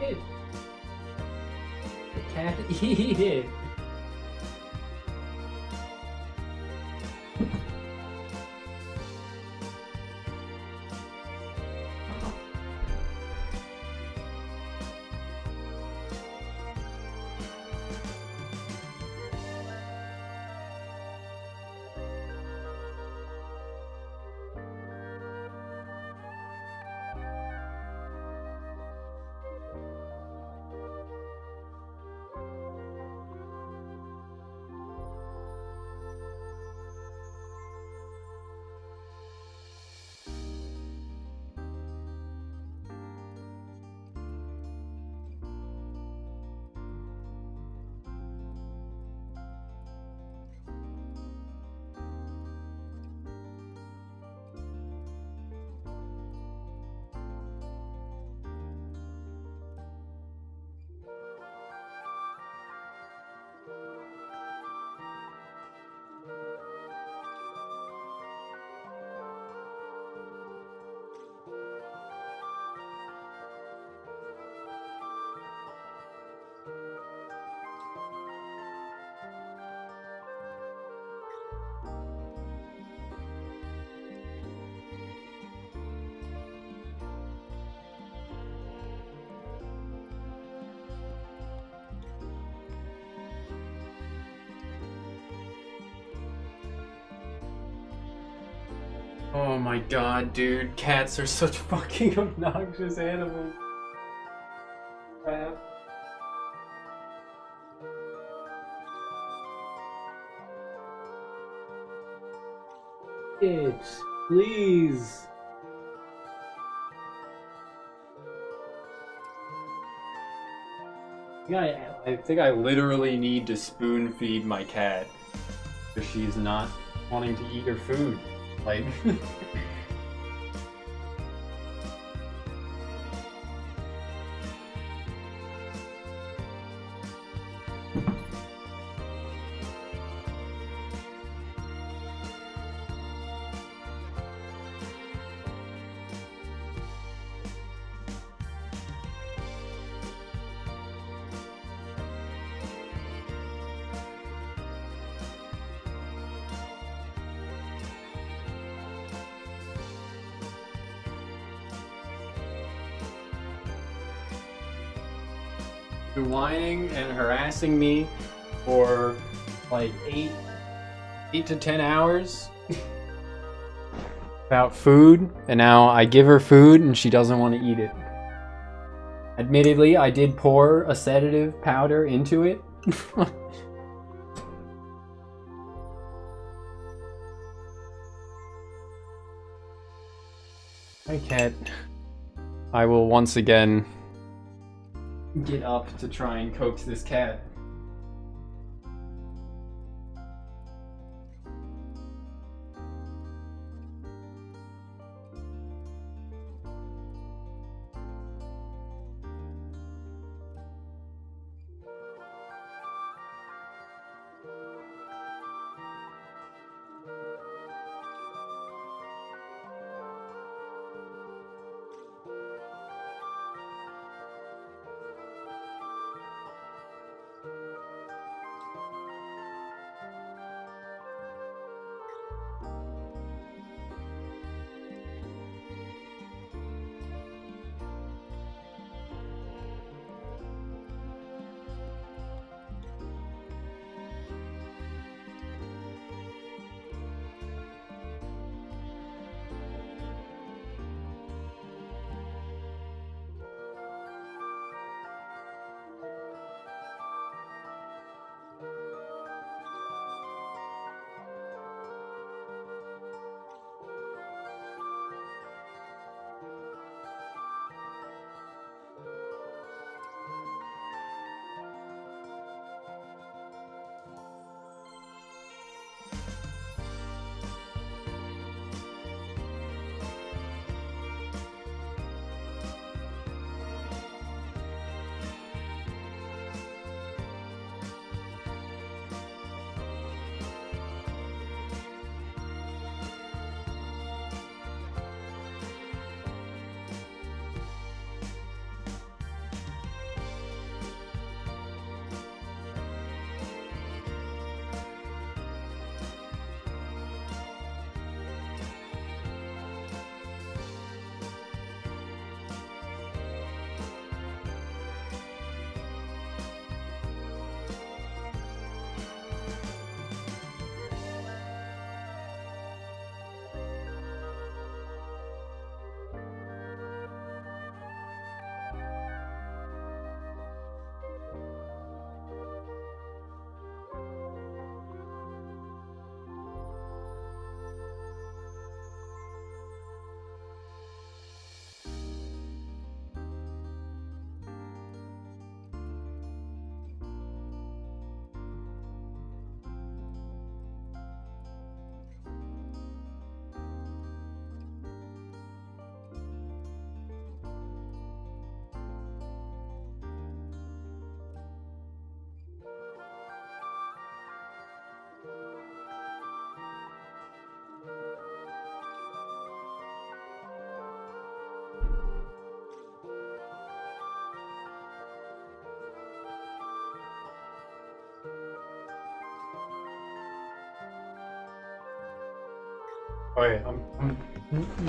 it. I can't eat it. Oh my god, dude. Cats are such fucking obnoxious animals. Crap. Bitch, please. I think I literally need to spoon feed my cat because she's not wanting to eat her food. Like, whining and harassing me for like 8 to 10 hours about food, and now I give her food and she doesn't want to eat it. Admittedly, I did pour a sedative powder into it. Hi, cat. I will once again get up to try and coax this cat. Wait, I'm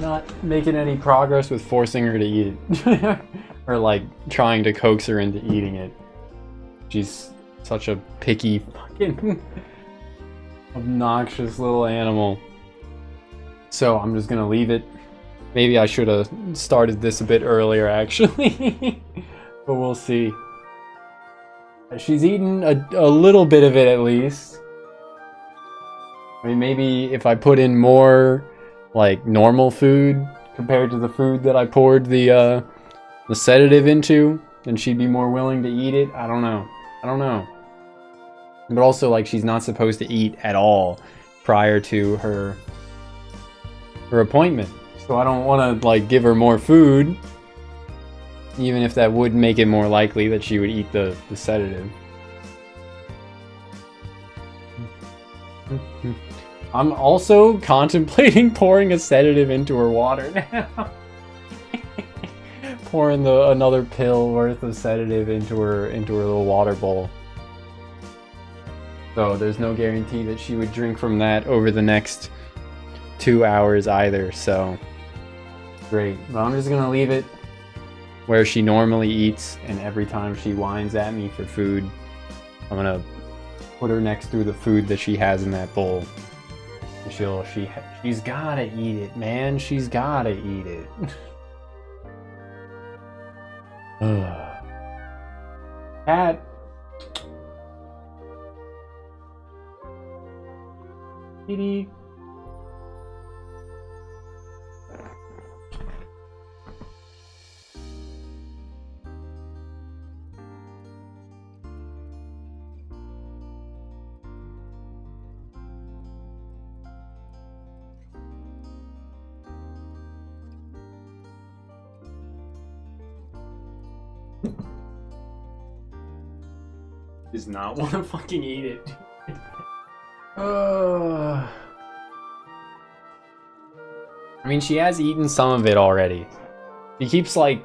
not making any progress with forcing her to eat it. Or like trying to coax her into eating it. She's such a picky fucking obnoxious little animal. So I'm just gonna leave it. Maybe I should have started this a bit earlier, actually. But we'll see. She's eaten a little bit of it at least. I mean, maybe if I put in more, like, normal food compared to the food that I poured the sedative into, then she'd be more willing to eat it. I don't know. I don't know. But also, like, she's not supposed to eat at all prior to her appointment. So I don't want to, like, give her more food, even if that would make it more likely that she would eat the sedative. I'm also contemplating pouring a sedative into her water now. Pouring another pill worth of sedative into her little water bowl. So there's no guarantee that she would drink from that over the next 2 hours either, so great. But I'm just gonna leave it where she normally eats, and every time she whines at me for food, I'm gonna put her next to the food that she has in that bowl. She's gotta eat it, man. She's gotta eat it. Cat. Kitty. Does not want to fucking eat it. I mean, she has eaten some of it already. She keeps, like,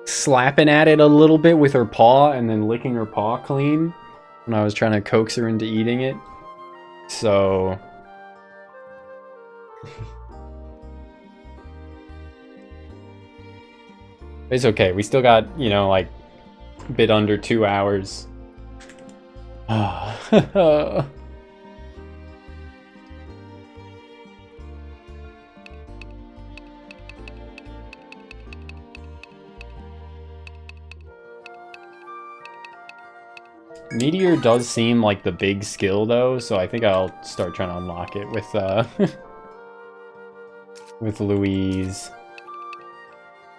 slapping at it a little bit with her paw and then licking her paw clean when I was trying to coax her into eating it. So... it's okay. We still got, you know, like, a bit under 2 hours. Meteor does seem like the big skill though, so I think I'll start trying to unlock it with with Louise.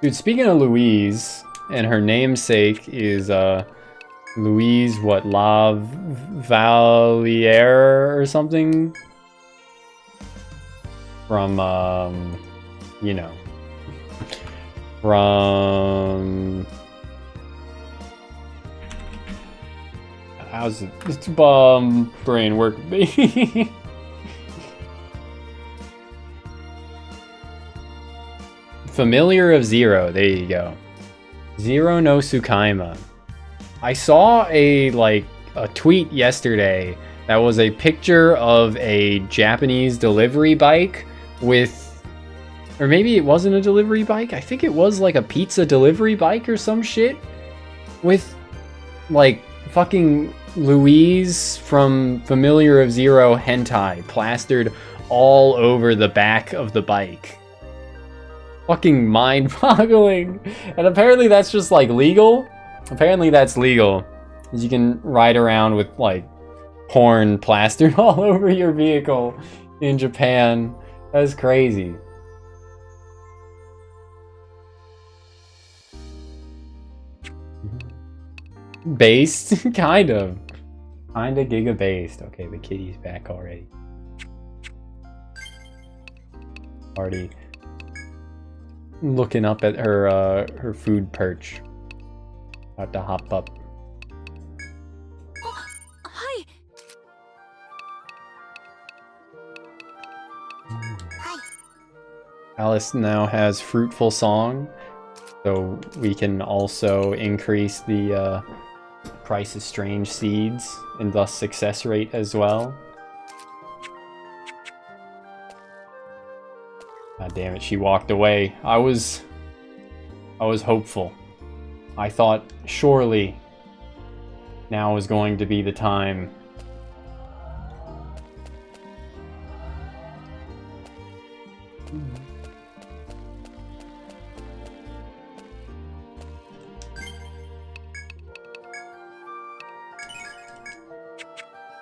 Dude, speaking of Louise, and her namesake is Louise what, La Valliere or something? From you know, from... how's it? It's brain work, baby. Familiar of Zero, there you go. Zero no Tsukaima. I saw a tweet yesterday that was a picture of a Japanese delivery bike with, or maybe it wasn't a delivery bike. I think it was like a pizza delivery bike or some shit with like fucking Louise from Familiar of Zero hentai plastered all over the back of the bike. Fucking mind-boggling. And apparently that's just like legal. Apparently that's legal. You can ride around with like porn plastered all over your vehicle in Japan. That's crazy. Based? Kinda giga-based. Okay, the kitty's back already. Already looking up at her her food perch. About to hop up. Hi. Alice now has Fruitful Song, so we can also increase the Price of Strange seeds and thus success rate as well. God damn it, she walked away. I was hopeful. I thought surely now is going to be the time.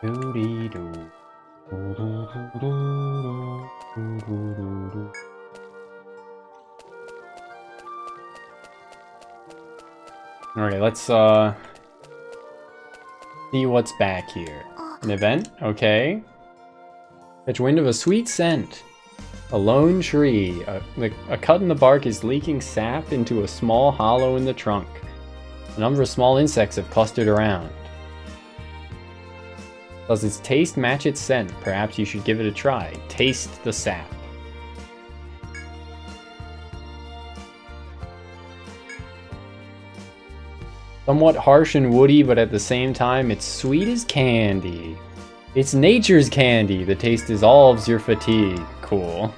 Doo-dee-doo. Alright, let's see what's back here. An event? Okay. Catch wind of a sweet scent. A lone tree. A cut in the bark is leaking sap into a small hollow in the trunk. A number of small insects have clustered around. Does its taste match its scent? Perhaps you should give it a try. Taste the sap. Somewhat harsh and woody, but at the same time, it's sweet as candy. It's nature's candy. The taste dissolves your fatigue. Cool.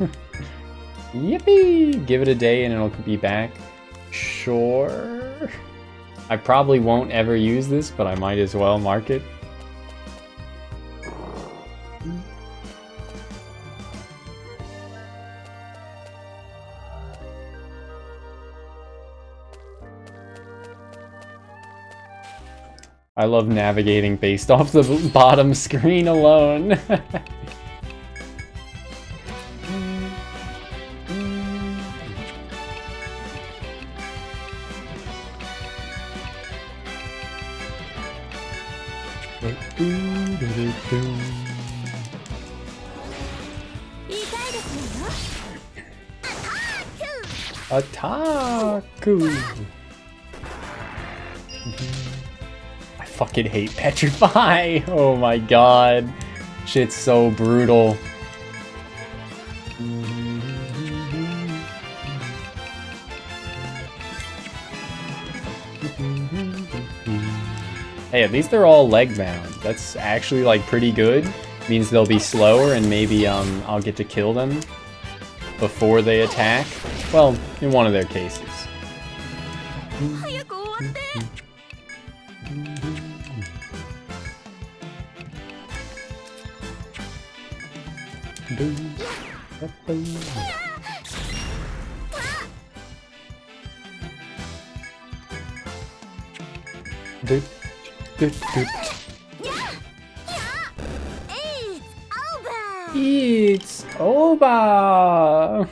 Yippee! Give it a day and it'll be back. Sure. I probably won't ever use this, but I might as well mark it. I love navigating based off the bottom screen alone. Attaku! I fucking hate Petrify! Oh my god. Shit's so brutal. Hey, at least they're all leg bound. That's actually like pretty good. Means they'll be slower and maybe I'll get to kill them before they attack. Well, in one of their cases. It's over!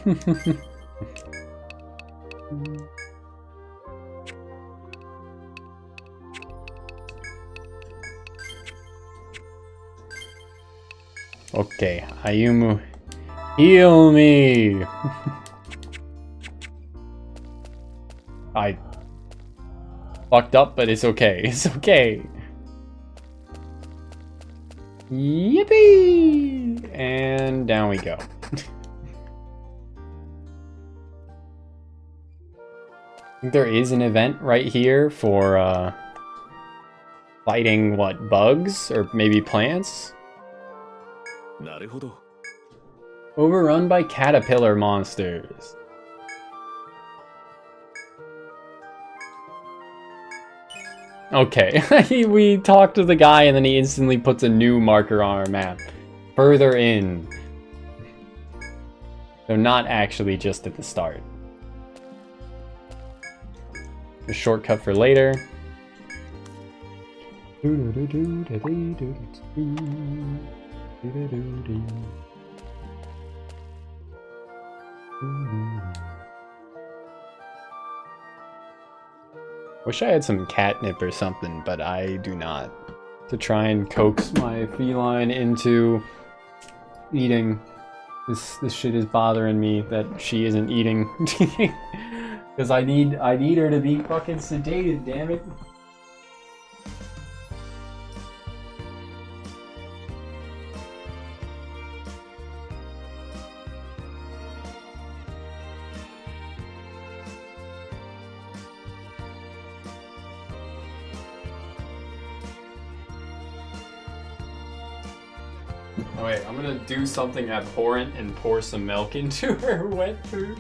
Okay, Ayumu, heal me! I fucked up, but it's okay. It's okay. Yippee! And down we go. I think there is an event right here for fighting, what, bugs? Or maybe plants? Overrun by caterpillar monsters. Okay, we talked to the guy and then he instantly puts a new marker on our map. Further in. So not actually just at the start. A shortcut for later. Wish I had some catnip or something, but I do not. To try and coax my feline into eating. This shit is bothering me that she isn't eating. Because I need her to be fucking sedated, damn it. Oh wait, I'm gonna do something abhorrent and pour some milk into her wet food.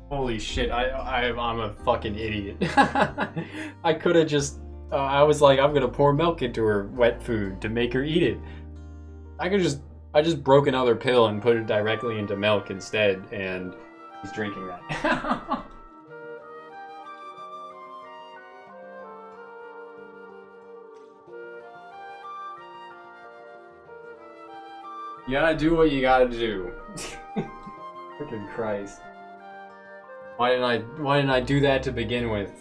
Holy shit, I'm a fucking idiot. I could have just, I was like, I'm gonna pour milk into her wet food to make her eat it. I just broke another pill and put it directly into milk instead, and he's drinking that. You gotta do what you gotta do. Freaking Christ. Why didn't I do that to begin with?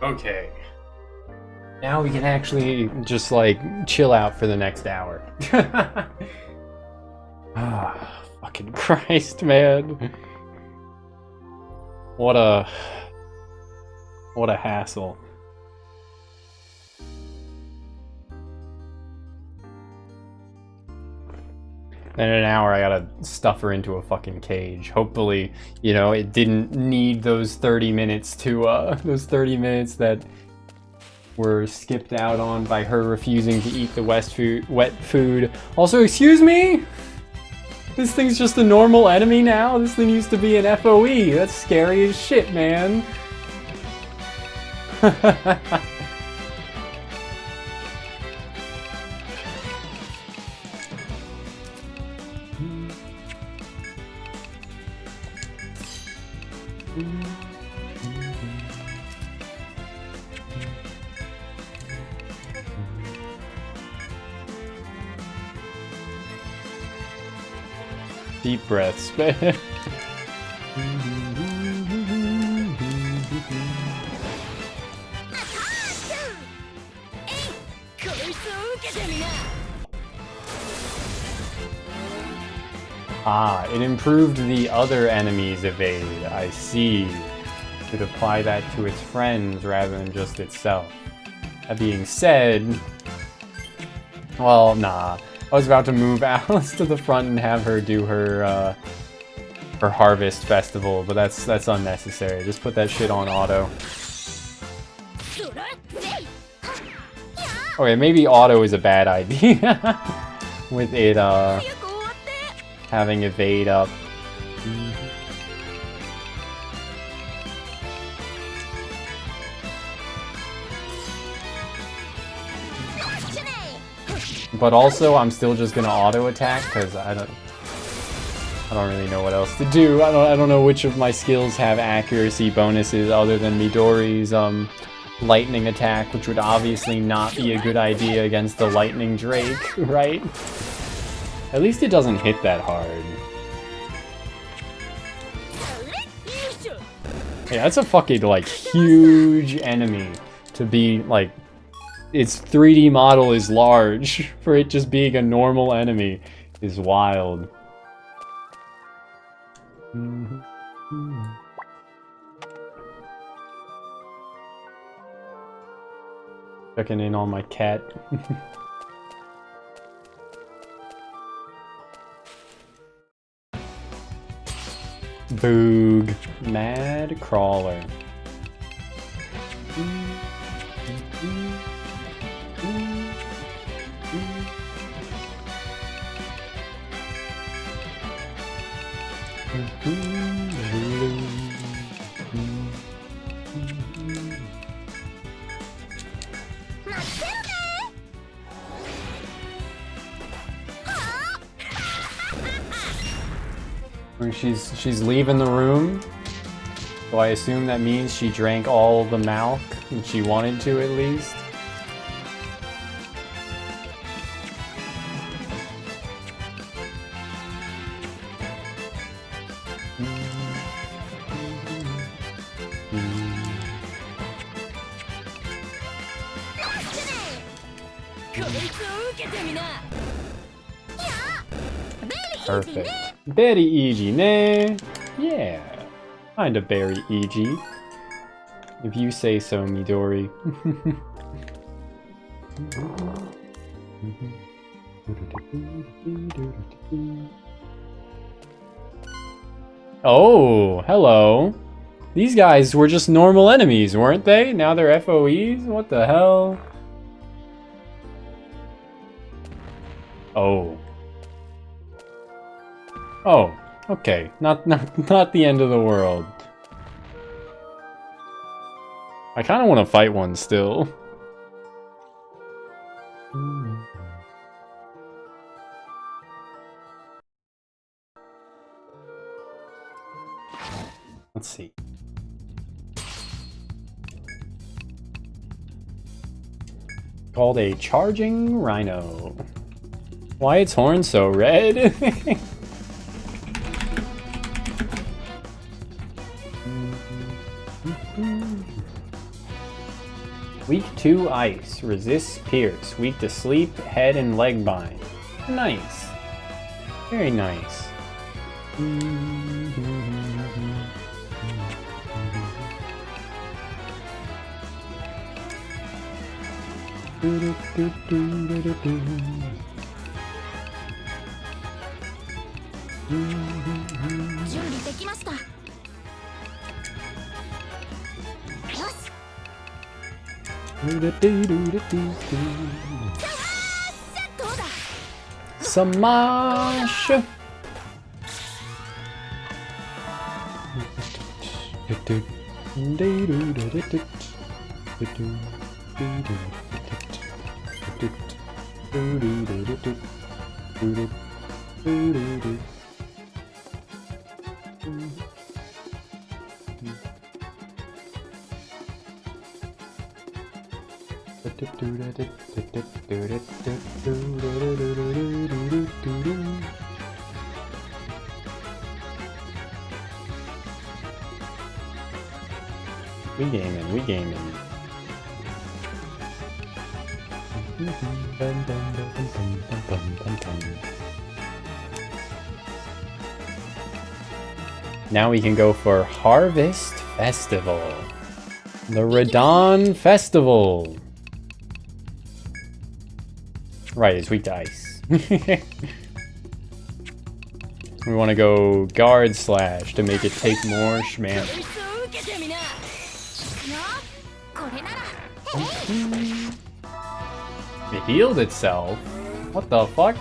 Okay. Now we can actually just like chill out for the next hour. Ah, fucking Christ, man. What a hassle. And in an hour, I gotta stuff her into a fucking cage. Hopefully, you know, it didn't need those 30 minutes to, those 30 minutes that were skipped out on by her refusing to eat the wet food. Also, excuse me? This thing's just a normal enemy now? This thing used to be an FOE. That's scary as shit, man. Deep breaths, man. Ah, it improved the other enemy's evade. I see. Could apply that to its friends rather than just itself. That being said, well, nah. I was about to move Alice to the front and have her do her her harvest festival, but that's unnecessary. Just put that shit on auto. Okay, maybe auto is a bad idea with it having evade up. But also, I'm still just gonna auto attack because I don't really know what else to do. I don't know which of my skills have accuracy bonuses other than Midori's lightning attack, which would obviously not be a good idea against the lightning Drake, right? At least it doesn't hit that hard. Yeah, that's a fucking like huge enemy to be like. Its 3D model is large, for it just being a normal enemy is wild. Checking in on my cat. Boog. Mad Crawler. She's leaving the room. So I assume that means she drank all the milk, and she wanted to at least. Perfect. Very easy, ne? Yeah. Kinda very easy. If you say so, Midori. Oh, hello. These guys were just normal enemies, weren't they? Now they're FOEs? What the hell? Oh. Oh, okay. Not the end of the world. I kind of want to fight one still. Let's see. Called a charging rhino. Why its horn so red? Weak 2 ice, resists pierce, weak to sleep, head and leg bind. Nice. Very nice. Smash! We gaming. Now we can go for Harvest Festival. The Radon Festival. Right, it's weak to ice. We want to go Guard Slash to make it take more shmam. It healed itself? What the fuck?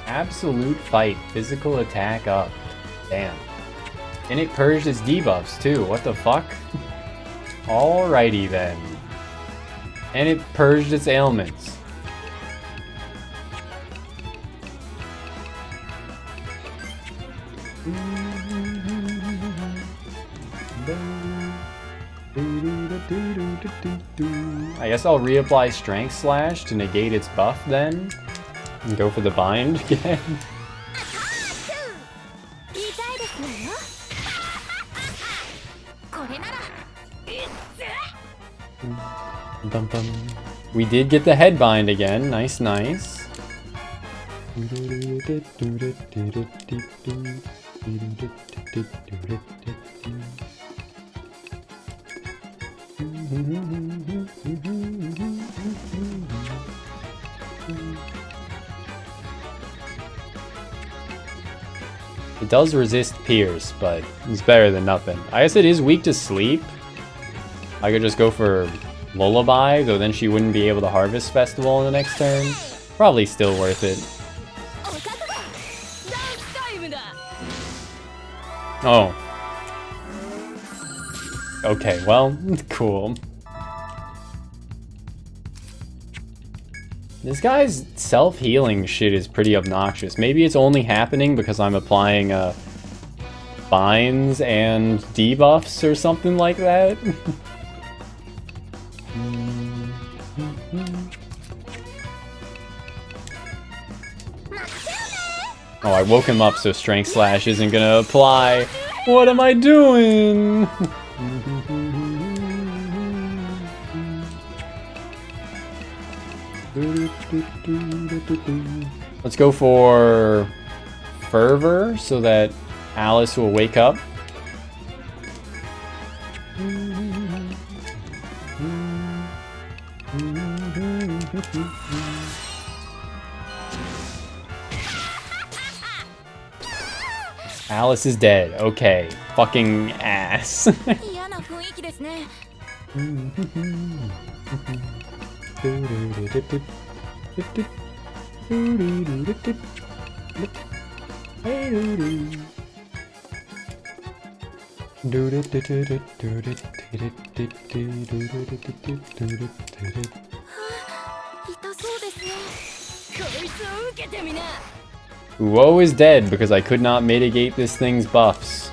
Absolute fight. Physical attack up. Damn. And it purged its debuffs too. What the fuck? Alrighty then. And it purged its ailments. I guess I'll reapply Strength Slash to negate its buff then. And go for the bind again. We did get the head bind again. Nice, nice. It does resist Pierce, but it's better than nothing. I guess it is weak to sleep. I could just go for Lullaby, though then she wouldn't be able to Harvest Festival in the next turn. Probably still worth it. Oh. Okay, well, cool. This guy's self-healing shit is pretty obnoxious. Maybe it's only happening because I'm applying binds and debuffs or something like that. Oh, I woke him up so Strength Slash isn't gonna apply. What am I doing? Let's go for Fervor so that Alice will wake up. Alice is dead. Okay. Fucking ass. Woe is dead because I could not mitigate this thing's buffs.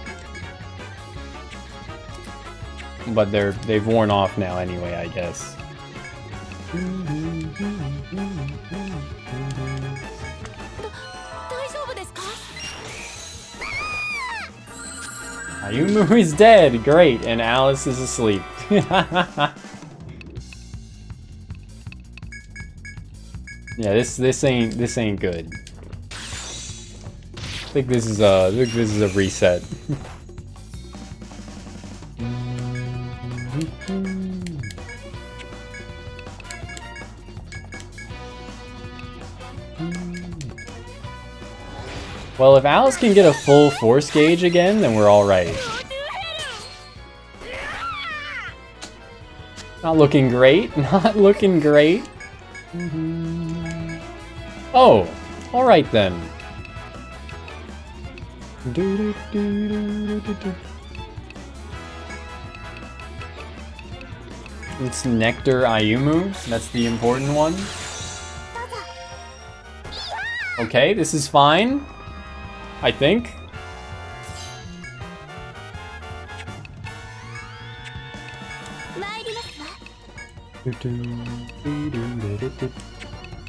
But they've worn off now anyway, I guess. Ayumu is dead, great, and Alice is asleep. Yeah, this ain't good. I think this is a reset. Well, if Alice can get a full force gauge again, then we're alright. Not looking great. Not looking great. Oh, alright then. It's Nectar Ayumu. That's the important one. Okay, this is fine. I think.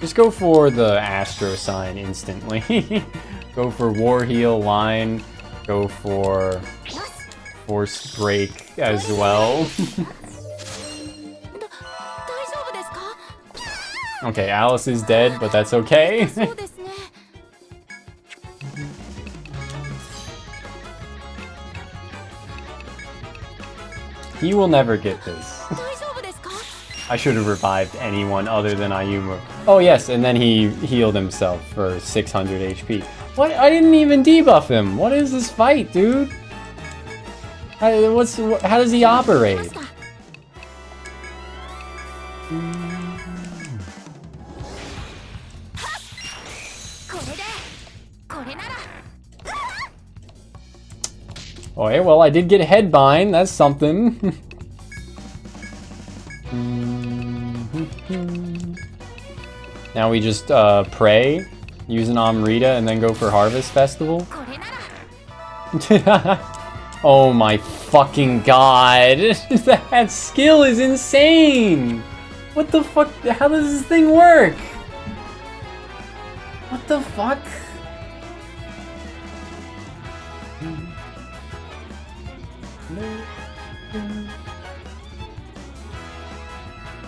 Just go for the Astro Sign instantly. Go for War Heal line. Go for Force Break as well. Okay, Alice is dead, but that's okay. He will never get this. I should have revived anyone other than Ayumu. Oh yes, and then he healed himself for 600 HP. What? I didn't even debuff him. What is this fight, dude? How does he operate? Oh, yeah, well, I did get a headbind. That's something. Now we just pray, use an Amrita, and then go for Harvest Festival. Oh my fucking god. That skill is insane. What the fuck? How does this thing work? What the fuck?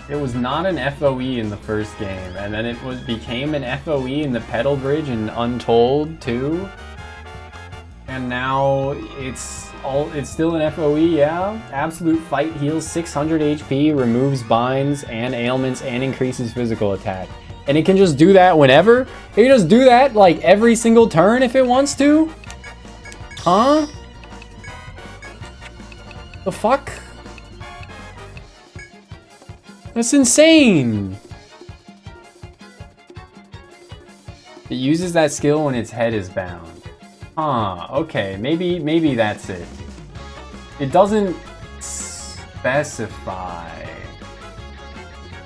It was not an FOE in the first game, and then it became an FOE in the Petal Bridge and Untold too. And now it's still an FOE, yeah. Absolute Fight heals 600 HP, removes binds and ailments, and increases physical attack. And it can just do that whenever? It can just do that like every single turn if it wants to? Huh? The fuck? That's insane! It uses that skill when its head is bound. Huh, okay, maybe that's it. It doesn't specify.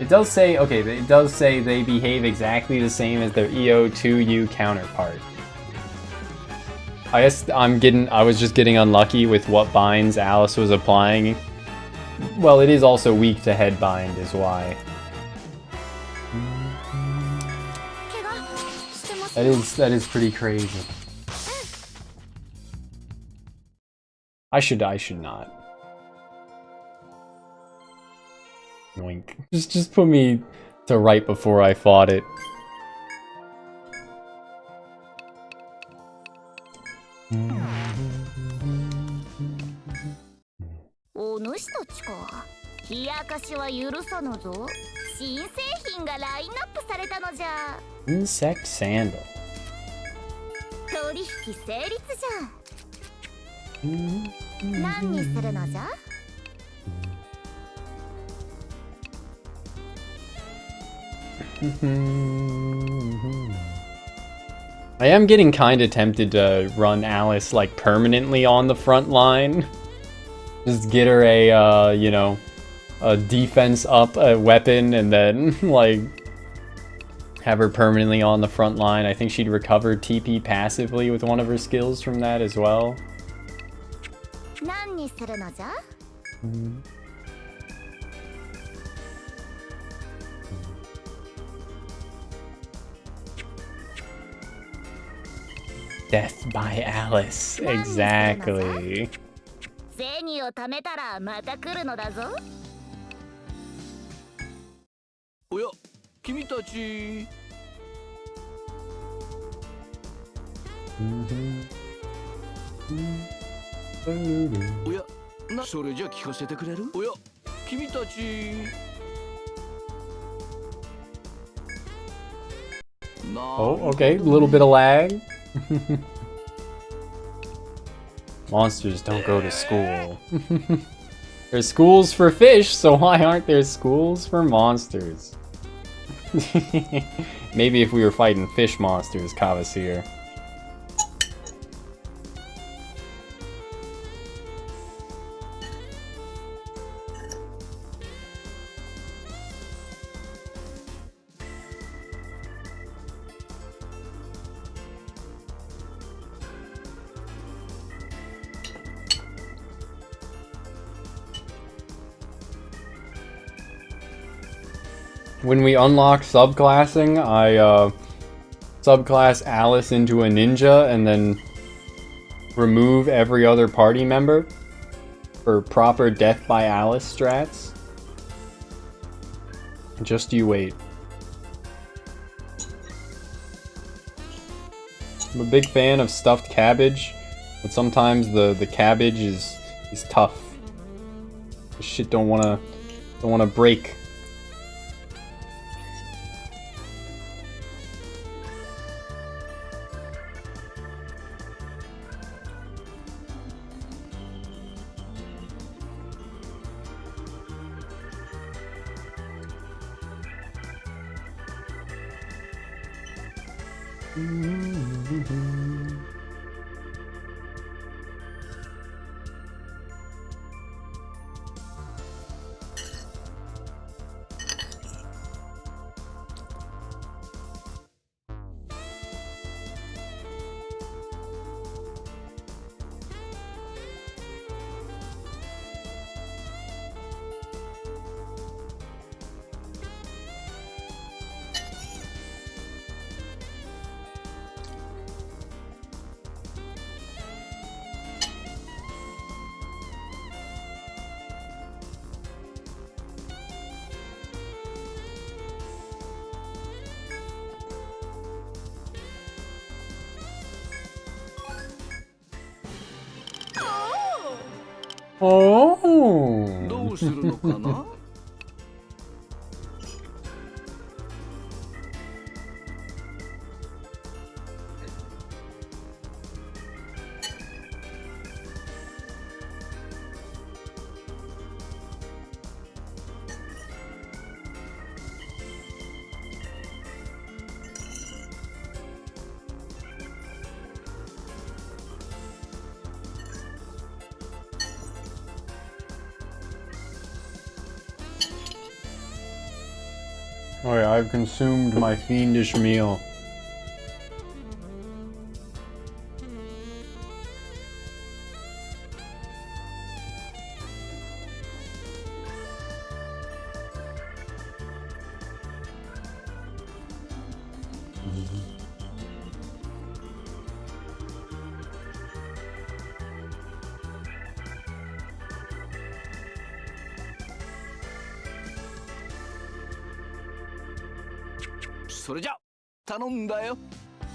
It does say, okay, it does say they behave exactly the same as their EO2U counterpart. I guess I was just getting unlucky with what binds Alice was applying. Well, it is also weak to head bind is why. That is pretty crazy. I should not. Yoink. Just put me to right before I fought it. お主たちか。冷やかしは許さぬぞ。新製品がラインナップされたのじゃ。Insect Sandal. 取引成立じゃ。何にするのじゃ？ I am getting kinda tempted to run Alice like permanently on the front line. Just get her a, you know, a defense up weapon and then like have her permanently on the front line. I think she'd recover TP passively with one of her skills from that as well. 何にするのじゃ？ Death by Alice, exactly. 銭を貯めたらまた来るのだぞ。おや、君たち。おや、それじゃ聞かせてくれる？おや、君たち。Oh, okay, a little bit of lag. Monsters don't go to school. There's schools for fish, so why aren't there schools for monsters? Maybe if we were fighting fish monsters, Kavasir. When we unlock subclassing, I subclass Alice into a ninja and then remove every other party member for proper death by Alice strats. Just you wait. I'm a big fan of stuffed cabbage, but sometimes the cabbage is tough. This shit don't wanna break. Oh. どうするのかな？ Alright, I've consumed my fiendish meal.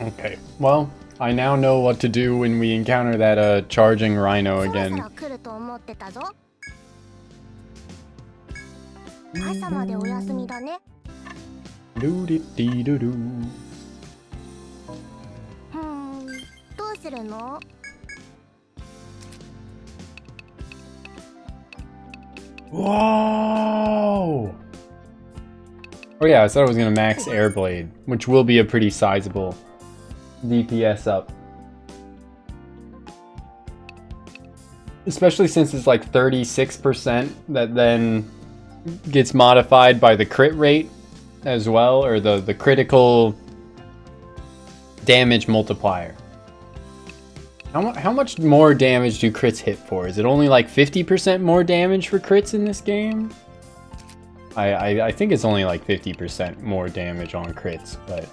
Okay, well, I now know what to do when we encounter that charging rhino そろそ again. ろ来ると思ってたぞ。朝までお休みだね。Doo-dee-dee-doo-doo. どうするの？ Whoa! Oh yeah, I thought I was gonna max Airblade, which will be a pretty sizable DPS up. Especially since it's like 36% that then gets modified by the crit rate as well, or the critical damage multiplier. How much more damage do crits hit for? Is it only like 50% more damage for crits in this game? I think it's only like 50% more damage on crits, but...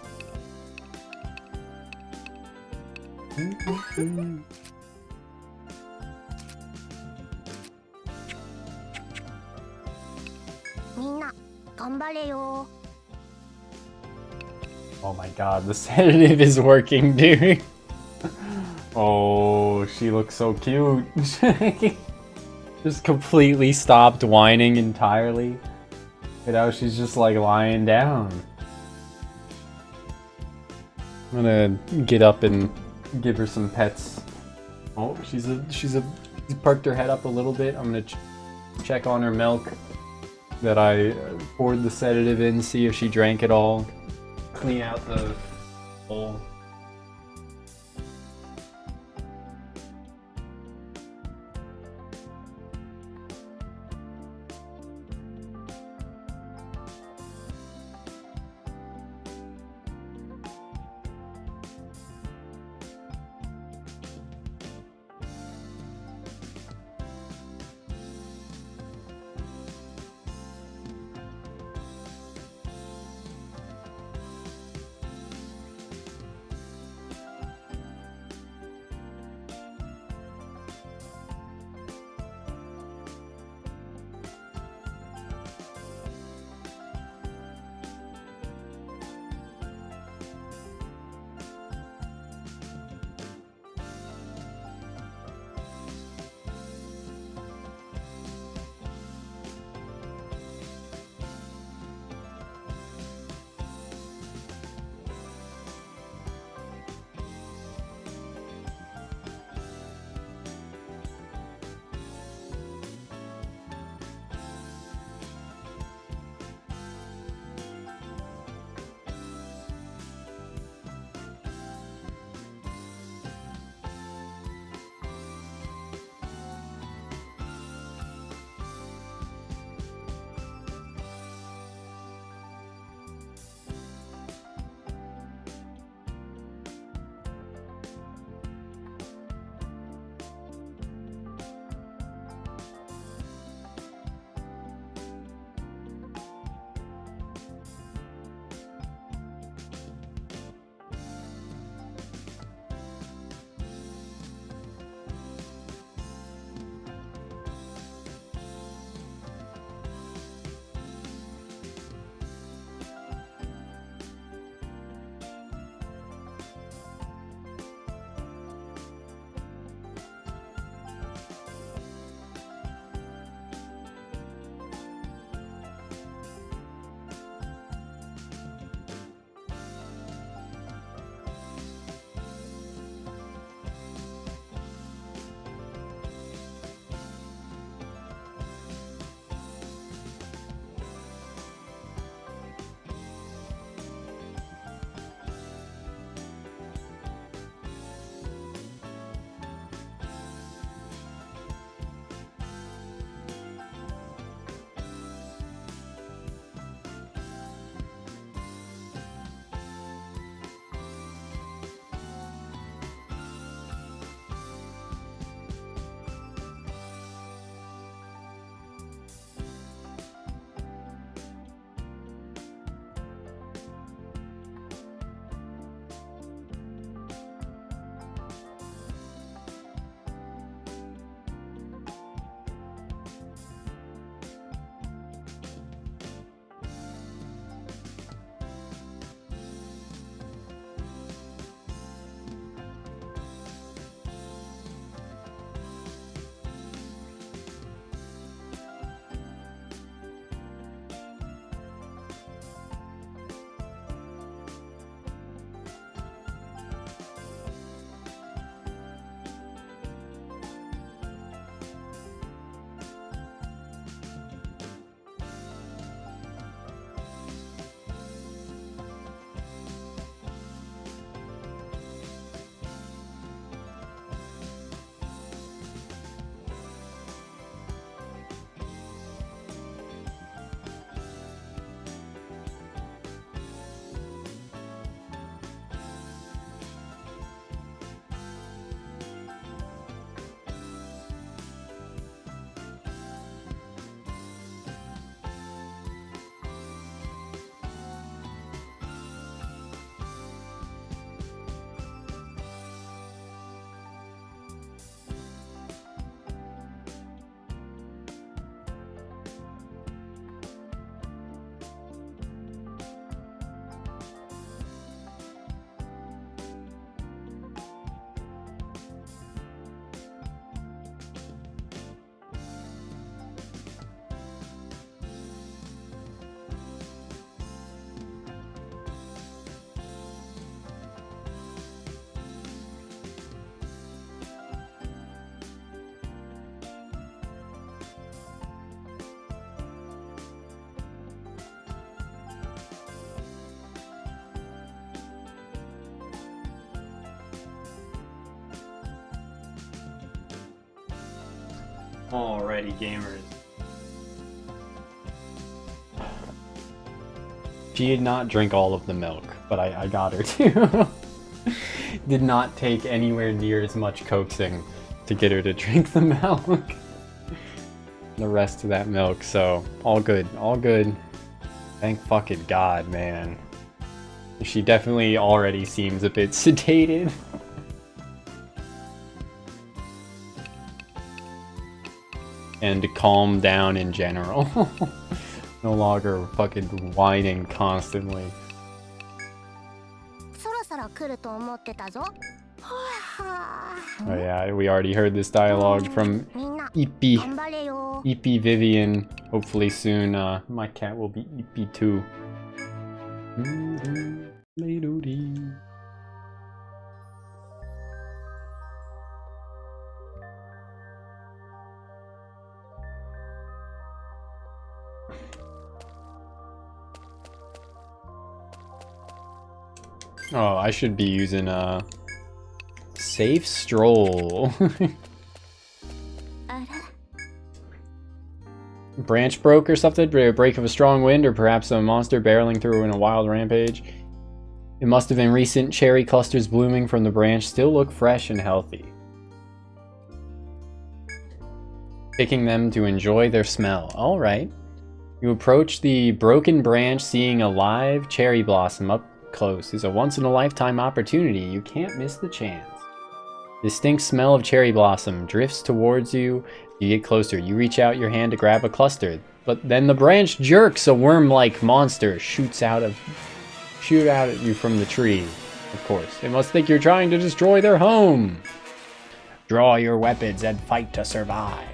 Oh my god, the sedative is working, dude. Oh, she looks so cute. Just completely stopped whining entirely. You know, she's just like lying down. I'm gonna get up and give her some pets. Oh, she's perked her head up a little bit. I'm gonna check on her milk that I poured the sedative in, see if she drank it all. Clean out the bowl. Alrighty, gamers. She did not drink all of the milk, but I got her to. Did not take anywhere near as much coaxing to get her to drink the milk. The rest of that milk, so all good, all good. Thank fucking God, man. She definitely already seems a bit sedated. And calm down in general. No longer fucking whining constantly. そろそろ来ると思ってたぞ。 Oh yeah, we already heard this dialogue from Ippy. 頑張れよ。 Ippy Vivian. Hopefully soon my cat will be Ippy too. Oh, I should be using a safe stroll. Branch broke or something? A break of a strong wind, or perhaps a monster barreling through in a wild rampage. It must have been recent. Cherry clusters blooming from the branch still look fresh and healthy. Picking them to enjoy their smell. Alright. You approach the broken branch, seeing a live cherry blossom up close is a once-in-a-lifetime opportunity. You can't miss the chance. Distinct smell of cherry blossom drifts towards you. You get closer. You reach out your hand to grab a cluster, but then the branch jerks. A worm-like monster shoots out at you from the tree. Of course, it must think you're trying to destroy their home. Draw your weapons and fight to survive.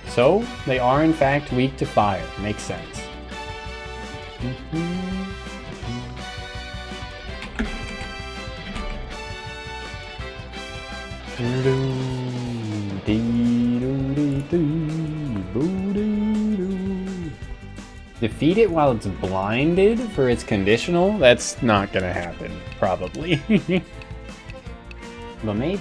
So, they are in fact weak to fire. Makes sense. Defeat it while it's blinded for its conditional? That's not gonna happen, probably. But maybe.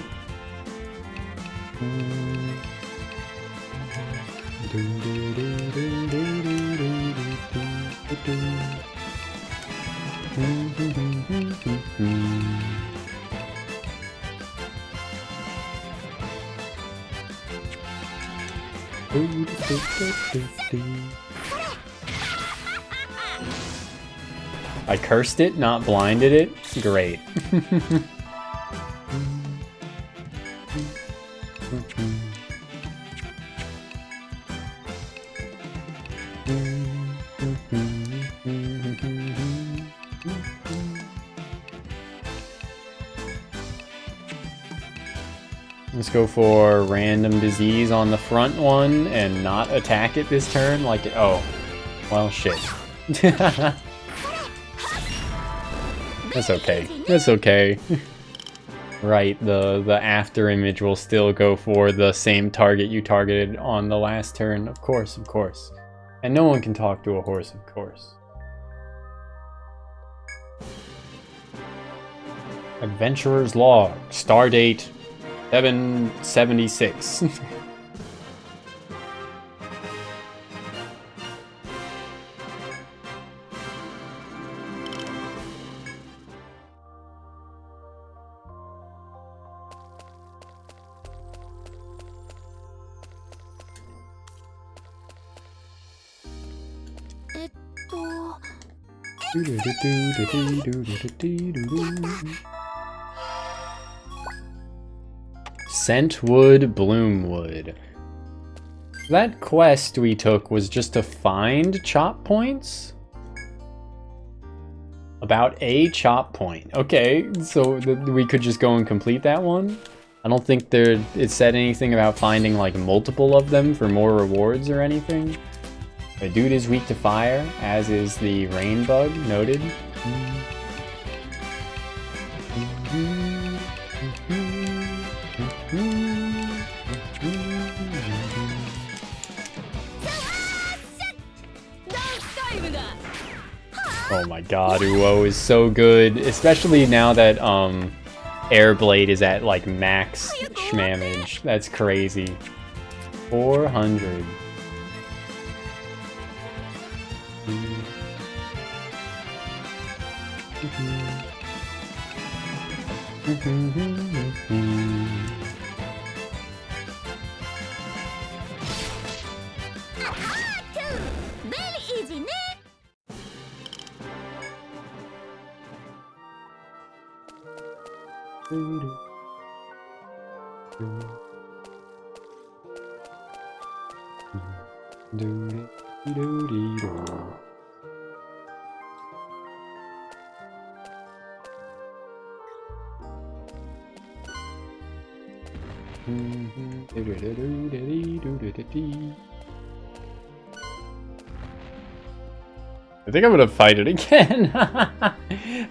I cursed it, not blinded it? Great. Let's go for random disease on the front one and not attack it this turn. Like, oh, well, shit. That's okay. That's okay. Right, the after image will still go for the same target you targeted on the last turn. Of course, of course. And no one can talk to a horse, of course. Adventurer's Log. Stardate 776. Scentwood, Bloomwood. That quest we took was just to find chop points? About a chop point. Okay, so we could just go and complete that one? I don't think it said anything about finding like multiple of them for more rewards or anything. The dude is weak to fire, as is the rain bug, noted. Oh my god, Uo is so good, especially now that Airblade is at like max shmamage. That's crazy. 400. Very easy, ne? I think I'm gonna fight it again,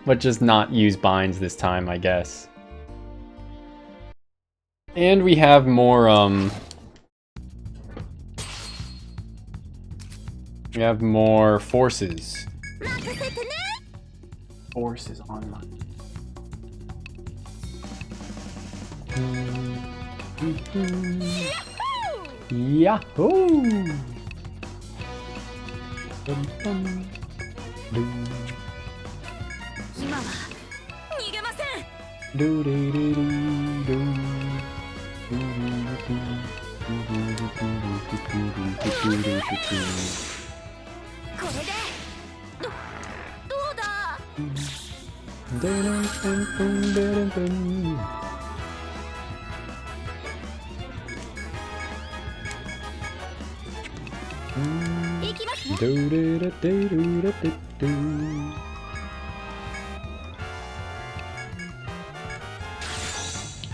but just not use binds this time, I guess. And we have more, we have more forces. Forces online. Yahoo!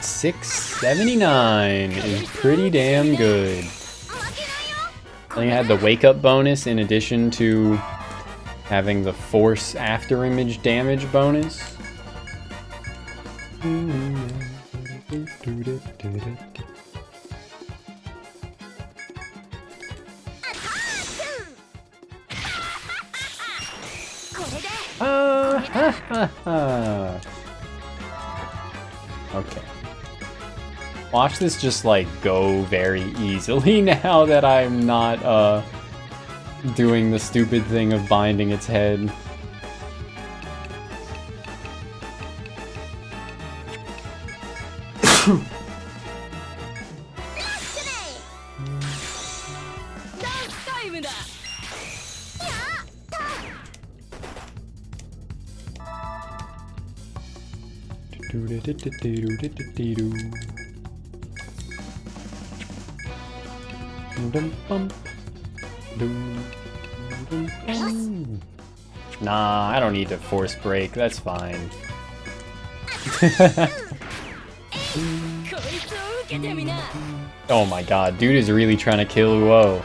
$679 is pretty damn good. I think I had the wake up bonus in addition to having the force after image damage bonus. Okay. Watch this just like go very easily now that I'm not doing the stupid thing of binding its head. Nah, I don't need to force break. That's fine. Oh my god, dude is really trying to kill Uo.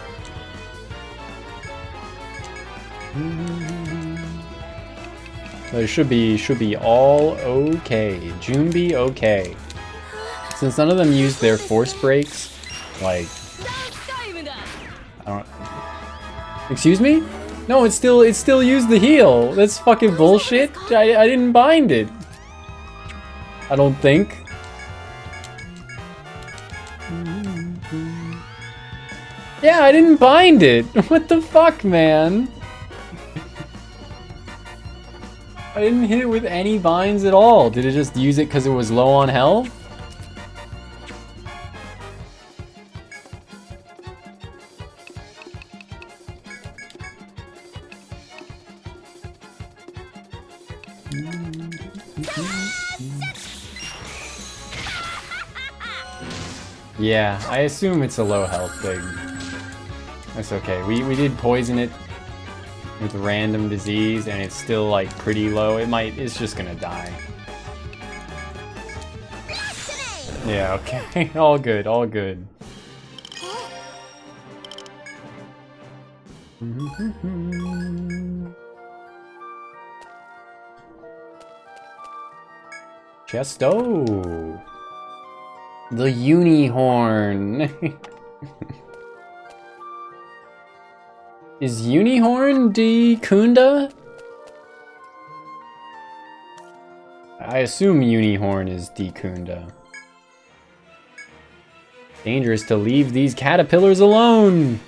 It should be all okay. Junbi okay. Since none of them used their force breaks, like I don't. Excuse me? No, it still used the heal. That's fucking bullshit. I didn't bind it. I don't think. Yeah, I didn't bind it. What the fuck, man? I didn't hit it with any binds at all. Did it just use it because it was low on health? Yeah, I assume it's a low health thing. That's okay. We did poison it with random disease, and it's still like pretty low. It's just gonna die. Yeah, okay. All good, all good. Chesto! The Unihorn! Is Unihorn D. Kunda? I assume Unihorn is D. Kunda. Dangerous to leave these caterpillars alone!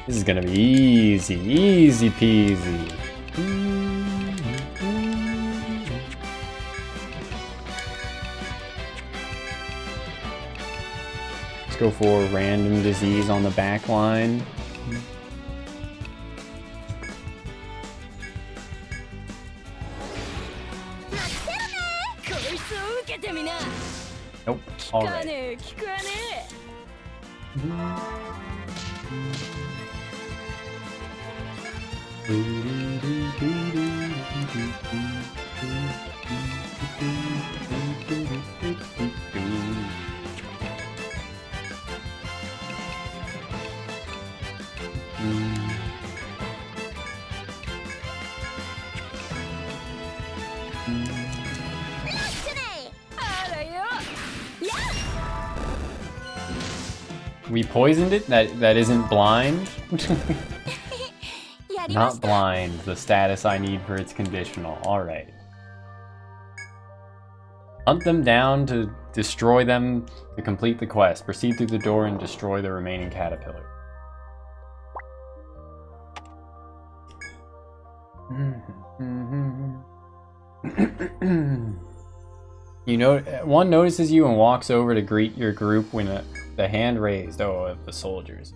This is gonna be easy, easy peasy. Let's go for random disease on the back line. Nope. All right. We poisoned it? That isn't blind? Not blind, the status I need for its conditional. Alright. Hunt them down to destroy them to complete the quest. Proceed through the door and destroy the remaining caterpillar. You know, one notices you and walks over to greet your group when the hand raised. Oh, of the soldiers.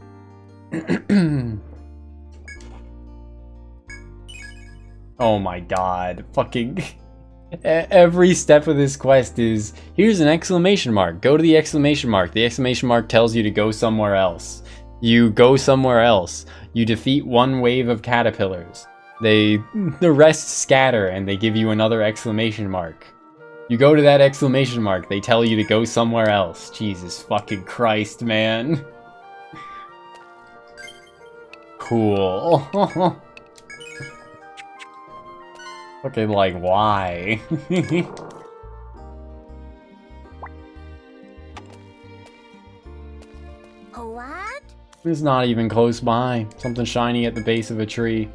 Oh my god. Fucking... Every step of this quest is, here's an exclamation mark. Go to the exclamation mark. The exclamation mark tells you to go somewhere else. You go somewhere else. You defeat one wave of caterpillars. The rest scatter and they give you another exclamation mark. You go to that exclamation mark, they tell you to go somewhere else. Jesus fucking Christ, man. Cool. Fucking like, why? What? It's not even close by. Something shiny at the base of a tree.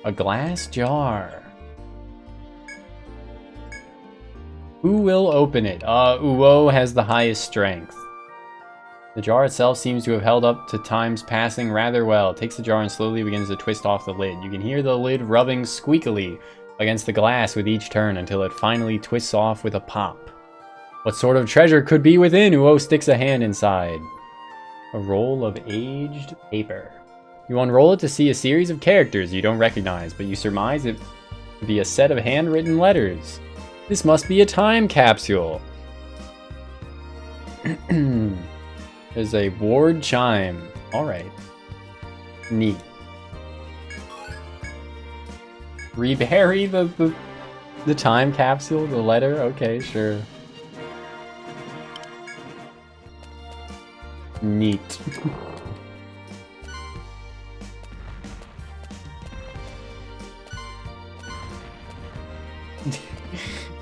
A glass jar. Who will open it? Uo has the highest strength. The jar itself seems to have held up to times passing rather well. Takes the jar and slowly begins to twist off the lid. You can hear the lid rubbing squeakily against the glass with each turn until it finally twists off with a pop. What sort of treasure could be within? Uo sticks a hand inside. A roll of aged paper. You unroll it to see a series of characters you don't recognize, but you surmise it to be a set of handwritten letters. This must be a time capsule. There's a ward chime. Alright. Neat. Rebury the time capsule, the letter? Okay, sure. Neat.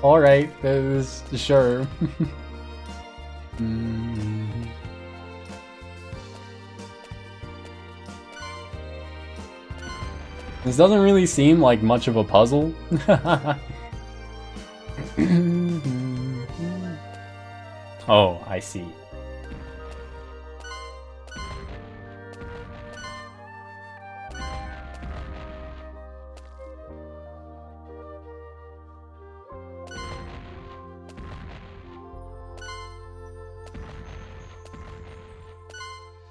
Alright, that is sure. This doesn't really seem like much of a puzzle. Oh, I see.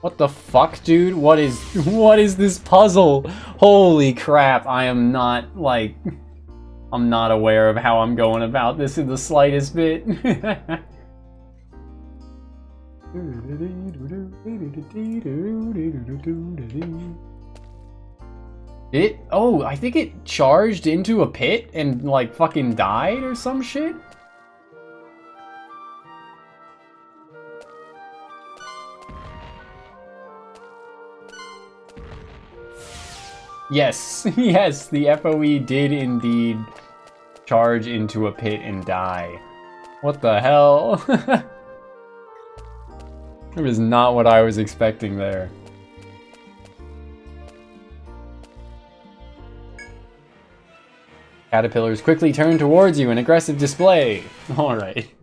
What the fuck, dude? What is this puzzle? Holy crap, I am not, like... I'm not aware of how I'm going about this in the slightest bit. Oh, I think it charged into a pit and, like, fucking died or some shit? Yes, yes, the FOE did indeed charge into a pit and die. What the hell? That was not what I was expecting there. Caterpillars quickly turn towards you in aggressive display. Alright.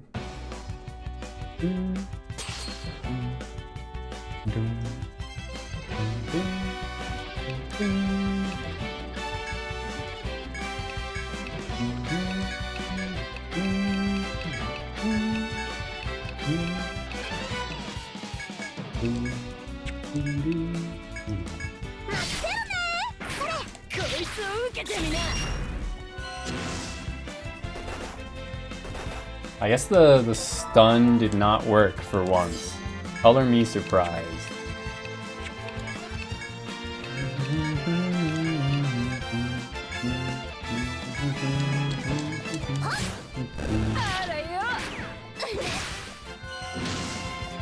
I guess the stun did not work for once. Color me surprised.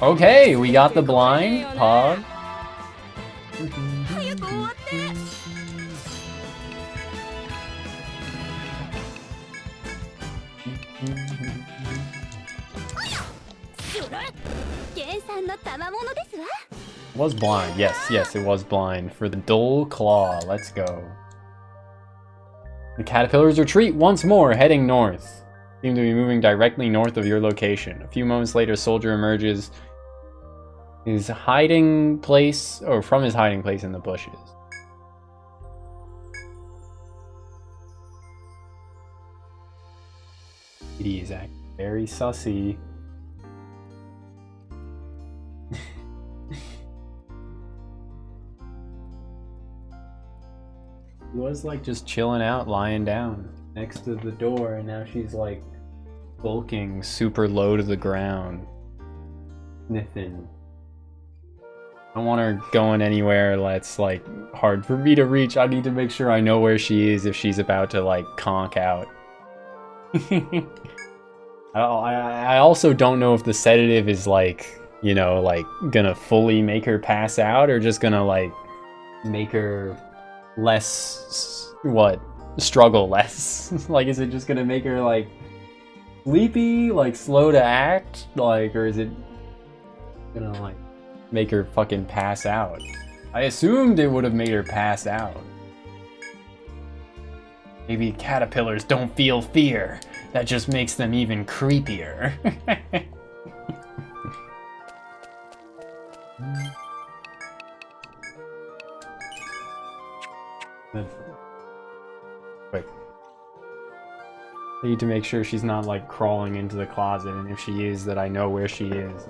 Okay, we got the blind. Pog. Was blind. Yes, it was blind. For the dull claw. Let's go. The caterpillars retreat once more, heading north. Seem to be moving directly north of your location. A few moments later, soldier emerges from his hiding place in the bushes. He is acting very sussy. He was like just chilling out, lying down next to the door, and now she's like bulking super low to the ground. Sniffing. I don't want her going anywhere that's like hard for me to reach. I need to make sure I know where she is if she's about to like conk out. I also don't know if the sedative is like, you know, like gonna fully make her pass out or just gonna like make her less, struggle less. Like, is it just gonna make her like sleepy, like slow to act, like, or is it gonna like make her fucking pass out? I assumed it would have made her pass out. Maybe caterpillars don't feel fear. That just makes them even creepier. Wait. I need to make sure she's not like crawling into the closet, and if she is, that I know where she is.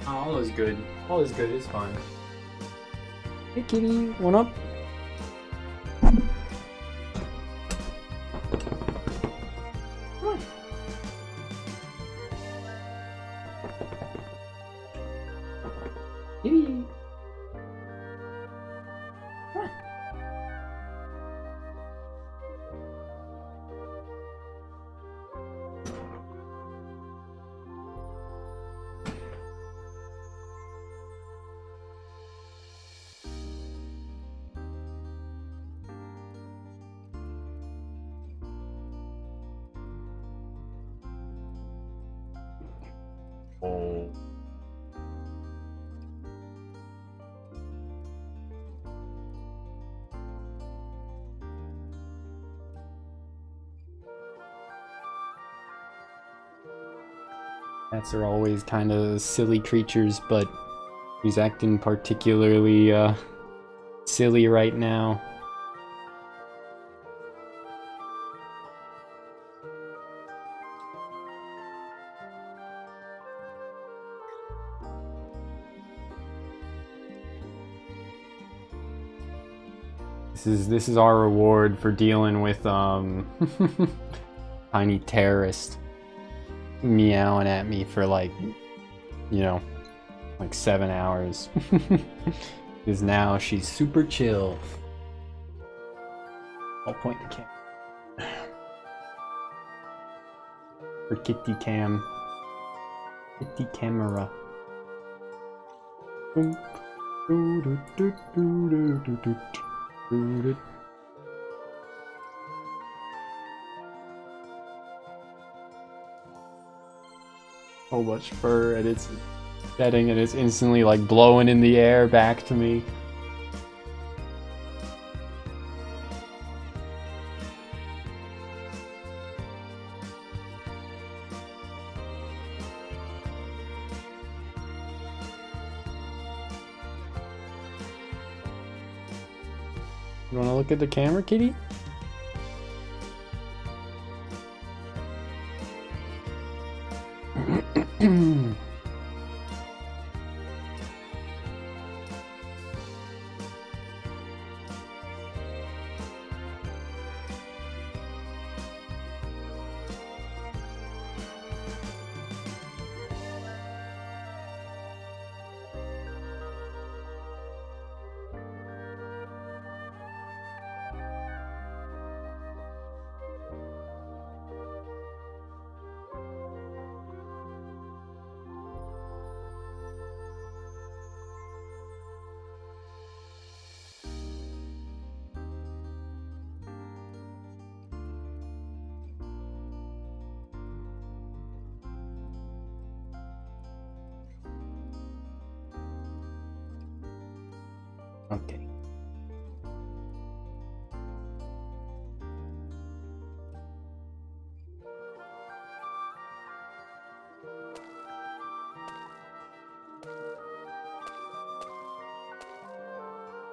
All is good. All is good. It's fine. Hey, kitty. One up. Come on. Kitty. Come on. Cats are always kind of silly creatures, but he's acting particularly silly right now. This is our reward for dealing with tiny terrorist meowing at me for like, you know, like 7 hours. Because now she's super chill. I'll point the cam. For kitty cam. Kitty camera. So much fur, and it's shedding, and it's instantly like blowing in the air back to me. You wanna look at the camera, kitty? Okay.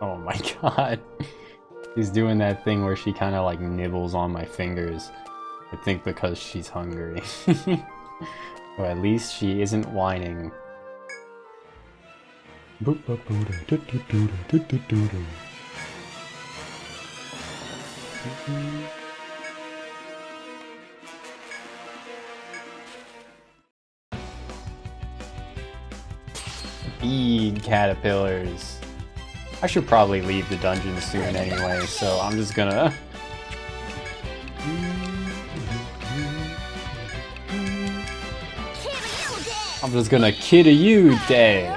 Oh my god. She's doing that thing where she kind of like nibbles on my fingers. I think because she's hungry. Or at least she isn't whining. Bead caterpillars. I should probably leave the dungeon soon anyway, so I'm just gonna... I'm just gonna kid you, des.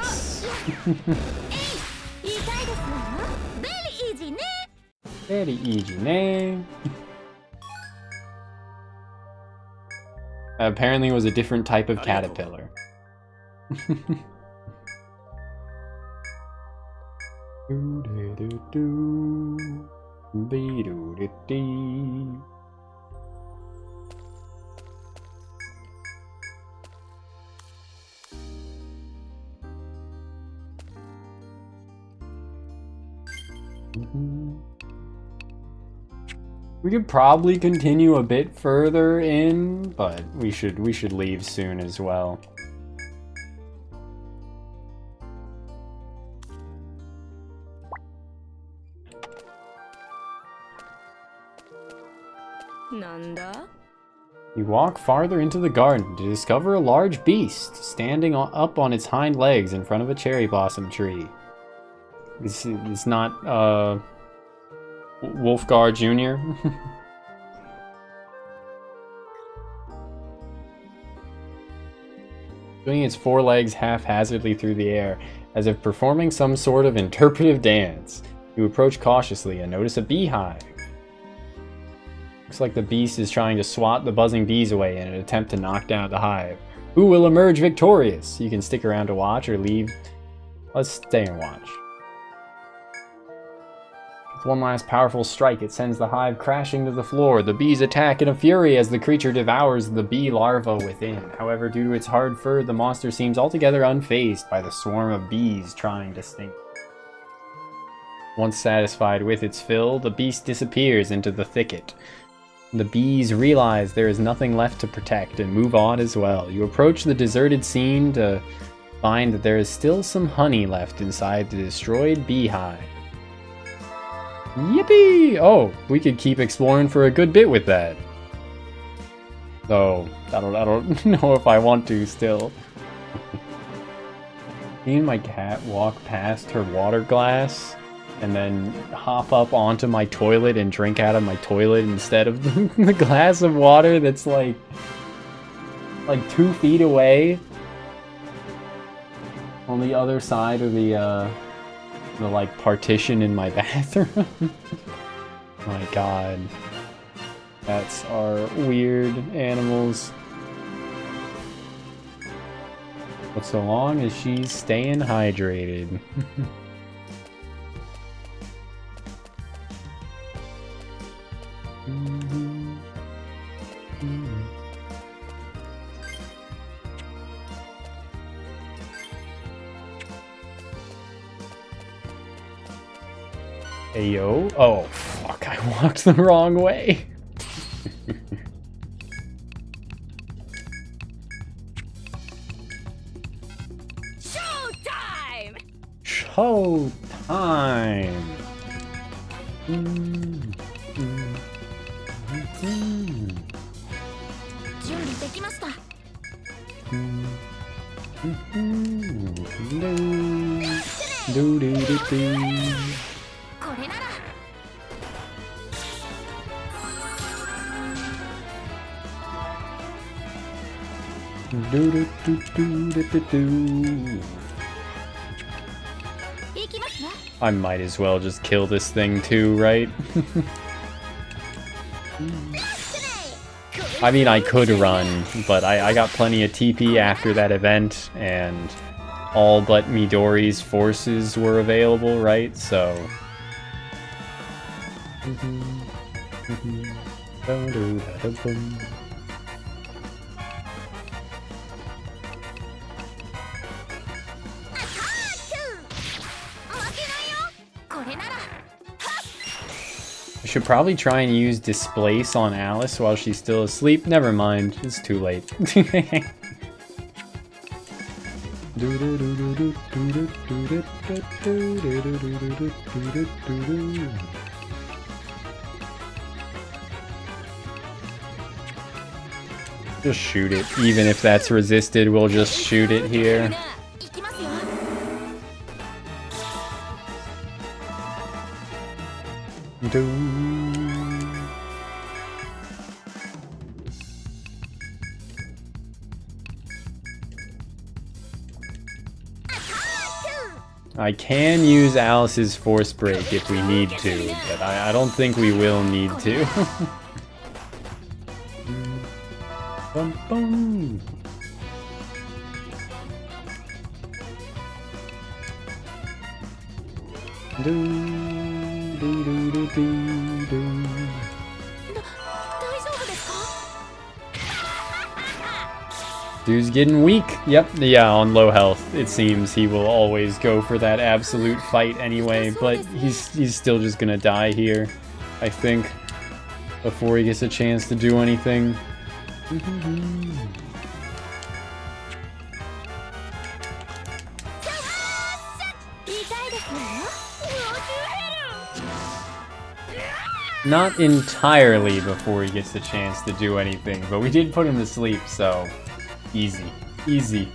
Very easy name. Apparently it was a different type of caterpillar. We could probably continue a bit further in, but we should leave soon as well. Nanda? You walk farther into the garden to discover a large beast standing up on its hind legs in front of a cherry blossom tree. It's not Wolfgar Jr. Swinging its forelegs haphazardly through the air, as if performing some sort of interpretive dance. You approach cautiously and notice a beehive. Looks like the beast is trying to swat the buzzing bees away in an attempt to knock down the hive. Who will emerge victorious? You can stick around to watch or leave. Let's stay and watch. With one last powerful strike, it sends the hive crashing to the floor. The bees attack in a fury as the creature devours the bee larva within. However, due to its hard fur, the monster seems altogether unfazed by the swarm of bees trying to sting. Once satisfied with its fill, the beast disappears into the thicket. The bees realize there is nothing left to protect and move on as well. You approach the deserted scene to find that there is still some honey left inside the destroyed beehive. Yippee! Oh, we could keep exploring for a good bit with that. Though, I don't know if I want to still. Seeing my cat walk past her water glass and then hop up onto my toilet and drink out of my toilet instead of the glass of water that's like 2 feet away on the other side of the like partition in my bathroom. My god. Cats are weird animals. But so long as she's staying hydrated. Hey yo. Oh, fuck, I walked the wrong way. Showtime! Showtime! 準備できました。これなら。行きますね。 I might as well just kill this thing too, right? I mean, I could run, but I got plenty of TP after that event, and all but Midori's forces were available, right? So... I should probably try and use Displace on Alice while she's still asleep. Never mind, it's too late. Just shoot it. Even if that's resisted, we'll just shoot it here. I can use Alice's Force Break if we need to, but I don't think we will need to. Bum, bum. Dude's getting weak. Yep, yeah, on low health. It seems he will always go for that absolute fight anyway, but he's still just gonna die here, I think, before he gets a chance to do anything. Not entirely before he gets the chance to do anything, but we did put him to sleep, so easy. Easy.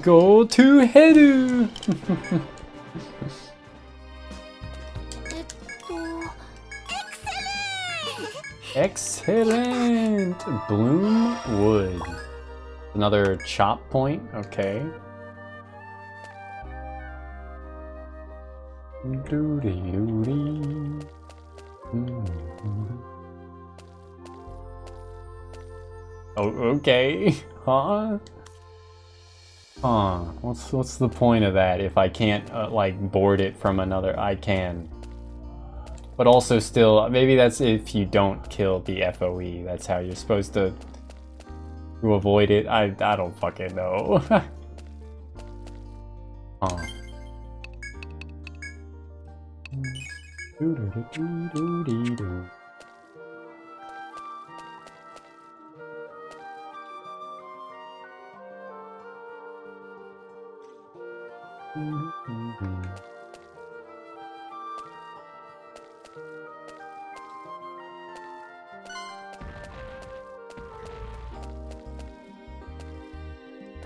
Go to Heru! Excellent! Bloom wood. Another chop point, okay. Oh, okay. Huh? Huh. What's the point of that if I can't, like, board it from another? I can. But also still, maybe that's if you don't kill the FOE. That's how you're supposed to avoid it. I don't fucking know. Huh.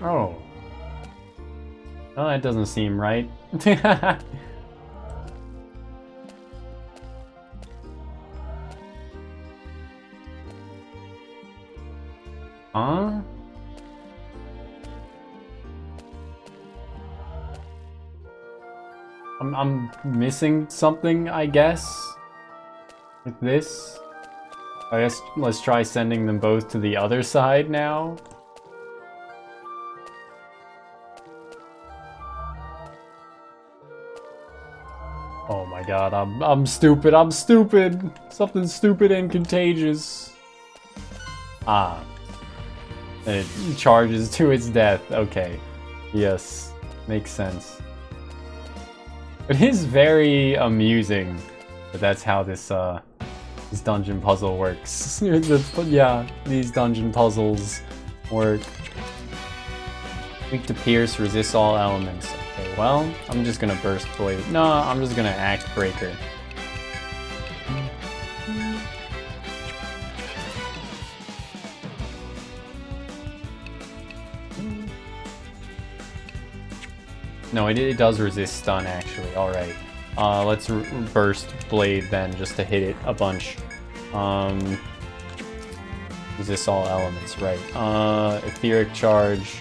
Oh. Well, that doesn't seem right. Huh? I'm missing something, I guess, with this. I guess let's try sending them both to the other side now. Oh my god, I'm stupid, I'm stupid! Something stupid and contagious. Ah. It charges to its death, okay. Yes, makes sense. It is very amusing that that's how this dungeon puzzle works. Yeah, these dungeon puzzles work. Weak to pierce, resist all elements. Okay, well, I'm just gonna burst blade. No, I'm just gonna axe breaker. No, it does resist stun, actually. Alright. Let's burst blade then, just to hit it a bunch. Resist all elements, right. Etheric charge.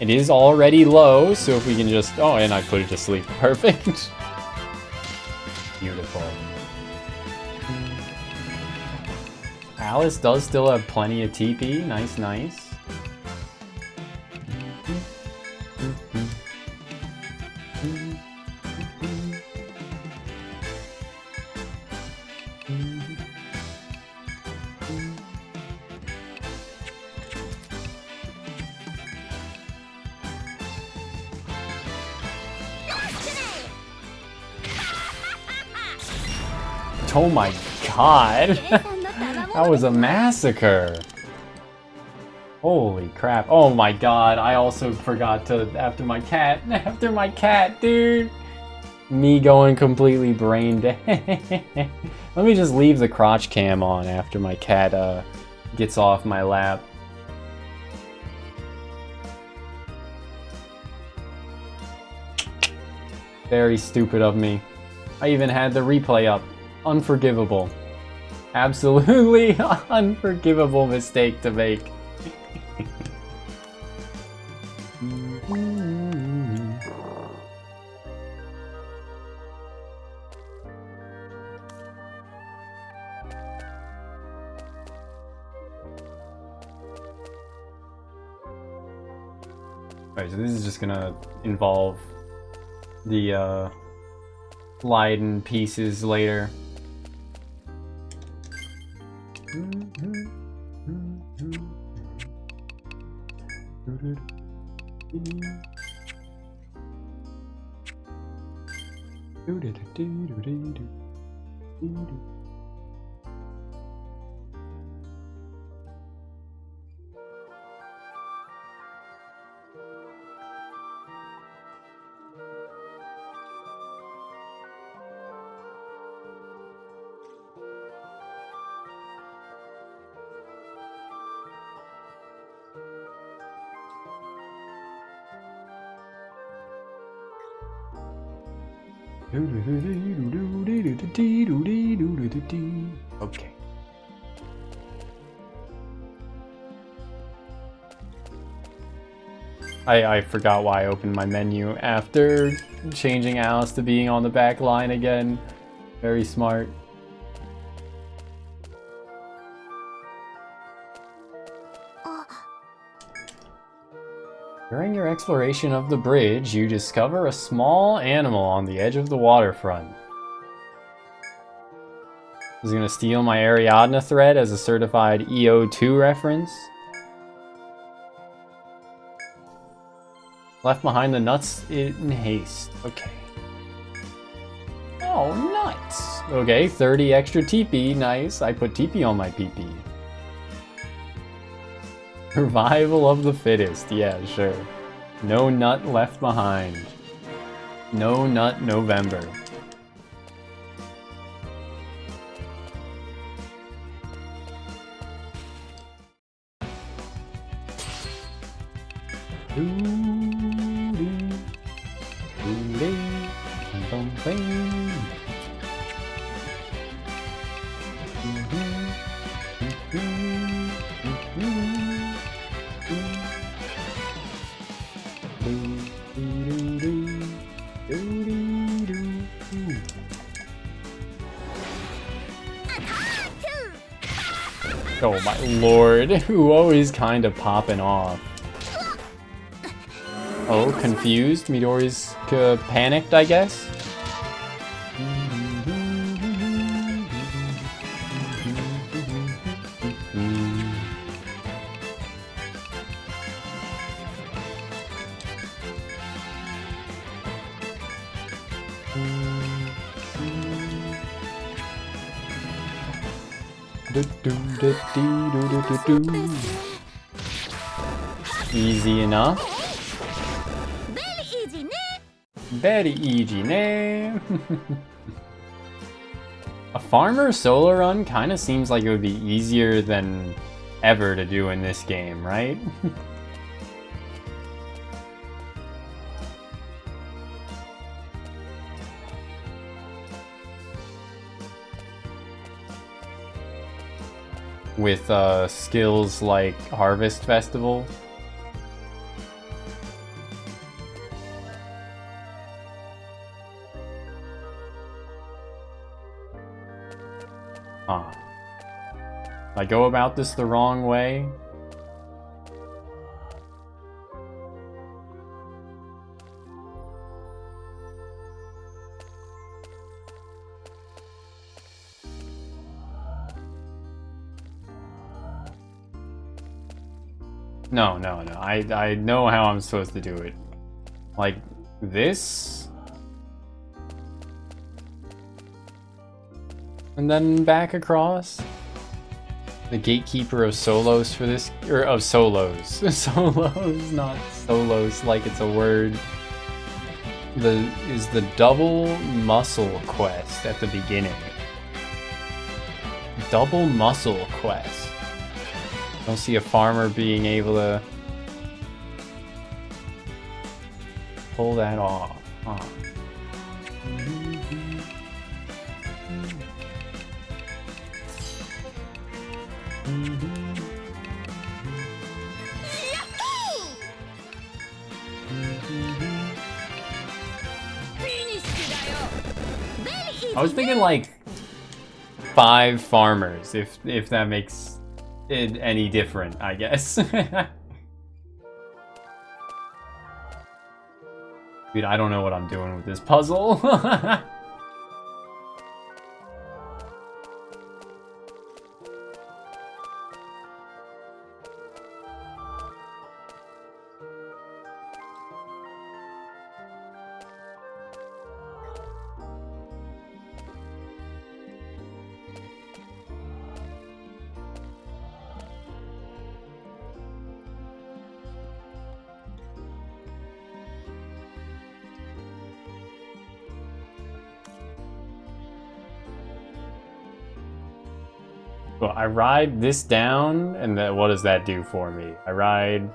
It is already low, so if we can just... Oh, and I put it to sleep. Perfect. Beautiful. Alice does still have plenty of TP. Nice, nice. Oh my god! That was a massacre! Holy crap. Oh my god, I also forgot to after my cat, dude! Me going completely brain dead. Let me just leave the crotch cam on after my cat gets off my lap. Very stupid of me. I even had the replay up. Unforgivable. Absolutely unforgivable mistake to make. Alright, so this is just gonna involve the Leiden pieces later. Okay. I forgot why I opened my menu after changing Alice to being on the back line again. Very smart. During your exploration of the bridge, you discover a small animal on the edge of the waterfront. I was gonna steal my Ariadna thread as a certified EO2 reference. Left behind the nuts in haste. Okay. Oh, nuts! Okay, 30 extra TP. Nice. I put TP on my PP. Survival of the fittest. Yeah, sure. No nut left behind. No nut November. Oh my lord, who always kinda popping off. Oh, confused? Midori's panicked, I guess? Easy enough. Very easy, ne? A farmer solo run kind of seems like it would be easier than ever to do in this game, right? With skills like Harvest Festival. Huh. I go about this the wrong way? No. I know how I'm supposed to do it. Like this? And then back across? The gatekeeper of solos for this, or of solos. Solos, not solos like it's a word. Is the double muscle quest at the beginning. Double muscle quest. Don't see a farmer being able to pull that off. Huh. I was thinking like 5 farmers, if that makes it any different, I guess. Dude, I don't know what I'm doing with this puzzle. Well, I ride this down, and then what does that do for me? I ride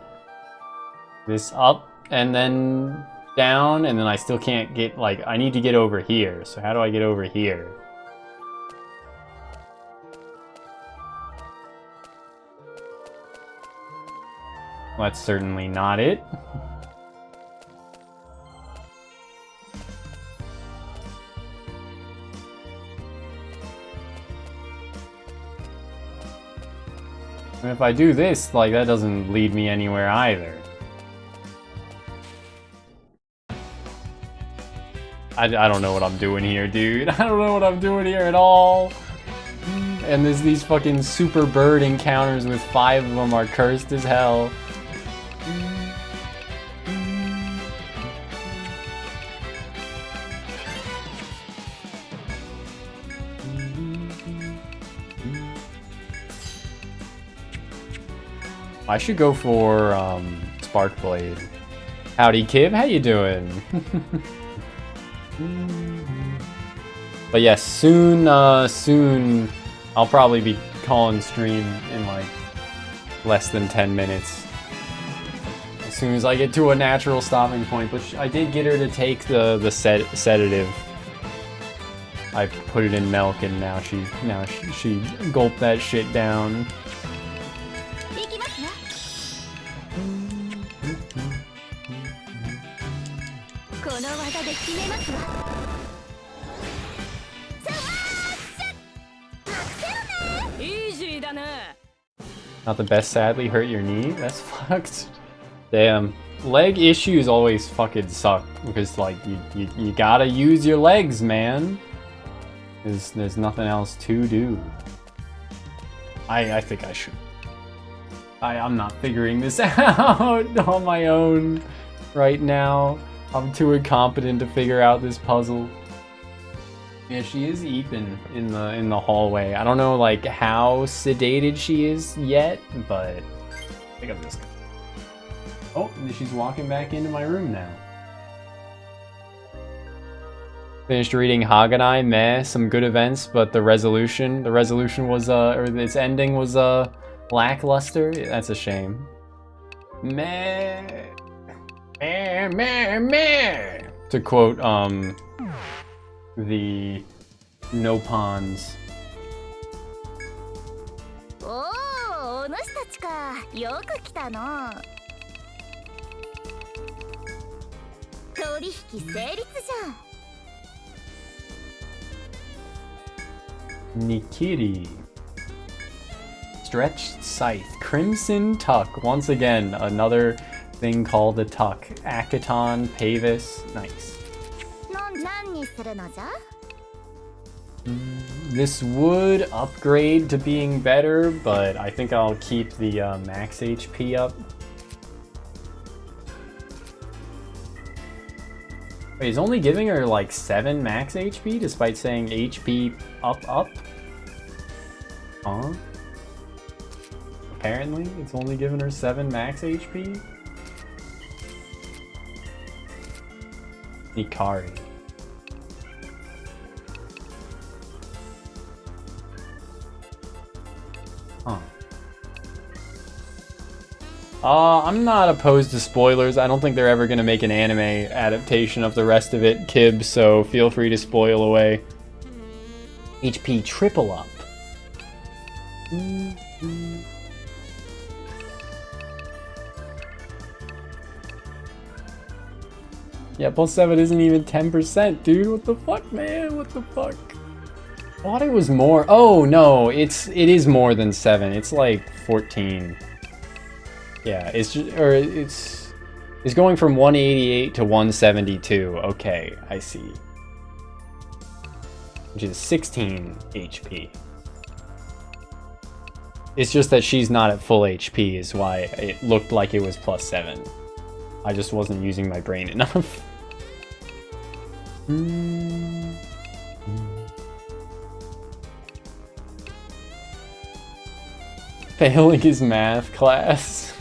this up, and then down, and then I still can't get, like, I need to get over here. So how do I get over here? Well, that's certainly not it. And if I do this, like, that doesn't lead me anywhere either. I don't know what I'm doing here, dude. I don't know what I'm doing here at all. And there's these fucking super bird encounters with 5 of them are cursed as hell. I should go for Sparkblade. Howdy, Kib. How you doing? But yes, soon I'll probably be calling stream in like less than 10 minutes. As soon as I get to a natural stopping point. But I did get her to take the sedative. I put it in milk and now she gulped that shit down. Not the best, sadly. Hurt your knee? That's fucked. Damn. Leg issues always fucking suck because like you gotta use your legs, man. There's nothing else to do. I think I should. I'm not figuring this out on my own right now. I'm too incompetent to figure out this puzzle. Yeah, she is Ethan in the hallway. I don't know like how sedated she is yet, but I think I'm just gonna... Oh, she's walking back into my room now. Finished reading Haganai, meh, some good events, but the resolution was or its ending was lackluster. That's a shame. Meh. Meh, meh, meh. To quote the Nopons. Oh, お主たちか。よく来たの。取引成立じゃん。Nikiri. Stretched Scythe. Crimson Tuck. Once again, another thing called a tuck. Akaton, Pavis. Nice. This would upgrade to being better, but I think I'll keep the max HP up. Wait, he's only giving her like 7 max HP despite saying HP up? Huh? Apparently, it's only giving her 7 max HP? Ikari. Huh. I'm not opposed to spoilers. I don't think they're ever gonna make an anime adaptation of the rest of it, Kib, so feel free to spoil away. HP triple up. Yeah, +7 isn't even 10%, dude. What the fuck, man? What the fuck? I thought it was more. Oh no, it is more than 7. It's like 14. Yeah, it's going from 188 to 172. Okay, I see. Which is 16 HP. It's just that she's not at full HP is why it looked like it was +7. I just wasn't using my brain enough. Failing his math class.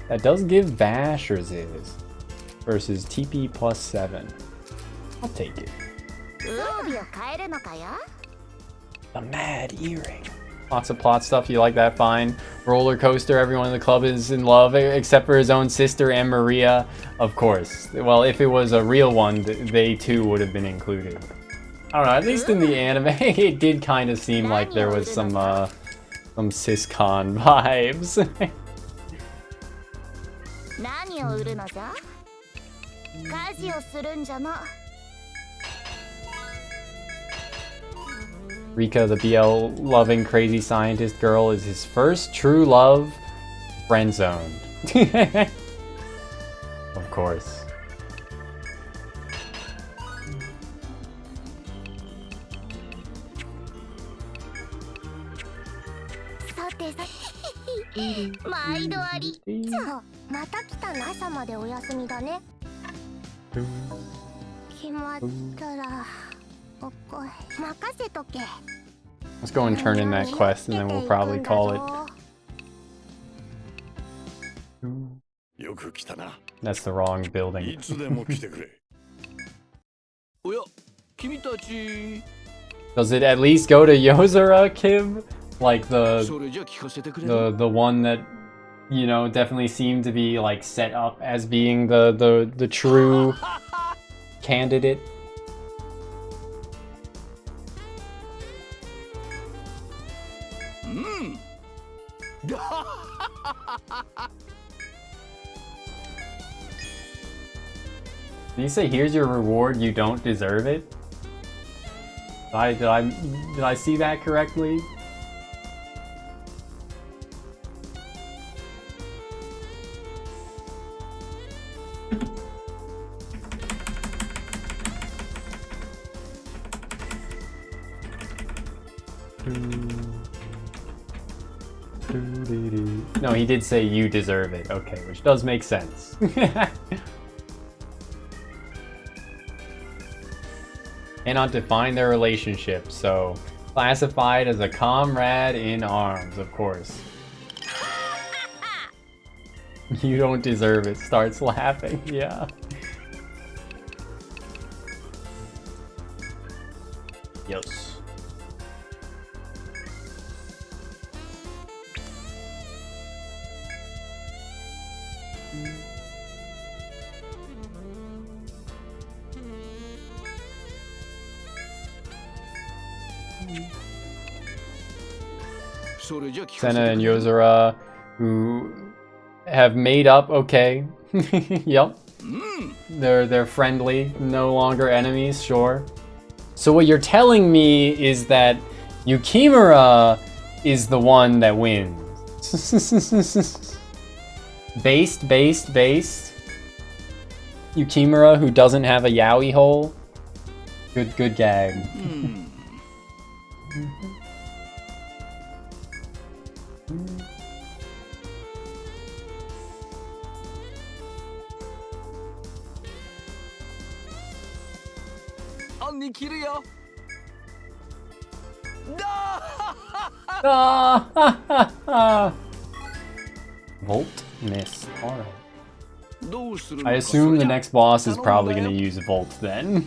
That does give Bash resist versus TP +7. I'll take it. The Mad Earring. Lots of plot stuff. You like that? Fine. Roller coaster. Everyone in the club is in love except for his own sister and Maria. Of course. Well, if it was a real one, they too would have been included. I don't know, at least in the anime, it did kind of seem like there was some siscon vibes. 何を売るのじゃ？家事をするんじゃな。 Rika, the BL-loving crazy scientist girl, is his first true love, friend-zoned. Of course. さてさて、毎度あり。じゃあ、また来たな。朝までお休みだね。決まったら、おこ任せとけ。 Let's go and turn in that quest, and then we'll probably call it. よく来たな。 That's the wrong い building. つでも来てくれ。おや君たち Does it at least go to Yozora, Kim? Like それじゃ聞かせてくれ the one that, you know, definitely seemed to be like set up as being the true candidate. Did you say here's your reward, you don't deserve it? Did I see that correctly? No, he did say you deserve it. Okay, which does make sense. Cannot define their relationship, so classified as a comrade in arms, of course. You don't deserve it. Starts laughing. Yeah. Yes. Senna and Yozora, who have made up, okay. Yup. They're friendly, no longer enemies, sure. So what you're telling me is that Yukimura is the one that wins. Based. Yukimura, who doesn't have a yaoi hole. Good gag. Volt miss. Alright. I assume the next boss is probably gonna use Volt then.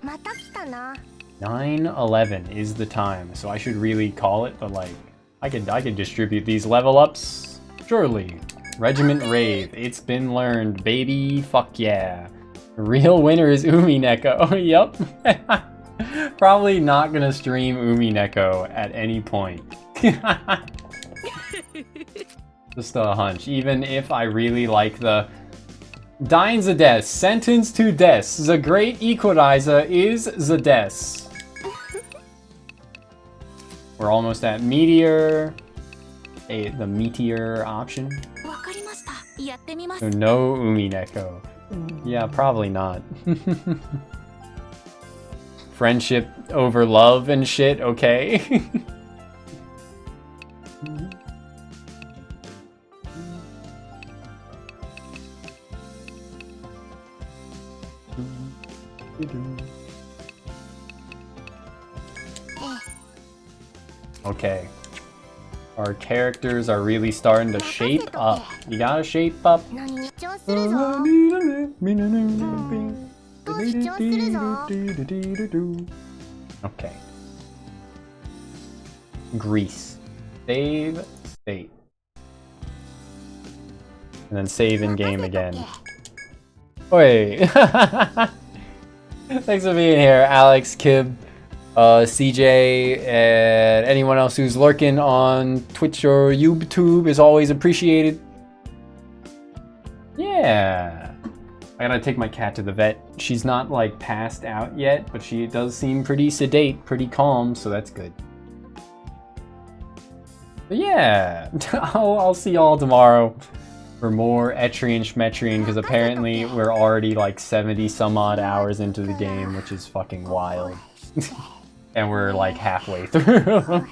また来たな。 9:11 is the time, so I should really call it, but like I could distribute these level ups. Surely. Regiment Rave, it's been learned, baby. Fuck yeah. The real winner is Umineko. Yup. Probably not gonna stream Umineko at any point. Just a hunch. Even if I really like the Dying's a death, sentenced to death. The great equalizer is the death. We're almost at Meteor. The Meteor option. わかりました。やってみます。 So no Umineko. Yeah, probably not. Friendship over love and shit, okay. Okay. Our characters are really starting to shape up. You gotta shape up. 何主張するぞ。どう主張するぞ。 Okay. Greece. Save state. And then save in game again. Oi! Thanks for being here, Alex, Kib, CJ, and anyone else who's lurking on Twitch or YouTube is always appreciated. Yeah. I gotta take my cat to the vet. She's not like passed out yet, but she does seem pretty sedate, pretty calm, so that's good. But yeah, I'll see y'all tomorrow for more Etrian Schmetrian, because apparently we're already like 70 some odd hours into the game, which is fucking wild. And we're like halfway through.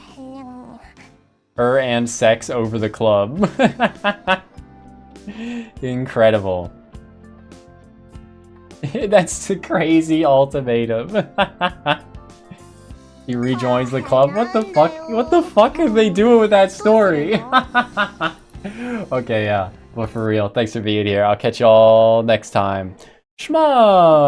Her and sex over the club. Incredible. That's a crazy ultimatum. He rejoins the club. What the fuck? What the fuck are they doing with that story? Okay, yeah. But for real, thanks for being here. I'll catch y'all next time. Shmo!